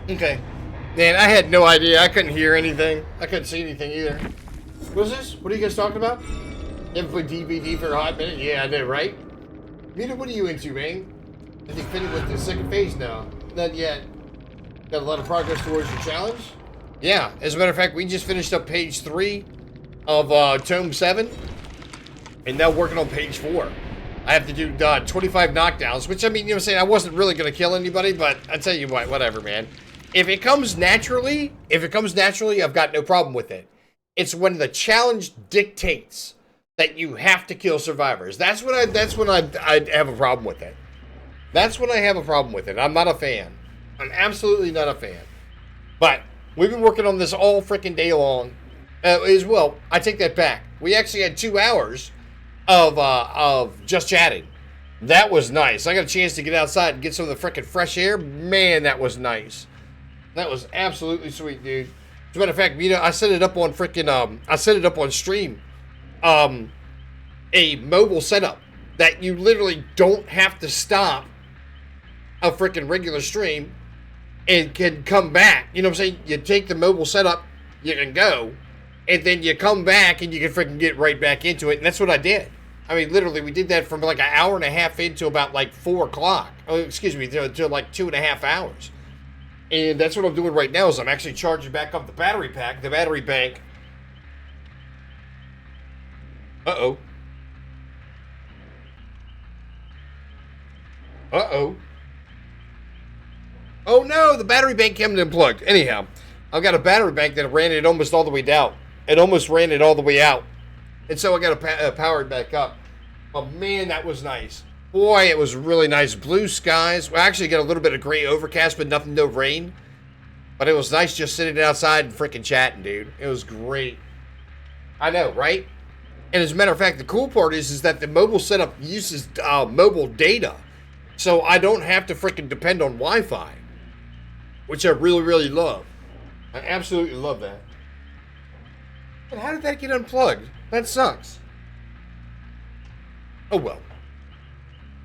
Okay. Man, I had no idea. I couldn't hear anything. I couldn't see anything either. What is this? What are you guys talking about? You haven't played DVD for a hot minute? Yeah, I know, right? Mina, what are you into, man? I think Finny went to the second phase now. Not yet. Got a lot of progress towards your challenge? Yeah, as a matter of fact, we just finished up page 3 of Tome 7. And now working on page 4. I have to do 25 knockdowns, which, I mean, you know what I'm saying? I wasn't really going to kill anybody, but I tell you what, whatever, man. If it comes naturally, I've got no problem with it. It's when the challenge dictates that you have to kill survivors. That's when I have a problem with it. That's when I have a problem with it. I'm not a fan. I'm absolutely not a fan. But we've been working on this all freaking day long. As well, I take that back. We actually had 2 hours of just chatting. That was nice. I got a chance to get outside and get some of the freaking fresh air. Man, that was nice. That was absolutely sweet, dude. As a matter of fact, you know, I set it up on freaking I set it up on stream. A mobile setup that you literally don't have to stop a freaking regular stream and can come back. You know what I'm saying? You take the mobile setup, you can go, and then you come back and you can freaking get right back into it. And that's what I did. I mean, literally, we did that from like an hour and a half into about like 4 o'clock. Oh, excuse me, to like 2.5 hours. And that's what I'm doing right now is I'm actually charging back up the battery pack, the battery bank. Uh-oh. Uh-oh. Oh no, the battery bank came unplugged. Anyhow, I've got a battery bank that ran it almost all the way down. It almost ran it all the way out. And so I got to power it back up. But man, that was nice. Boy, it was really nice. Blue skies. We actually got a little bit of gray overcast, but nothing, no rain. But it was nice just sitting outside and freaking chatting, dude. It was great. I know, right? And as a matter of fact, the cool part is that the mobile setup uses mobile data. So I don't have to freaking depend on Wi-Fi. Which I really, really love. I absolutely love that. And how did that get unplugged? That sucks. Oh well.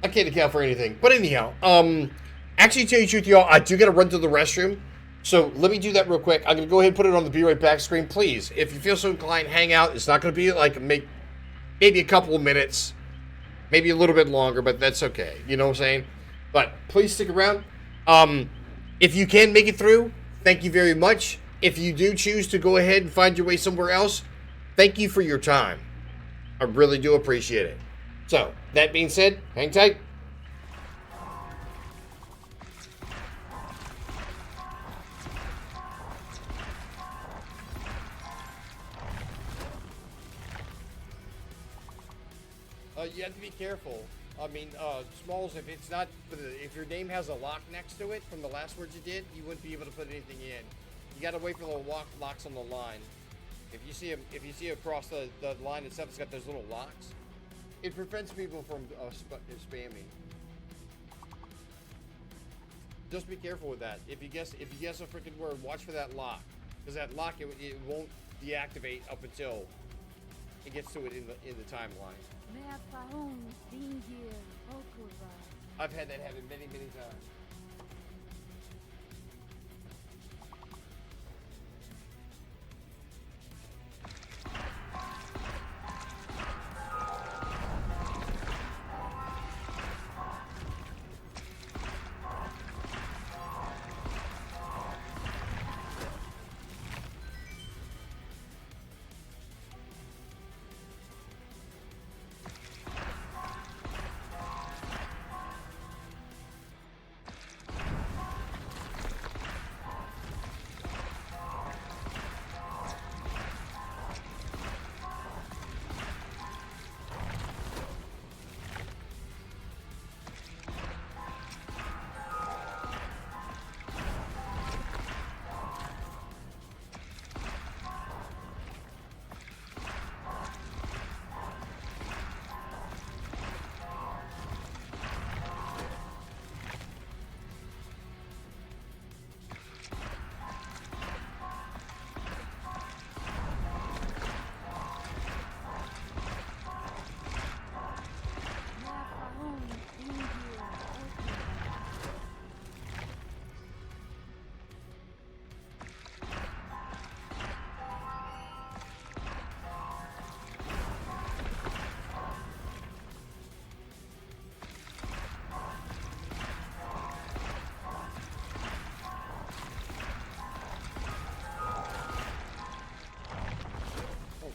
I can't account for anything. But anyhow, actually, to tell you the truth, y'all, I do gotta run to the restroom. So let me do that real quick. I'm gonna go ahead and put it on the Be Right Back screen. Please, if you feel so inclined, hang out. It's not gonna be like maybe a couple of minutes, maybe a little bit longer, but that's okay. You know what I'm saying? But please stick around. If you can make it through, thank you very much. If you do choose to go ahead and find your way somewhere else, thank you for your time. I really do appreciate it. So, that being said, hang tight. You have to be careful. I mean, Smalls, if it's not, if your name has a lock next to it from the last words you did, you wouldn't be able to put anything in. You got to wait for the locks on the line. If you see across the line itself, it's got those little locks. It prevents people from spamming. Just be careful with that. If you guess a freaking word, watch for that lock, because that lock it won't deactivate up until it gets to it in the timeline. I've had that happen many times.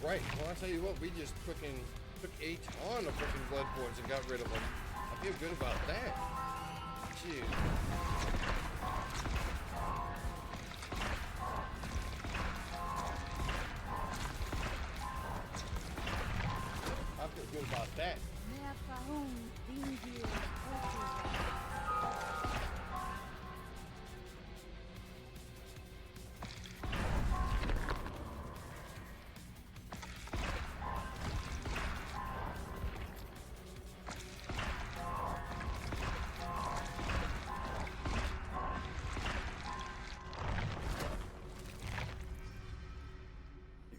Right. Well, I tell you what, we just freaking took a ton of freaking blood points and got rid of them. I feel good about that. Jeez. I feel good about that.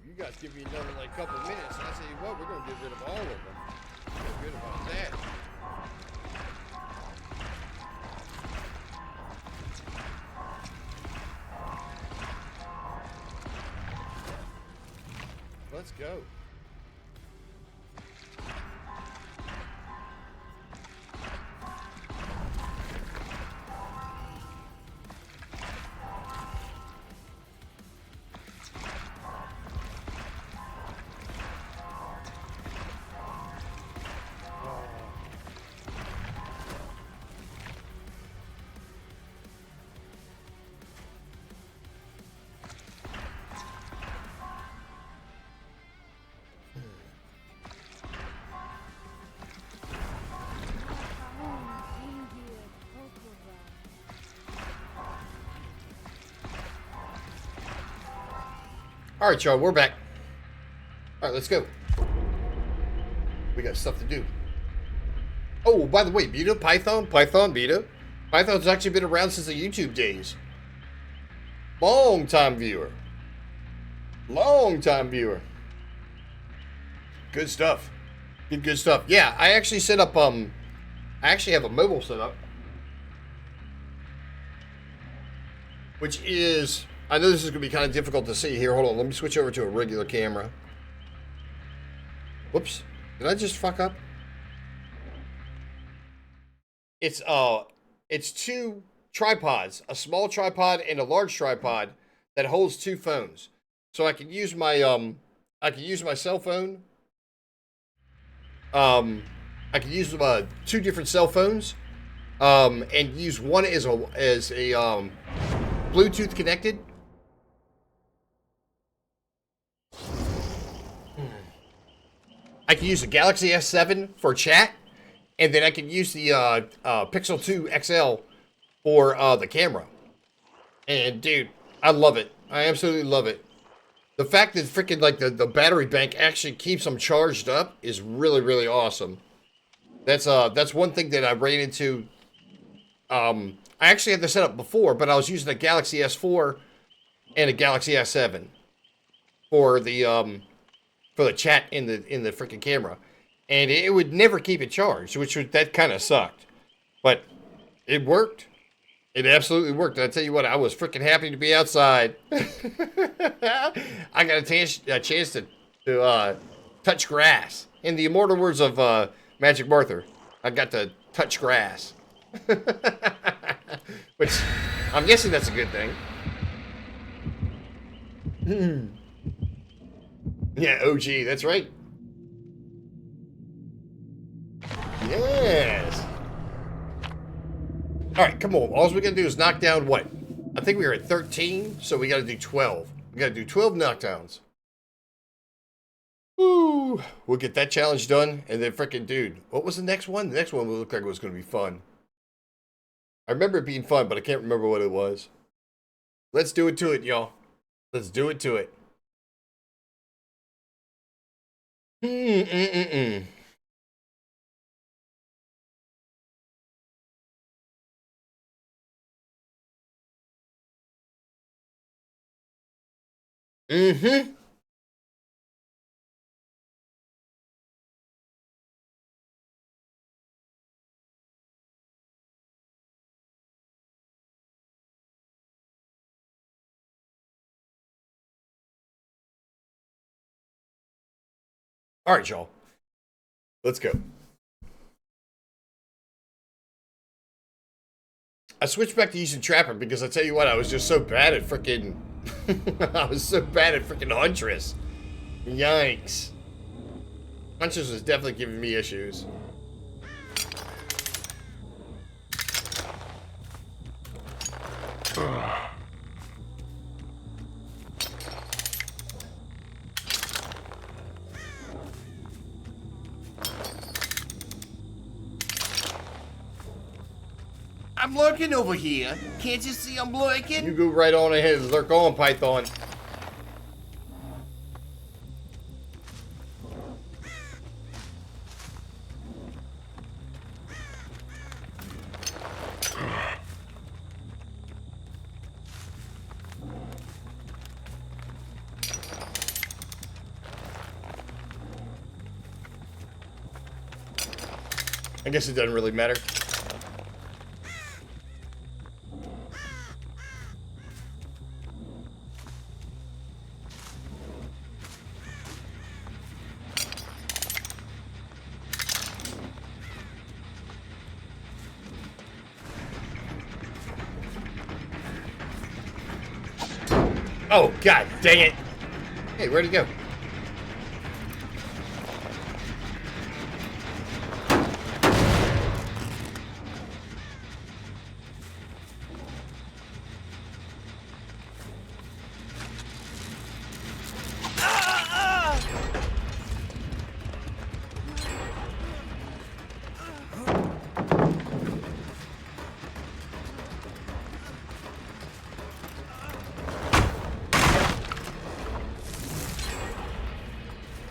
You guys give me another like couple minutes, and I tell you what, we're gonna get rid of all of them. I feel good about that. Let's go. All right, y'all, we're back. All right, let's go. We got stuff to do. Oh, by the way, Beta, Python, Beta. Python's actually been around since the YouTube days. Long time viewer. Long time viewer. Good stuff. Good stuff. Yeah, I actually set up, I actually have a mobile setup. Which is, I know this is going to be kind of difficult to see here. Hold on, let me switch over to a regular camera. Whoops. Did I just fuck up? It's two tripods, a small tripod and a large tripod that holds two phones. So I can use my cell phone. I can use two different cell phones, and use one as a Bluetooth connected. I can use the Galaxy S7 for chat, and then I can use the Pixel 2 XL for the camera. And dude, I love it. I absolutely love it. The fact that freaking like the battery bank actually keeps them charged up is really, really awesome. That's one thing that I ran into. I actually had this set up before, but I was using a Galaxy S4 and a Galaxy S7 for the chat in the freaking camera, and it would never keep it charged, that kind of sucked, but it worked. It absolutely worked. And I tell you what, I was freaking happy to be outside. I got a chance to touch grass. In the immortal words of Magic Martha, I got to touch grass. Which, I'm guessing that's a good thing. Yeah, OG, that's right. Yes. All right, come on. All we got to do is knock down what? I think we were at 13, so we got to do 12. We got to do 12 knockdowns. Woo! We'll get that challenge done, and then freaking dude, what was the next one? The next one looked like it was going to be fun. I remember it being fun, but I can't remember what it was. Let's do it to it, y'all. Let's do it to it. Mm-hmm. All right, y'all. Let's go. I switched back to using Trapper because I tell you what, I was just so bad at freaking... I was so bad at freaking Huntress. Yikes. Huntress was definitely giving me issues. I'm lurking over here. Can't you see I'm lurking? You go right on ahead and lurk on, Python. I guess it doesn't really matter. Oh, god dang it. Hey, where'd he go?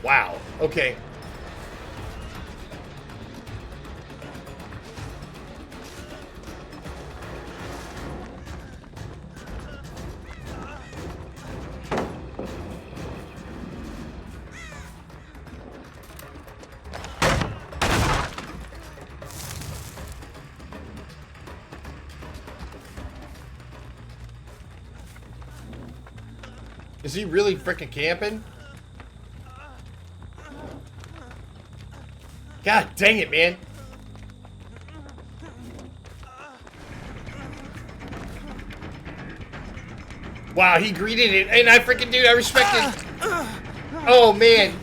Wow. Okay. Is he really freaking camping? God dang it, man. Wow, he greeted it, and I freaking dude, I respect it. Oh, man.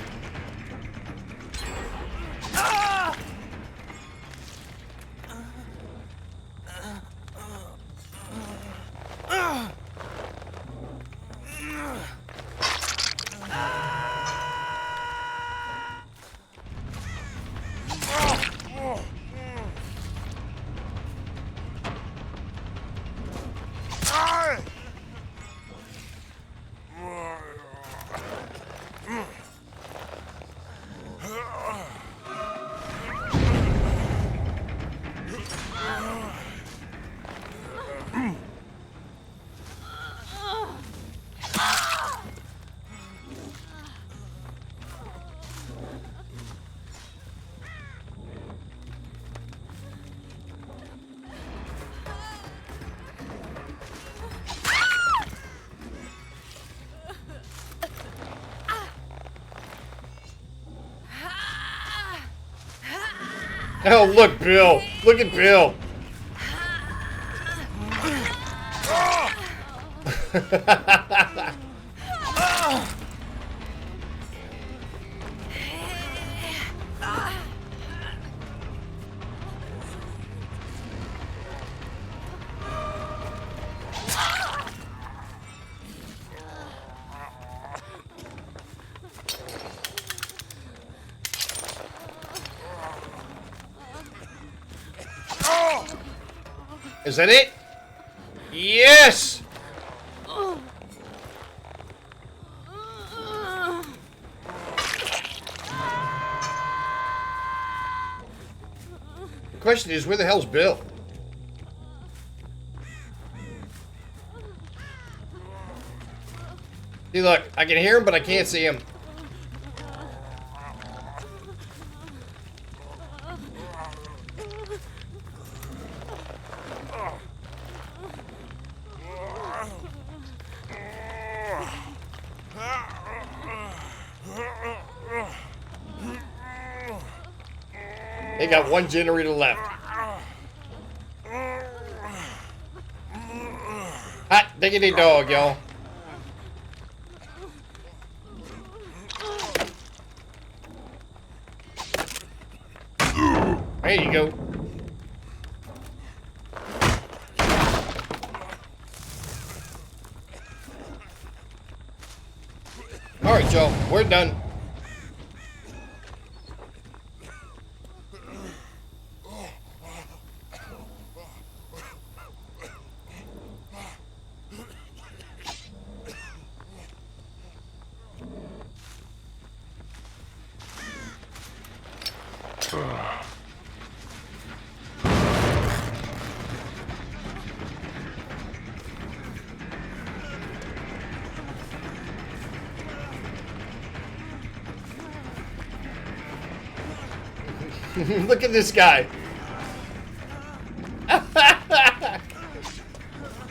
Oh, look, Bill. Look at Bill. Is that it? Yes! The question is, where the hell's Bill? See, look, I can hear him, but I can't see him. They got one generator left. Hot diggity dog, y'all. There you go. All right, y'all, we're done. Look at this guy.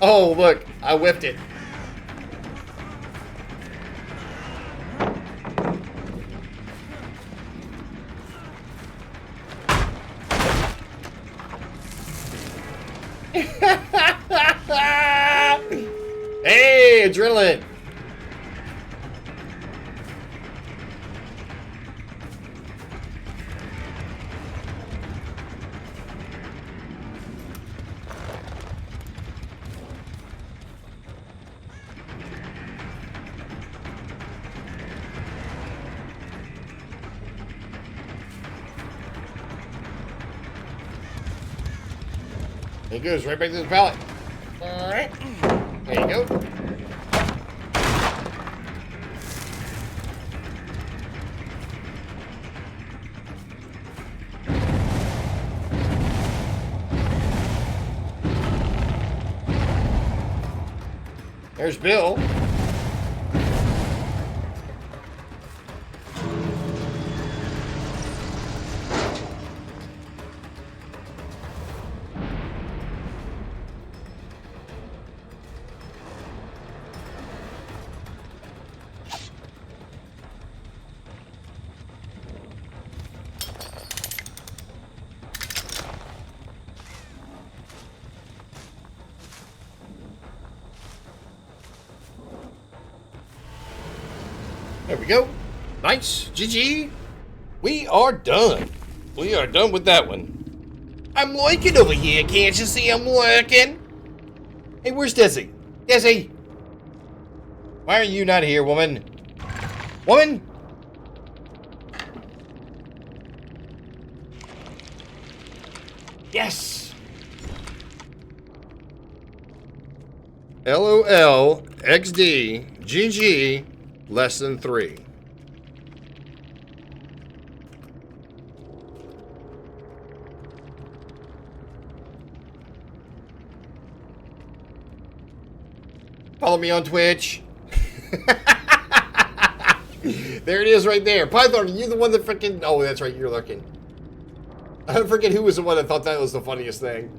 Oh, look, I whipped it. Hey, adrenaline. It goes right back to the pallet. All right. There you go. There's Bill. There we go. Nice. GG. We are done. We are done with that one. I'm working over here. Can't you see I'm working? Hey, where's Desi? Desi! Why are you not here, woman? Woman? Yes! LOL XD GG less than 3. Follow me on Twitch. There it is right there. Python, are you the one that freaking... Oh, that's right, you're looking. I forget who was the one that thought that was the funniest thing.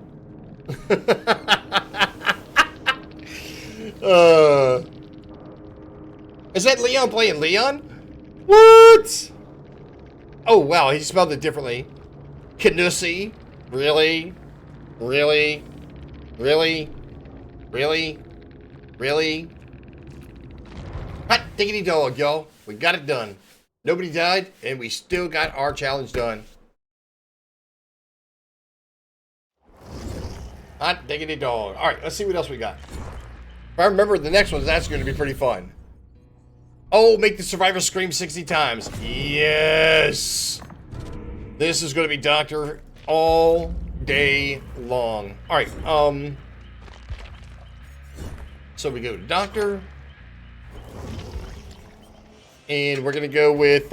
Is that Leon playing Leon? What? Oh, wow, he spelled it differently. Canusi? Really? Really? Really? Really? Really? Hot diggity dog, y'all. We got it done. Nobody died, and we still got our challenge done. Hot diggity dog. All right, let's see what else we got. If I remember, the next one, that's going to be pretty fun. Oh, make the survivor scream 60 times. Yes! This is going to be Doctor all day long. All right, so we go to Doctor. And we're going to go with,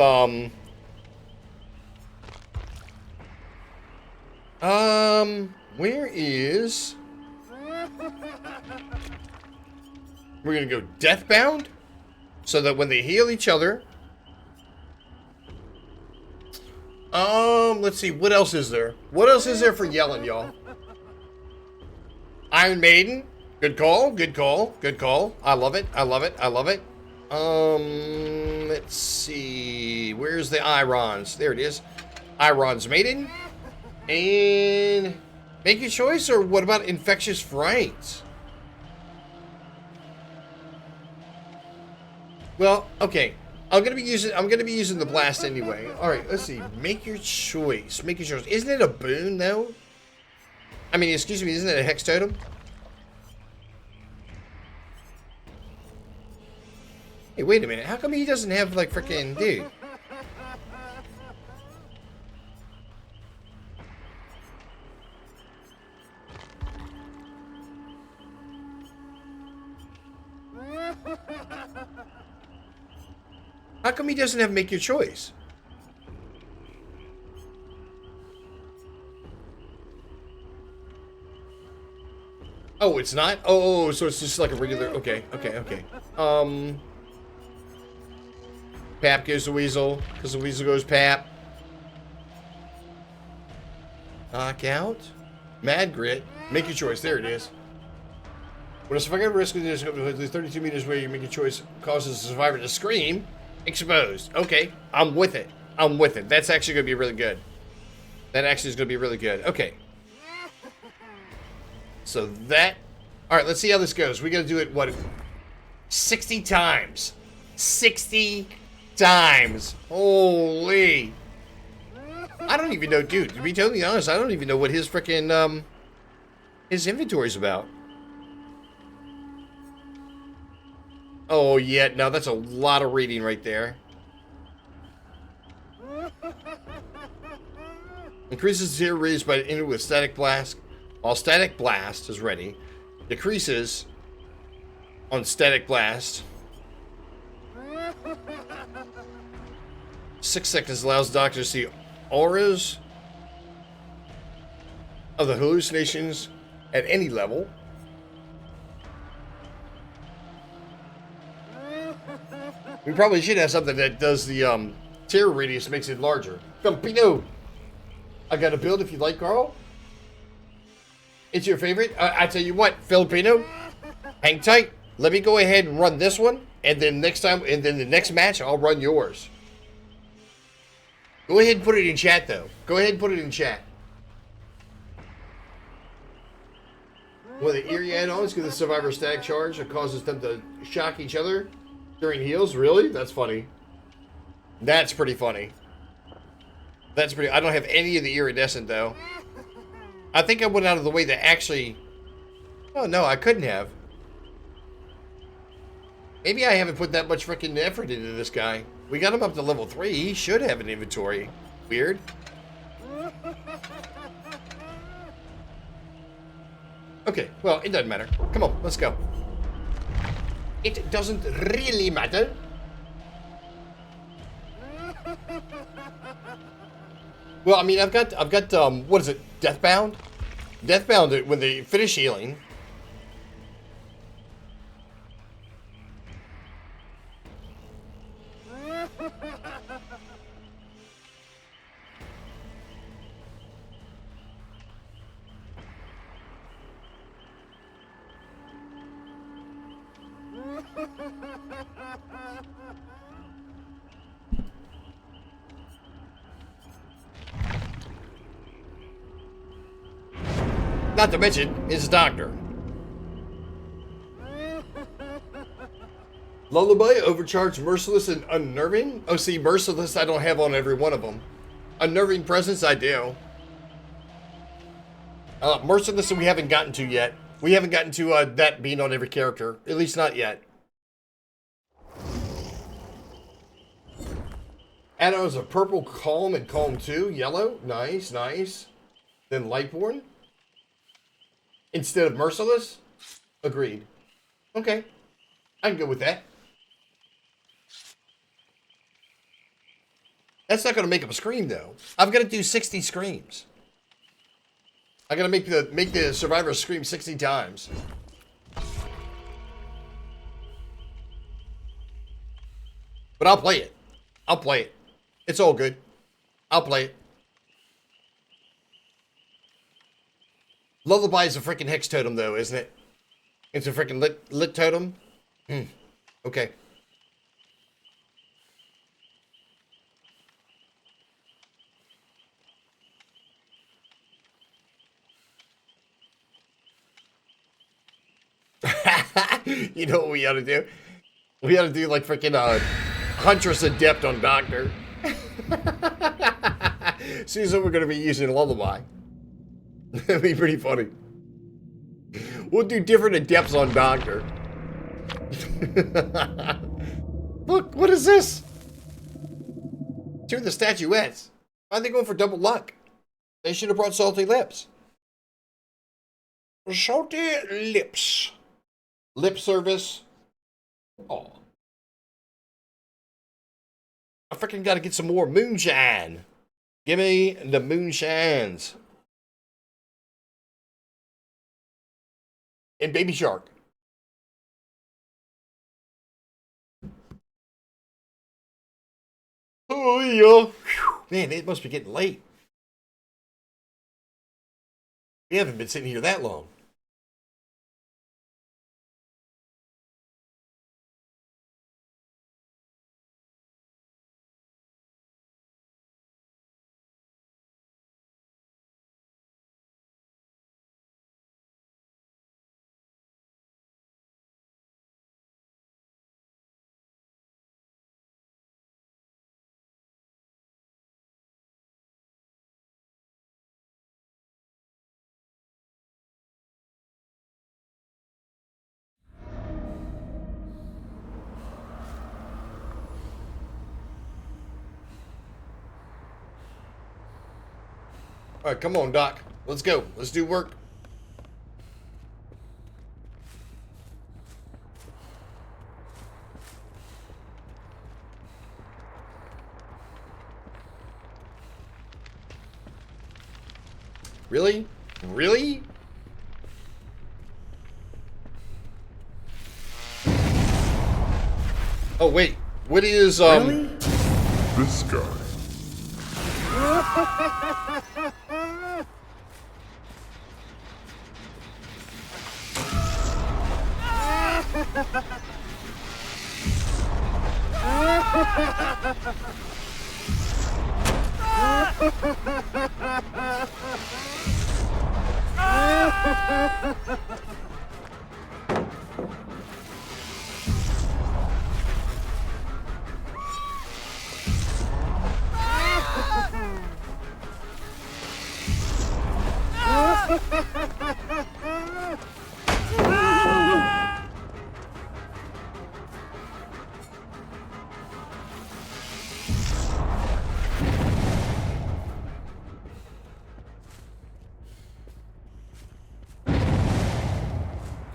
where is... We're going to go Deathbound. So that when they heal each other... let's see, what else is there? What else is there for yelling, y'all? Iron Maiden. Good call, good call, good call. I love it, I love it, I love it. Let's see. Where's the Irons? There it is. Irons Maiden. And make your choice, or what about Infectious Fright? Well, okay. I'm gonna be using the blast anyway. Alright, let's see. Make your choice. Make your choice. Isn't it a boon though? I mean, excuse me, isn't it a hex totem? Hey, wait a minute. How come he doesn't have, like, frickin' dude? How come he doesn't have make your choice? Oh, it's not? Oh, so it's just like a regular... Okay, okay, okay. Pap goes to Weasel, because the Weasel goes Pap. Knockout. Mad Grit. Make your choice. There it is. When a survivor risks the 32 meters where you make a choice causes the survivor to scream, exposed. Okay, I'm with it. I'm with it. That's actually going to be really good. That actually is going to be really good. Okay. So that... Alright, let's see how this goes. We got to do it, what? 60 times. 60 times. Holy. I don't even know, dude. To be totally honest, I don't even know what his frickin', his inventory's about. Oh, yeah. Now that's a lot of reading right there. Increases zero raised by into a static blast. While static blast is ready, decreases on static blast. 6 seconds allows doctor to see auras of the hallucinations at any level. We probably should have something that does the terror radius, makes it larger. Filipino, I got a build if you like, Carl. It's your favorite. I tell you what, Filipino, hang tight. Let me go ahead and run this one, and then next time, and then the next match, I'll run yours. Go ahead and put it in chat, though. Go ahead and put it in chat. When the eerie add-ons give the survivor static charge, it causes them to shock each other during heals. Really? That's funny. That's pretty funny. That's pretty. I don't have any of the iridescent though. I think I went out of the way to actually. Oh no, I couldn't have. Maybe I haven't put that much freaking effort into this guy. We got him up to level 3. He should have an inventory. Weird. Okay, well, it doesn't matter. Come on, let's go. It doesn't really matter. Well, I mean, I've got what is it? Deathbound? Deathbound, when they finish healing. Not to mention, his doctor. Lullaby, Overcharged, Merciless, and Unnerving. Oh, see, Merciless I don't have on every one of them. Unnerving Presence I do. Merciless we haven't gotten to yet. We haven't gotten to that being on every character. At least not yet. Add-ons of Purple, Calm, and Calm 2. Yellow, nice, nice. Then Lightborn. Instead of Merciless? Agreed. Okay. I can go with that. That's not going to make him scream, though. I've got to do 60 screams. I got to make the survivor scream 60 times. But I'll play it. I'll play it. It's all good. I'll play it. Lullaby is a freaking hex totem, though, isn't it? It's a freaking lit totem. Okay. You know what we ought to do? We ought to do like freaking Huntress Adept on Doctor. Seems like we're going to be using Lullaby. That'd be pretty funny. We'll do different adepts on Doctor. Look, what is this? Two of the statuettes. Why are they going for double luck? They should have brought salty lips. Salty lips. Lip service. Oh. I freaking got to get some more moonshine. Give me the moonshines. And Baby Shark. Oh, yeah. Man, it must be getting late. We haven't been sitting here that long. All right, come on, Doc. Let's go. Let's do work. Really? Really? Oh, wait. What is, This guy.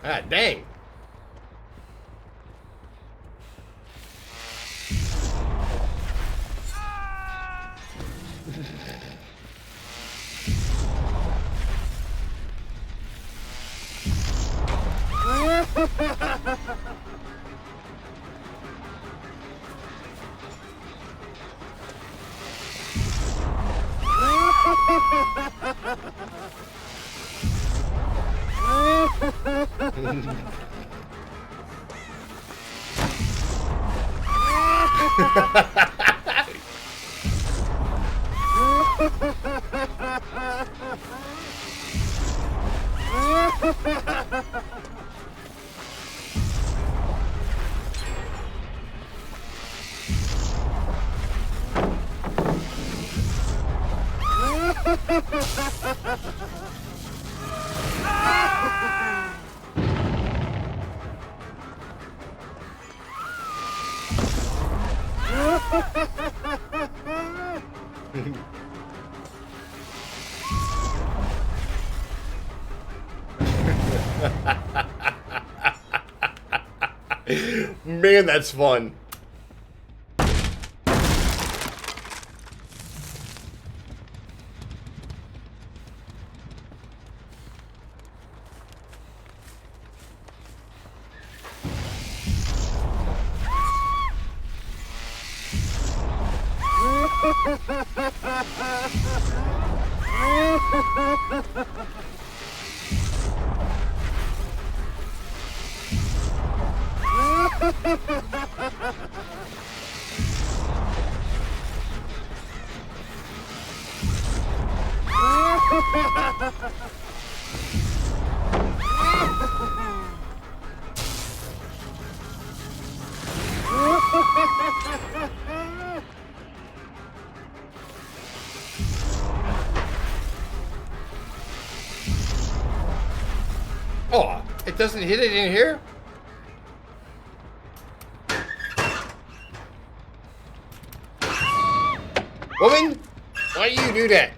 Ah, dang. Man, that's fun. Oh, it doesn't hit it in here? Woman, why do you do that?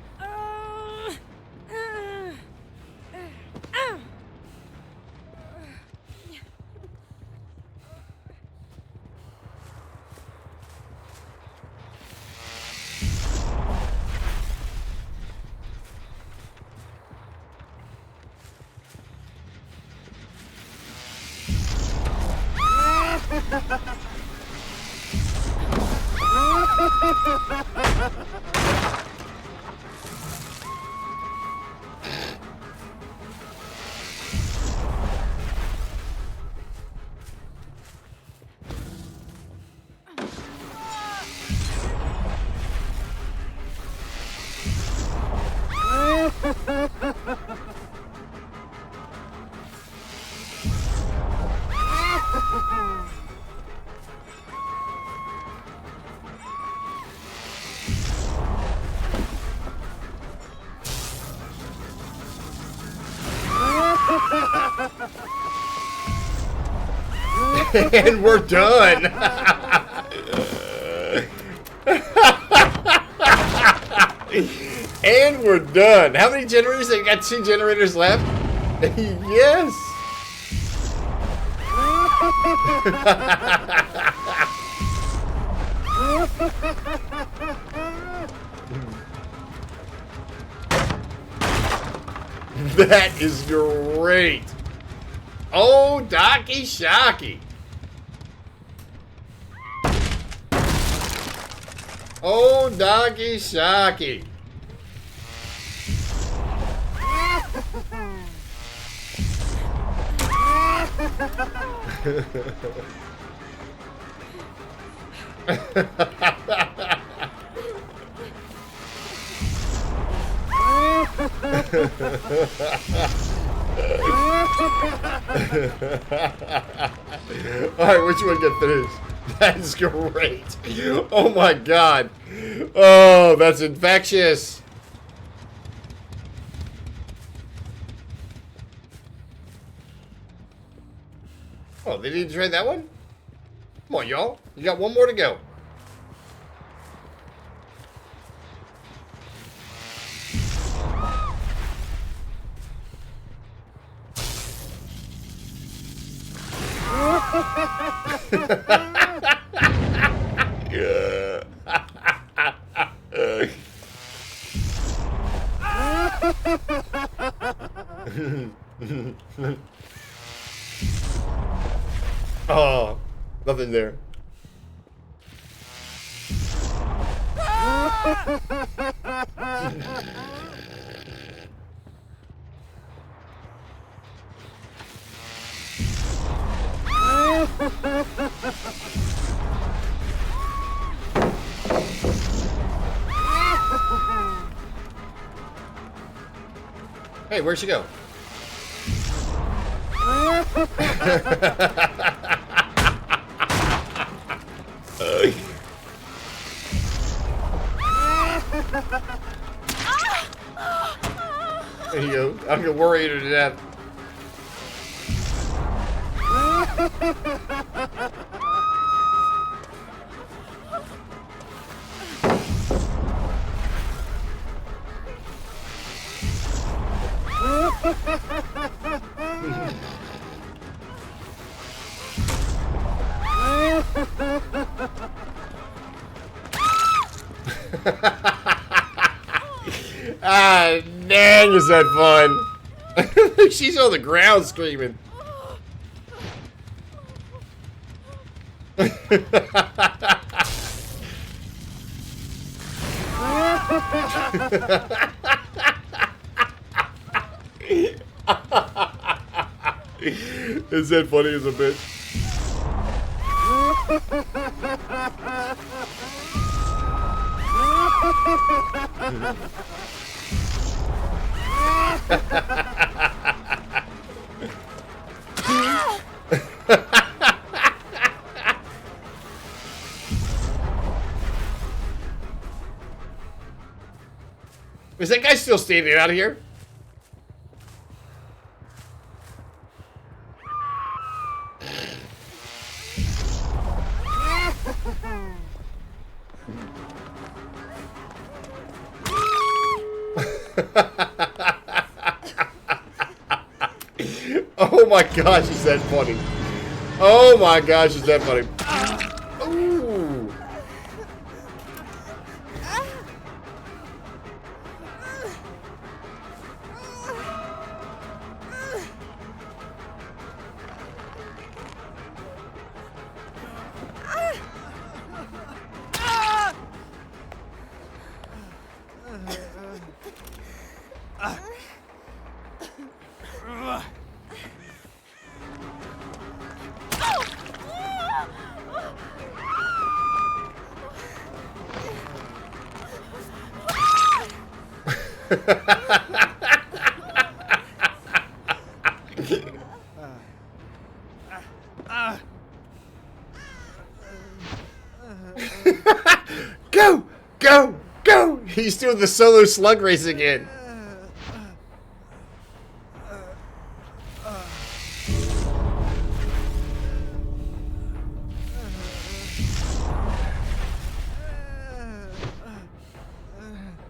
And we're done. And we're done. How many generators? I got 2 generators left. Yes. That is great. Oh, Docky Shocky. Oh, Docky Shocky. Alright, which one get finished? That's great. Oh my god. Oh, that's infectious. Oh, they didn't trade that one? Come on, y'all. You got one more to go. Oh, nothing there. Hey, where'd she go? There you go. I'm gonna worry her to death. Ah, dang, is that fun? She's on the ground screaming. Is that funny as a bitch? Is that guy still standing out here? Oh my gosh, is that funny? Oh my gosh, is that funny? Ooh. Go! Go! Go! He's doing the solo slug race again.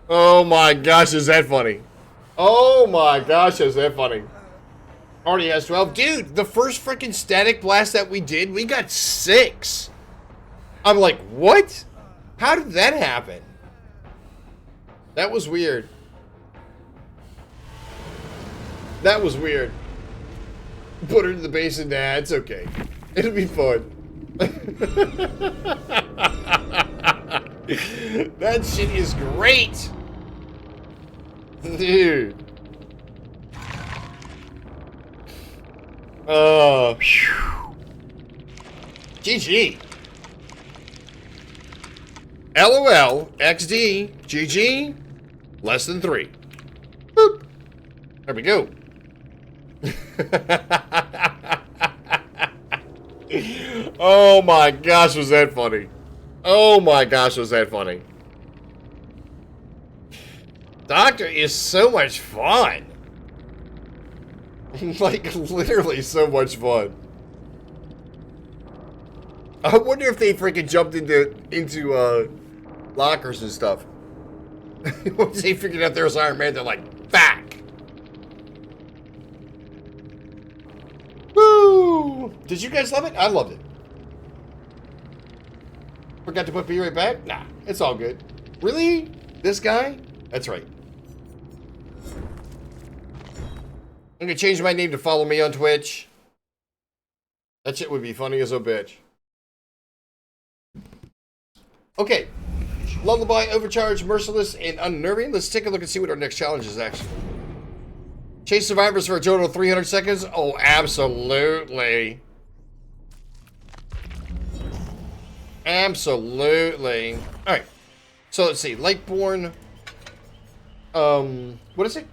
Oh my gosh, is that funny? Oh my gosh, is that funny? Already has 12. Dude, the first freaking static blast that we did, we got 6. I'm like, what? How did that happen? That was weird. That was weird. Put her in the basin. Nah, it's okay. It'll be fun. That shit is great. Dude. Oh. GG. LOL. XD. GG. Less than 3. Boop. There we go. Oh my gosh, was that funny? Oh my gosh, was that funny? Doctor is so much fun. Like, literally so much fun. I wonder if they freaking jumped into lockers and stuff. Once they figured out there was Iron Man, they're like, back. Woo! Did you guys love it? I loved it. Forgot to put B right back? Nah, it's all good. Really? This guy? That's right. I'm gonna change my name to follow me on Twitch. That shit would be funny as a bitch. Okay. Lullaby, Overcharge, Merciless, and Unnerving. Let's take a look and see what our next challenge is actually. Chase survivors for a total of 300 seconds? Oh, absolutely. Absolutely. Alright. So let's see. Lightborn. What is it?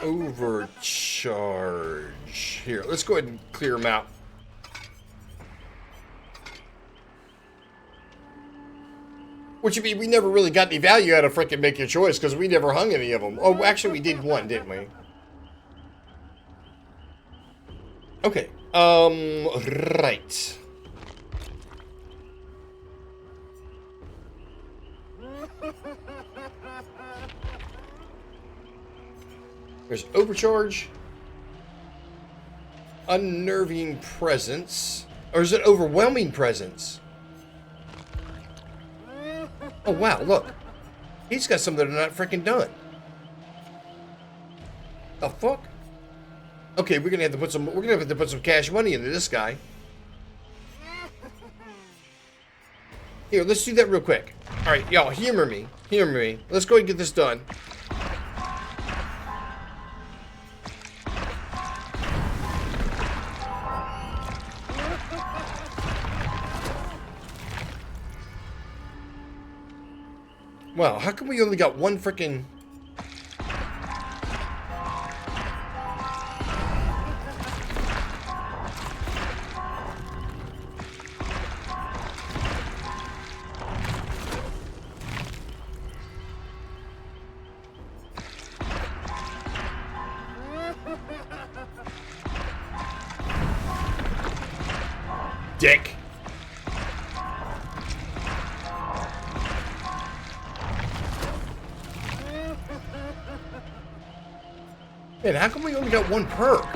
Overcharge. Here, let's go ahead and clear them out. Which would be, we never really got any value out of freaking Make Your Choice because we never hung any of them. Oh, actually, we did one, didn't we? Okay. Right. There's Overcharge. Unnerving Presence. Or is it Overwhelming Presence? Oh, wow, look. He's got some that are not freaking done. The fuck? Okay, we're gonna have to put some cash money into this guy. Here, let's do that real quick. Alright, y'all, humor me. Humor me. Let's go and get this done. Wow, how come we only got one freaking... Dick. Man, how come we only got one perk?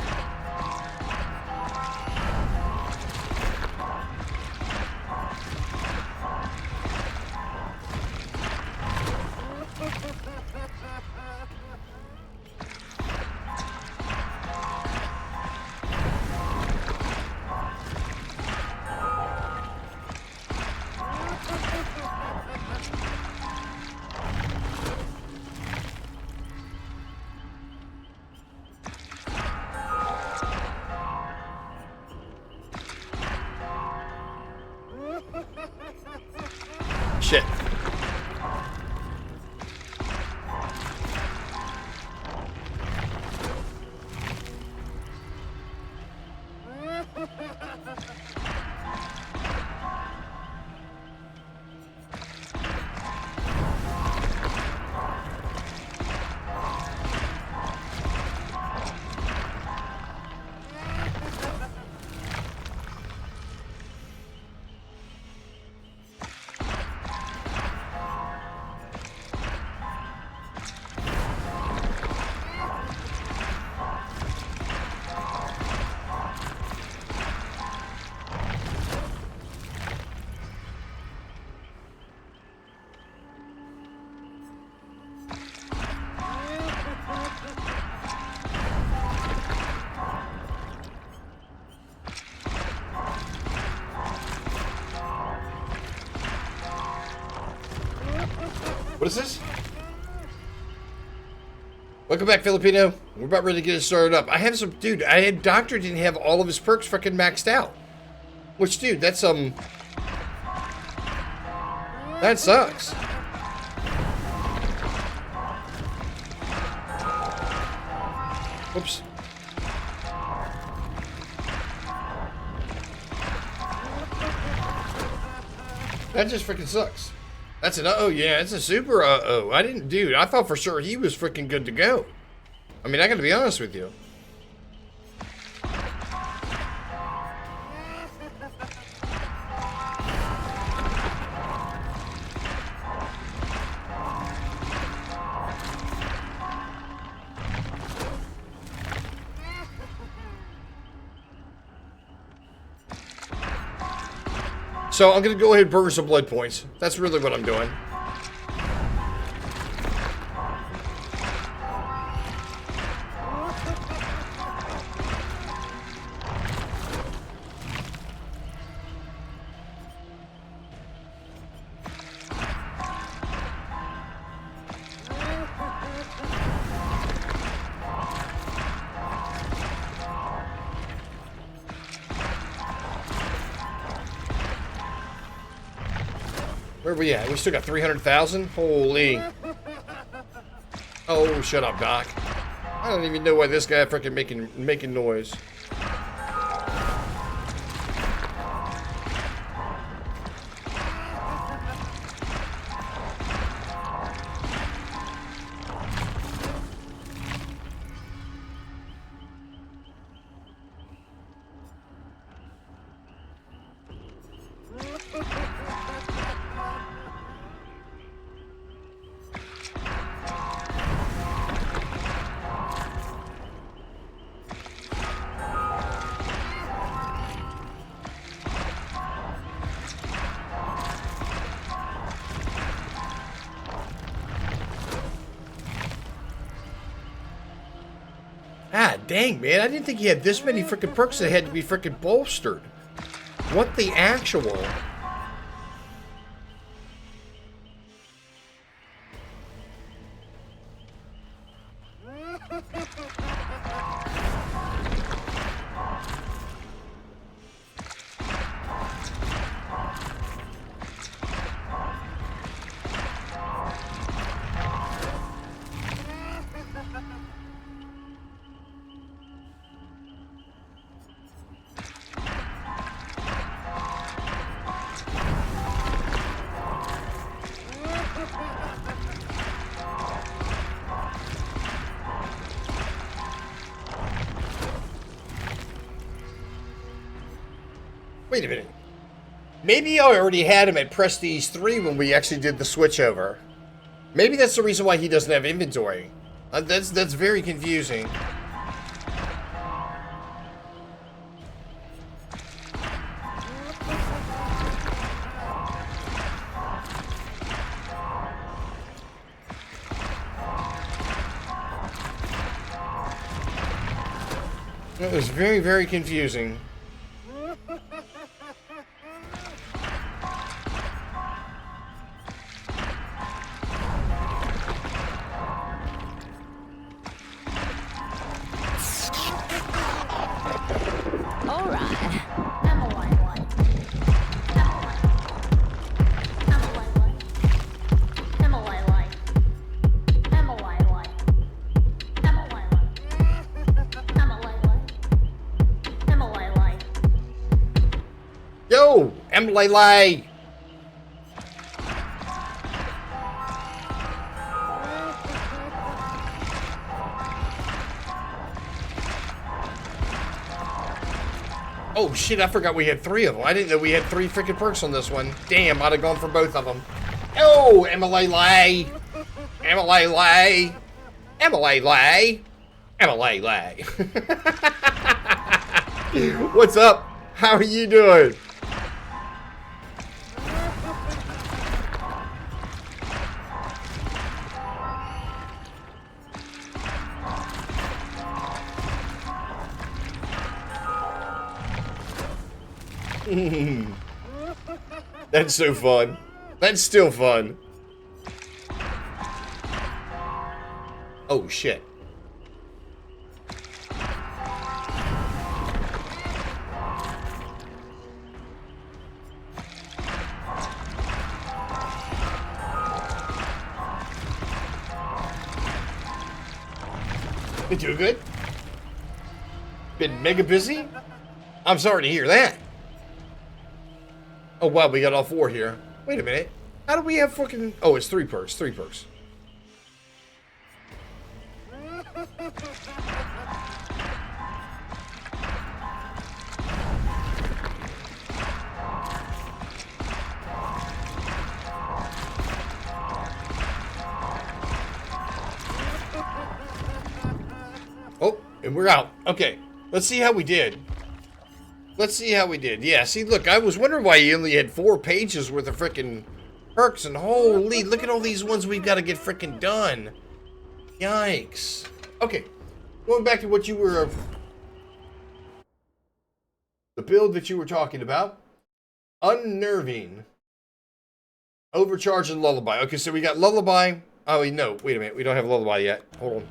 Shit. What's this? Welcome back, Filipino. We're about ready to get it started up. I have some, dude, I had Doctor didn't have all of his perks freaking maxed out. Which, dude, that's, that sucks. Whoops. That just freaking sucks. That's an uh-oh, yeah, it's a super uh-oh. I didn't, dude, I thought for sure he was freaking good to go. I mean, I gotta be honest with you. So I'm gonna go ahead and burn some blood points. That's really what I'm doing. Where are we at? We still got 300,000? Holy. Oh, shut up, Doc. I don't even know why this guy freaking making noise. Ah, dang, man. I didn't think he had this many freaking perks that had to be freaking bolstered. What the actual? Wait a minute. Maybe I already had him at Prestige 3 when we actually did the switch over. Maybe that's the reason why he doesn't have inventory. That's very confusing. It was very, very confusing. Yo, Emily. Oh shit, I forgot we had 3 of them. I didn't know we had 3 freaking perks on this one. Damn, I'd have gone for both of them. Oh, Emily. Emily. Emily. Emily. What's up? How are you doing? That's so fun. That's still fun. Oh, shit. You doing good? Been mega busy? I'm sorry to hear that. Oh, wow, we got all 4 here. Wait a minute. How do we have fucking... Oh, it's 3 perks, 3 perks. Oh, and we're out. Okay, let's see how we did. Let's see how we did. Yeah, see, look, I was wondering why you only had 4 pages worth of frickin' perks, and holy, look at all these ones we've got to get frickin' done. Yikes. Okay, going back to what you were... the build that you were talking about. Unnerving. Overcharge and Lullaby. Okay, so we got Lullaby. Oh, no, wait a minute. We don't have Lullaby yet. Hold on.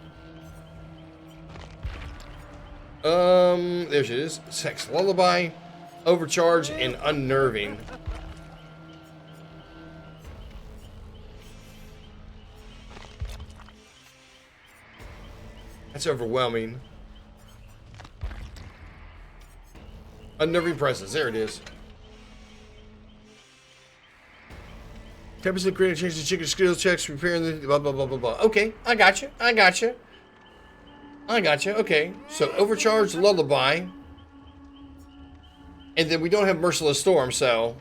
There she is. Sex Lullaby, Overcharge, and Unnerving. That's overwhelming. Unnerving presence. There it is. 10% greater change to chicken skills checks, repairing the blah blah blah blah blah. Okay, I got you. I got you. I got you. Okay, so Overcharge, Lullaby, and then we don't have Merciless Storm, so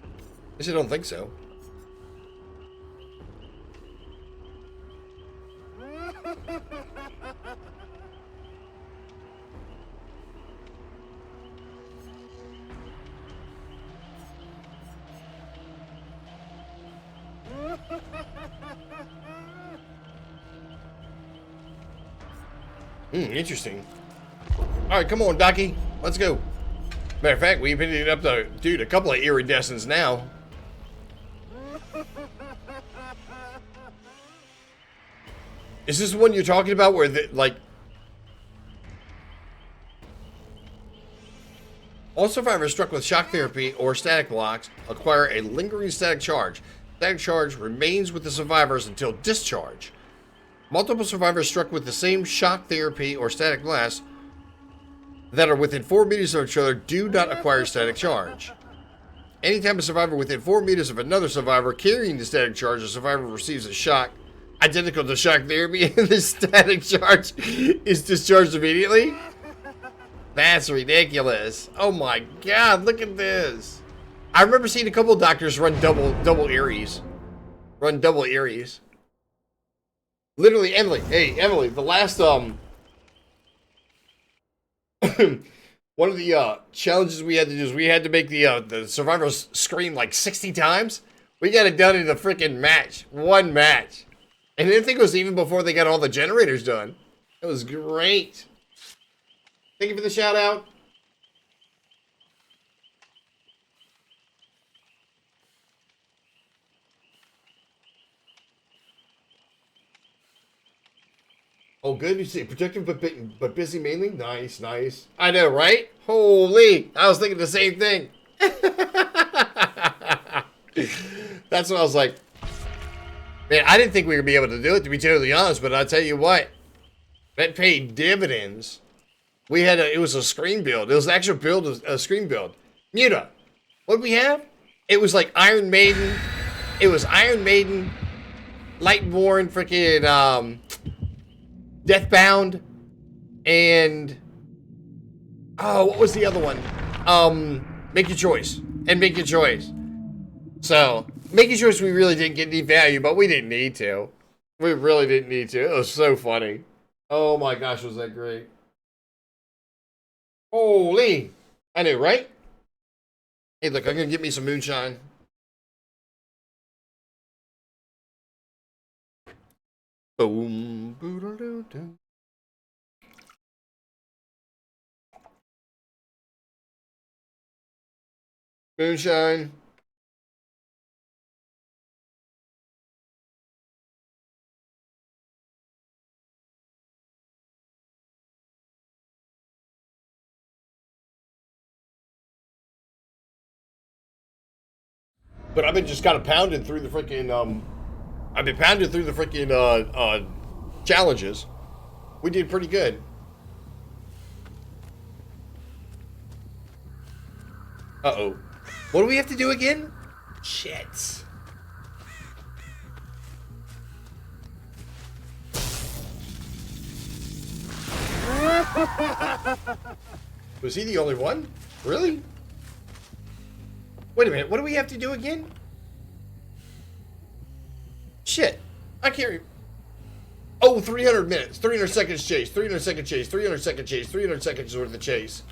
I guess I don't think so. Interesting. All right, come on, Docky. Let's go. Matter of fact, we've been hitting up the dude a couple of iridescents now. Is this the one you're talking about where the, like, all survivors struck with shock therapy or static blocks acquire a lingering static charge. Static charge remains with the survivors until discharge. Multiple survivors struck with the same shock therapy or static blast that are within 4 meters of each other do not acquire static charge. Anytime a survivor within 4 meters of another survivor carrying the static charge, the survivor receives a shock identical to shock therapy and the static charge is discharged immediately. That's ridiculous. Oh my god, look at this. I remember seeing a couple of doctors run double Aries. Run double Aries. Literally, Emily. Hey, Emily, the last, one of the, challenges we had to do is we had to make the survivors scream like 60 times. We got it done in a freaking match. One match. And I think it was even before they got all the generators done. It was great. Thank you for the shout out. Oh, good. You see, productive but busy mainly. Nice, nice. I know, right? Holy! I was thinking the same thing. That's what I was like. Man, I didn't think we would be able to do it, to be totally honest. But I'll tell you what, that paid dividends. We had it was a screen build. It was an actual build, a screen build. Muta, what did we have? It was like Iron Maiden. It was Iron Maiden, Lightborn, freaking Deathbound, and oh, what was the other one? Make your choice and make your choice. So make your choice. We really didn't get any value, but we didn't need to. We really didn't need to. It was so funny. Oh my gosh, was that great? Holy! I knew, right? Hey, look, I'm gonna get me some moonshine. Boom, boo-doo-doo-doo. Moonshine. But I've been just kind of pounding through the freaking I've been pounding through the freaking challenges. We did pretty good. Uh-oh. What do we have to do again? Shit. Was he the only one? Really? Wait a minute, what do we have to do again? Shit. I can't Oh, 300 minutes, 300 seconds chase, 300 second chase, 300 second chase, 300 seconds worth of chase.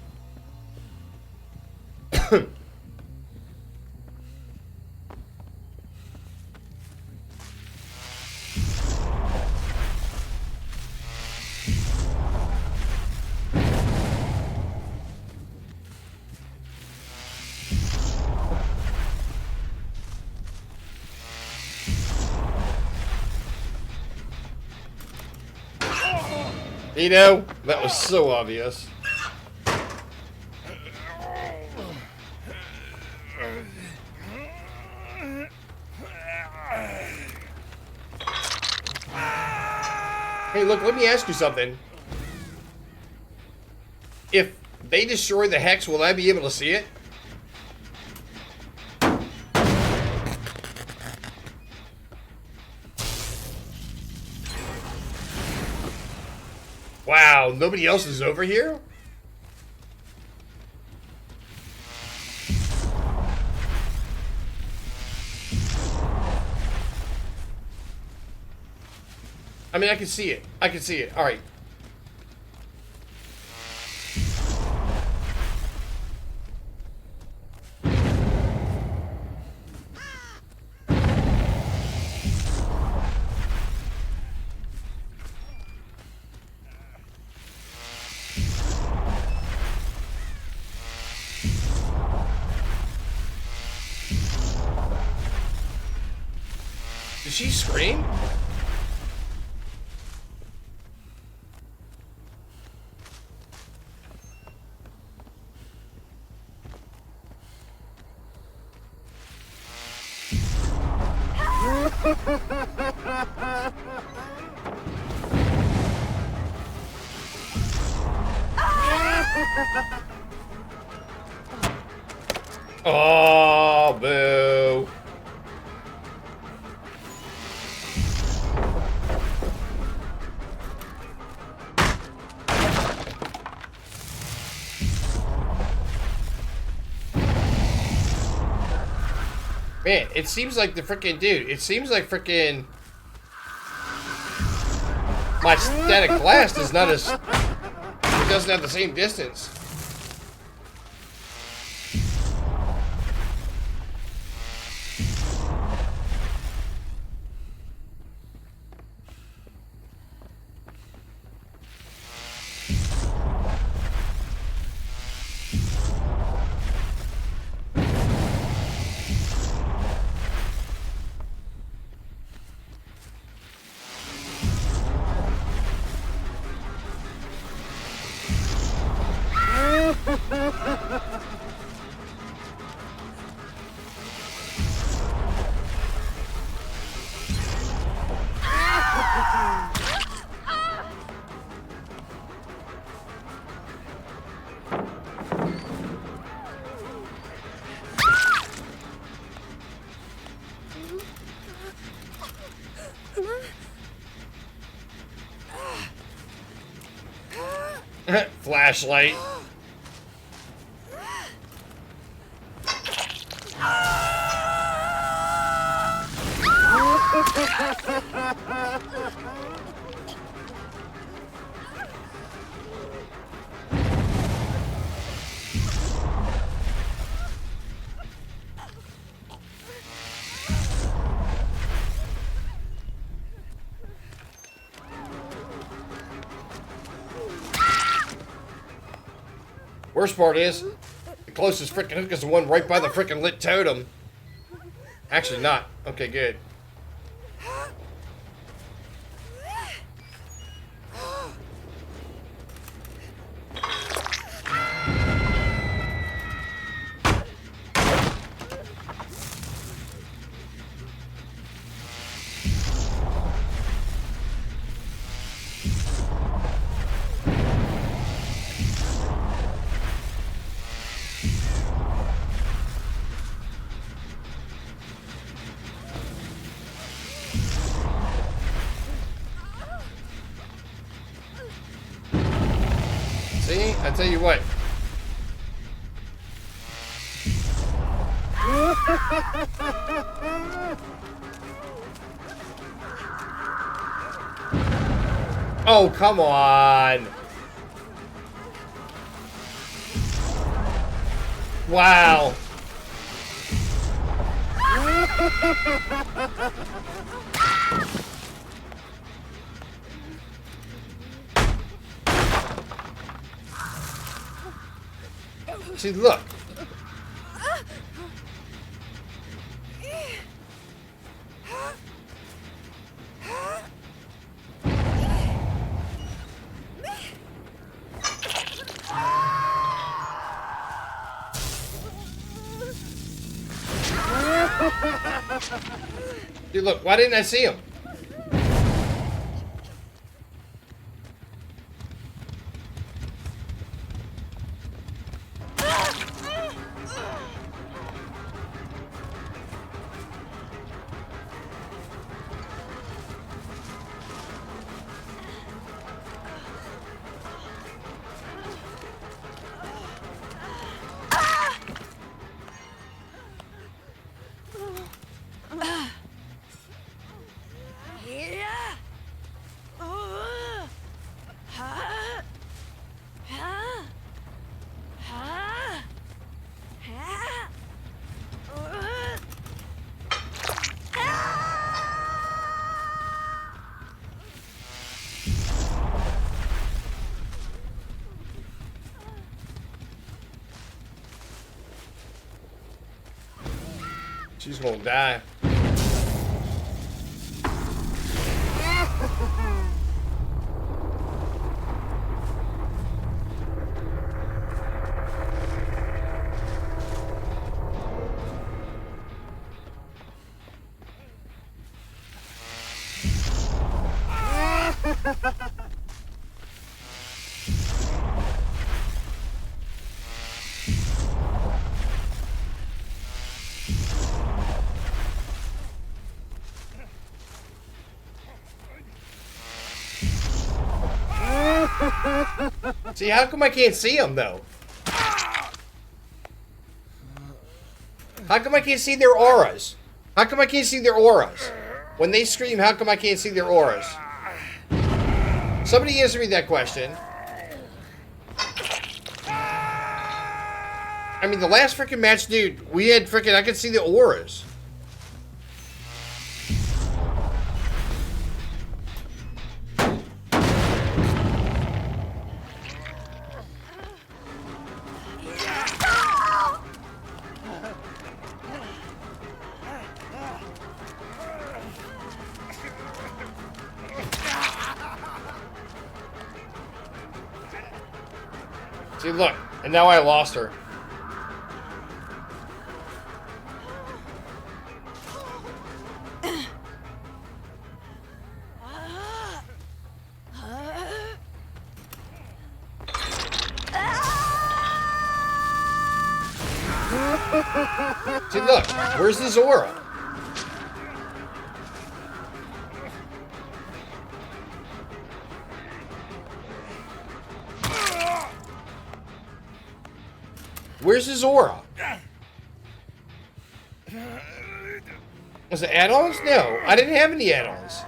You know, that was so obvious. Hey, look, let me ask you something. If they destroy the hex, will I be able to see it? Wow, nobody else is over here? I mean, I can see it. I can see it. All right. Did she scream? Oh, boo. Man, it seems like the freaking dude. It seems like freaking my static blast is not as. It doesn't have the same distance. Flashlight. Worst part is, the closest frickin' hook is the one right by the frickin' lit totem. Actually not. Okay, good. I tell you what. Oh, come on. Wow. See, look. Dude, look, why didn't I see him? She's gonna die. See, how come I can't see them, though? How come I can't see their auras? How come I can't see their auras? When they scream, how come I can't see their auras? Somebody answer me that question. I mean, the last freaking match, dude, we had freaking, I could see the auras. See, look, and now I lost her. See, look, where's the Zora? Where's the Zora? Was it add-ons? No, I didn't have any add-ons.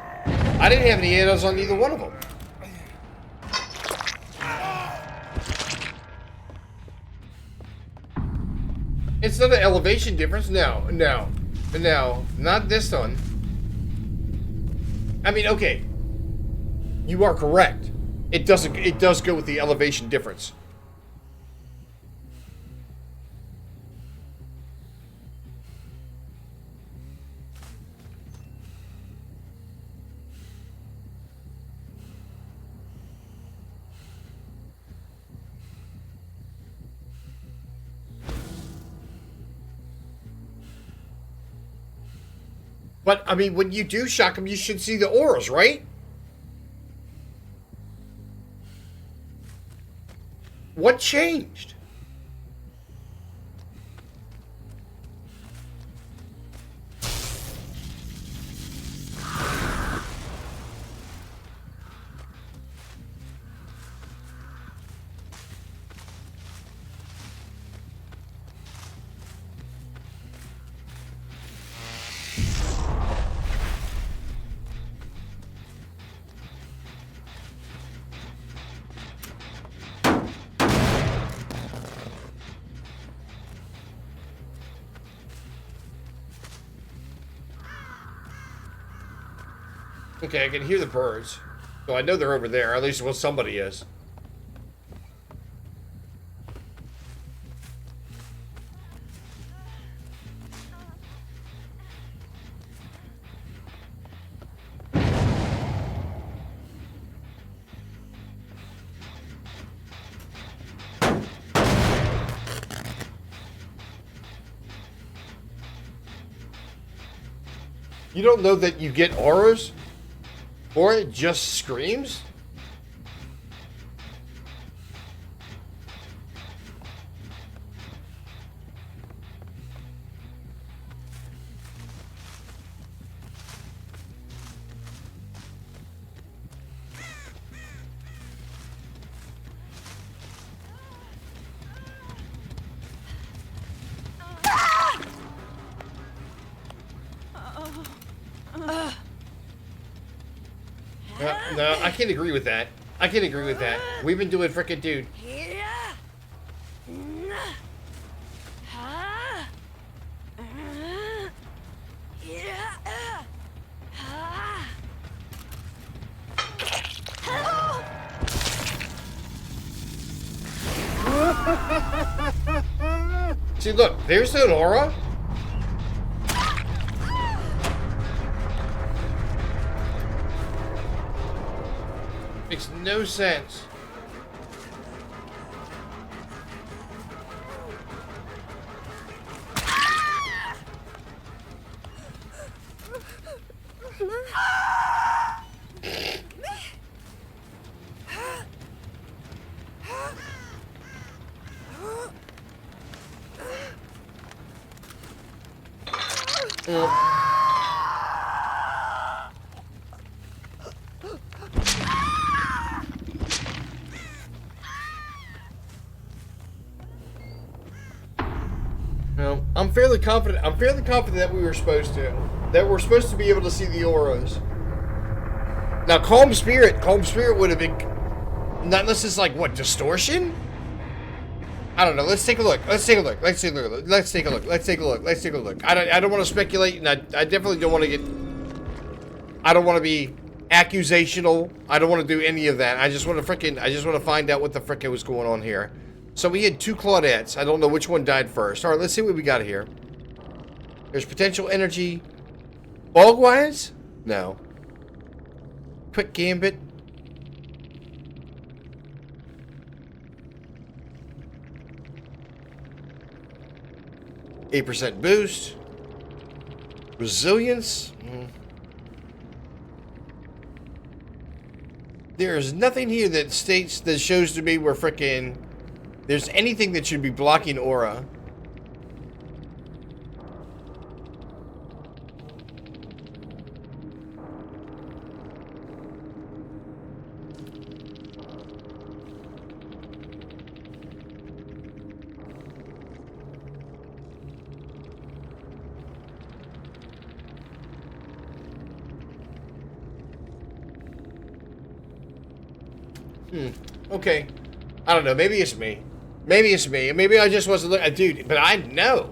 I didn't have any add-ons on either one of them. It's not an elevation difference. No, not this one. I mean, okay. You are correct. It does go with the elevation difference. But, I mean, when you do shock him, you should see the auras, right? What changed? Okay, I can hear the birds. So I know they're over there. At least well, somebody is. You don't know that you get auras? Or it just screams? No, I can't agree with that. I can't agree with that. We've been doing frickin' dude. See, look, there's an aura. Makes no sense. No, I'm fairly confident. I'm fairly confident that we're supposed to be able to see the auras. Now, Calm Spirit would have been not unless it's like what, distortion? I don't know. Let's take a look. Let's take a look. Let's take a look. Let's take a look. Let's take a look. Let's take a look. I don't want to speculate, and I definitely don't want to get. I don't want to be accusational. I don't want to do any of that. I just want to find out what the frick was going on here. So we had 2 Claudettes. I don't know which one died first. All right, let's see what we got here. There's potential energy. Bogwise? No. Quick Gambit. %8 boost. Resilience. There's nothing here that shows to me where frickin' there's anything that should be blocking aura. Okay. I don't know. Maybe it's me. Maybe it's me. Maybe I just wasn't looking. Dude, but I know.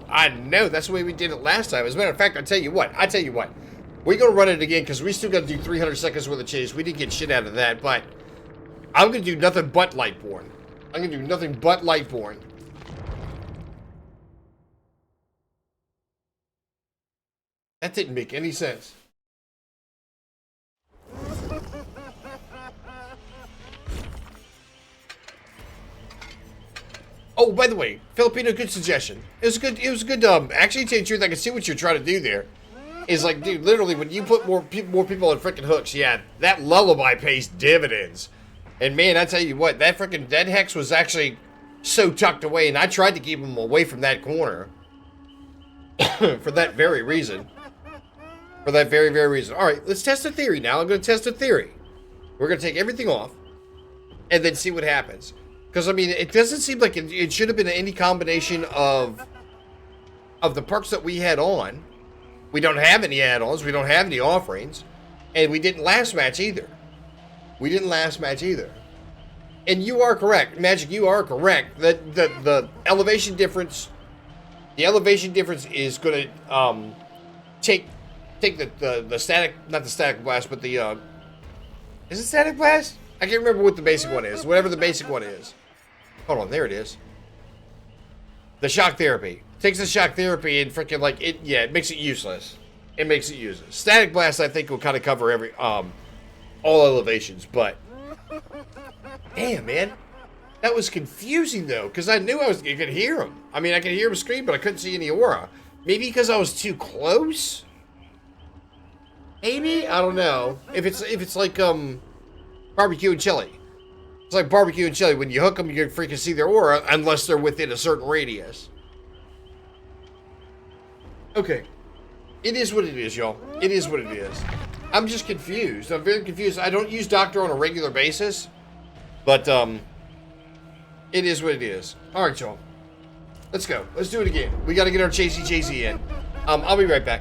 That's the way we did it last time. As a matter of fact, I tell you what. We're going to run it again because we still got to do 300 seconds worth of chase. We didn't get shit out of that, but I'm going to do nothing but Lightborn. I'm going to do nothing but Lightborn. That didn't make any sense. Oh, by the way, Filipino, good suggestion. It was good. Actually, to tell you the truth, I can see what you're trying to do there. Is like, dude, literally, when you put more people on freaking hooks, yeah, that lullaby pays dividends. And man, I tell you what, that hex was actually so tucked away, and I tried to keep him away from that corner for that very reason. For that very, very reason. All right, let's test a theory now. I'm going to test a theory. We're going to take everything off, and then see what happens. Because, I mean, it doesn't seem like it should have been any combination of the perks that we had on. We don't have any add-ons. We don't have any offerings. And we didn't last match either. And you are correct. Magic, you are correct. That the elevation difference... The elevation difference is going to take take the static, not the static blast, but the is it static blast? I can't remember what the basic one is. Whatever the basic one is. Hold on, there it is. The shock therapy. Takes the shock therapy and freaking like it. Yeah, it makes it useless. It makes it useless. Static blast, I think, will kind of cover every all elevations. But damn, man, that was confusing though, because I knew I could hear him. I mean, I could hear him scream, but I couldn't see any aura. Maybe because I was too close. Maybe, I don't know. If it's like barbecue and chili. It's like barbecue and chili. When you hook them, you can freaking see their aura unless they're within a certain radius. Okay. It is what it is, y'all. It is what it is. I'm just confused. I'm very confused. I don't use Doctor on a regular basis. But, it is what it is. Alright, y'all. Let's go. Let's do it again. We gotta get our Chasey in. I'll be right back.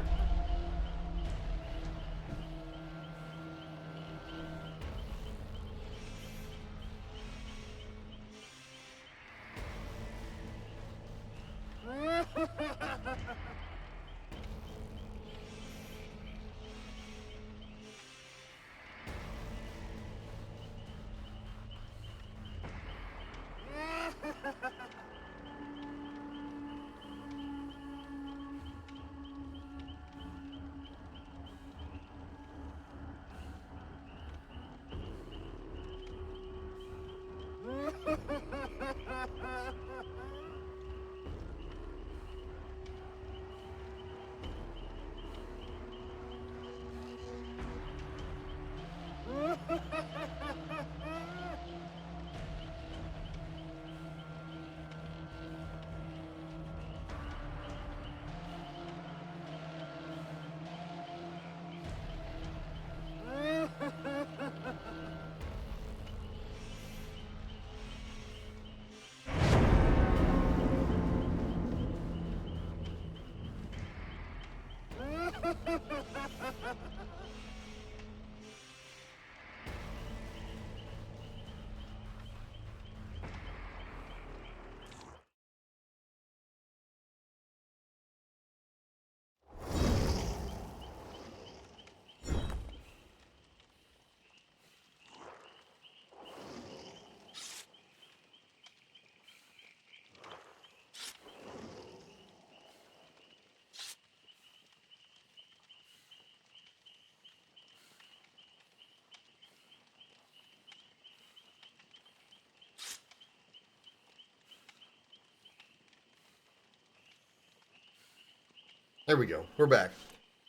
There we go. We're back.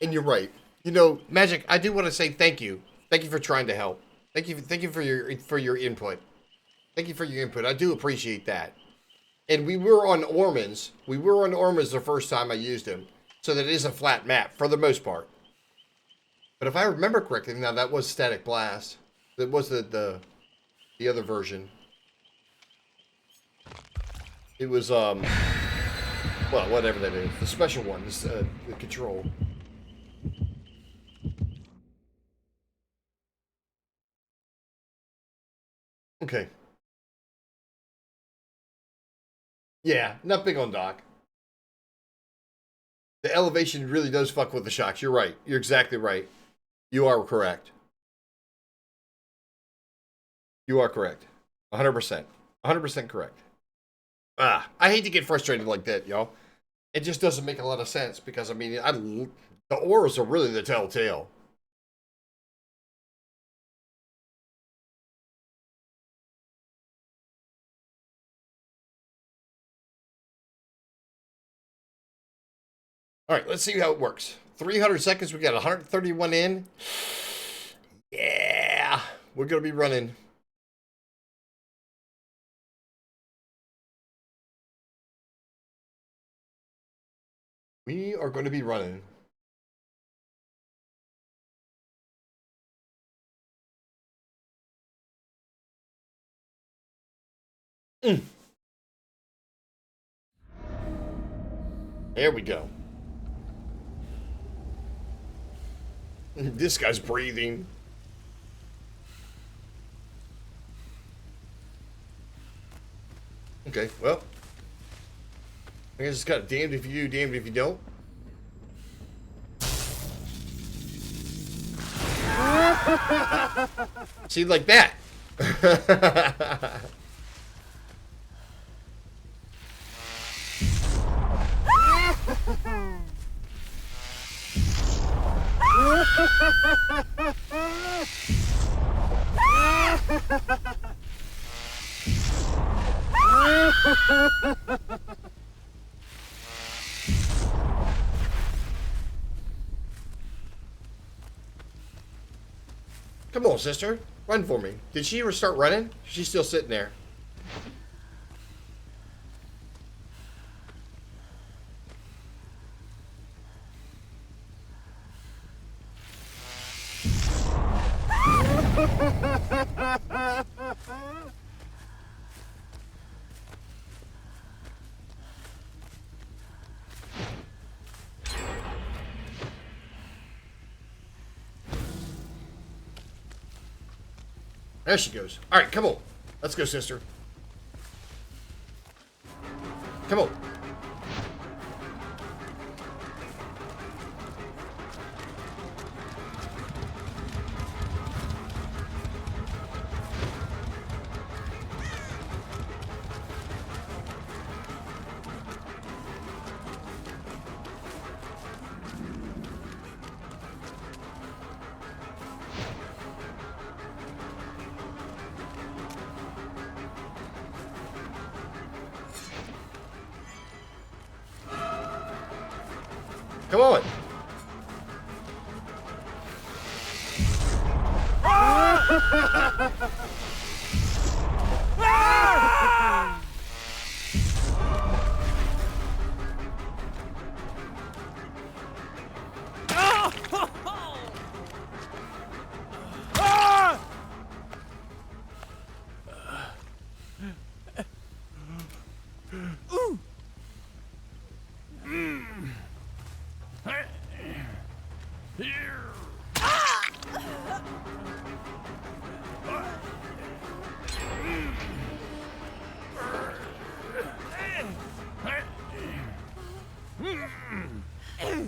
And you're right. You know, Magic, I do want to say thank you. Thank you for trying to help. Thank you for your input. Thank you for your input. I do appreciate that. And we were on Ormans. We were on Ormans the first time I used him. So that is a flat map for the most part. But if I remember correctly, now that was Static Blast. That was the other version. It was well, whatever that is. The special one, the control. Okay. Yeah, not big on Doc. The elevation really does fuck with the shocks. You're right. You're exactly right. You are correct. You are correct. 100%. 100% correct. I hate to get frustrated like that, y'all. It just doesn't make a lot of sense because, I mean, the auras are really the telltale. All right, let's see how it works. 300 seconds. We got 131 in. Yeah, we're going to be running. We are going to be running. There we go. This guy's breathing. Okay, well. I guess it's kind of damned if you do, damned if you don't. See, like that. Come on, sister. Run for me. Did she ever start running? She's still sitting there. There she goes. All right, come on. Let's go, sister. Come on. Come on.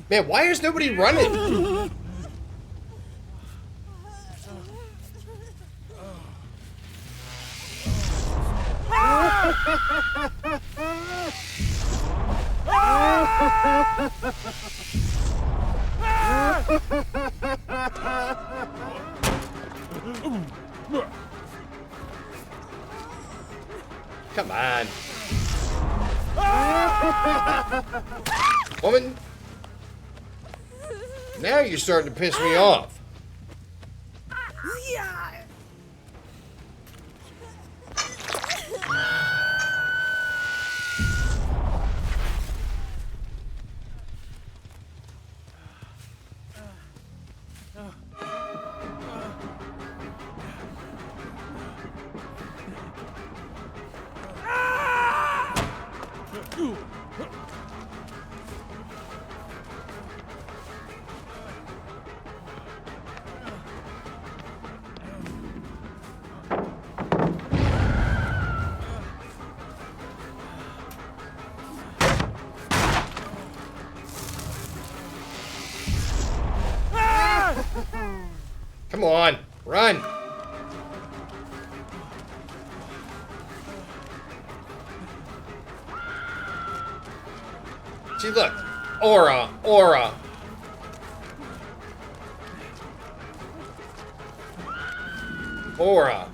Man, why is nobody running? Come on. Woman. Now you're starting to piss me off. Come on, run. See, look. Aura, aura. Aura.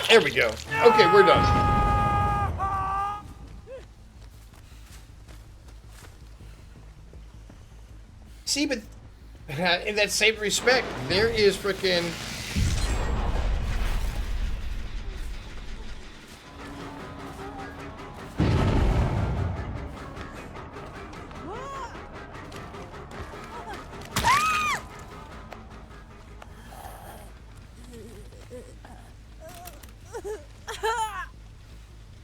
There we go. Okay, we're done. See, but in that same respect, there is frickin'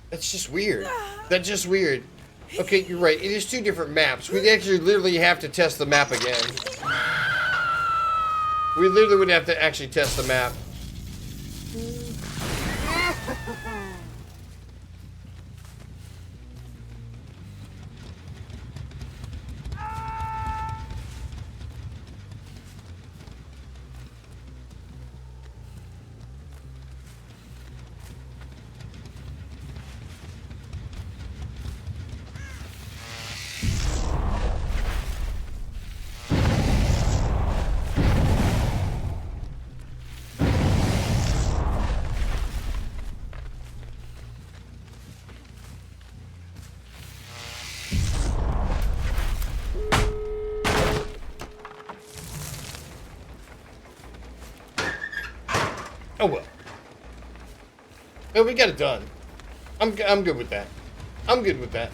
That's just weird. That's just weird. Okay, you're right. It is two different maps. We actually literally have to test the map again. We literally would have to actually test the map. Oh well. No, we got it done. I'm good with that. I'm good with that.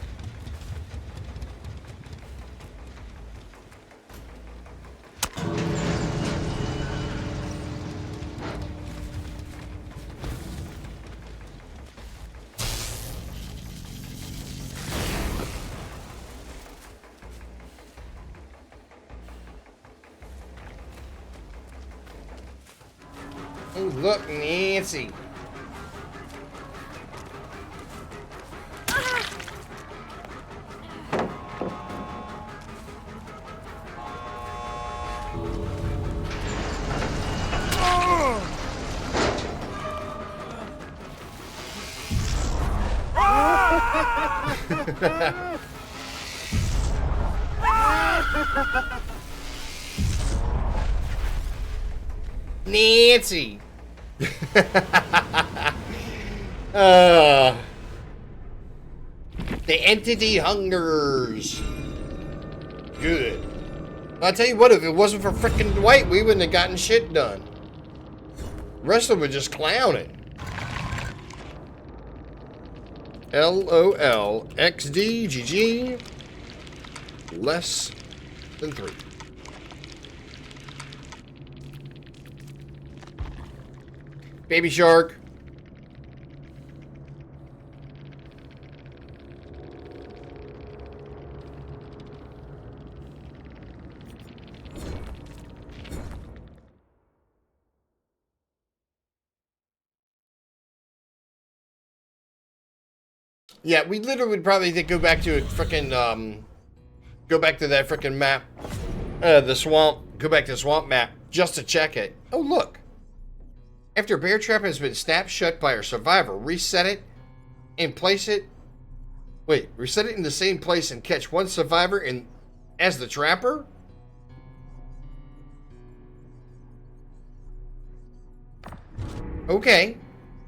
Oh, look, Nancy. Nancy. The entity hungers. Good. I'll tell you what, if it wasn't for frickin' Dwight, we wouldn't have gotten shit done. The rest of them were just clowning. LOL XDGG less than 3. Baby shark. Yeah, we literally would probably go back to a frickin' go back to that frickin' map, the swamp. Go back to the swamp map just to check it. Oh look. After a bear trap has been snapped shut by a survivor, reset it and place it. Wait, reset it in the same place and catch one survivor as the trapper? Okay,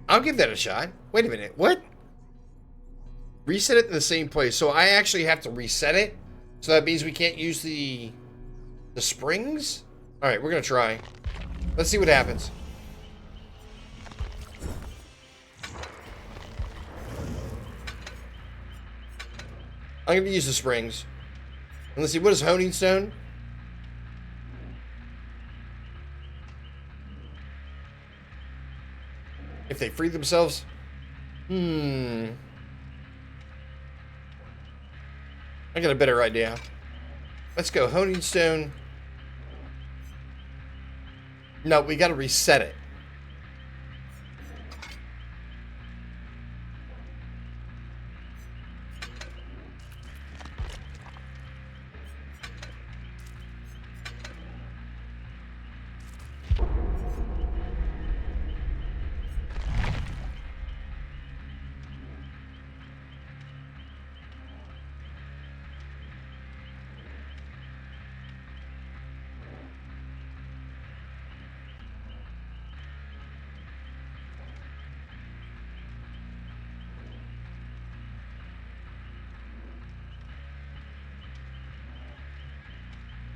I'll give that a shot. Wait a minute, what? Reset it in the same place, so I actually have to reset it? So that means we can't use the springs? Alright, we're gonna try. Let's see what happens. I'm going to use the springs. And let's see, what is honing stone? If they free themselves? I got a better idea. Let's go honing stone. No, we got to reset it.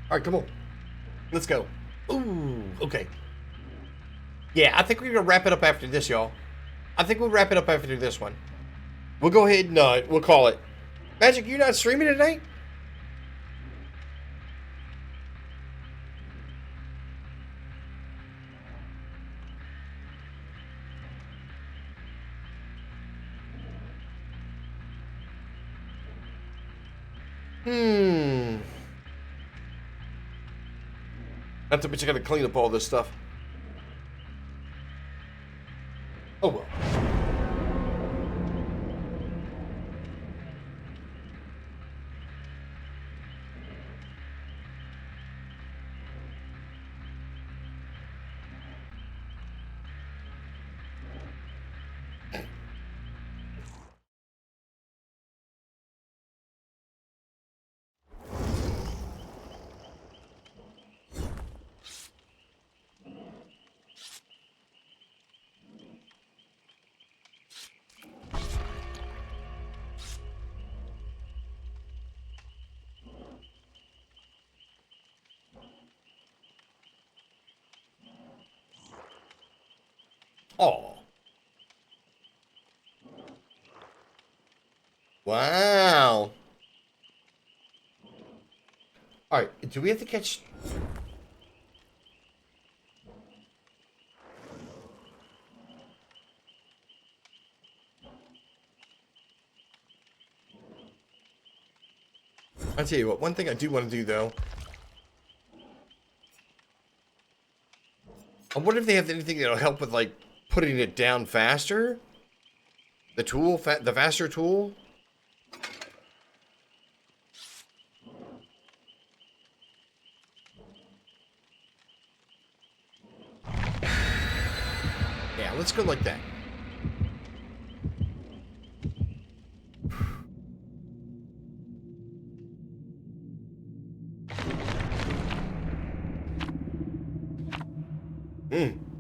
All right, come on. Let's go. Ooh, okay. Yeah, I think we're going to wrap it up after this, y'all. I think we'll wrap it up after this one. We'll go ahead and we'll call it. Magic, you not streaming tonight? Not too much. I got to clean up all this stuff. Oh well. Oh. Wow. All right. Do we have to catch? I'll tell you what. One thing I do want to do though. I wonder if they have anything that'll help with like putting it down faster. The tool, the faster tool. Yeah, let's go like that.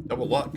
Double luck.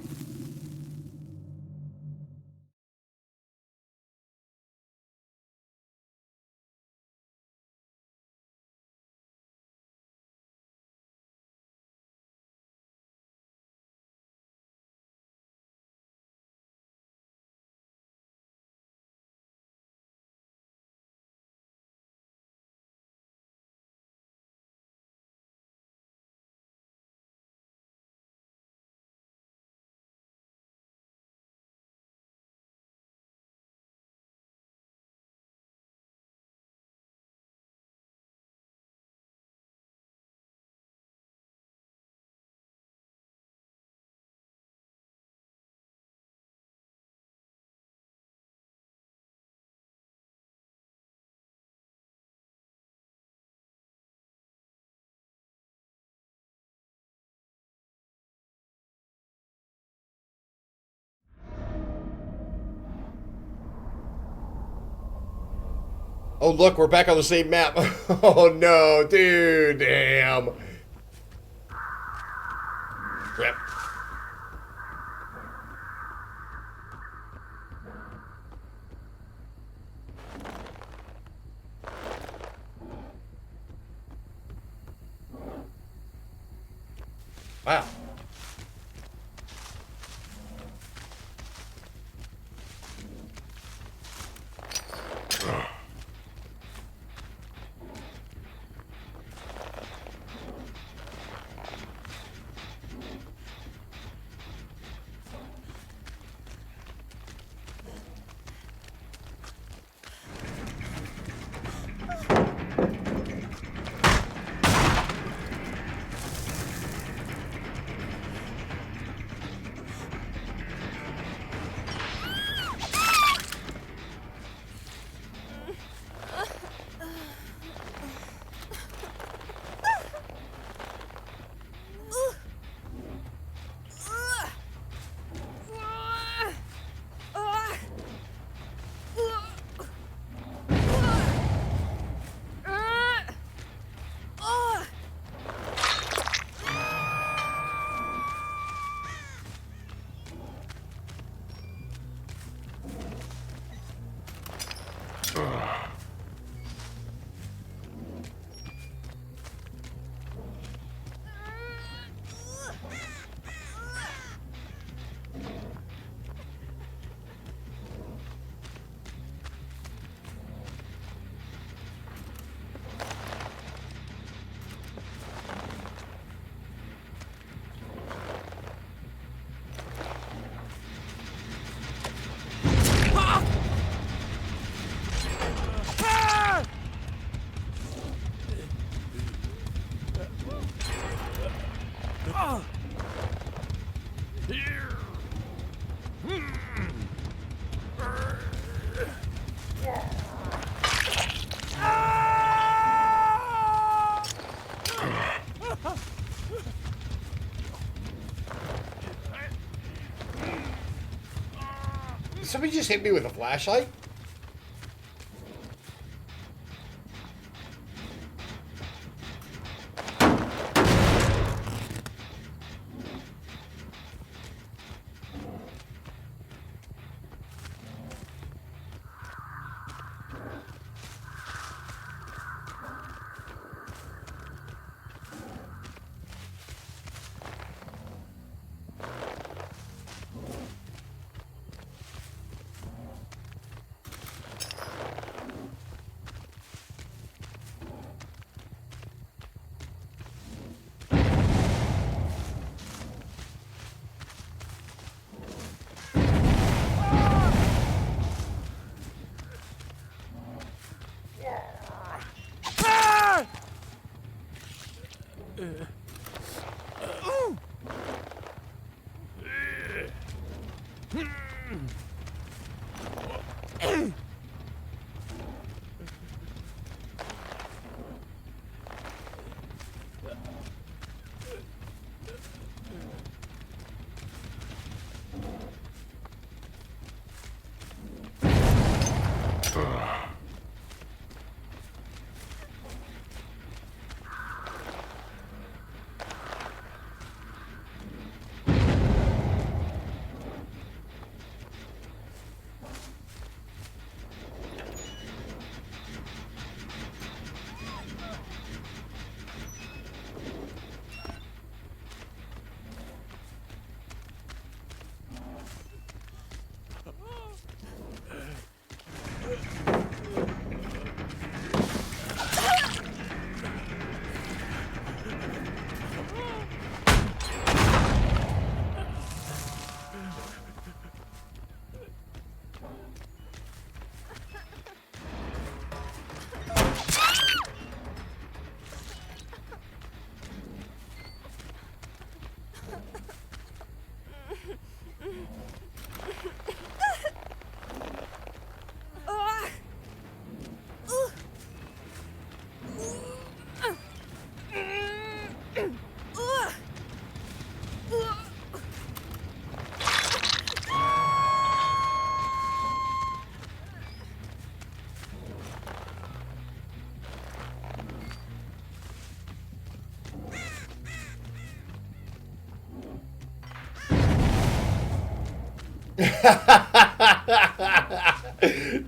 Oh, look, we're back on the same map. Oh, no, dude, damn. Crap. Wow. somebody just hit me with a flashlight?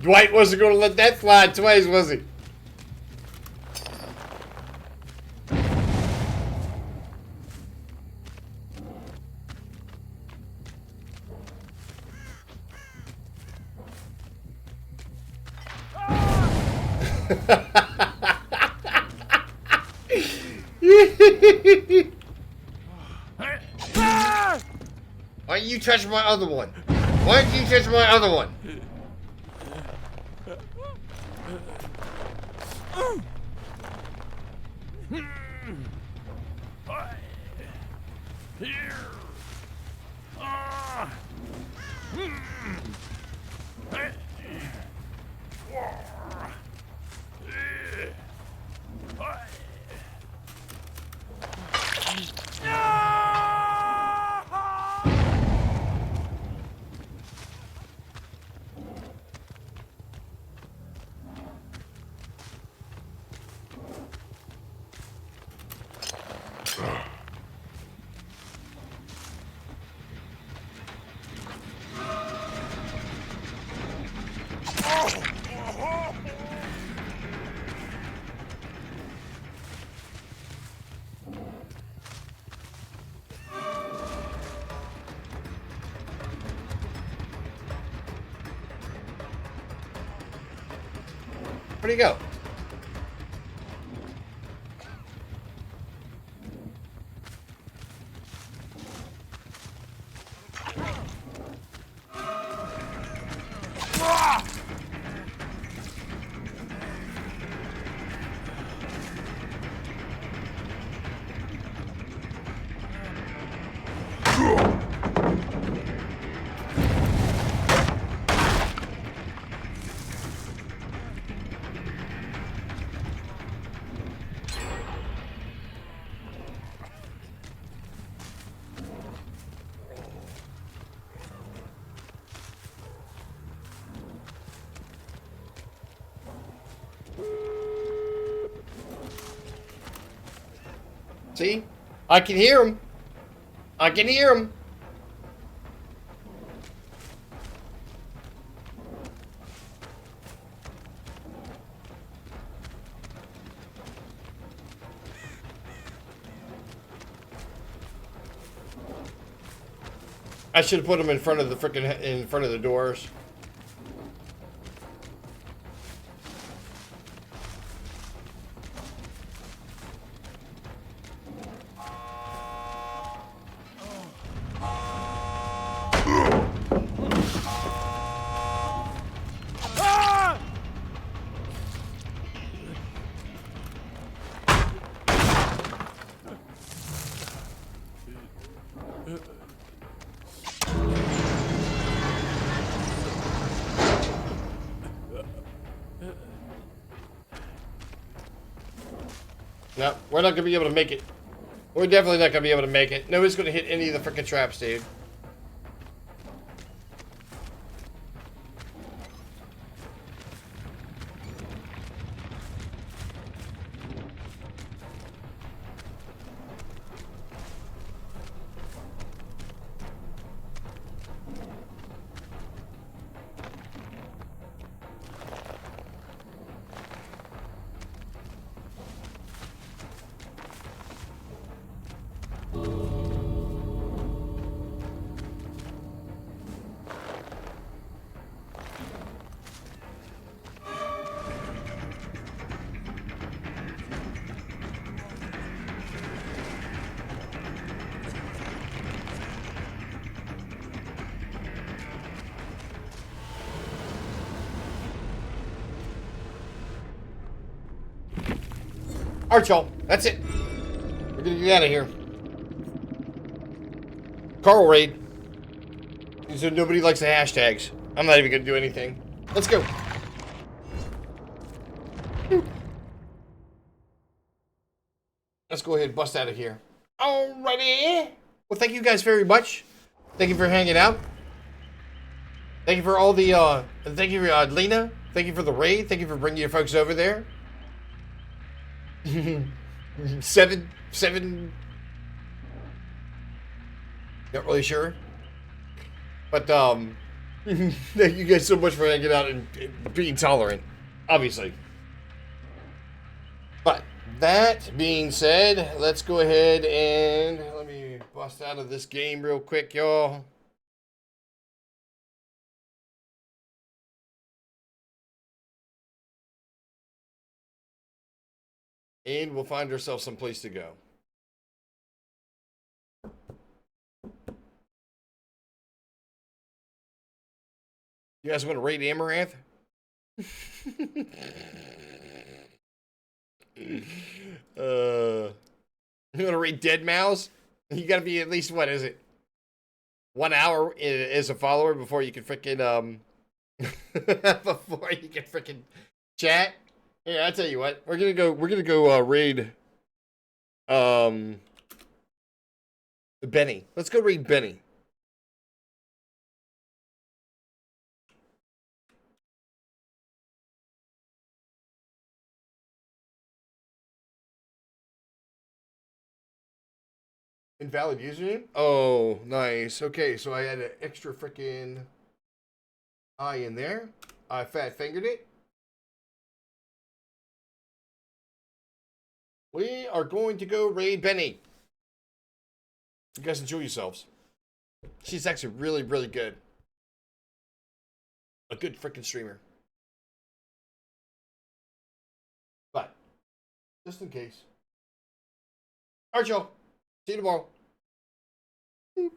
Dwight wasn't going to let that fly twice, was he? Why don't you touch my other one? Why don't you touch my other one? Where'd he go? See? I can hear him. I can hear him. I should have put him in front of the doors. No, we're not gonna be able to make it. We're definitely not gonna be able to make it. Nobody's gonna hit any of the freaking traps, dude. Alright, y'all. That's it. We're gonna get out of here. Carl raid. So nobody likes the hashtags. I'm not even gonna do anything. Let's go. Let's go ahead and bust out of here. Alrighty. Well, thank you guys very much. Thank you for hanging out. Thank you for all the, thank you, Lena. Thank you for the raid. Thank you for bringing your folks over there. seven. Not really sure. But, thank you guys so much for hanging out and being tolerant. Obviously. But, that being said, let's go ahead and let me bust out of this game real quick, y'all. And we'll find ourselves some place to go. You guys want to raid Amaranth? You want to raid Dead Mouse? You gotta be at least, what is it? 1 hour as a follower before you can freaking, before you can freaking chat? Yeah, I tell you what, we're gonna go raid Benny. Let's go raid Benny. Invalid username? Oh, nice. Okay, so I had an extra freaking I in there. I fat fingered it. We are going to go raid Benny. You guys enjoy yourselves. She's actually really, really good. A good freaking streamer. But, just in case. Alright, y'all. See you tomorrow. Boop.